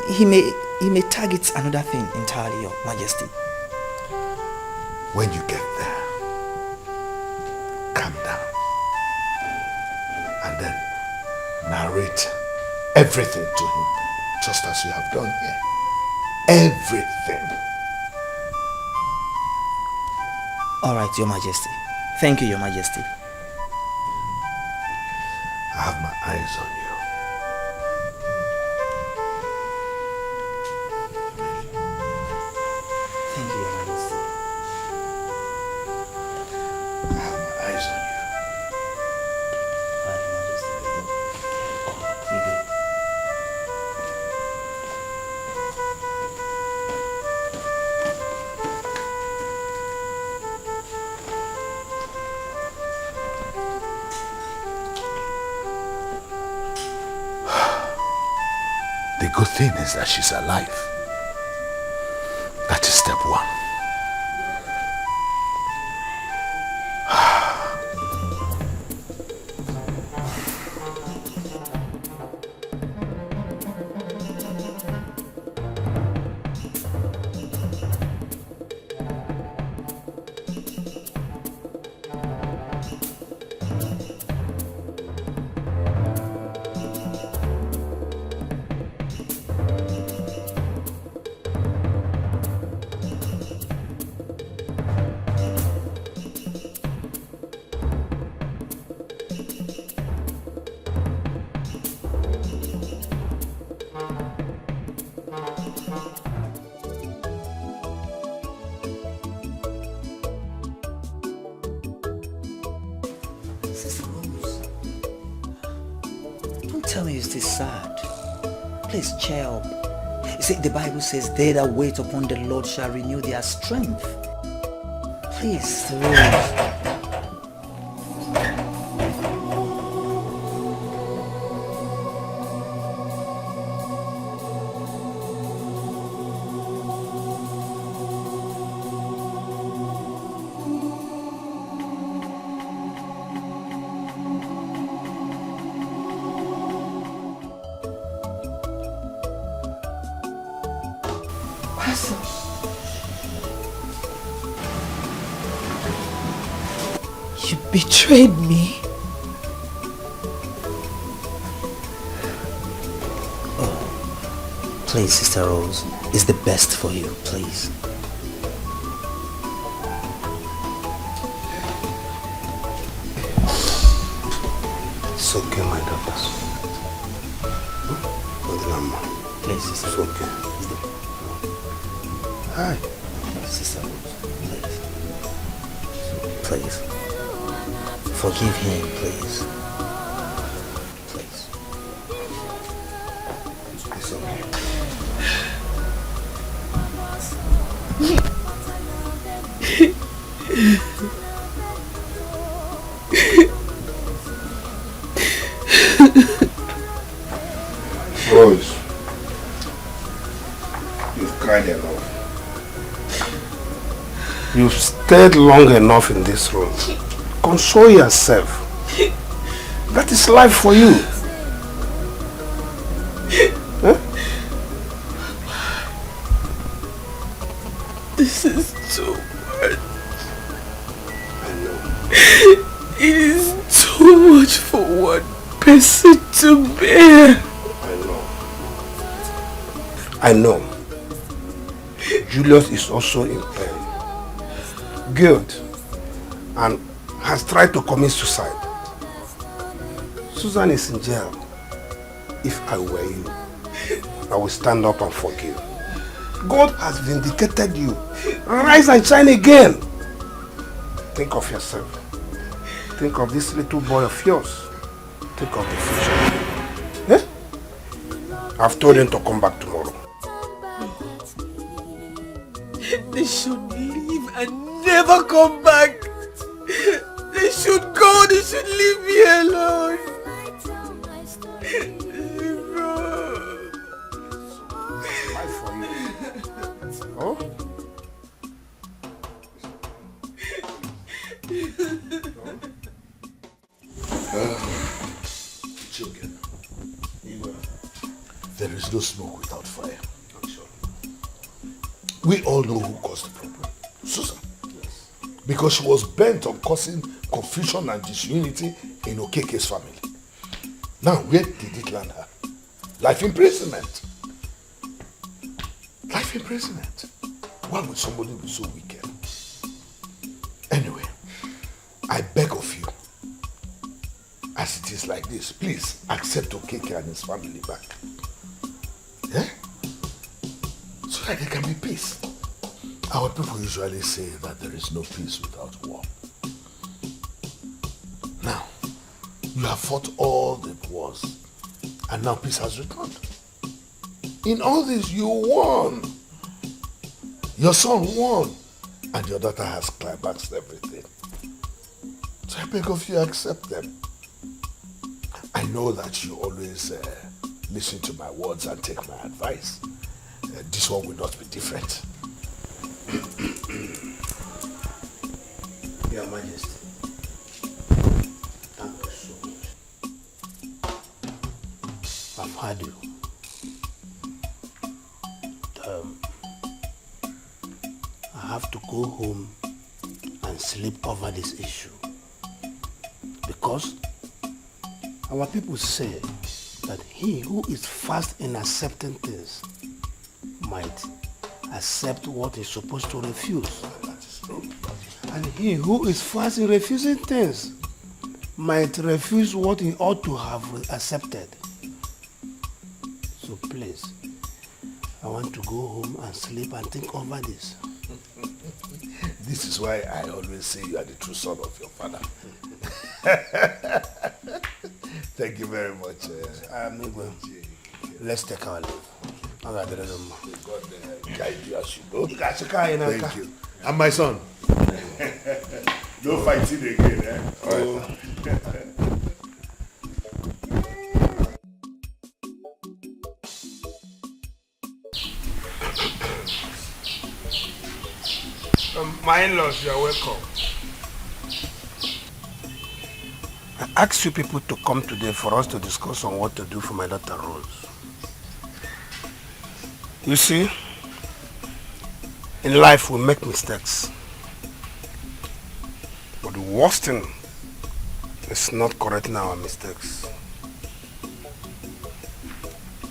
He may target another thing entirely, Your Majesty. When you get there, calm down and then narrate everything to him, just as you have done here. Everything. All right, Your Majesty. Thank you, Your Majesty. I have my eyes on you. Thank you, Your Majesty. I have my eyes on you. All right, Your Majesty. You good? The good thing is that she's alive. That is step one. Sister Rose, don't tell me you're still sad. Please cheer up. You see, the Bible says, they that wait upon the Lord shall renew their strength. Please, Sister Rose. You betrayed me. Oh, please, Sister Rose, it's the best for you, please. It's okay, my daughters. Please, Sister It's Rose. okay. Hi. Sister Rose, please. Please. Forgive him, please. Please. It's okay. Rose, you've cried enough. You've stayed long enough in this room. Console yourself. That is life for you. Huh? This is too much. I know. It is too much for one person to bear. I know. Julius is also in pain. Guilt. And has tried to commit suicide. Susan is in jail. If I were you, I would stand up and forgive. God has vindicated you. Rise and shine again. Think of yourself. Think of this little boy of yours. Think of the future. Eh? I've told him to come back tomorrow. They should leave and never come back. They should go. They should leave me alone. Life for you. Oh? Children, there is no smoke without fire. We all know who caused the problem. Susan. Yes. Because she was bent on causing confusion and disunity in Okeke's family. Now, where did it land her? Life imprisonment. Life imprisonment. Why would somebody be so wicked? Anyway, I beg of you, as it is like this, please accept Okeke and his family back. Yeah? So that there can be peace. Our people usually say that there is no peace without war. Now, you have fought all the wars, and now peace has returned. In all this, you won. Your son won, and your daughter has climaxed everything. So I beg of you, accept them. I know that you always listen to my words and take my advice. This one will not be different. Your Majesty, thank you so much. I've heard you. I have to go home and sleep over this issue. Because our people say that he who is fast in accepting things might accept what he's supposed to refuse. That is true. And he who is fast in refusing things might refuse what he ought to have accepted. So please, I want to go home and sleep and think over this. This is why I always say you are the true son of your father. Thank you very much. Let's take our leave. God guide you as you go. Thank you. And my son. No fighting again, eh? Oh. My in-laws, you are welcome. I asked you people to come today for us to discuss on what to do for my daughter Rose. You see, in life we make mistakes. But the worst thing is not correcting our mistakes.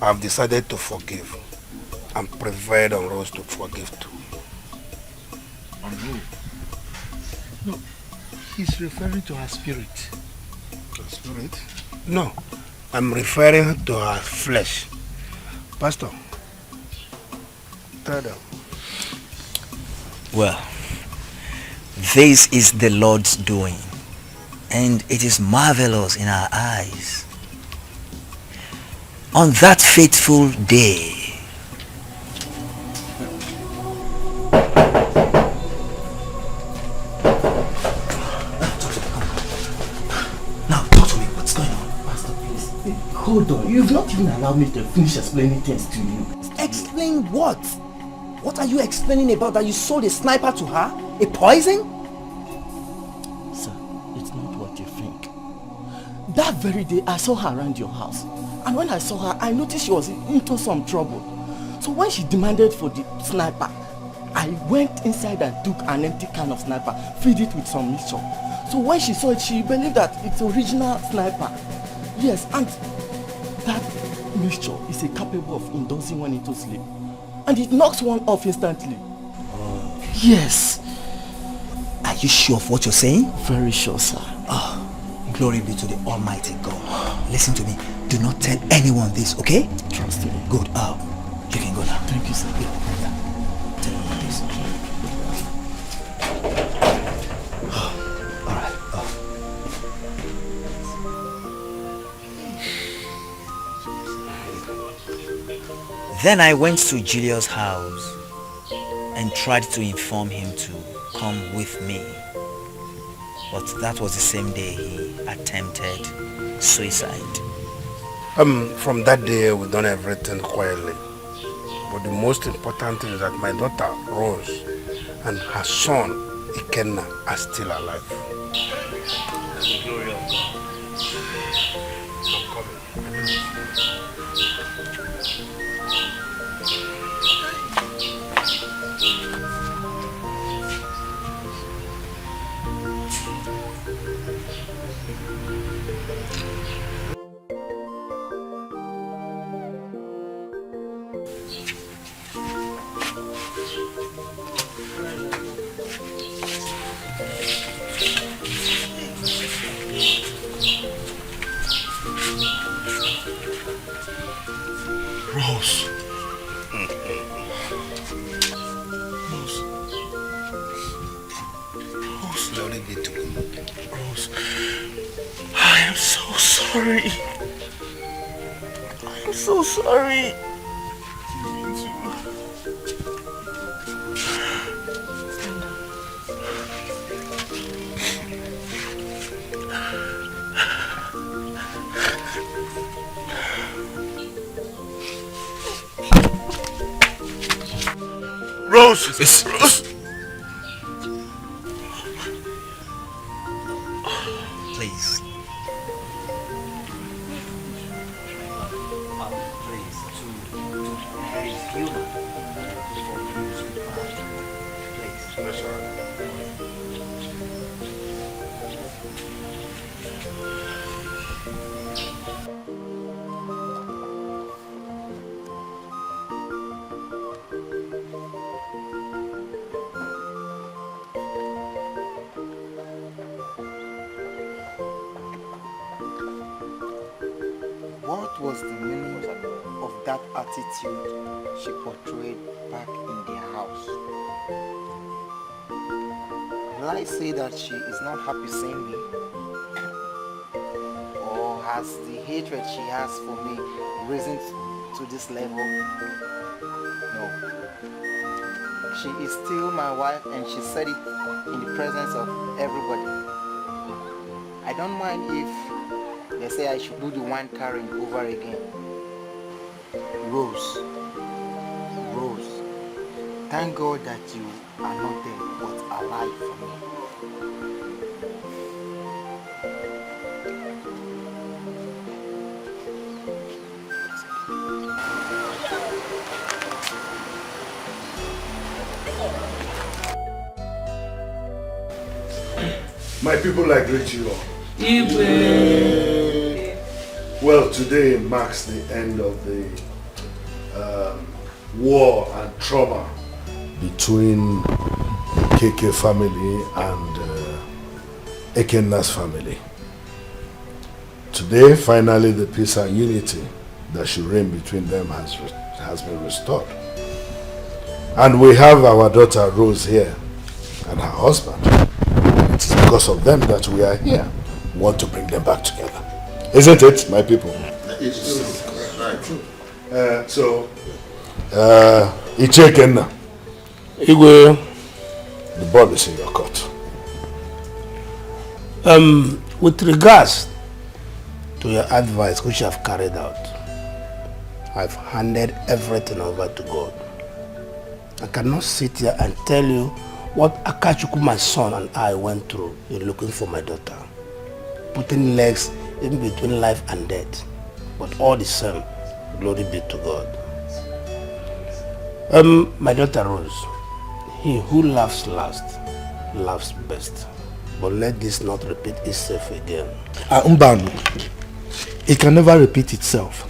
I have decided to forgive and prevailed on Rose to forgive too. On who? No, he's referring to her spirit. Her spirit? No, I'm referring to her flesh. Pastor, tell them. Well, this is the Lord's doing, and it is marvelous in our eyes. On that fateful day, Hold on, you've not even allowed me to finish explaining things to you. Explain what? What are you explaining about that you sold a sniper to her? A poison? Sir, it's not what you think. That very day, I saw her around your house. And when I saw her, I noticed she was into some trouble. So when she demanded for the sniper, I went inside and took an empty can of sniper, filled it with some mixture. So when she saw it, she believed that it's original sniper. Yes, and that mixture is capable of inducing one into sleep. And it knocks one off instantly. Yes. Are you sure of what you're saying? Very sure, sir. Oh, glory be to the Almighty God. Listen to me. Do not tell anyone this, okay? Trust me. Good. You can go now. Thank you, sir. Yeah. Tell me this. All right. Then I went to Julius' house and tried to inform him to come with me. But that was the same day he attempted suicide. From that day, we've done everything quietly. But the most important thing is that my daughter, Rose, and her son, Ikenna, are still alive. Glory of God. I'm coming. Rose. Rose. Glory be to God. Rose. I am so sorry. I am so sorry. Rose! Rose! Please. Please, to be human. Please. What was the meaning of that attitude she portrayed back in the house. Will I say that she is not happy seeing me? Or has the hatred she has for me risen to this level? No. She is still my wife and she said it in the presence of everybody. I don't mind if they say I should do the wine carrying over again. Rose, thank God that you are not dead but alive for me. My people, I greet you all. Well, today marks the end of the war and trauma between the KK family and Ekenna's family. Today, finally, the peace and unity that should reign between them has been restored. And we have our daughter Rose here and her husband. It is because of them that we are here. We want to bring them back together. Isn't it, my people? It's true. Ichekenna, Igwe, the ball is in your court. With regards to your advice which you have carried out, I've handed everything over to God. I cannot sit here and tell you what Akachuku, my son, and I went through in looking for my daughter. Putting legs in between life and death. But all the same, glory be to God. My daughter Rose, he who laughs last, laughs best. But let this not repeat itself again. Mbanu, it can never repeat itself.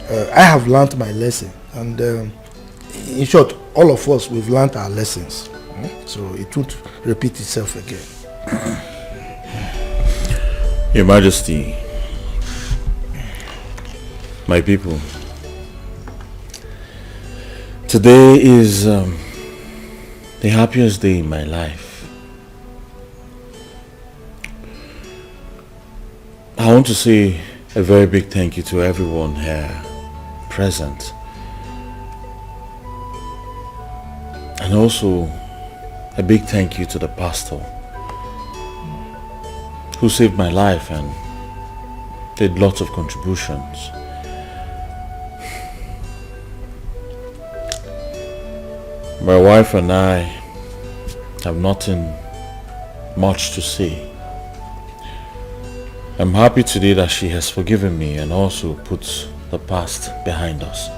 I have learned my lesson, and in short, all of us, we've learned our lessons. So it won't repeat itself again. Your Majesty, my people, today is the happiest day in my life. I want to say a very big thank you to everyone here present, and also a big thank you to the pastor who saved my life and did lots of contributions. My wife and I have nothing much to say. I'm happy today that she has forgiven me and also put the past behind us.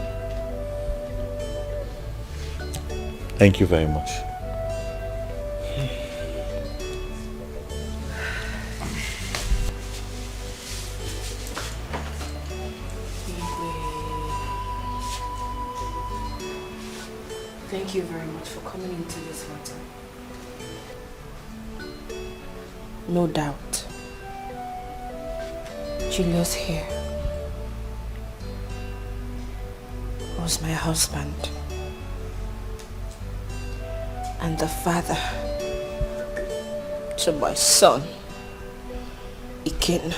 Thank you very much. Thank you very much for coming into this matter. No doubt, Julius here was my husband and the father to my son, Ikenna.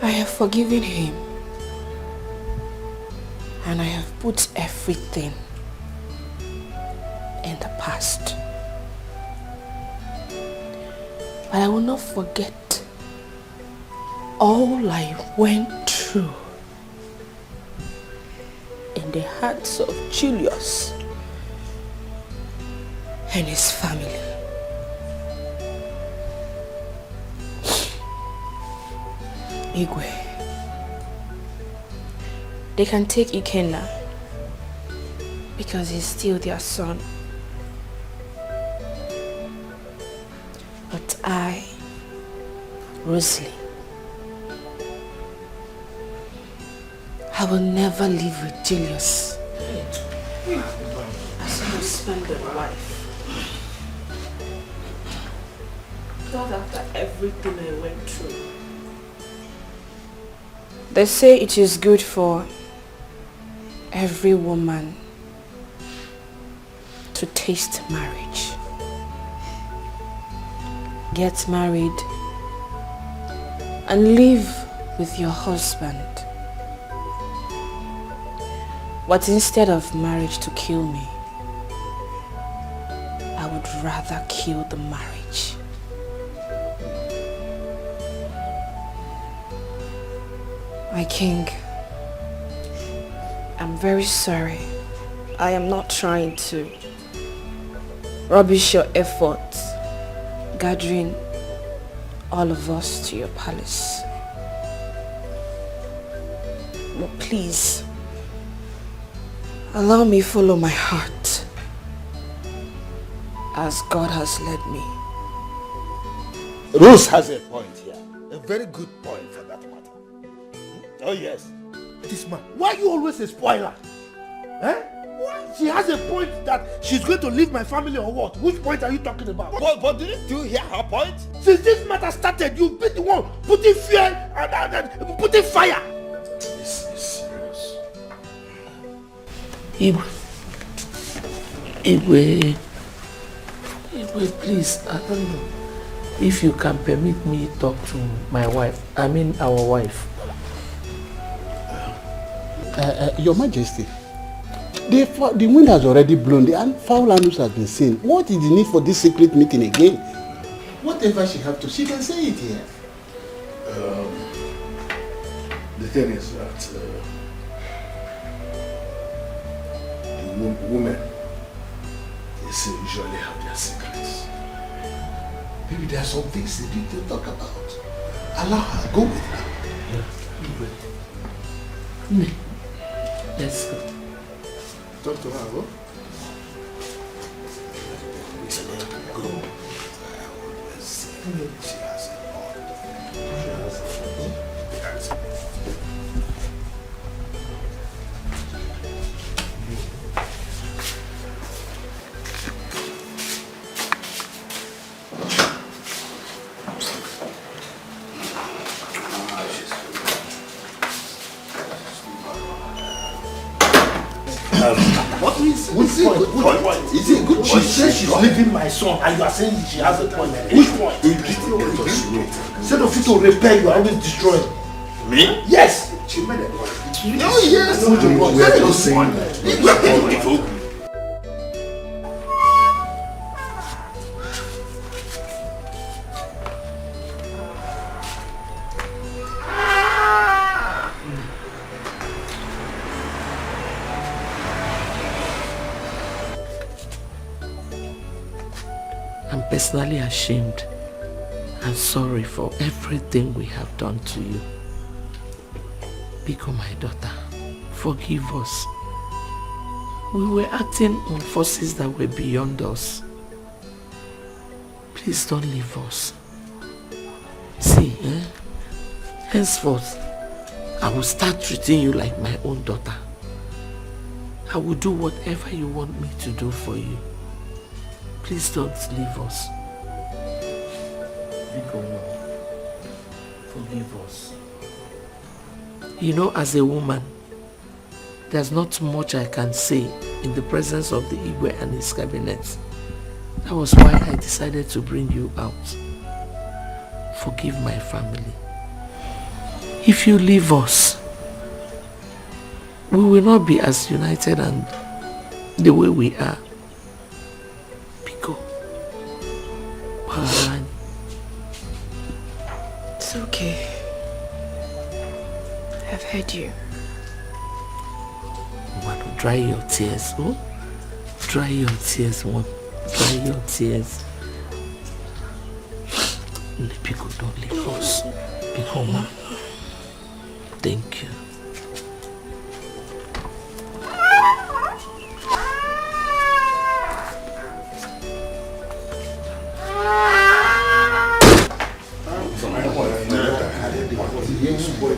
I have forgiven him. And I have put everything in the past. But I will not forget all I went through in the hearts of Julius and his family. Igwe. They can take Ikenna because he's still their son. But I, Rosalie, I will never live with Julius as a husband and wife. Not after everything I went through. They say it is good for every woman to taste marriage. Get married and live with your husband. But instead of marriage to kill me, I would rather kill the marriage. My king, I'm very sorry. I am not trying to rubbish your efforts gathering all of us to your palace. But please, allow me follow my heart as God has led me. Rose has a point here. A very good point for that matter. Oh yes. This man, why are you always a spoiler? Eh? Why? She has a point that she's going to leave my family or what? Which point are you talking about? But didn't you hear her point? Since this matter started, you've been the one putting fear and putting fire. This is serious. Igwe, please, I don't know if you can permit me to talk to my wife. I mean our wife. Your Majesty, the wind has already blown and foul animals has been seen. What is the need for this secret meeting again? Whatever she have to, she can say it here. The thing is that the women, they usually have their secrets. Maybe there are some things they need to talk about. Allow her, go with her. Yeah. Let's go. Talk to her, go. She has a lot. What is it? Is it a good point? She says she's leaving my son and you are saying she has a point. Which point? Instead of you to repair, you are always destroying. Me? Yes! She made a point. No, yes! We are just saying that. I'm personally ashamed and sorry for everything we have done to you. Biko, my daughter, forgive us. We were acting on forces that were beyond us. Please don't leave us. See, henceforth, I will start treating you like my own daughter. I will do whatever you want me to do for you. Please don't leave us. Forgive us. You know, as a woman, there's not much I can say in the presence of the Igwe and his cabinet. That was why I decided to bring you out. Forgive my family. If you leave us, we will not be as united and the way we are. It's okay. I've heard you. One, dry your tears, oh? Dry your tears, one. Dry your tears. People don't leave us. People, man. Thank you.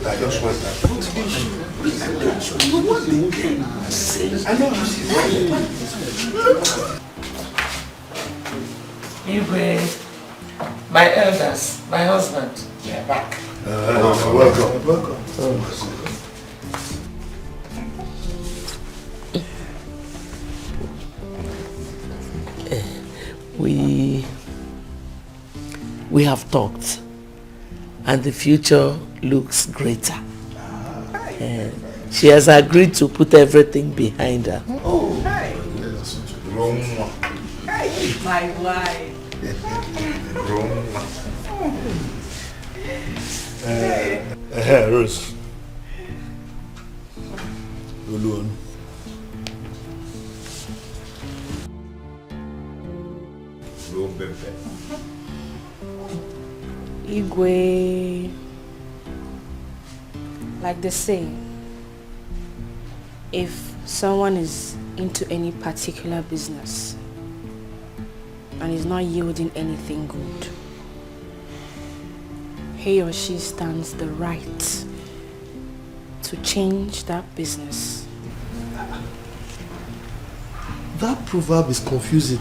I just want that. I know Igwe, my elders, my husband, they are back. Welcome. Welcome. We have talked, and the future looks greater. She has agreed to put everything behind her. Oh, hi. Hey, my wife. Rose. Alone. Igwe, like they say, if someone is into any particular business and is not yielding anything good, he or she stands the right to change that business. That proverb is confusing.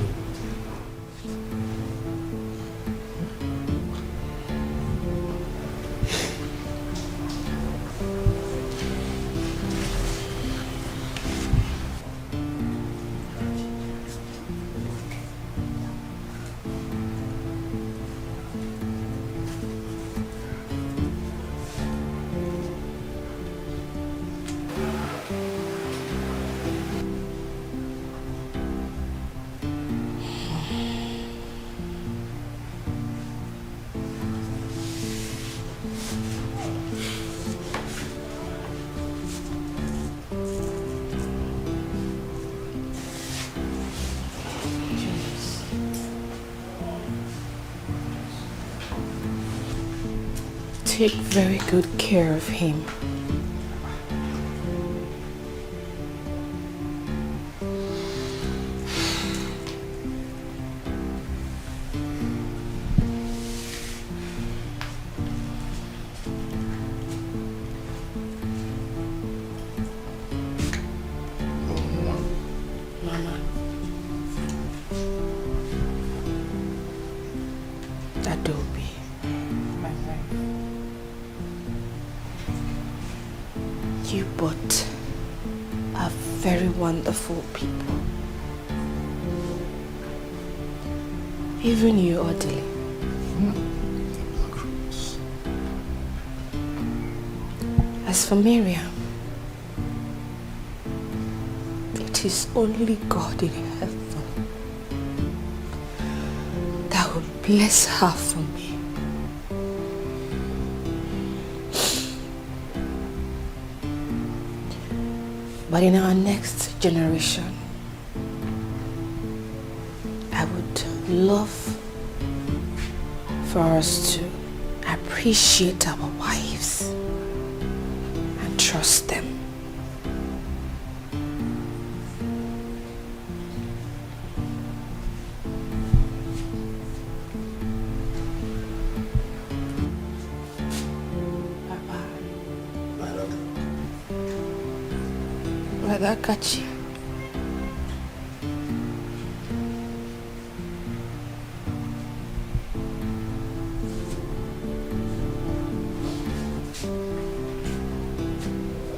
Take very good care of him. Mama. Adobe. My wife. You both are very wonderful people. Even you, Odile. As for Miriam, it is only God in heaven that will bless her for me. But in our next generation, I would love for us to appreciate our wives and trust them. Brother Kachi.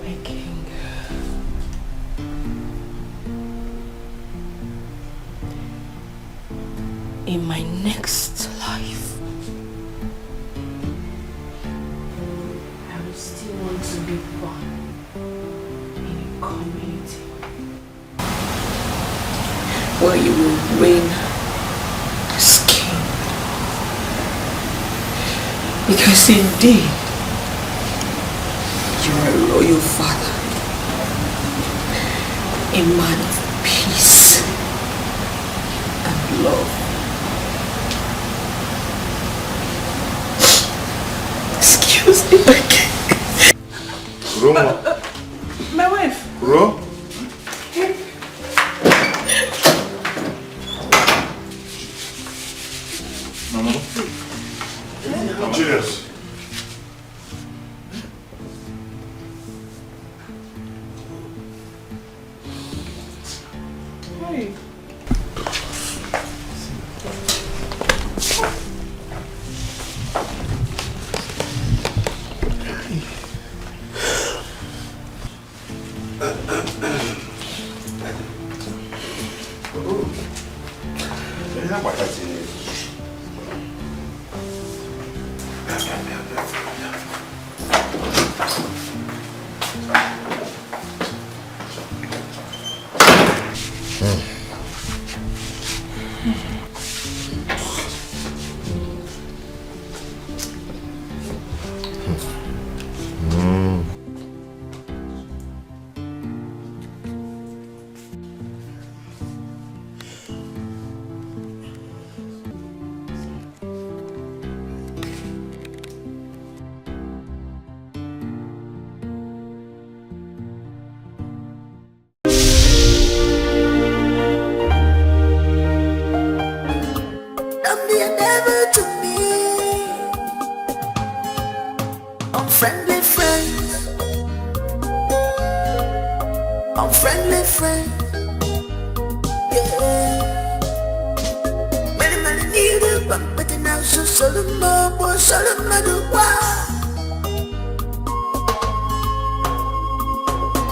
My king. In my next life, I will still want to be born community where you will reign as king, because indeed you are a loyal father, a man of peace and love. Excuse me, my king. Roma. My wife. Ro? Mama. Cheers. Hey. Don't be a devil to me. Unfriendly friends. Unfriendly friends. Yeah. Many need a bump, but now so Solomon, boy, Solomon,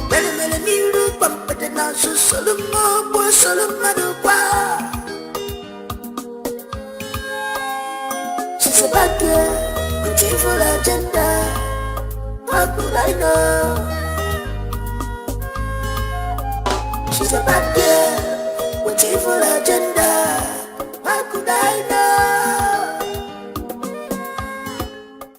Many need a bump, but now so Solomon, boy, Solomon, She's a bad girl with evil agenda. How could I know? She's a bad girl with evil agenda.